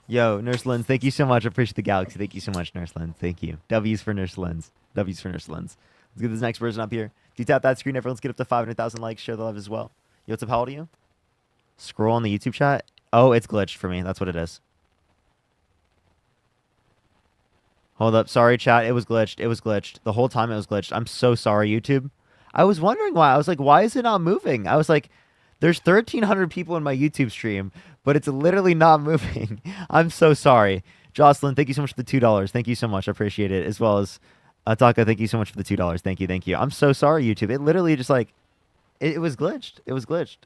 Yo, Nurse Lens, thank you so much. I appreciate the galaxy. Thank you so much, Nurse Lens. Thank you. W's for Nurse Lens. W's for Nurse Lens. Let's get this next person up here. If you tap that screen, everyone's get up to 500,000 likes. Share the love as well. Yo, what's up? How old are you? Scroll on the YouTube chat. Oh, it's glitched for me. That's what it is. Hold up. Sorry, chat. It was glitched. It was glitched. The whole time it was glitched. I'm so sorry, YouTube. I was wondering why. I was like, why is it not moving? I was like, there's 1,300 people in my YouTube stream, but it's literally not moving. I'm so sorry. Jocelyn, thank you so much for the $2. Thank you so much. I appreciate it. As well as Taka, thank you so much for the $2. Thank you. Thank you. I'm so sorry, YouTube. It literally just like, it was glitched. It was glitched.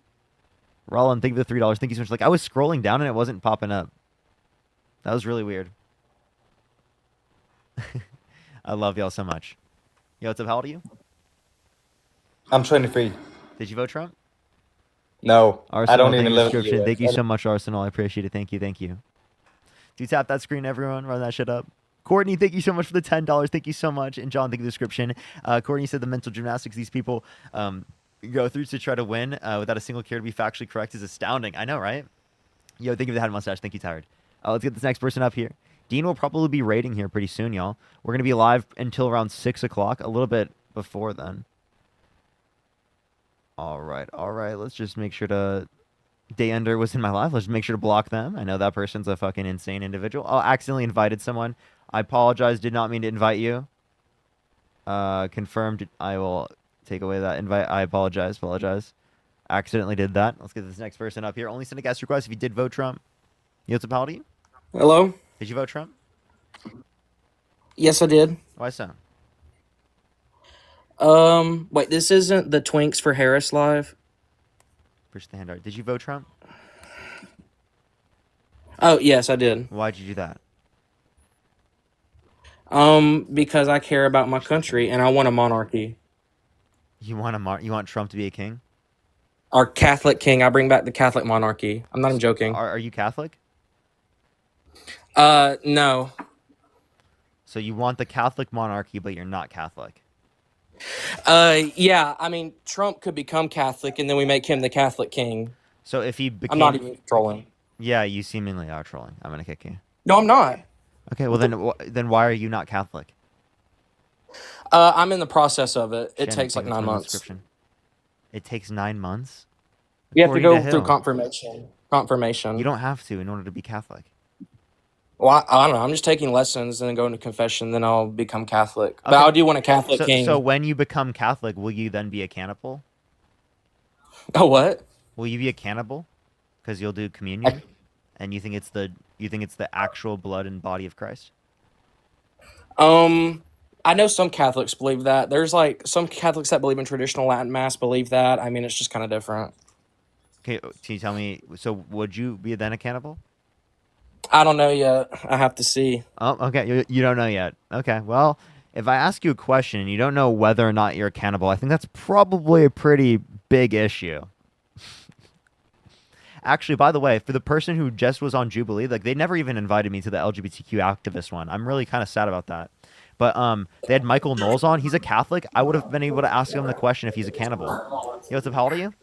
Roland, thank you for the $3. Thank you so much. Like, I was scrolling down and it wasn't popping up. That was really weird. I love y'all so much. Yo, what's up? How old are you? I'm 23. Did you vote Trump? No, Arsenal, I don't thank even you for live in the subscription. US. Thank you so much, Arsenal. I appreciate it. Thank you. Thank you. Do tap that screen, everyone. Run that shit up. Courtney, thank you so much for the $10. Thank you so much. And John, thank you for the description. Courtney said the mental gymnastics these people go through to try to win without a single care to be factually correct is astounding. I know, right? Yo, thank you for the head mustache. Thank you, Tired. Let's get this next person up here. Dean will probably be raiding here pretty soon, y'all. We're going to be live until around 6 o'clock, a little bit before then. All right. Let's just make sure to... Day Ender was in my life. Let's make sure to block them. I know that person's a fucking insane individual. Oh, accidentally invited someone. I apologize. Did not mean to invite you. Confirmed. I will take away that invite. I apologize. Accidentally did that. Let's get this next person up here. Only send a guest request if you did vote Trump. You what's up, how old are you? Hello? Did you vote Trump? Yes, I did. Why so? Wait, this isn't the Twinks for Harris live? Push the hand art. Did you vote Trump? Oh, yes, I did. Why'd you do that? Because I care about my country and I want a monarchy. You want Trump to be a king? Our Catholic king. I bring back the Catholic monarchy. I'm not even joking. Are you Catholic? No. So you want the Catholic monarchy, but you're not Catholic. Yeah, I mean, Trump could become Catholic and then we make him the Catholic king. So if he became... I'm not even trolling. Yeah, you seemingly are trolling. I'm gonna kick you. No, I'm not. Okay, well then why are you not Catholic? I'm in the process of it. It Shannon, takes take like the 9 time in the months. description. It takes 9 months? You have to According go through who? confirmation. Confirmation. You don't have to in order to be Catholic. Well, I don't know. I'm just taking lessons and then going to confession. Then I'll become Catholic. But Okay. I do want a Catholic king. So when you become Catholic, will you then be a cannibal? Oh, what? Will you be a cannibal? Because you'll do communion, and you think it's the actual blood and body of Christ. I know some Catholics believe that. There's like some Catholics that believe in traditional Latin Mass believe that. I mean, it's just kind of different. Okay, can you tell me? So would you be then a cannibal? I don't know yet. I have to see. Oh, okay. You don't know yet. Okay. Well, if I ask you a question and you don't know whether or not you're a cannibal, I think that's probably a pretty big issue. Actually, by the way, for the person who just was on Jubilee, like they never even invited me to the LGBTQ activist one. I'm really kind of sad about that. But they had Michael Knowles on. He's a Catholic. I would have been able to ask him the question if he's a cannibal. Yo, what's up? How old are you?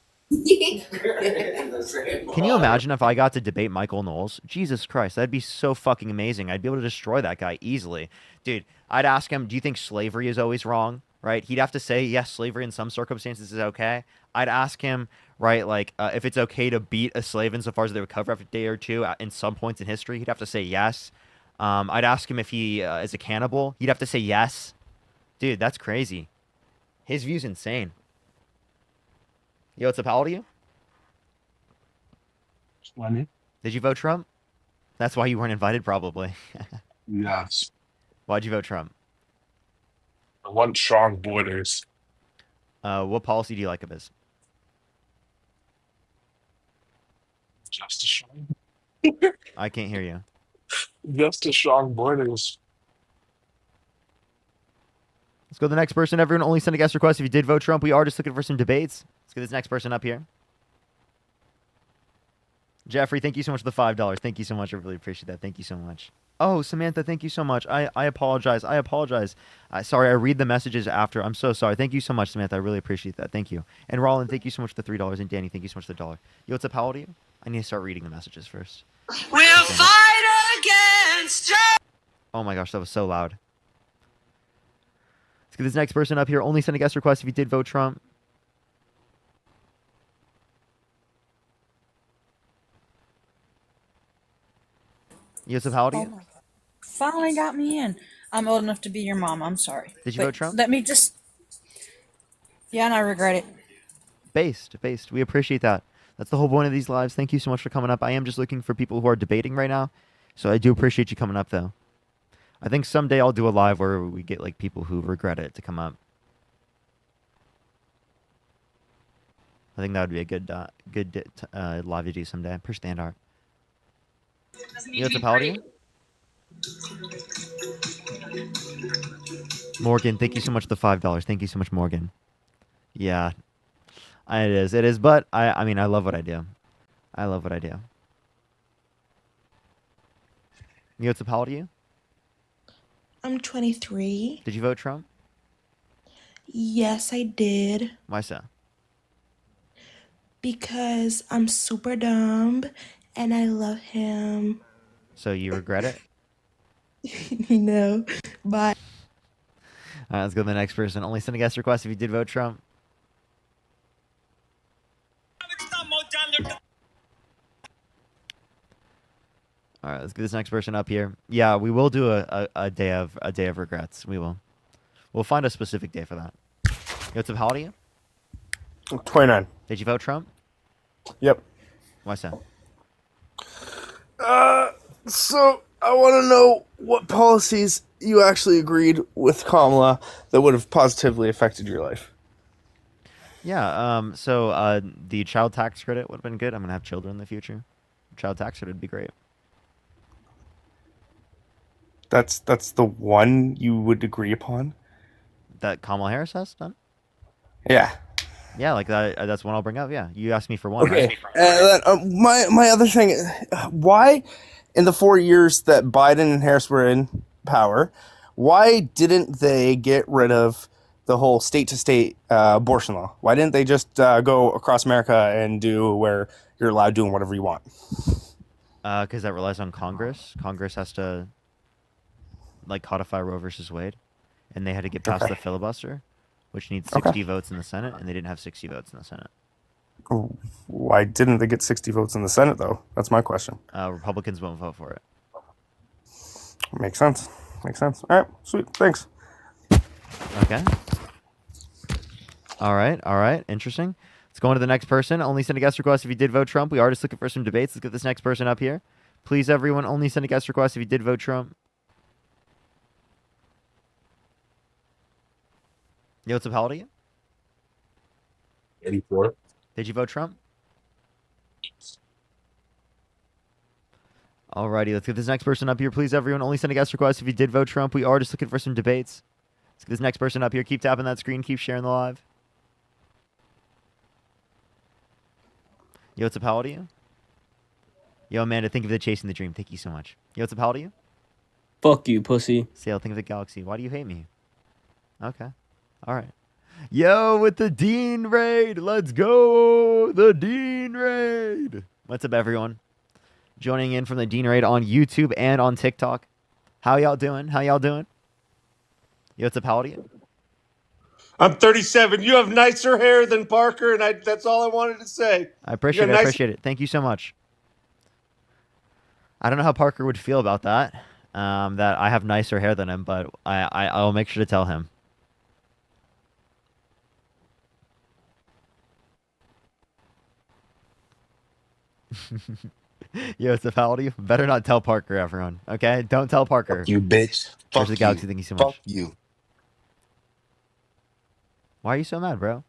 Can you imagine if I got to debate Michael Knowles? Jesus Christ, that'd be so fucking amazing. I'd be able to destroy that guy easily. Dude, I'd ask him, do you think slavery is always wrong? Right? He'd have to say, yes, slavery in some circumstances is okay. I'd ask him, right, like, if it's okay to beat a slave insofar as they recover after a day or two in some points in history. He'd have to say yes. I'd ask him if he is a cannibal. He'd have to say yes. Dude, that's crazy. His view's insane. Yo, what's up? How old are you? 20. Did you vote Trump? That's why you weren't invited, probably. Yes. Why'd you vote Trump? I want strong borders. What policy do you like of his? Just a strong. I can't hear you. Just a strong borders. Let's go to the next person. Everyone only send a guest request if you did vote Trump. We are just looking for some debates. Let's get this next person up here. Jeffrey, thank you so much for the $5. Thank you so much. I really appreciate that. Thank you so much. Oh, Samantha, thank you so much. I apologize. I apologize. Sorry, I read the messages after. I'm so sorry. Thank you so much, Samantha. I really appreciate that. Thank you. And Roland, thank you so much for the $3. And Danny, thank you so much for the $1. Yo, what's up? How old are you? I need to start reading the messages first. We'll fight against Oh my gosh, that was so loud. Let's get this next person up here. Only send a guest request if you did vote Trump. Yosef, how old are you? Finally got me in. I'm old enough to be your mom. I'm sorry. Did you But vote Trump? Let me just. Yeah, and I regret it. Based. We appreciate that. That's the whole point of these lives. Thank you so much for coming up. I am just looking for people who are debating right now. So I do appreciate you coming up, though. I think someday I'll do a live where we get like people who regret it to come up. I think that would be a good live to do someday. Per standard. You what's up, how old are you? Morgan, thank you so much for the $5. Thank you so much, Morgan. Yeah, it is. But I mean, I love what I do. I love what I do. You what's up, how old are you? I'm 23. Did you vote Trump? Yes, I did. Why so? Because I'm super dumb and I love him. So you regret it? No, but. All right, let's go to the next person. Only send a guest request if you did vote Trump. All right, let's get this next person up here. Yeah, we will do a day of regrets. We will. We'll find a specific day for that. What's up? How old are you? 29. Did you vote Trump? Yep. Why so? So I want to know what policies you actually agreed with Kamala that would have positively affected your life. Yeah. So the child tax credit would have been good. I'm gonna have children in the future. Child tax credit would be great. That's the one you would agree upon? That Kamala Harris has done? Yeah. Yeah, like that. That's one I'll bring up. Yeah, you asked me for one. Okay. Right? My other thing, why in the 4 years that Biden and Harris were in power, why didn't they get rid of the whole state-to-state abortion law? Why didn't they just go across America and do where you're allowed doing whatever you want? Because that relies on Congress. Congress has to like codify Roe versus Wade. and they had to get past the filibuster, which needs 60 votes in the Senate, and they didn't have 60 votes in the Senate. Why didn't they get 60 votes in the Senate, though? That's my question. Republicans won't vote for it. Makes sense. Makes sense. All right, sweet. Thanks. Okay. All right. Interesting. Let's go on to the next person. Only send a guest request if you did vote Trump. We are just looking for some debates. Let's get this next person up here. Please, everyone, only send a guest request if you did vote Trump. Yo, what's up? How old are you? 84. Did you vote Trump? Alrighty, let's get this next person up here. Please, everyone, only send a guest request if you did vote Trump. We are just looking for some debates. Let's get this next person up here. Keep tapping that screen. Keep sharing the live. Yo, what's up? How old are you? Yo, Amanda, think of the chasing the dream. Thank you so much. Yo, what's up? How old are you? Fuck you, pussy. Sale, think of the galaxy. Why do you hate me? Okay. All right. Yo, with the Dean raid. Let's go. The Dean raid. What's up, everyone? Joining in from the Dean raid on YouTube and on TikTok. How y'all doing? Yo, what's up? How old are you? I'm 37. You have nicer hair than Parker, and that's all I wanted to say. I appreciate it. Thank you so much. I don't know how Parker would feel about that. That I have nicer hair than him, but I'll make sure to tell him. Yo, what's up? How old are you? Better not tell Parker, everyone. Okay? Don't tell Parker. Fuck you, bitch. Fuck the galaxy. Thank you so much. Fuck you. Why are you so mad, bro?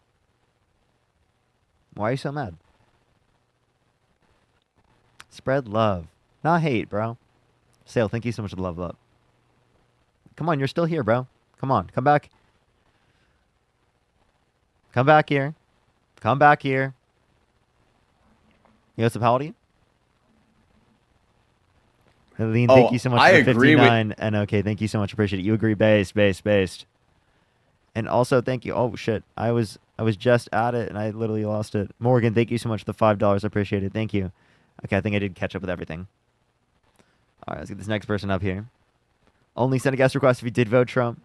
Why are you so mad? Spread love. Not hate, bro. Sale, thank you so much for the love up. Come on, you're still here, bro. Come on, come back. Come back here. Come back here. Yo, what's up? How old are you? Helene, thank you so much for the 59. And okay, thank you so much. Appreciate it. You agree, based. And also, thank you. Oh, shit. I was just at it, and I literally lost it. Morgan, thank you so much for the $5. I appreciate it. Thank you. Okay, I think I did catch up with everything. All right, let's get this next person up here. Only send a guest request if you did vote Trump.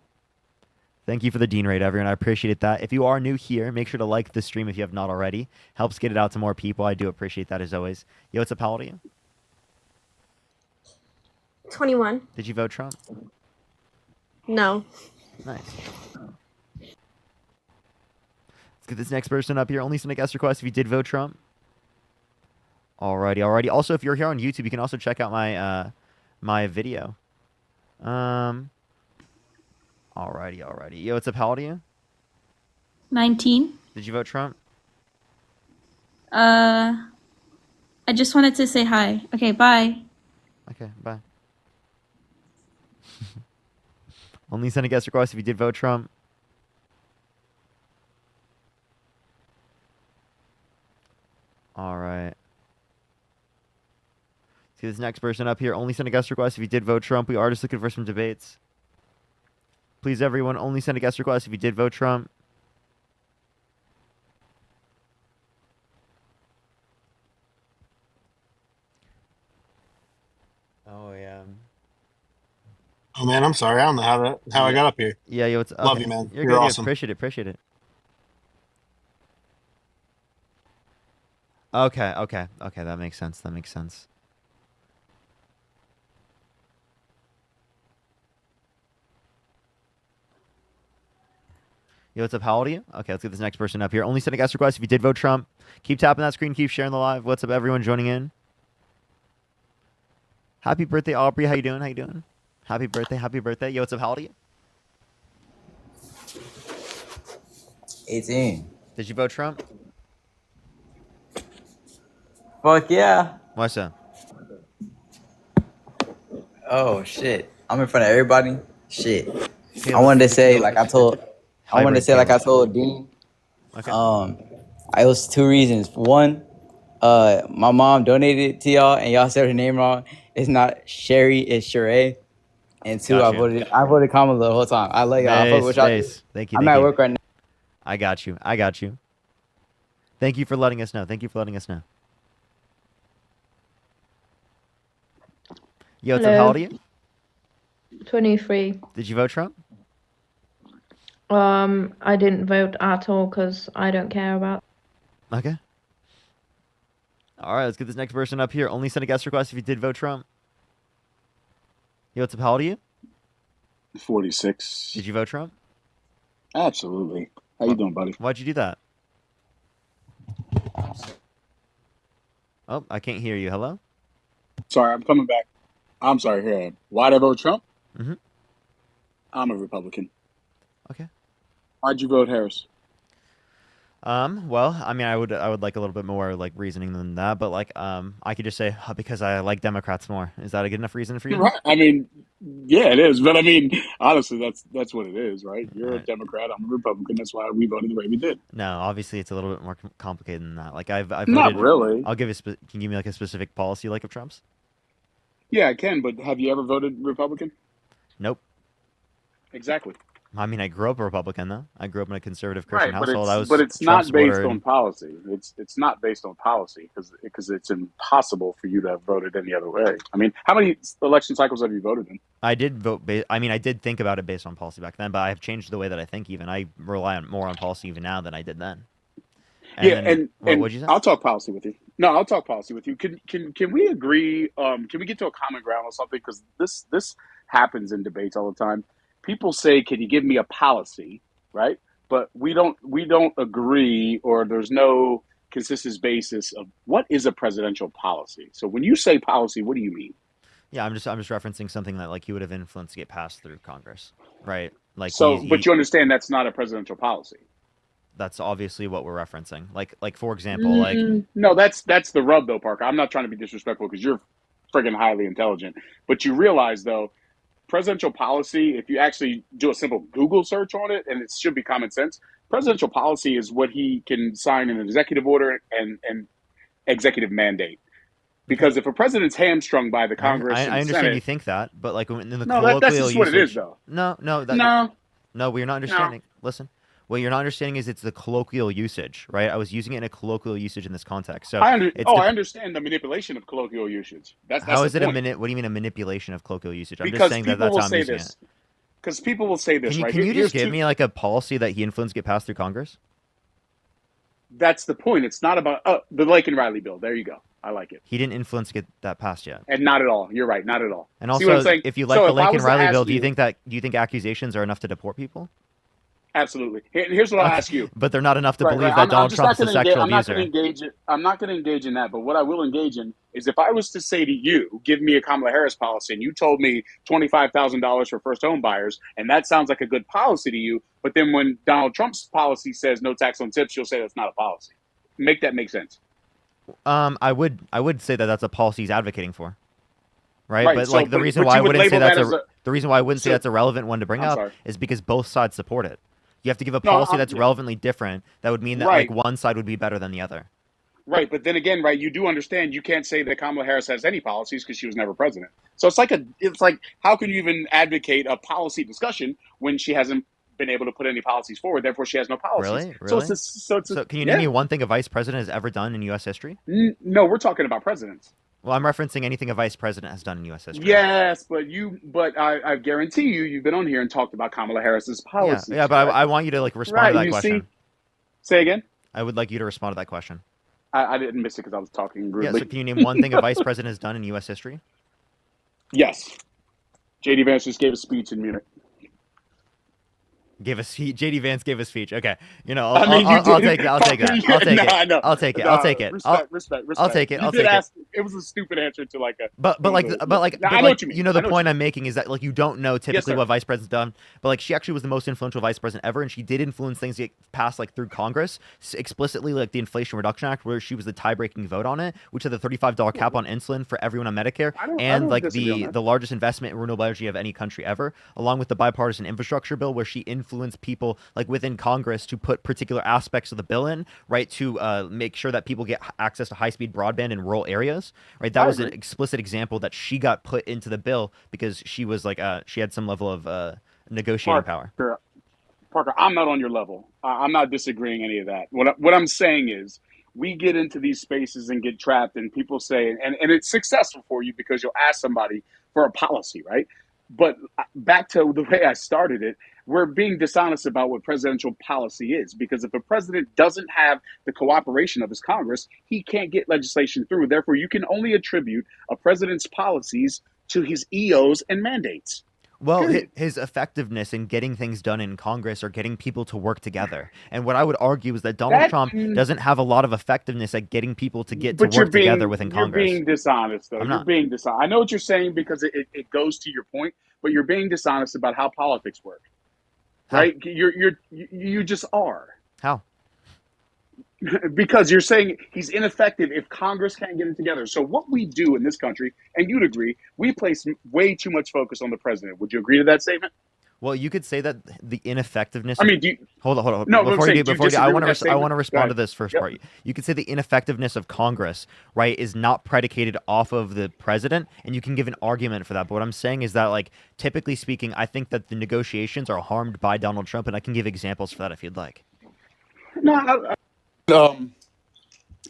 Thank you for the Dean raid, everyone. I appreciate that. If you are new here, make sure to like the stream if you have not already. Helps get it out to more people. I do appreciate that as always. Yo, what's up? How old are you? 21. Did you vote Trump? No. Nice. Let's get this next person up here. Only send a guest request if you did vote Trump. Alrighty. Also, if you're here on YouTube, you can also check out my my video. Alrighty. Yo, what's up? How old are you? 19. Did you vote Trump? I just wanted to say hi. Okay, bye. Okay, bye. Only send a guest request if you did vote Trump. All right. See this next person up here. Only send a guest request if you did vote Trump. We are just looking for some debates. Please, everyone, only send a guest request if you did vote Trump. Oh, yeah. Oh man, I'm sorry. I don't know how I got up here. Yeah, yo, it's Love you, man. You're You're good. awesome. Appreciate it. Okay. That makes sense. Yo, what's up? How old are you? Okay, let's get this next person up here. Only send a guest request if you did vote Trump. Keep tapping that screen. Keep sharing the live. What's up, everyone joining in? Happy birthday, Aubrey. How you doing? Happy birthday. Yo, what's up? How old are you? 18. Did you vote Trump? Fuck yeah. Why so? Oh shit. I'm in front of everybody. Shit. Hey, I wanted to say let's- like I told Dean. Okay. It was two reasons. One, my mom donated to y'all and y'all said her name wrong. It's not Sherry, it's Sheree. And two, Gotcha. I voted Kamala the whole time. I love y'all. I fuck with y'all. Thank you. I'm at work right now. I got you. Thank you for letting us know. Yo, what's up? How old are you? 23. Did you vote Trump? I didn't vote at all because I don't care about. Okay. All right, let's get this next person up here. Only send a guest request if you did vote Trump. Yo, what's up? How old are you? 46. Did you vote Trump? Absolutely. How you doing, buddy? Why'd you do that? Oh, I can't hear you. Hello? Sorry, I'm coming back. I'm sorry. Here, why'd I vote Trump? Mm-hmm. I'm a Republican. Okay. Why'd you vote Harris? Well, I mean, I would like a little bit more like reasoning than that, but like, I could just say because I like Democrats more. Is that a good enough reason for you? Right. I mean, yeah, it is. But I mean, honestly, that's what it is, right? You're a Democrat. I'm a Republican. That's why we voted the way we did. No, obviously it's a little bit more complicated than that. Like I've voted. Not really. I'll give you. Can you give me like a specific policy like of Trump's? Yeah, I can. But have you ever voted Republican? Nope. Exactly. I mean, I grew up a Republican though. I grew up in a conservative Christian Right, household. but it's Trump not based supporter on policy. It's not based on policy because it's impossible for you to have voted any other way. I mean, how many election cycles have you voted in? I did vote. I mean, I did think about it based on policy back then, but I have changed the way that I think. Even I rely more on policy even now than I did then. And what'd you say? I'll talk policy with you. No, I'll talk policy with you. Can we agree? Can we get to a common ground on something? Because this happens in debates all the time. People say, "Can you give me a policy?" Right? But we don't agree, or there's no consistent basis of what is a presidential policy. So when you say policy, what do you mean? Yeah, I'm just referencing something that like he would have influenced to get passed through Congress, right? Like so, but you understand that's not a presidential policy. That's obviously what we're referencing. Like for example, like no, that's the rub though, Parker. I'm not trying to be disrespectful because you're friggin' highly intelligent, but you realize though, presidential policy, if you actually do a simple Google search on it, and it should be common sense, presidential policy is what he can sign an executive order and executive mandate. Because if a president's hamstrung by the Congress, I understand Senate, you think that, but like in the colloquial that's just usage, what it is, though. No, we're not understanding. Listen, what you're not understanding is it's the colloquial usage, right? I was using it in a colloquial usage in this context. So I understand the manipulation of colloquial usage. That's how is it point. What do you mean a manipulation of colloquial usage? I'm Because just saying people that's will how I'm say using this. it. Because people will say this, right? Can you just give me like a policy that he influenced get passed through Congress? That's the point. It's not about the Lake and Riley bill. There you go. I like it. He didn't influence get that passed yet. And not at all. You're right. Not at all. And also, if you like the Lake and Riley bill, do you think accusations are enough to deport people? Absolutely. Here's what I'll ask you. But they're not enough to believe that Donald Trump's a sexual abuser. I'm not going to engage in that. But what I will engage in is if I was to say to you, give me a Kamala Harris policy, and you told me $25,000 for first home buyers, and that sounds like a good policy to you, but then when Donald Trump's policy says no tax on tips, you'll say that's not a policy. Make that make sense. I would say that that's a policy he's advocating for. Right? But like the reason why I wouldn't say that's a relevant one to bring up is because both sides support it. You have to give a policy that's relevantly different. That would mean that like one side would be better than the other. Right, but then again, right, you do understand you can't say that Kamala Harris has any policies because she was never president. So it's like how can you even advocate a policy discussion when she hasn't been able to put any policies forward? Therefore, she has no policies. Really? So can you name me one thing a vice president has ever done in U.S. history? No, we're talking about presidents. Well, I'm referencing anything a vice president has done in U.S. history. Yes, but I guarantee you've been on here and talked about Kamala Harris's policies. Yeah, but I want you to like respond to that question. Say again? I would like you to respond to that question. I didn't miss it because I was talking rudely. Yeah, so can you name one thing a vice president has done in U.S. history? Yes. J.D. Vance just gave a speech in Munich. J.D. Vance gave a speech. Okay, I'll take it. I'll take it. I'll take it. I'll take it. Respect. I'll take it. It was a stupid answer to like a. But I know what you mean. The point I'm making is that like you don't know typically what vice president's done, but like she actually was the most influential vice president ever, and she did influence things get passed like through Congress explicitly, like the Inflation Reduction Act, where she was the tie-breaking vote on it, which had the $35 cap on insulin for everyone on Medicare, and like the largest investment in renewable energy of any country ever, along with the bipartisan infrastructure bill, where she influence people like within Congress to put particular aspects of the bill in, right, to make sure that people get access to high-speed broadband in rural areas, right? That was an explicit example that she got put into the bill because she was like she had some level of negotiating power. Parker, I'm not on your level. I'm not disagreeing any of that. What I'm saying is we get into these spaces and get trapped, and people say, and it's successful for you because you'll ask somebody for a policy, right? But back to the way I started it, we're being dishonest about what presidential policy is, because if a president doesn't have the cooperation of his Congress, he can't get legislation through. Therefore, you can only attribute a president's policies to his EOs and mandates. Well, his effectiveness in getting things done in Congress or getting people to work together. And what I would argue is that Donald Trump doesn't have a lot of effectiveness at getting people to get to work together within Congress. You're being dishonest, though. You're being dishonest. I know what you're saying because it goes to your point, but you're being dishonest about how politics work. Right? You just are. How? Because you're saying he's ineffective if Congress can't get it together. So what we do in this country, and you'd agree, we place way too much focus on the president. Would you agree to that statement? Well, you could say that the ineffectiveness. I mean, hold on. No, before you do, I want to respond to this this first part. You could say the ineffectiveness of Congress, right, is not predicated off of the president, and you can give an argument for that. But what I'm saying is that, like, typically speaking, I think that the negotiations are harmed by Donald Trump, and I can give examples for that if you'd like. No.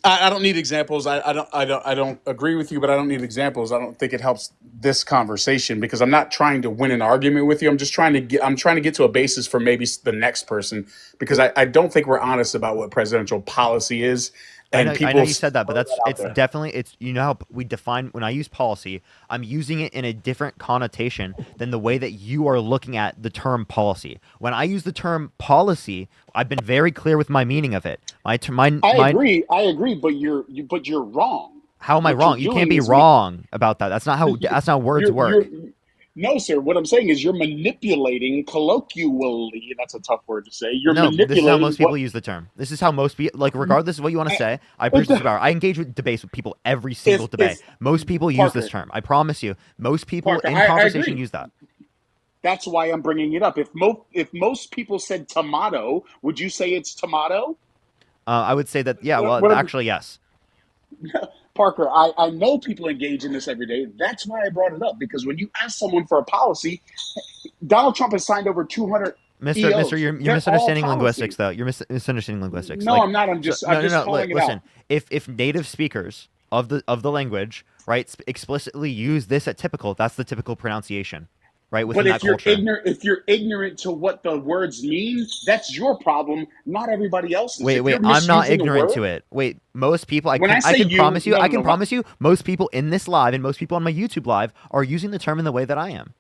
I don't need examples. I don't agree with you, but I don't need examples. I don't think it helps this conversation because I'm not trying to win an argument with you. I'm just trying to get to a basis for maybe the next person because I don't think we're honest about what presidential policy is. And I know you said that, but it's definitely you know how we define when I use policy, I'm using it in a different connotation than the way that you are looking at the term policy. When I use the term policy, I've been very clear with my meaning of it. I agree, but you're wrong. How am I wrong? You can't be wrong about that. That's not how words work. No, sir. What I'm saying is you're manipulating colloquially. That's a tough word to say. Manipulating. This is how most people use the term. This is how most people, like, regardless of what you want to say, I engage with debates with people every single debate. Most people use this term. I promise you. Most people in conversation use that. That's why I'm bringing it up. If most people said tomato, would you say it's tomato? I would say that, yeah, well, actually, yes. Parker, I know people engage in this every day. That's why I brought it up, because when you ask someone for a policy, Donald Trump has signed over 200 Mister, you're misunderstanding linguistics, though. You're misunderstanding linguistics. No, I'm not. I'm just calling it out. If native speakers of the language, right, explicitly use this at typical, that's the typical pronunciation. Right, but if you're ignorant to what the words mean, that's your problem, not everybody else's. Wait, I'm not ignorant to it. Wait, most people, I can promise you, most people in this live and most people on my YouTube live are using the term in the way that I am.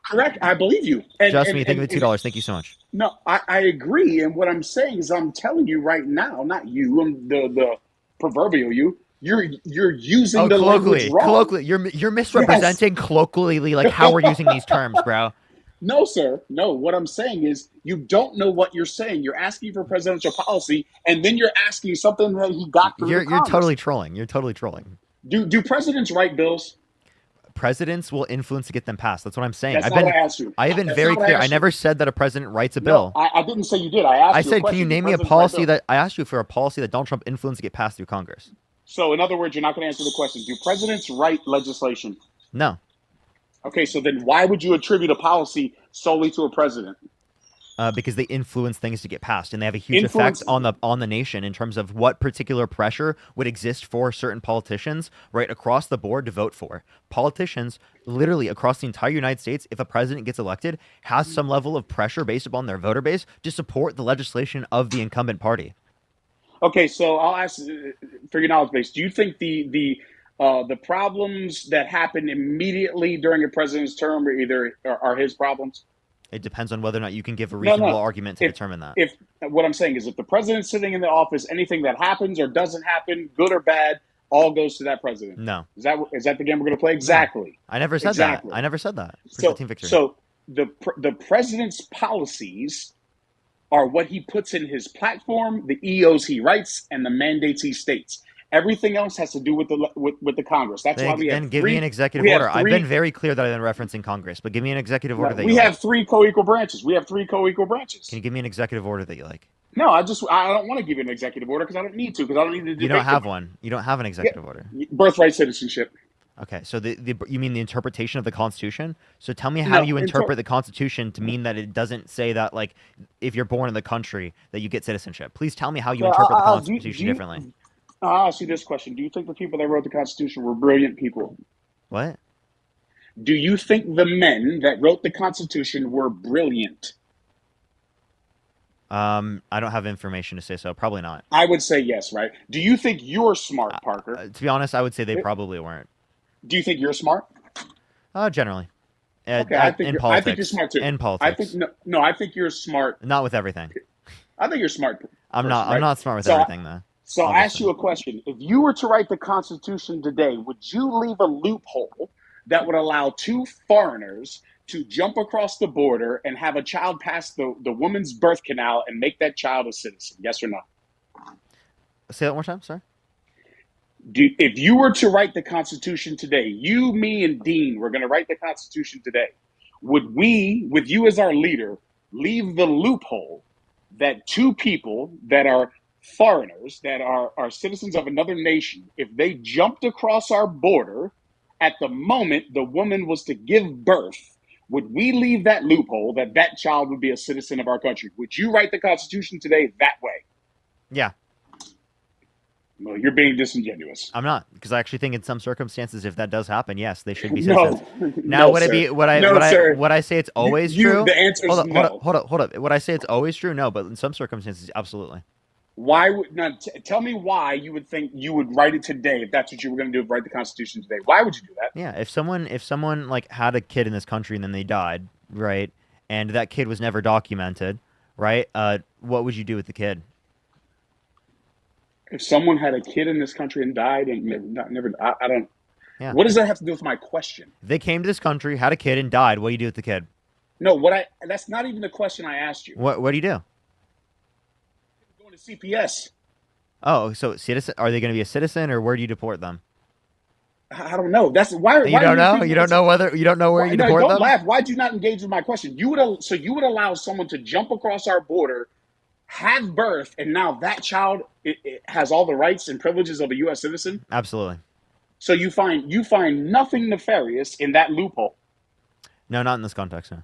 Correct, I believe you. Thank you for the $2. Thank you so much. No, I agree, and what I'm saying is I'm telling you right now, not you, I'm the proverbial you. You're using the language wrong. Colloquially, you're misrepresenting colloquially like how we're using these terms, bro. No, sir. No, what I'm saying is you don't know what you're saying. You're asking for presidential policy, and then you're asking something that he got through You're totally trolling. You're totally trolling. Do presidents write bills? Presidents will influence to get them passed. That's what I'm saying. That's not what I asked you. I have been very clear. I never said that a president writes a bill. I didn't say you did. I said, can you name me a policy that I asked you for a policy that Donald Trump influenced to get passed through Congress? So, in other words, you're not going to answer the question. Do presidents write legislation? No. Okay, so then why would you attribute a policy solely to a president? Because they influence things to get passed, and they have a huge effect on the nation in terms of what particular pressure would exist for certain politicians right across the board to vote for. Politicians, literally across the entire United States, if a president gets elected, has some level of pressure based upon their voter base to support the legislation of the incumbent party. Okay, so I'll ask for your knowledge base. Do you think the problems that happen immediately during a president's term are his problems? It depends on whether or not you can give a reasonable argument to determine that. If what I'm saying is, if the president's sitting in the office, anything that happens or doesn't happen, good or bad, all goes to that president. No. Is that the game we're going to play? Exactly. No. I never said that. I never said that. So the president's policies are what he puts in his platform, the EOs he writes, and the mandates he states. Everything else has to do with the Congress. That's why we have give me an executive order. I've been very clear that I've been referencing Congress, but give me an executive order that you like. We have three co-equal branches. Can you give me an executive order that you like? No, I don't want to give you an executive order because I don't need to. Because I don't need to. You don't have one. You don't have an executive order. Birthright citizenship. Okay, so you mean the interpretation of the Constitution? So tell me how you interpret the Constitution to mean that it doesn't say that, like, if you're born in the country that you get citizenship. Please tell me how you interpret the Constitution differently. I'll ask you this question. Do you think the people that wrote the Constitution were brilliant people? What? Do you think the men that wrote the Constitution were brilliant? I don't have information to say so. Probably not. I would say yes, right? Do you think you're smart, Parker? To be honest, I would say they probably weren't. Do you think you're smart? Generally. Okay, I think politics. I think you're smart too. In politics. I think no, I think you're smart. Not with everything. I think you're smart. I'm person, not. right? I'm not smart with everything though. So I'll ask obviously. you a question. If you were to write the Constitution today, would you leave a loophole that would allow two foreigners to jump across the border and have a child pass the woman's birth canal and make that child a citizen? Yes or no? Say that one more time. Sorry. If you were to write the Constitution today, you, me, and Dean were going to write the Constitution today, would we, with you as our leader, leave the loophole that two people that are foreigners, that are citizens of another nation, if they jumped across our border at the moment the woman was to give birth, would we leave that loophole that that child would be a citizen of our country? Would you write the Constitution today that way? Yeah. Well, you're being disingenuous. I'm not, because I actually think in some circumstances, if that does happen, yes, they should be No. citizens. Now, No, would it sir. be? Would I? No, would sir. I? Would I say it's always true? The answer is no. Hold up. Would I say it's always true? No, but in some circumstances, absolutely. Why would not? Tell me why you would think you would write it today if that's what you were going to do. Write the Constitution today. Why would you do that? Yeah, if someone like had a kid in this country and then they died, right, and that kid was never documented, right? What would you do with the kid? If someone had a kid in this country and died and never, I don't. Yeah. What does that have to do with my question? They came to this country, had a kid, and died. What do you do with the kid? No, that's not even the question I asked you. What do you do? Going to CPS. Oh, so citizen? Are they going to be a citizen, or where do you deport them? I don't know. That's why. You don't know. You don't know whether. You don't know where you deport them. Don't laugh. Why'd you not engage with my question? You would allow someone to jump across our border, have birth, and now that child it has all the rights and privileges of a U.S. citizen? Absolutely. So you find nothing nefarious in that loophole? No, not in this context. No.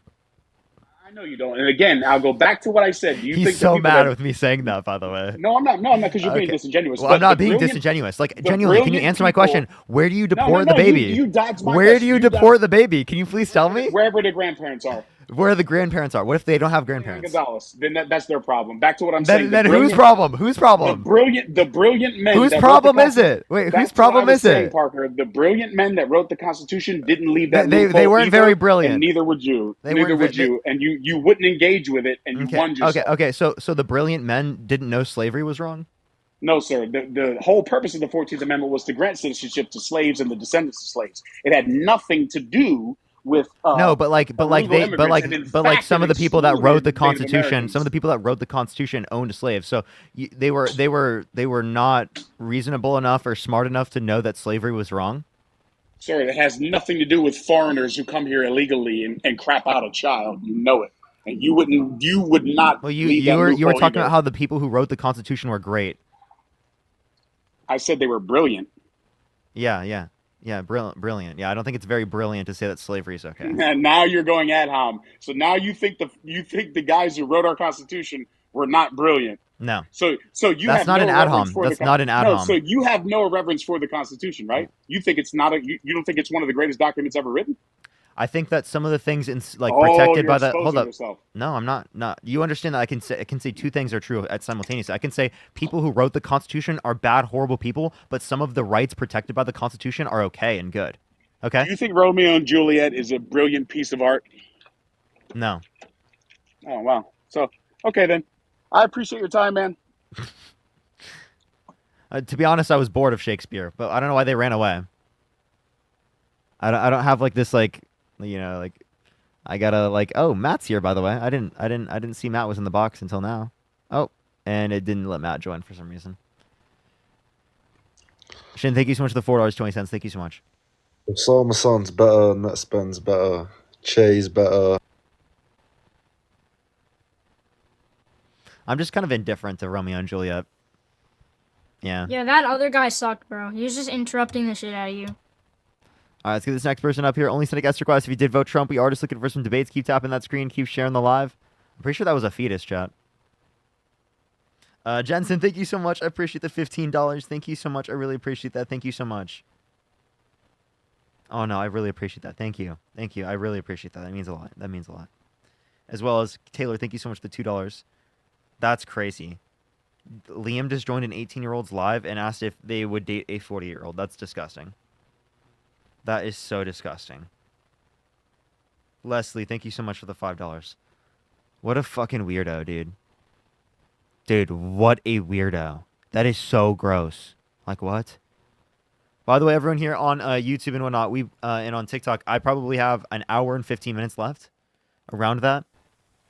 I know you don't. And again, I'll go back to what I said. Do you He's think so mad with me saying that, by the way. No, I'm not. No, I'm not, because you're being disingenuous. Well, I'm not being disingenuous. Like, genuinely, can you answer my question? Where do you deport the baby? You dodged my Where question. do you deport the baby? Can you please tell me? Wherever the grandparents are. Where the grandparents are. What if they don't have grandparents? Gonzalez. Then that's their problem. Back to what I'm saying. Then whose problem? Whose problem? The brilliant men. Whose problem is it? Wait, whose problem is it? Parker, the brilliant men that wrote the Constitution didn't leave that. They weren't very brilliant. And neither would you. Neither would you. And you wouldn't engage with it, and you won yourself. Okay. So the brilliant men didn't know slavery was wrong? No, sir. The whole purpose of the 14th Amendment was to grant citizenship to slaves and the descendants of slaves. It had nothing to do with no, but some of the people that wrote the Constitution, owned slaves. So they were not reasonable enough or smart enough to know that slavery was wrong. Sir, it has nothing to do with foreigners who come here illegally and crap out a child. You know it, and you would not. Well, you were talking about how the people who wrote the Constitution were great. I said they were brilliant. Yeah, brilliant. Yeah, I don't think it's very brilliant to say that slavery is okay. And now you're going ad hom. So now you think the guys who wrote our Constitution were not brilliant. No. So you that's have not no an ad hom. reverence for That's not an ad hom. So you have no reverence for the Constitution, right? You think it's not you don't think it's one of the greatest documents ever written? I think that some of the things protected by the yourself. No, I'm not. You understand that I can say two things are true at simultaneously. I can say people who wrote the Constitution are bad, horrible people, but some of the rights protected by the Constitution are okay and good. Okay. Do you think Romeo and Juliet is a brilliant piece of art? No. Oh wow. So okay then. I appreciate your time, man. To be honest, I was bored of Shakespeare, but I don't know why they ran away. I don't have this I gotta oh, Matt's here, by the way. I didn't see Matt was in the box until now. Oh, and it didn't let Matt join for some reason. Shin, thank you so much for the $4.20. Thank you so much. Psalm-a-son's better, Netspen's better, Che's better. I'm just kind of indifferent to Romeo and Juliet. Yeah. Yeah, that other guy sucked, bro. He was just interrupting the shit out of you. All right, let's get this next person up here. Only send a guest request if you did vote Trump. We are just looking for some debates. Keep tapping that screen. Keep sharing the live. I'm pretty sure that was a fetus, chat. Jensen, thank you so much. I appreciate the $15. Thank you so much. I really appreciate that. Thank you so much. Oh, no, I really appreciate that. Thank you. Thank you. I really appreciate that. That means a lot. That means a lot. As well as Taylor, thank you so much for the $2. That's crazy. Liam just joined an 18-year-old's live and asked if they would date a 40-year-old. That's disgusting. That is so disgusting. Leslie, thank you so much for the $5. What a fucking weirdo, dude. Dude, what a weirdo. That is so gross. Like, what? By the way, everyone here on YouTube and whatnot, and on TikTok, I probably have an hour and 15 minutes left. Around that.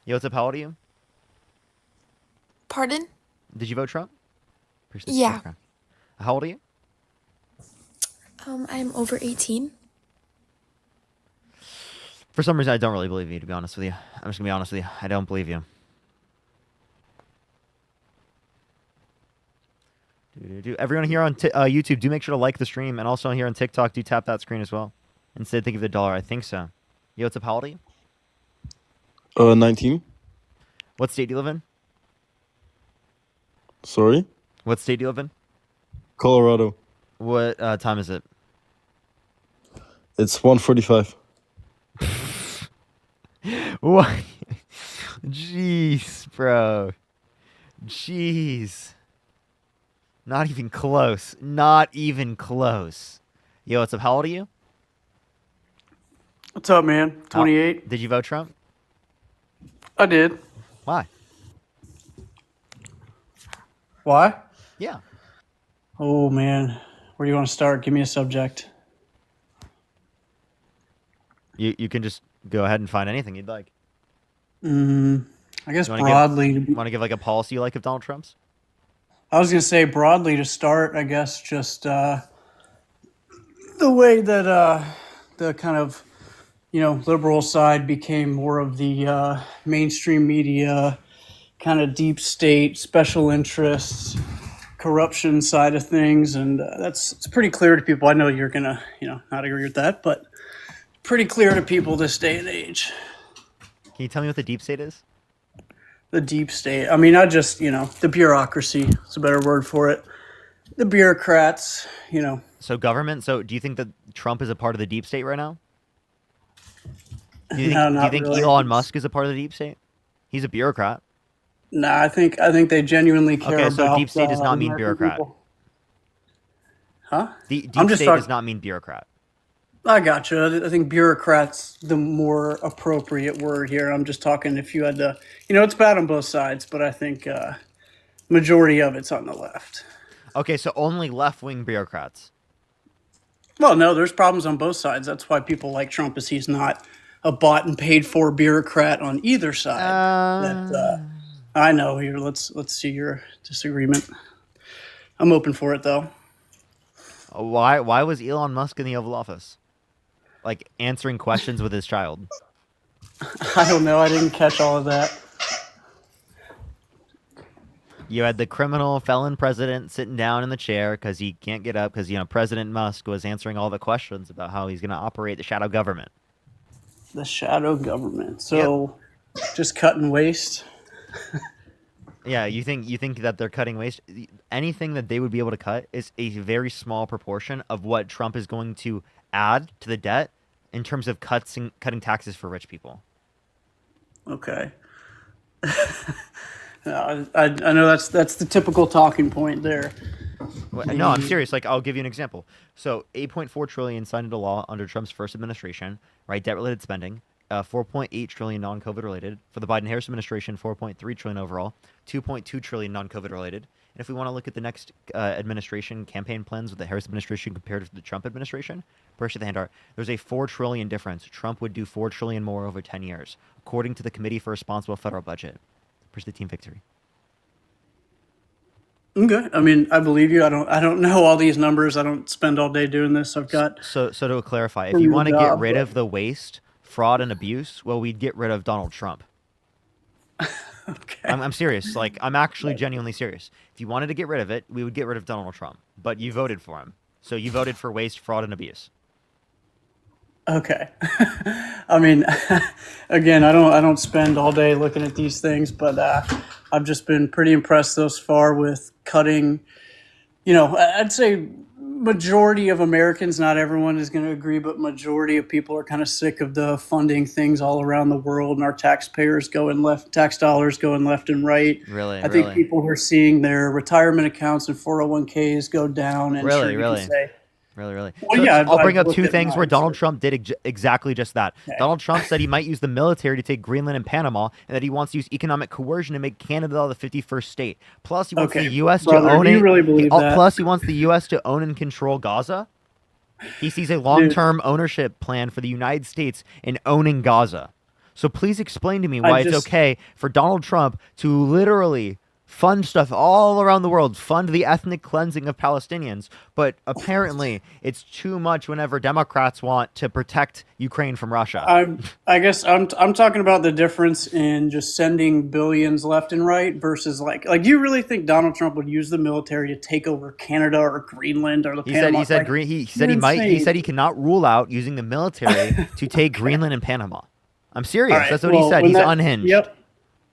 Yo, what's up? How old are you? Pardon? Did you vote Trump? Yeah. Okay. How old are you? I'm over 18. For some reason, I don't really believe you, to be honest with you. I'm just going to be honest with you. I don't believe you. Everyone here on YouTube, do make sure to like the stream. And also here on TikTok, do tap that screen as well. Instead, think of the dollar. I think so. Yo, what's up? How old are you? 19. What state do you live in? Sorry? What state do you live in? Colorado. What time is it? It's 1:45. What? Jeez, bro. Jeez. Not even close. Not even close. Yo, what's up? How old are you? What's up, man? 28. Did you vote Trump? I did. Why? Why? Yeah. Oh, man. Where do you want to start? Give me a subject. You can just go ahead and find anything you'd like. I guess You wanna broadly. Want to give like a policy you like of Donald Trump's? I was going to say broadly to start, I guess, just the way that the kind of, liberal side became more of the mainstream media, kind of deep state, special interests, corruption side of things. And it's pretty clear to people. I know you're going to, not agree with that, but pretty clear to people this day and age. Can you tell me what the deep state is? The deep state. I mean, not just, the bureaucracy. It's a better word for it. The bureaucrats, So government. So do you think that Trump is a part of the deep state right now? Do you think, No, do you not think really. Elon Musk is a part of the deep state? He's a bureaucrat. Nah, I think they genuinely care Okay, about. so deep state does not mean American bureaucrat. people. Huh? The deep I'm just state talking- does not mean bureaucrat. I gotcha. I think bureaucrat's the more appropriate word here. I'm just talking if you had to, it's bad on both sides, but I think majority of it's on the left. Okay, so only left-wing bureaucrats. Well, no, there's problems on both sides. That's why people like Trump is he's not a bought and paid for bureaucrat on either side. I know here. Let's see your disagreement. I'm open for it though. Why was Elon Musk in the Oval Office? Like answering questions with his child. I don't know. I didn't catch all of that. You had the criminal felon president sitting down in the chair because he can't get up because, President Musk was answering all the questions about how he's going to operate the shadow government. The shadow government. So just cut and waste. Yeah, you think that they're cutting waste? Anything that they would be able to cut is a very small proportion of what Trump is going to add to the debt in terms of cutting taxes for rich people. Okay. I know that's the typical talking point there. No, I'm serious. Like, I'll give you an example. So, 8.4 trillion signed into law under Trump's first administration, right? Debt-related spending, 4.8 trillion non-COVID related. For the Biden-Harris administration, 4.3 trillion overall, 2.2 trillion non-COVID related. And if we want to look at the next administration campaign plans with the Harris administration compared to the Trump administration, appreciate the hand art. There's a 4 trillion difference. Trump would do 4 trillion more over 10 years, according to the Committee for Responsible Federal Budget. Appreciate the team victory. Okay. I mean, I believe you. I don't know all these numbers. I don't spend all day doing this. I've got So to clarify, if you want to get rid of the waste, fraud, and abuse, well, we'd get rid of Donald Trump. Okay. I'm serious. Like, I'm actually genuinely serious. If you wanted to get rid of it, we would get rid of Donald Trump. But you voted for him. So you voted for waste, fraud, and abuse. Okay. I mean, again, I don't spend all day looking at these things, but I've just been pretty impressed thus far with cutting, I'd say majority of Americans, not everyone is going to agree, but majority of people are kind of sick of the funding things all around the world and our tax dollars going left and right. Really, I think people are seeing their retirement accounts and 401ks go down. And sure, you can say, Really. well, So yeah, I'll bring I've up two looked at things where mine, Donald so- Trump did exactly just that. Okay. Donald Trump said he might use the military to take Greenland and Panama, and that he wants to use economic coercion to make Canada the 51st state. Plus, he wants the U.S. brother, to own do you it. really believe that? Plus, he wants the U.S. to own and control Gaza. He sees a long-term ownership plan for the United States in owning Gaza. So please explain to me why it's okay for Donald Trump to literally fund stuff all around the world, fund the ethnic cleansing of Palestinians, but apparently it's too much whenever Democrats want to protect Ukraine from Russia. I guess I'm talking about the difference in just sending billions left and right versus like do you really think Donald Trump would use the military to take over Canada or Greenland or the Panama? He said he cannot rule out using the military to take Greenland and Panama. I'm serious. Right, That's what he said. He's unhinged. Yep.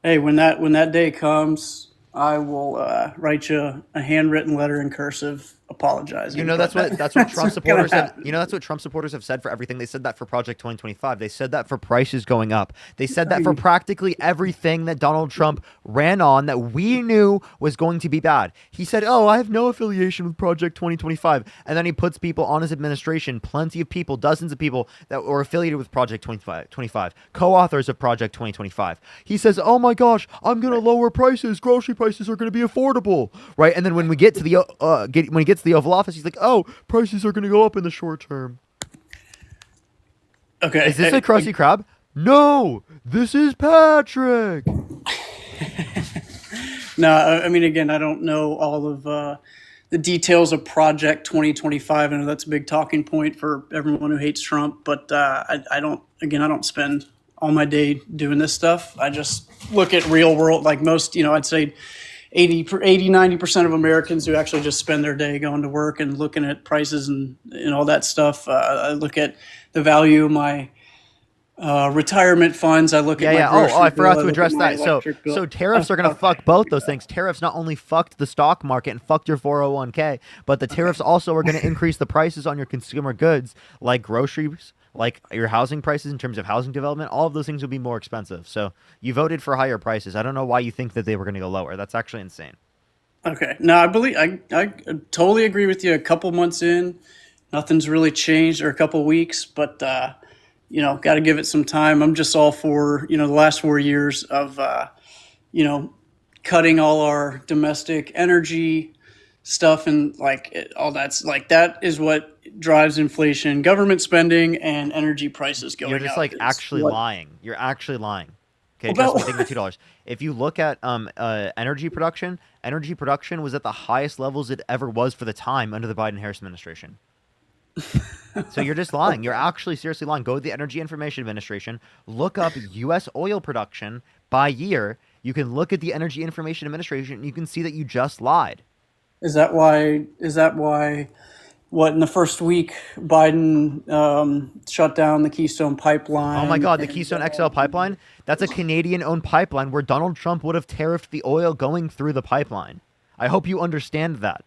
Hey, when that day comes, I will write you a handwritten letter in cursive apologizing. You know, that's what Trump supporters have. You know, that's what Trump supporters have said for everything. They said that for Project 2025. They said that for prices going up. They said that for practically everything that Donald Trump ran on that we knew was going to be bad. He said, "Oh, I have no affiliation with Project 2025," and then he puts people on his administration, plenty of people, dozens of people that were affiliated with Project 2025, co-authors of Project 2025. He says, "Oh my gosh, I'm going to lower prices. Grocery prices are going to be affordable," right? And then when we get to the when he gets to the Oval Office, he's like, "Oh, prices are going to go up in the short term." Okay. Is this a Krusty Krab? No, this is Patrick. No, I mean, again, I don't know all of the details of Project 2025. I know that's a big talking point for everyone who hates Trump, but I don't spend all my day doing this stuff. I just look at real world, like most, I'd say 90% of Americans who actually just spend their day going to work and looking at prices and all that stuff. I look at the value of my retirement funds. I look at my grocery I forgot bill, to address look at that. my So electric bill. tariffs are going to fuck both those things. Tariffs not only fucked the stock market and fucked your 401k, but the tariffs also are going to increase the prices on your consumer goods like groceries, like your housing prices in terms of housing development. All of those things will be more expensive. So you voted for higher prices. I don't know why you think that they were going to go lower. That's actually insane. Okay. No, I totally agree with you. A couple months in, nothing's really changed, or a couple weeks, but got to give it some time. I'm just all for, the last 4 years of, cutting all our domestic energy stuff and all that's that is what drives inflation, government spending, and energy prices going up. You're just actually lying. You're actually lying. Okay, just take the $2. If you look at energy production was at the highest levels it ever was for the time under the Biden-Harris administration. So you're just lying. You're actually seriously lying. Go to the Energy Information Administration. Look up U.S. oil production by year. You can look at the Energy Information Administration, and you can see that you just lied. Is that why? What, in the first week, Biden shut down the Keystone Pipeline? Oh my God, the Keystone XL pipeline? That's a Canadian-owned pipeline where Donald Trump would have tariffed the oil going through the pipeline. I hope you understand that.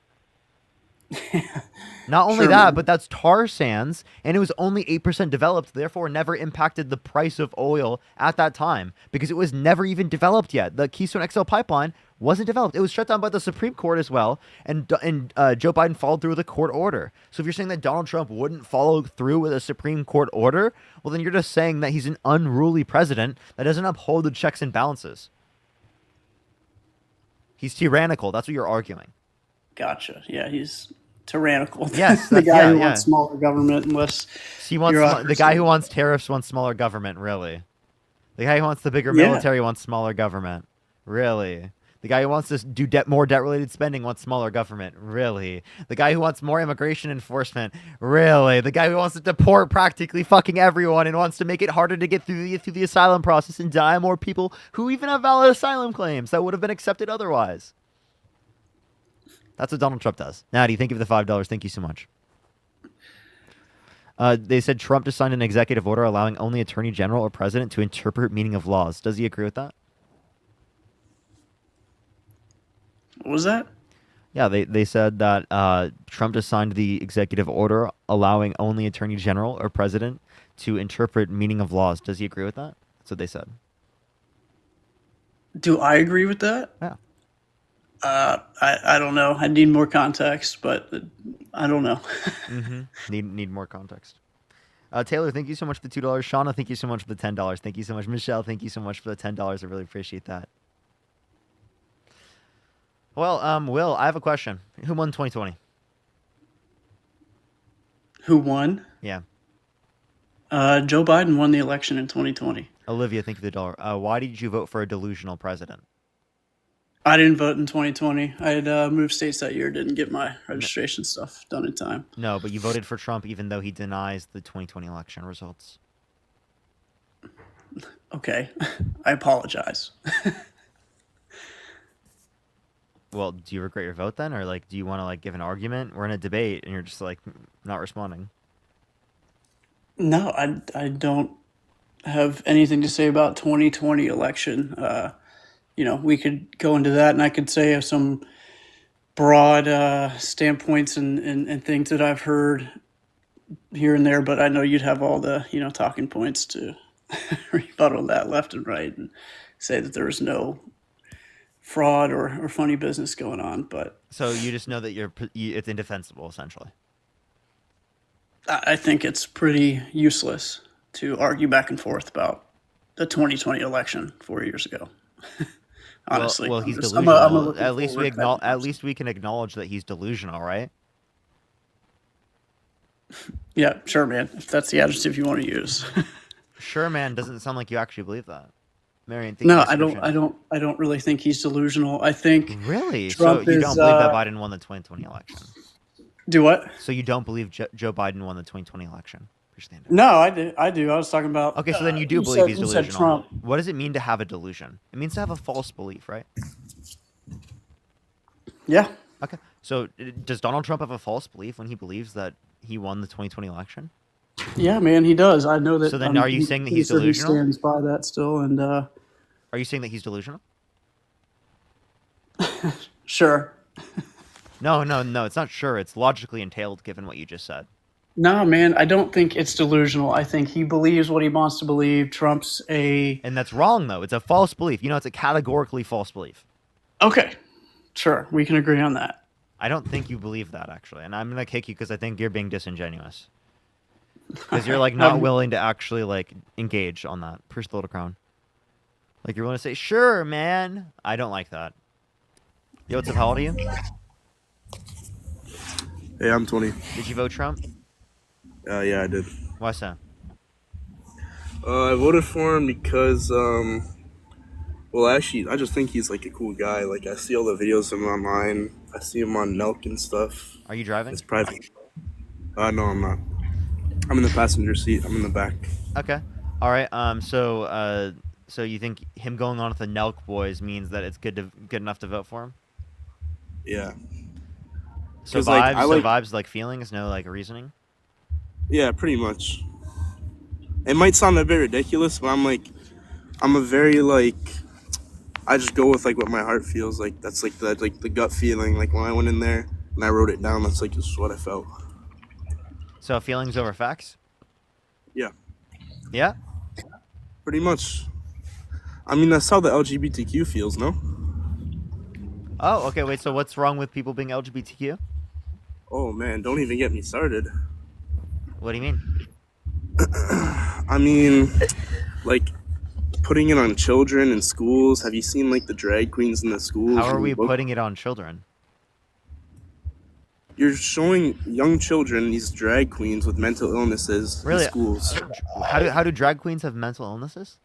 Not only that, but that's tar sands, and it was only 8% developed, therefore never impacted the price of oil at that time because it was never even developed yet. The Keystone XL pipeline wasn't developed. It was shut down by the Supreme Court as well, and Joe Biden followed through with a court order. So if you're saying that Donald Trump wouldn't follow through with a Supreme Court order, well, then you're just saying that he's an unruly president that doesn't uphold the checks and balances. He's tyrannical. That's what you're arguing. Gotcha. Yeah, he's tyrannical. Yes, the guy who wants smaller government, unless he wants the guy who wants tariffs wants smaller government. Really, the guy who wants the bigger military wants smaller government. Really, the guy who wants to do more debt-related spending wants smaller government. Really, the guy who wants more immigration enforcement. Really, the guy who wants to deport practically fucking everyone and wants to make it harder to get through the asylum process and deny more people who even have valid asylum claims that would have been accepted otherwise. That's what Donald Trump does. Natty, thank you for the $5. Thank you so much. They said Trump just signed an executive order allowing only attorney general or president to interpret meaning of laws. Does he agree with that? What was that? Yeah, they said that Trump just signed the executive order allowing only attorney general or president to interpret meaning of laws. Does he agree with that? That's what they said. Do I agree with that? Yeah. I don't know. I need more context, but I don't know. Need more context. Taylor, thank you so much for the $2. Shauna, thank you so much for the $10. Thank you so much. Michelle, thank you so much for the $10. I really appreciate that. Well, Will, I have a question. Who won 2020? Who won? Yeah. Joe Biden won the election in 2020. Olivia, thank you for the $1. Why did you vote for a delusional president? I didn't vote in 2020. I had moved states that year, didn't get my registration stuff done in time. No, but you voted for Trump even though he denies the 2020 election results. Okay. I apologize. Well, do you regret your vote then? Or, like, do you want to, like, give an argument? We're in a debate and you're just, like, not responding. No, I don't have anything to say about 2020 election. You know, we could go into that and I could say some broad standpoints and things that I've heard here and there, but I know you'd have all the, you know, talking points to rebuttal that left and right and say that there was no fraud or funny business going on. But So you just know that it's indefensible, essentially. I think it's pretty useless to argue back and forth about the 2020 election 4 years ago. Honestly, well, he's I'm delusional. at least we can acknowledge that he's delusional, right? Yeah, sure, man. If that's the adjective you want to use. Sure, man. Doesn't sound like you actually believe that. Marion, No, I don't really think he's delusional. I think really. Trump So you is, don't believe that Biden won the 2020 election? Do what? So you don't believe Joe Biden won the 2020 election? No, I do. I was talking about. Okay, so then you do believe he's delusional. Trump. What does it mean to have a delusion? It means to have a false belief, right? Yeah. Okay. So does Donald Trump have a false belief when he believes that he won the 2020 election? Yeah, man, he does. I know that. So then, are you saying that he's He delusional? stands by that still, and. Are you saying that he's delusional? Sure. No. It's not sure. It's logically entailed, given what you just said. No, man, I don't think it's delusional. I think he believes what he wants to believe. Trump's And that's wrong, though. It's a false belief. You know, it's a categorically false belief. Okay. Sure, we can agree on that. I don't think you believe that, actually. And I'm going to kick you because I think you're being disingenuous. Because you're, like, not willing to actually, like, engage on that. Push the little crown. Like, you're willing to say, sure, man. I don't like that. Yo, what's up? How old are you? Hey, I'm 20. Did you vote Trump? Yeah, I did. Why so? I voted for him because, well, actually, I just think he's, like, a cool guy. Like, I see all the videos of him online. I see him on Nelk and stuff. Are you driving? It's private. No, I'm not. I'm in the passenger seat. I'm in the back. Okay. All right. So you think him going on with the Nelk boys means that it's good enough to vote for him? Yeah. So 'Cause, vibes, like, vibes like feelings, no like reasoning. Yeah, pretty much. It might sound a bit ridiculous, but I'm a very, like, I just go with, like, what my heart feels like. That's, like, the gut feeling. Like, when I went in there and I wrote it down, that's, like, just what I felt. So feelings over facts? Yeah. Yeah? Pretty much. I mean, that's how the LGBTQ feels, no? Oh, okay, wait, so what's wrong with people being LGBTQ? Oh, man, don't even get me started. What do you mean? I mean, like, putting it on children in schools. Have you seen, like, the drag queens in the schools? How are we putting it on children? You're showing young children these drag queens with mental illnesses Really? in schools. How do drag queens have mental illnesses?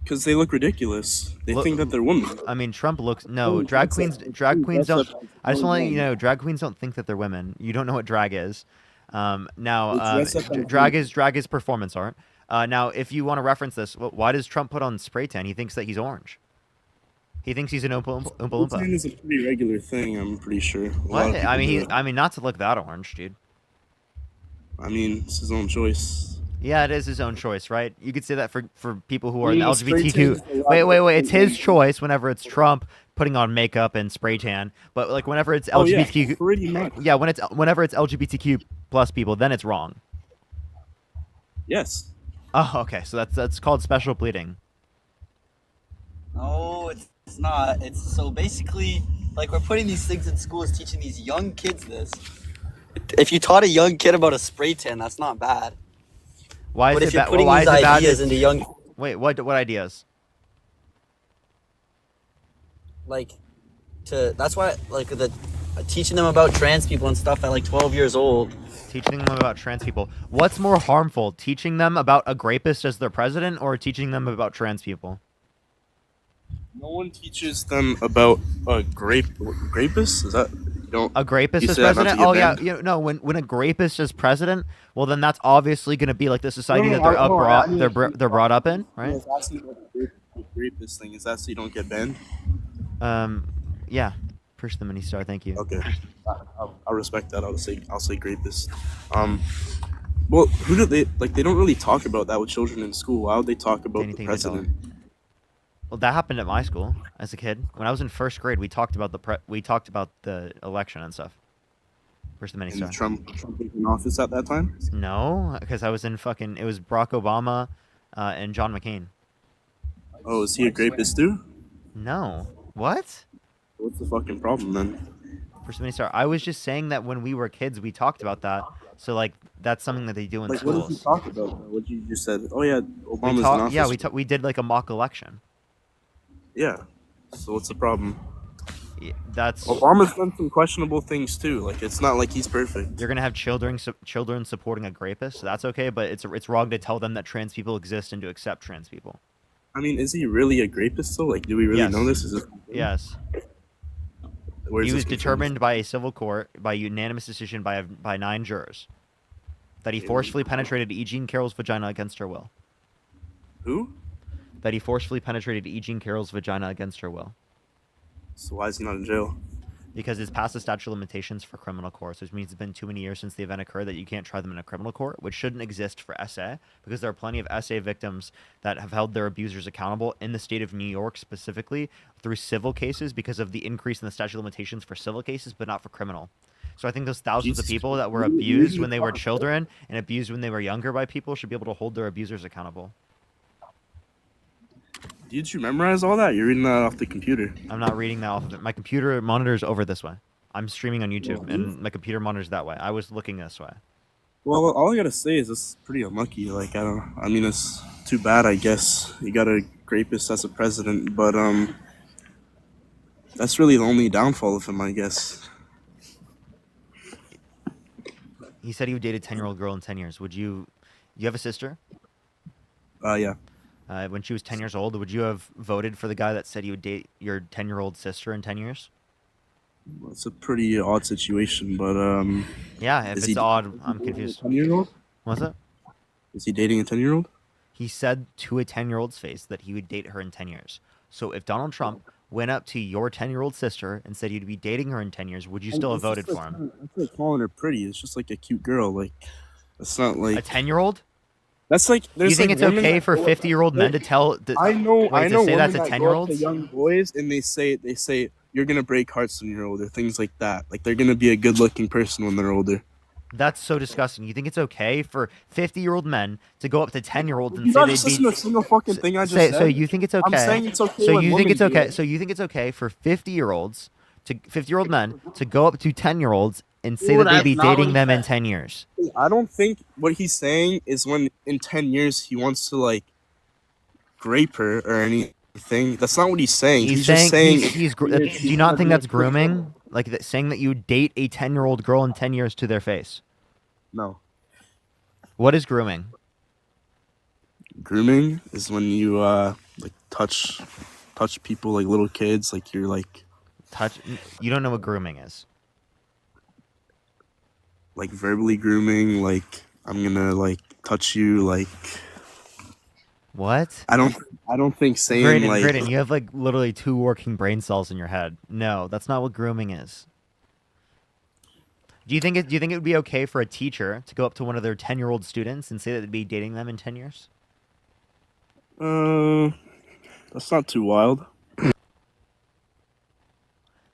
Because they look ridiculous. They think that they're women. I mean, Trump looks... No, drag queens don't... I just want to let you know, drag queens don't think that they're women. You don't know what drag is. Drag is performance art. Now, if you want to reference this, why does Trump put on spray tan? He thinks that he's orange. He thinks he's an Oompa Loompa. Tan is a pretty regular thing, I'm pretty sure. What? I mean, not to look that orange, dude. I mean, it's his own choice. Yeah, it is his own choice, right? You could say that for people who are in Being the a straight LGBTQ. tan is a lot Wait. It's different his than- choice whenever it's Trump putting on makeup and spray tan. But like whenever it's Oh, yeah, LGBTQ, pretty much. yeah, whenever it's LGBTQ plus people, then it's wrong. Yes. Oh, okay. So that's called special pleading. No, it's not. It's so basically like we're putting these things in schools, teaching these young kids this. If you taught a young kid about a spray tan, that's not bad. Why But is if it you're bad? putting Why these is it bad? ideas into young, Wait, what ideas? like, that's why like teaching them about trans people and stuff at like 12 years old. Teaching them about trans people. What's more harmful, teaching them about a rapist as their president, or teaching them about trans people? No one teaches them about a rapist. Is that a rapist you as say that not to president? get Oh yeah, banned? no. When a rapist is president, well then that's obviously going to be like the society No, that they're no, I mean, they're brought up in, I right? was asking about the rapist thing. Is that so you don't get banned? Yeah. Push the mini star. Thank you. Okay, I'll respect that. I'll say rapist. Well, who do they like? They don't really talk about that with children in school. Why would they talk about the Anything they don't. president? Well, that happened at my school as a kid. When I was in first grade, we talked about the election and stuff. Push the mini star. And Trump was in office at that time? No, because I was in it was Barack Obama, and John McCain. Oh, is he a rapist too? No. What? What's the fucking problem then? Push the mini star. I was just saying that when we were kids, we talked about that. So like that's something that they do in Like, schools. what did you talk about? What you just said? Oh yeah, Obama's in office. Yeah, we did like a mock election. Yeah. So what's the problem? Yeah, that's Obama's done some questionable things too. Like it's not like he's perfect. You're gonna have children supporting a rapist, so that's okay. But it's wrong to tell them that trans people exist and to accept trans people. I mean, is he really a rapist though? Like, do we really Yes. know this? Is it? Yes. Where's He this was confirmed? determined by a civil court by unanimous decision by 9 jurors that he forcefully penetrated E. Jean Carroll's vagina against her will. Who? That he forcefully penetrated E. Jean Carroll's vagina against her will. So why is he not in jail? Because it's past the statute of limitations for criminal courts, which means it's been too many years since the event occurred that you can't try them in a criminal court, which shouldn't exist for SA, because there are plenty of SA victims that have held their abusers accountable in the state of New York specifically through civil cases because of the increase in the statute of limitations for civil cases, but not for criminal. So I think those thousands of people that were abused when they were children and abused when they were younger by people should be able to hold their abusers accountable. Did you memorize all that? You're reading that off the computer. I'm not reading that off of it. My computer monitors over this way. I'm streaming on YouTube, and my computer monitors that way. I was looking this way. Well, all I gotta say is it's pretty unlucky. Like I mean, it's too bad. I guess you got a rapist as a president, but that's really the only downfall of him, I guess. He said he would date a 10-year-old girl in 10 years. Would you? You have a sister? Yeah. When she was 10 years old, would you have voted for the guy that said he would date your 10-year-old sister in 10 years? Well, it's a pretty odd situation, but Yeah, if is it's he odd, I'm confused. 10-year-old? What's that? Is he dating a 10-year-old? He said to a 10-year-old's face that he would date her in 10 years. So if Donald Trump went up to your 10-year-old sister and said you'd be dating her in 10 years, would you still have voted for him? That's like calling her pretty. It's just like a cute girl. Like, it's not like A 10-year-old? That's like. You think it's okay for 50-year-old men to tell? I know. I know. To say that's a women that go up to 10-year-old. young boys, and they say you're gonna break hearts when you're older. Things like that. Like they're gonna be a good-looking person when they're older. That's so disgusting. You think it's okay for 50-year-old men to go up to 10-year-olds and You say not they'd just be? listen to a single fucking thing I just said. So you think it's okay? I'm saying it's okay. So when you think women it's do okay? it. So you think it's okay for 50-year-olds to 50-year-old men to go up to 10-year-olds and say Well, that they'd be that's not dating what them he in said. 10 years? I don't think what he's saying is when in 10 years he wants to like grape her or anything. That's not what he's saying. He's just saying. Do you not think that's grooming? Like saying that you would date a 10-year-old girl in 10 years to their face? No. What is grooming? Grooming is when you like touch people like little kids. Like you're like touch. You don't know what grooming is. Like verbally grooming. Like I'm gonna like touch you. Like what? I don't think saying Graydon, like Graydon, you have like literally 2 working brain cells in your head. No, that's not what grooming is. Do you think it would be okay for a teacher to go up to one of their 10-year-old students and say that they'd be dating them in 10 years? That's not too wild.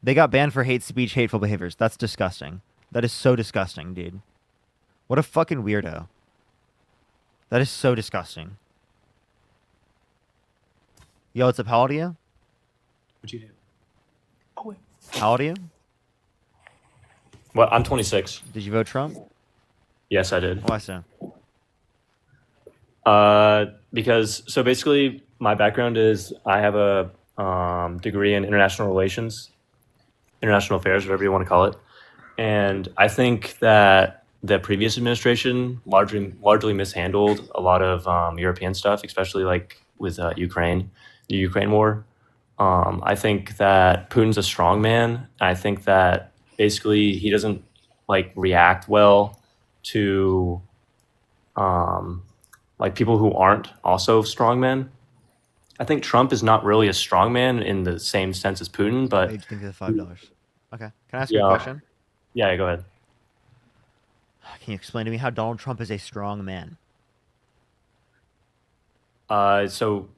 They got banned for hate speech, hateful behaviors. That's disgusting. That is so disgusting, dude. What a fucking weirdo. That is so disgusting. Yo, what's up? How old are you? What'd you do? How old are you? Well, I'm 26. Did you vote Trump? Yes, I did. Why so? Because so basically, my background is I have a degree in international relations, international affairs, whatever you want to call it, and I think that the previous administration largely mishandled a lot of European stuff, especially like with Ukraine, the Ukraine war. I think that Putin's a strong man. I think that basically he doesn't like react well to like people who aren't also strong men. I think Trump is not really a strong man in the same sense as Putin, but What do you think of the $5? Okay. Can I ask you a question? Yeah, go ahead. Can you explain to me how Donald Trump is a strong man? So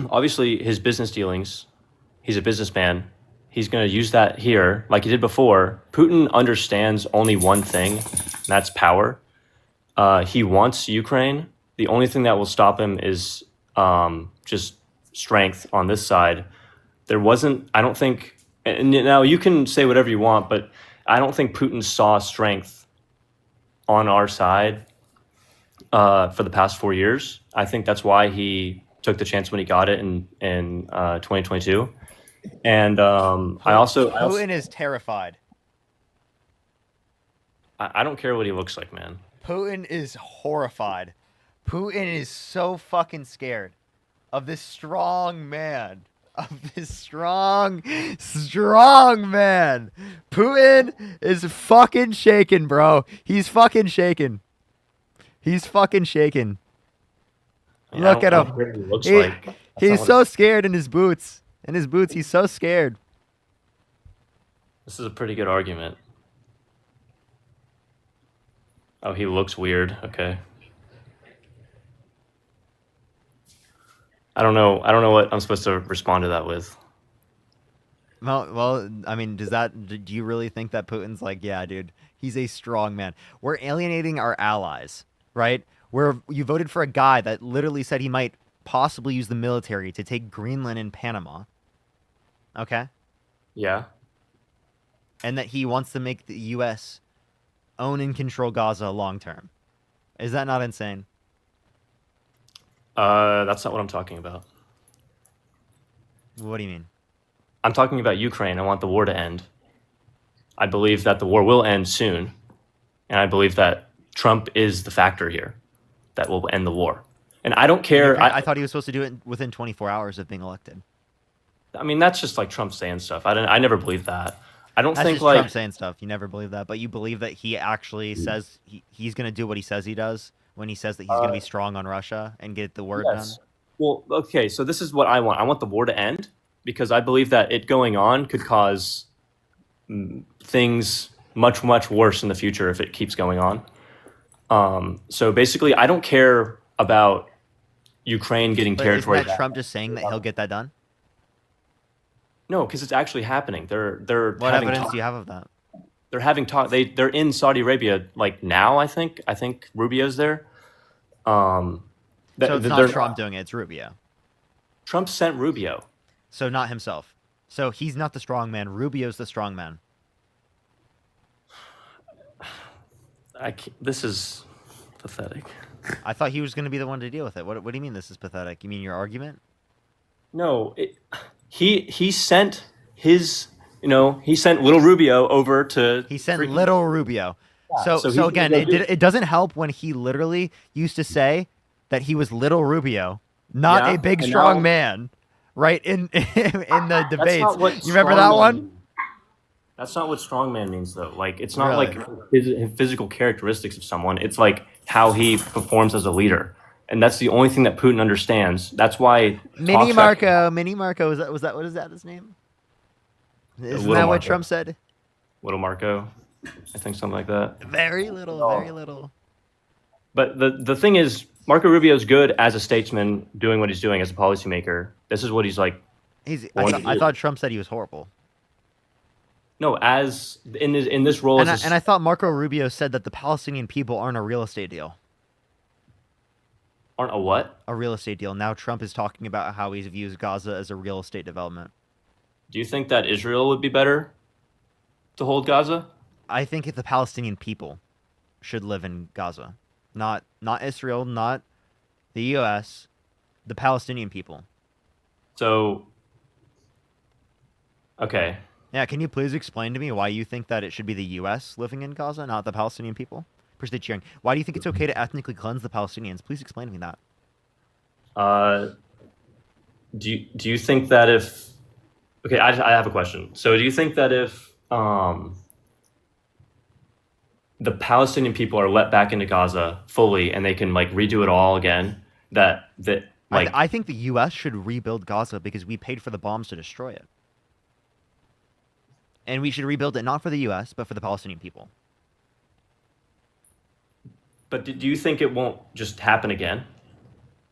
obviously his business dealings, he's a businessman. He's going to use that here like he did before. Putin understands only one thing, and that's power. He wants Ukraine. The only thing that will stop him is just strength on this side. There wasn't, I don't think, and now you can say whatever you want, but I don't think Putin saw strength on our side for the past 4 years. I think that's why he took the chance when he got it in 2022. And Putin is terrified. I don't care what he looks like, man. Putin is horrified. Putin is so fucking scared of this strong man. Of this strong man. Putin is fucking shaking, bro. He's fucking shaking. He's fucking shaking. I mean, Look I at don't him. care what he looks like. That's He's not so what- scared in his boots. In his boots, he's so scared. This is a pretty good argument. Oh, he looks weird. Okay. I don't know what I'm supposed to respond to that with. Well, I mean, do you really think that Putin's like, yeah, dude, he's a strong man? We're alienating our allies, right? You voted for a guy that literally said he might possibly use the military to take Greenland and Panama. Okay? Yeah. And that he wants to make the U.S. own and control Gaza long term. Is that not insane? That's not what I'm talking about. What do you mean? I'm talking about Ukraine. I want the war to end. I believe that the war will end soon. And I believe that Trump is the factor here that will end the war. And I don't care. I thought he was supposed to do it within 24 hours of being elected. I mean, that's just like Trump saying stuff. I never believed that. I don't That's think just like Trump saying stuff. You never believe that, but you believe that he actually says he's going to do what he says he does when he says that he's going to be strong on Russia and get the word yes. done. Well, okay, so this is what I want. I want the war to end because I believe that it going on could cause things much, much worse in the future if it keeps going on. So basically, I don't care about Ukraine getting But territory isn't that back. Trump just saying that he'll get that done? No, because it's actually happening. They're What having evidence talk- do you have of that? They're having talk. They're in Saudi Arabia like now. I think Rubio's there. So it's not Trump doing it; it's Rubio. Trump sent Rubio. So not himself. So he's not the strong man. Rubio's the strong man. This is pathetic. I thought he was going to be the one to deal with it. What do you mean this is pathetic? You mean your argument? No, he sent his. He sent little Rubio over to. He sent little Rubio. Yeah, So again, it doesn't help when he literally used to say that he was little Rubio, not a big strong man, right? In the debates. You remember that one? That's not what strongman means, though. Like, it's not like physical characteristics of someone. It's like how he performs as a leader, and that's the only thing that Putin understands. That's why Mini Marco. Was that what is that his name? Isn't that what Trump said? Little Marco. I think something like that. Very little, very little. But the thing is, Marco Rubio's good as a statesman, doing what he's doing as a policymaker. This is what he's like. I thought Trump said he was horrible. No, as in this role, and I thought Marco Rubio said that the Palestinian people aren't a real estate deal. Aren't a what? A real estate deal. Now Trump is talking about how he views Gaza as a real estate development. Do you think that Israel would be better to hold Gaza? I think if the Palestinian people should live in Gaza, not Israel, not the U.S., the Palestinian people. So, okay. Yeah, can you please explain to me why you think that it should be the U.S. living in Gaza, not the Palestinian people? Appreciate cheering. Why do you think it's okay to ethnically cleanse the Palestinians? Please explain to me that. Do you think that if... Okay, I have a question. So do you think that if the Palestinian people are let back into Gaza fully and they can like redo it all again, that like... I think the U.S. should rebuild Gaza because we paid for the bombs to destroy it. And we should rebuild it not for the U.S., but for the Palestinian people. But do you think it won't just happen again?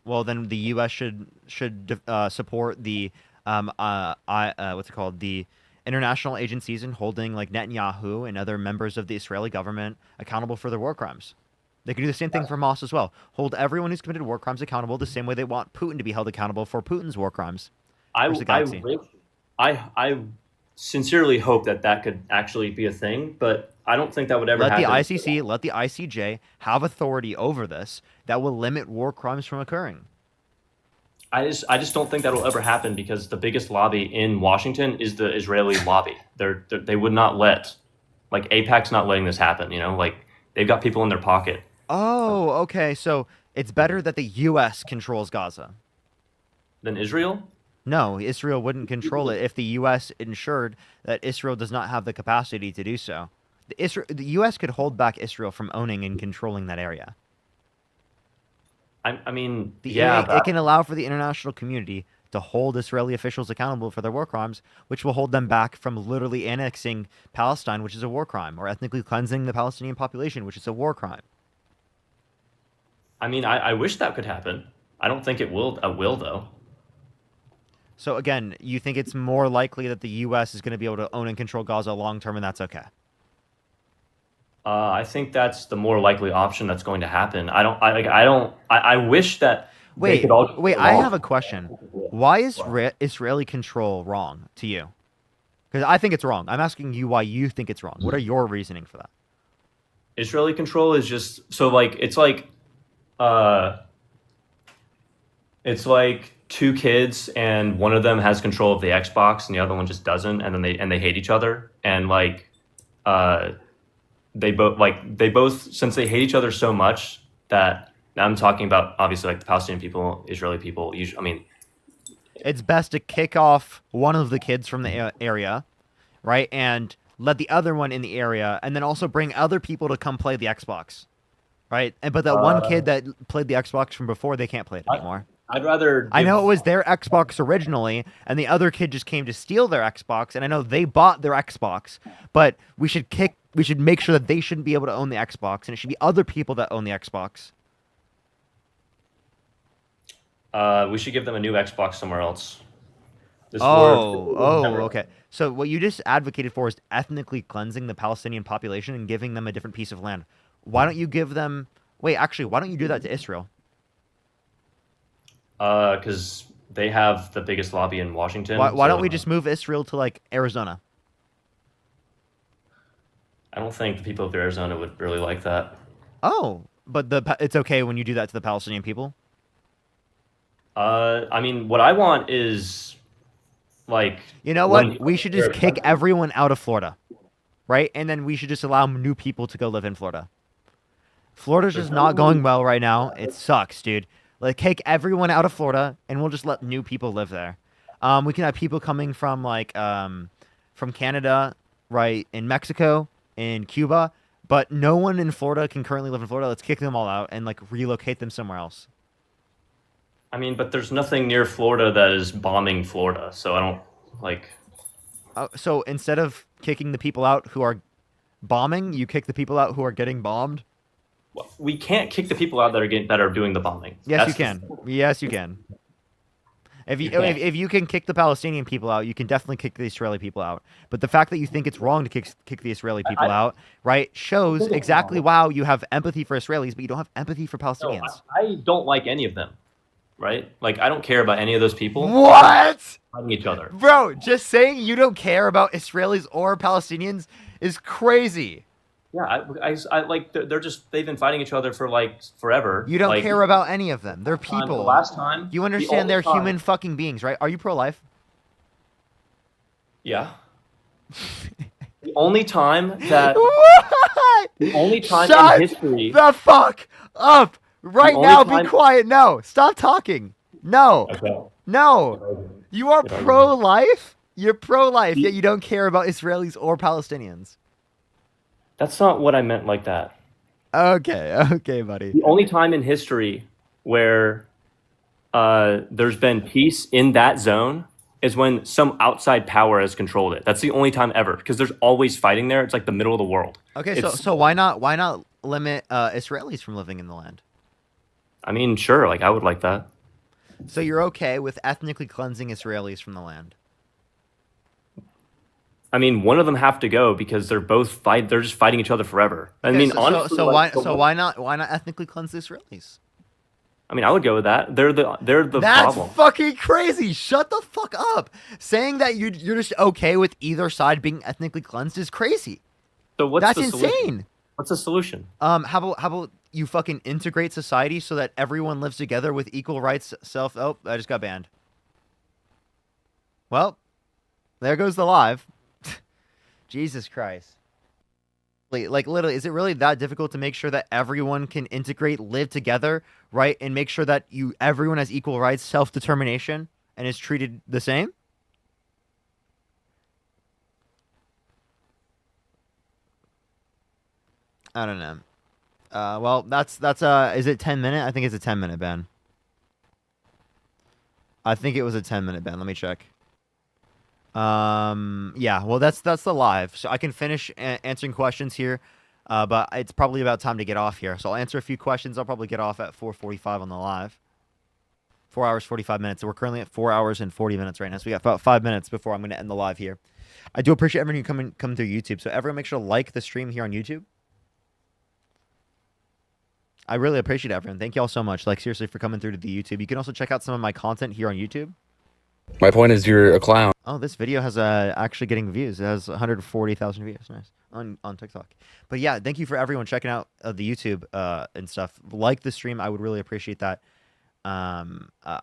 Well, then the U.S. should support the what's it called, the international agencies in holding like Netanyahu and other members of the Israeli government accountable for their war crimes. They could do the same thing for Hamas as well. Hold everyone who's committed war crimes accountable the same way they want Putin to be held accountable for Putin's war crimes. I sincerely hope that could actually be a thing, but I don't think that would ever happen. Let the ICC, let the ICJ have authority over this that will limit war crimes from occurring. I just don't think that will ever happen because the biggest lobby in Washington is the Israeli lobby. They would not let, like AIPAC's not letting this happen. You know, like they've got people in their pocket. Oh, okay. So it's better that the U.S. controls Gaza than Israel. No, Israel wouldn't control it if the U.S. ensured that Israel does not have the capacity to do so. The U.S. could hold back Israel from owning and controlling that area. I mean, it can allow for the international community to hold Israeli officials accountable for their war crimes, which will hold them back from literally annexing Palestine, which is a war crime, or ethnically cleansing the Palestinian population, which is a war crime. I mean, I wish that could happen. I don't think it will. Will though. So again, you think it's more likely that the U.S. is going to be able to own and control Gaza long term, and that's okay? I think that's the more likely option that's going to happen. I wish that. Wait. I have a question. Why is Israeli control wrong to you? Because I think it's wrong. I'm asking you why you think it's wrong. What are your reasoning for that? Israeli control is just so like it's like two kids and one of them has control of the Xbox and the other one just doesn't, and then they hate each other, and like they both since they hate each other so much that I'm talking about obviously like the Palestinian people, Israeli people. I mean, it's best to kick off one of the kids from the area, right, and let the other one in the area, and then also bring other people to come play the Xbox, right? But that one kid that played the Xbox from before, they can't play it anymore. I'd rather... I know it was their Xbox originally, and the other kid just came to steal their Xbox, and I know they bought their Xbox, but we should make sure that they shouldn't be able to own the Xbox, and it should be other people that own the Xbox. We should give them a new Xbox somewhere else. Okay. So what you just advocated for is ethnically cleansing the Palestinian population and giving them a different piece of land. Why don't you give them... Wait, actually, why don't you do that to Israel? Because they have the biggest lobby in Washington. Why don't we just move Israel to, like, Arizona? I don't think the people of Arizona would really like that. Oh, but it's okay when you do that to the Palestinian people? I mean, what I want is, like... You know what? We should just kick everyone out of Florida, right? And then we should just allow new people to go live in Florida. Florida's just not going well right now. It sucks, dude. Like, kick everyone out of Florida, and we'll just let new people live there. We can have people coming from, like, from Canada, right, in Mexico, in Cuba, but no one in Florida can currently live in Florida. Let's kick them all out and, like, relocate them somewhere else. I mean, but there's nothing near Florida that is bombing Florida, so I don't, like... So instead of kicking the people out who are Bombing, you kick the people out who are getting bombed. Well, we can't kick the people out that are doing the bombing. Yes, you can. Yes, you can. If if you can kick the Palestinian people out, you can definitely kick the Israeli people out. But the fact that you think it's wrong to kick the Israeli people out, right, shows exactly wow, you have empathy for Israelis, but you don't have empathy for Palestinians. No, I don't like any of them, right? Like, I don't care about any of those people. What? Fighting each other. Bro, just saying you don't care about Israelis or Palestinians is crazy. Yeah, I like they've been fighting each other for like forever. You don't like, care about any of them. They're people. The last time. You understand they're human fucking beings, right? Are you pro-life? Yeah. The only time that. What? The only time Shut in history. the fuck up right now. Be quiet. No, stop talking. No. Okay. No. You are pro-life? You're pro-life, yet you don't care about Israelis or Palestinians. That's not what I meant like that. Okay, buddy. The only time in history where there's been peace in that zone is when some outside power has controlled it. That's the only time ever, because there's always fighting there. It's like the middle of the world. Okay, so why not limit Israelis from living in the land? I mean, sure, like I would like that. So you're okay with ethnically cleansing Israelis from the land? I mean, one of them have to go because they're just fighting each other forever. Okay, I mean, honestly, why not ethnically cleanse the Israelis? I mean, I would go with that. They're the That's problem. fucking crazy. Shut the fuck up. Saying that you're just okay with either side being ethnically cleansed is crazy. So that's insane. What's the solution? How about you fucking integrate society so that everyone lives together with equal rights? Oh, I just got banned. Well, there goes the live. Jesus Christ. Like literally, is it really that difficult to make sure that everyone can integrate, live together, right? And make sure that everyone has equal rights, self-determination, and is treated the same? I don't know. Well, that's is it 10 minute? I think it's a 10-minute ban. I think it was a 10-minute ban. Let me check. Yeah, well, that's the live. So I can finish answering questions here, but it's probably about time to get off here. So I'll answer a few questions. I'll probably get off at 4:45 on the live. 4 hours, 45 minutes. So we're currently at 4 hours and 40 minutes right now. So we got about 5 minutes before I'm going to end the live here. I do appreciate everyone who come through YouTube. So everyone make sure to like the stream here on YouTube. I really appreciate everyone. Thank you all so much. Like, seriously, for coming through to the YouTube. You can also check out some of my content here on YouTube. My point is you're a clown. Oh, this video has actually getting views. It has 140,000 views. Nice. On TikTok. But yeah, thank you for everyone checking out the YouTube and stuff. Like the stream. I would really appreciate that. I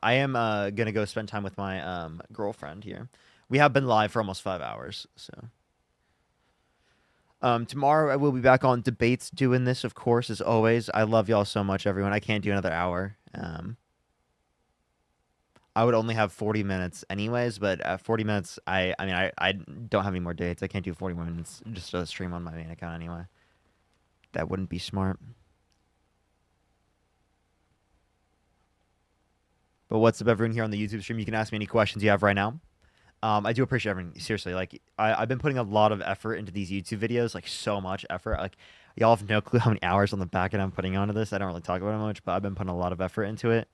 am going to go spend time with my girlfriend here. We have been live for almost 5 hours. So tomorrow I will be back on debates doing this, of course, as always. I love y'all so much, everyone. I can't do another hour. I would only have 40 minutes anyways, but at 40 minutes, I mean, I don't have any more dates. I can't do 40 more minutes just to stream on my main account anyway. That wouldn't be smart. But what's up, everyone here on the YouTube stream? You can ask me any questions you have right now. I do appreciate everyone. Seriously, like, I've been putting a lot of effort into these YouTube videos, like, so much effort. Like, y'all have no clue how many hours on the back end I'm putting onto this. I don't really talk about it much, but I've been putting a lot of effort into it.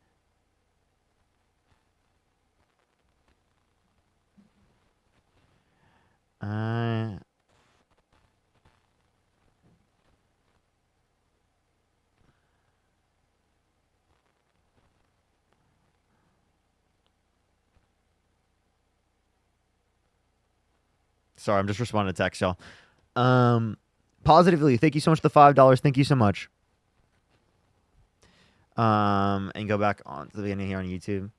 Sorry, I'm just responding to text, y'all. Positively, thank you so much for the $5. Thank you so much. And go back on to the beginning here on YouTube.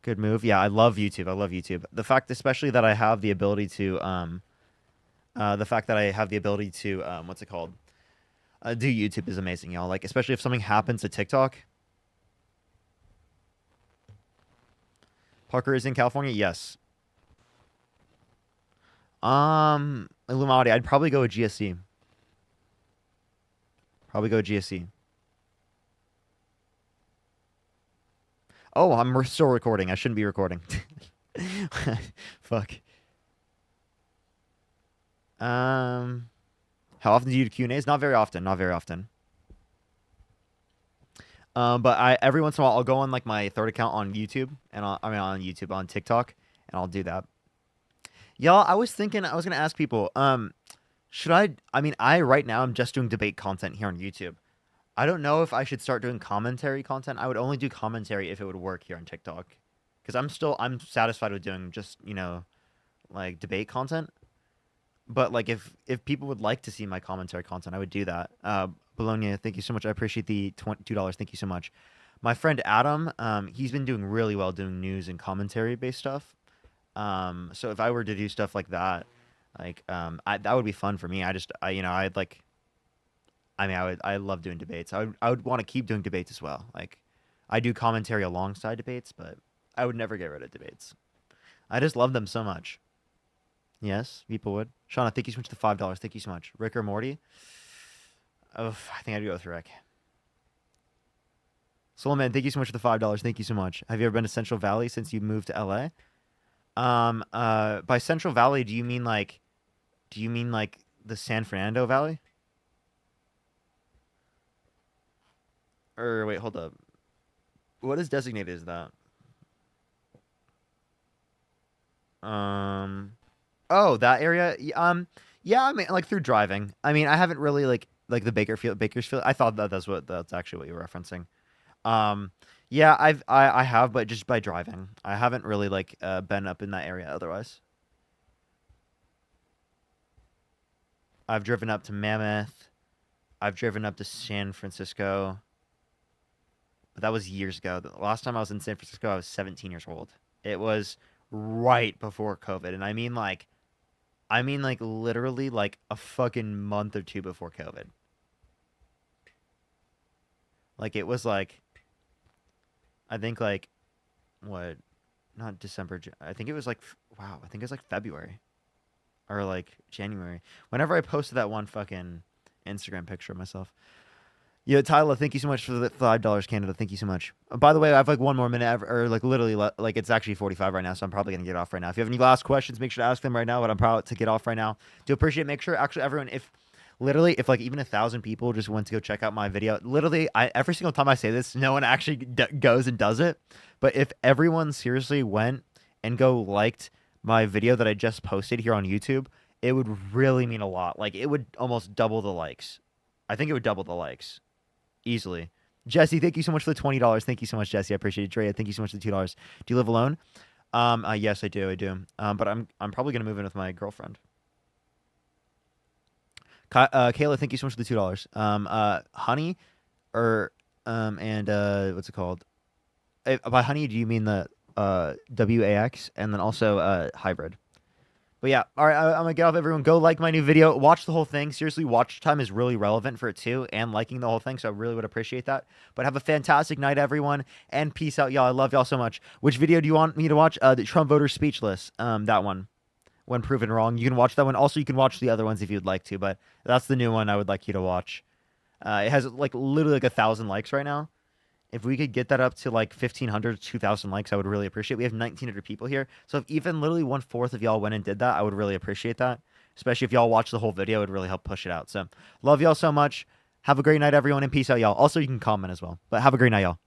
Good move. Yeah, I love YouTube. I love YouTube. The fact, especially that I have the ability to, what's it called? Do YouTube is amazing, y'all. Like, especially if something happens to TikTok. Parker is in California? Yes. Illuminati, I'd probably go with GSC. Probably go with GSC. Oh, I'm still recording. I shouldn't be recording. Fuck. How often do you do Q&As? Not very often. Not very often. But every once in a while I'll go on like my third account on YouTube and on TikTok, and I'll do that. Y'all, I was thinking I was gonna ask people, should I right now I'm just doing debate content here on YouTube. I don't know if I should start doing commentary content. I would only do commentary if it would work here on TikTok. Because I'm satisfied with doing just, like debate content. But like if people would like to see my commentary content, I would do that. Bologna, thank you so much. I appreciate the $2. Thank you so much. My friend Adam, he's been doing really well doing news and commentary based stuff. So if I were to do stuff like that, like that would be fun for me. I love doing debates. I would want to keep doing debates as well. Like I do commentary alongside debates, but I would never get rid of debates. I just love them so much. Yes, people would. Shauna, thank you so much for the $5. Thank you so much. Rick or Morty? Oh, I think I'd go with Rick. Soulman, thank you so much for the $5. Thank you so much. Have you ever been to Central Valley since you moved to LA? By Central Valley, do you mean like the San Fernando Valley? Or wait, hold up. What is designated as that? Oh, that area. Yeah. I mean, like through driving. I mean, I haven't really like the Bakersfield. I thought that's actually what you were referencing. Yeah, I have, but just by driving. I haven't really like been up in that area otherwise. I've driven up to Mammoth. I've driven up to San Francisco. But that was years ago. The last time I was in San Francisco, I was 17 years old. It was right before COVID, and I mean like literally like a fucking month or two before COVID. Like it was like, I think like, what, not December, I think it was like, wow, I think it was like February or like January. Whenever I posted that one fucking Instagram picture of myself. Yeah, Tyler, thank you so much for the $5, Canada. Thank you so much. By the way, I have like one more minute, or like literally, like it's actually 45 right now, so I'm probably gonna get off right now. If you have any last questions, make sure to ask them right now. But I'm proud to get off right now. Do appreciate. Make sure actually everyone, if like even 1,000 people just went to go check out my video, literally, every single time I say this, no one actually goes and does it. But if everyone seriously went and liked my video that I just posted here on YouTube, it would really mean a lot. Like it would almost double the likes. I think it would double the likes. Easily. Jesse, thank you so much for the $20. Thank you so much, Jesse. I appreciate it. Drea, thank you so much for the $2. Do you live alone? Yes, I do. But I'm probably gonna move in with my girlfriend. Kayla, thank you so much for the $2. Honey, what's it called? By honey, do you mean the WAX and then also hybrid? But yeah, all right, I'm gonna get off, everyone. Go like my new video. Watch the whole thing. Seriously, watch time is really relevant for it too, and liking the whole thing, so I really would appreciate that. But have a fantastic night, everyone, and peace out, y'all. I love y'all so much. Which video do you want me to watch? The Trump voter speechless. That one. When proven wrong. You can watch that one. Also, you can watch the other ones if you'd like to, but that's the new one I would like you to watch. It has like literally like 1,000 likes right now. If we could get that up to like 1,500, 2,000 likes, I would really appreciate it. We have 1,900 people here. So if even literally 1/4 of y'all went and did that, I would really appreciate that. Especially if y'all watch the whole video, it would really help push it out. So love y'all so much. Have a great night, everyone, and peace out, y'all. Also, you can comment as well. But have a great night, y'all.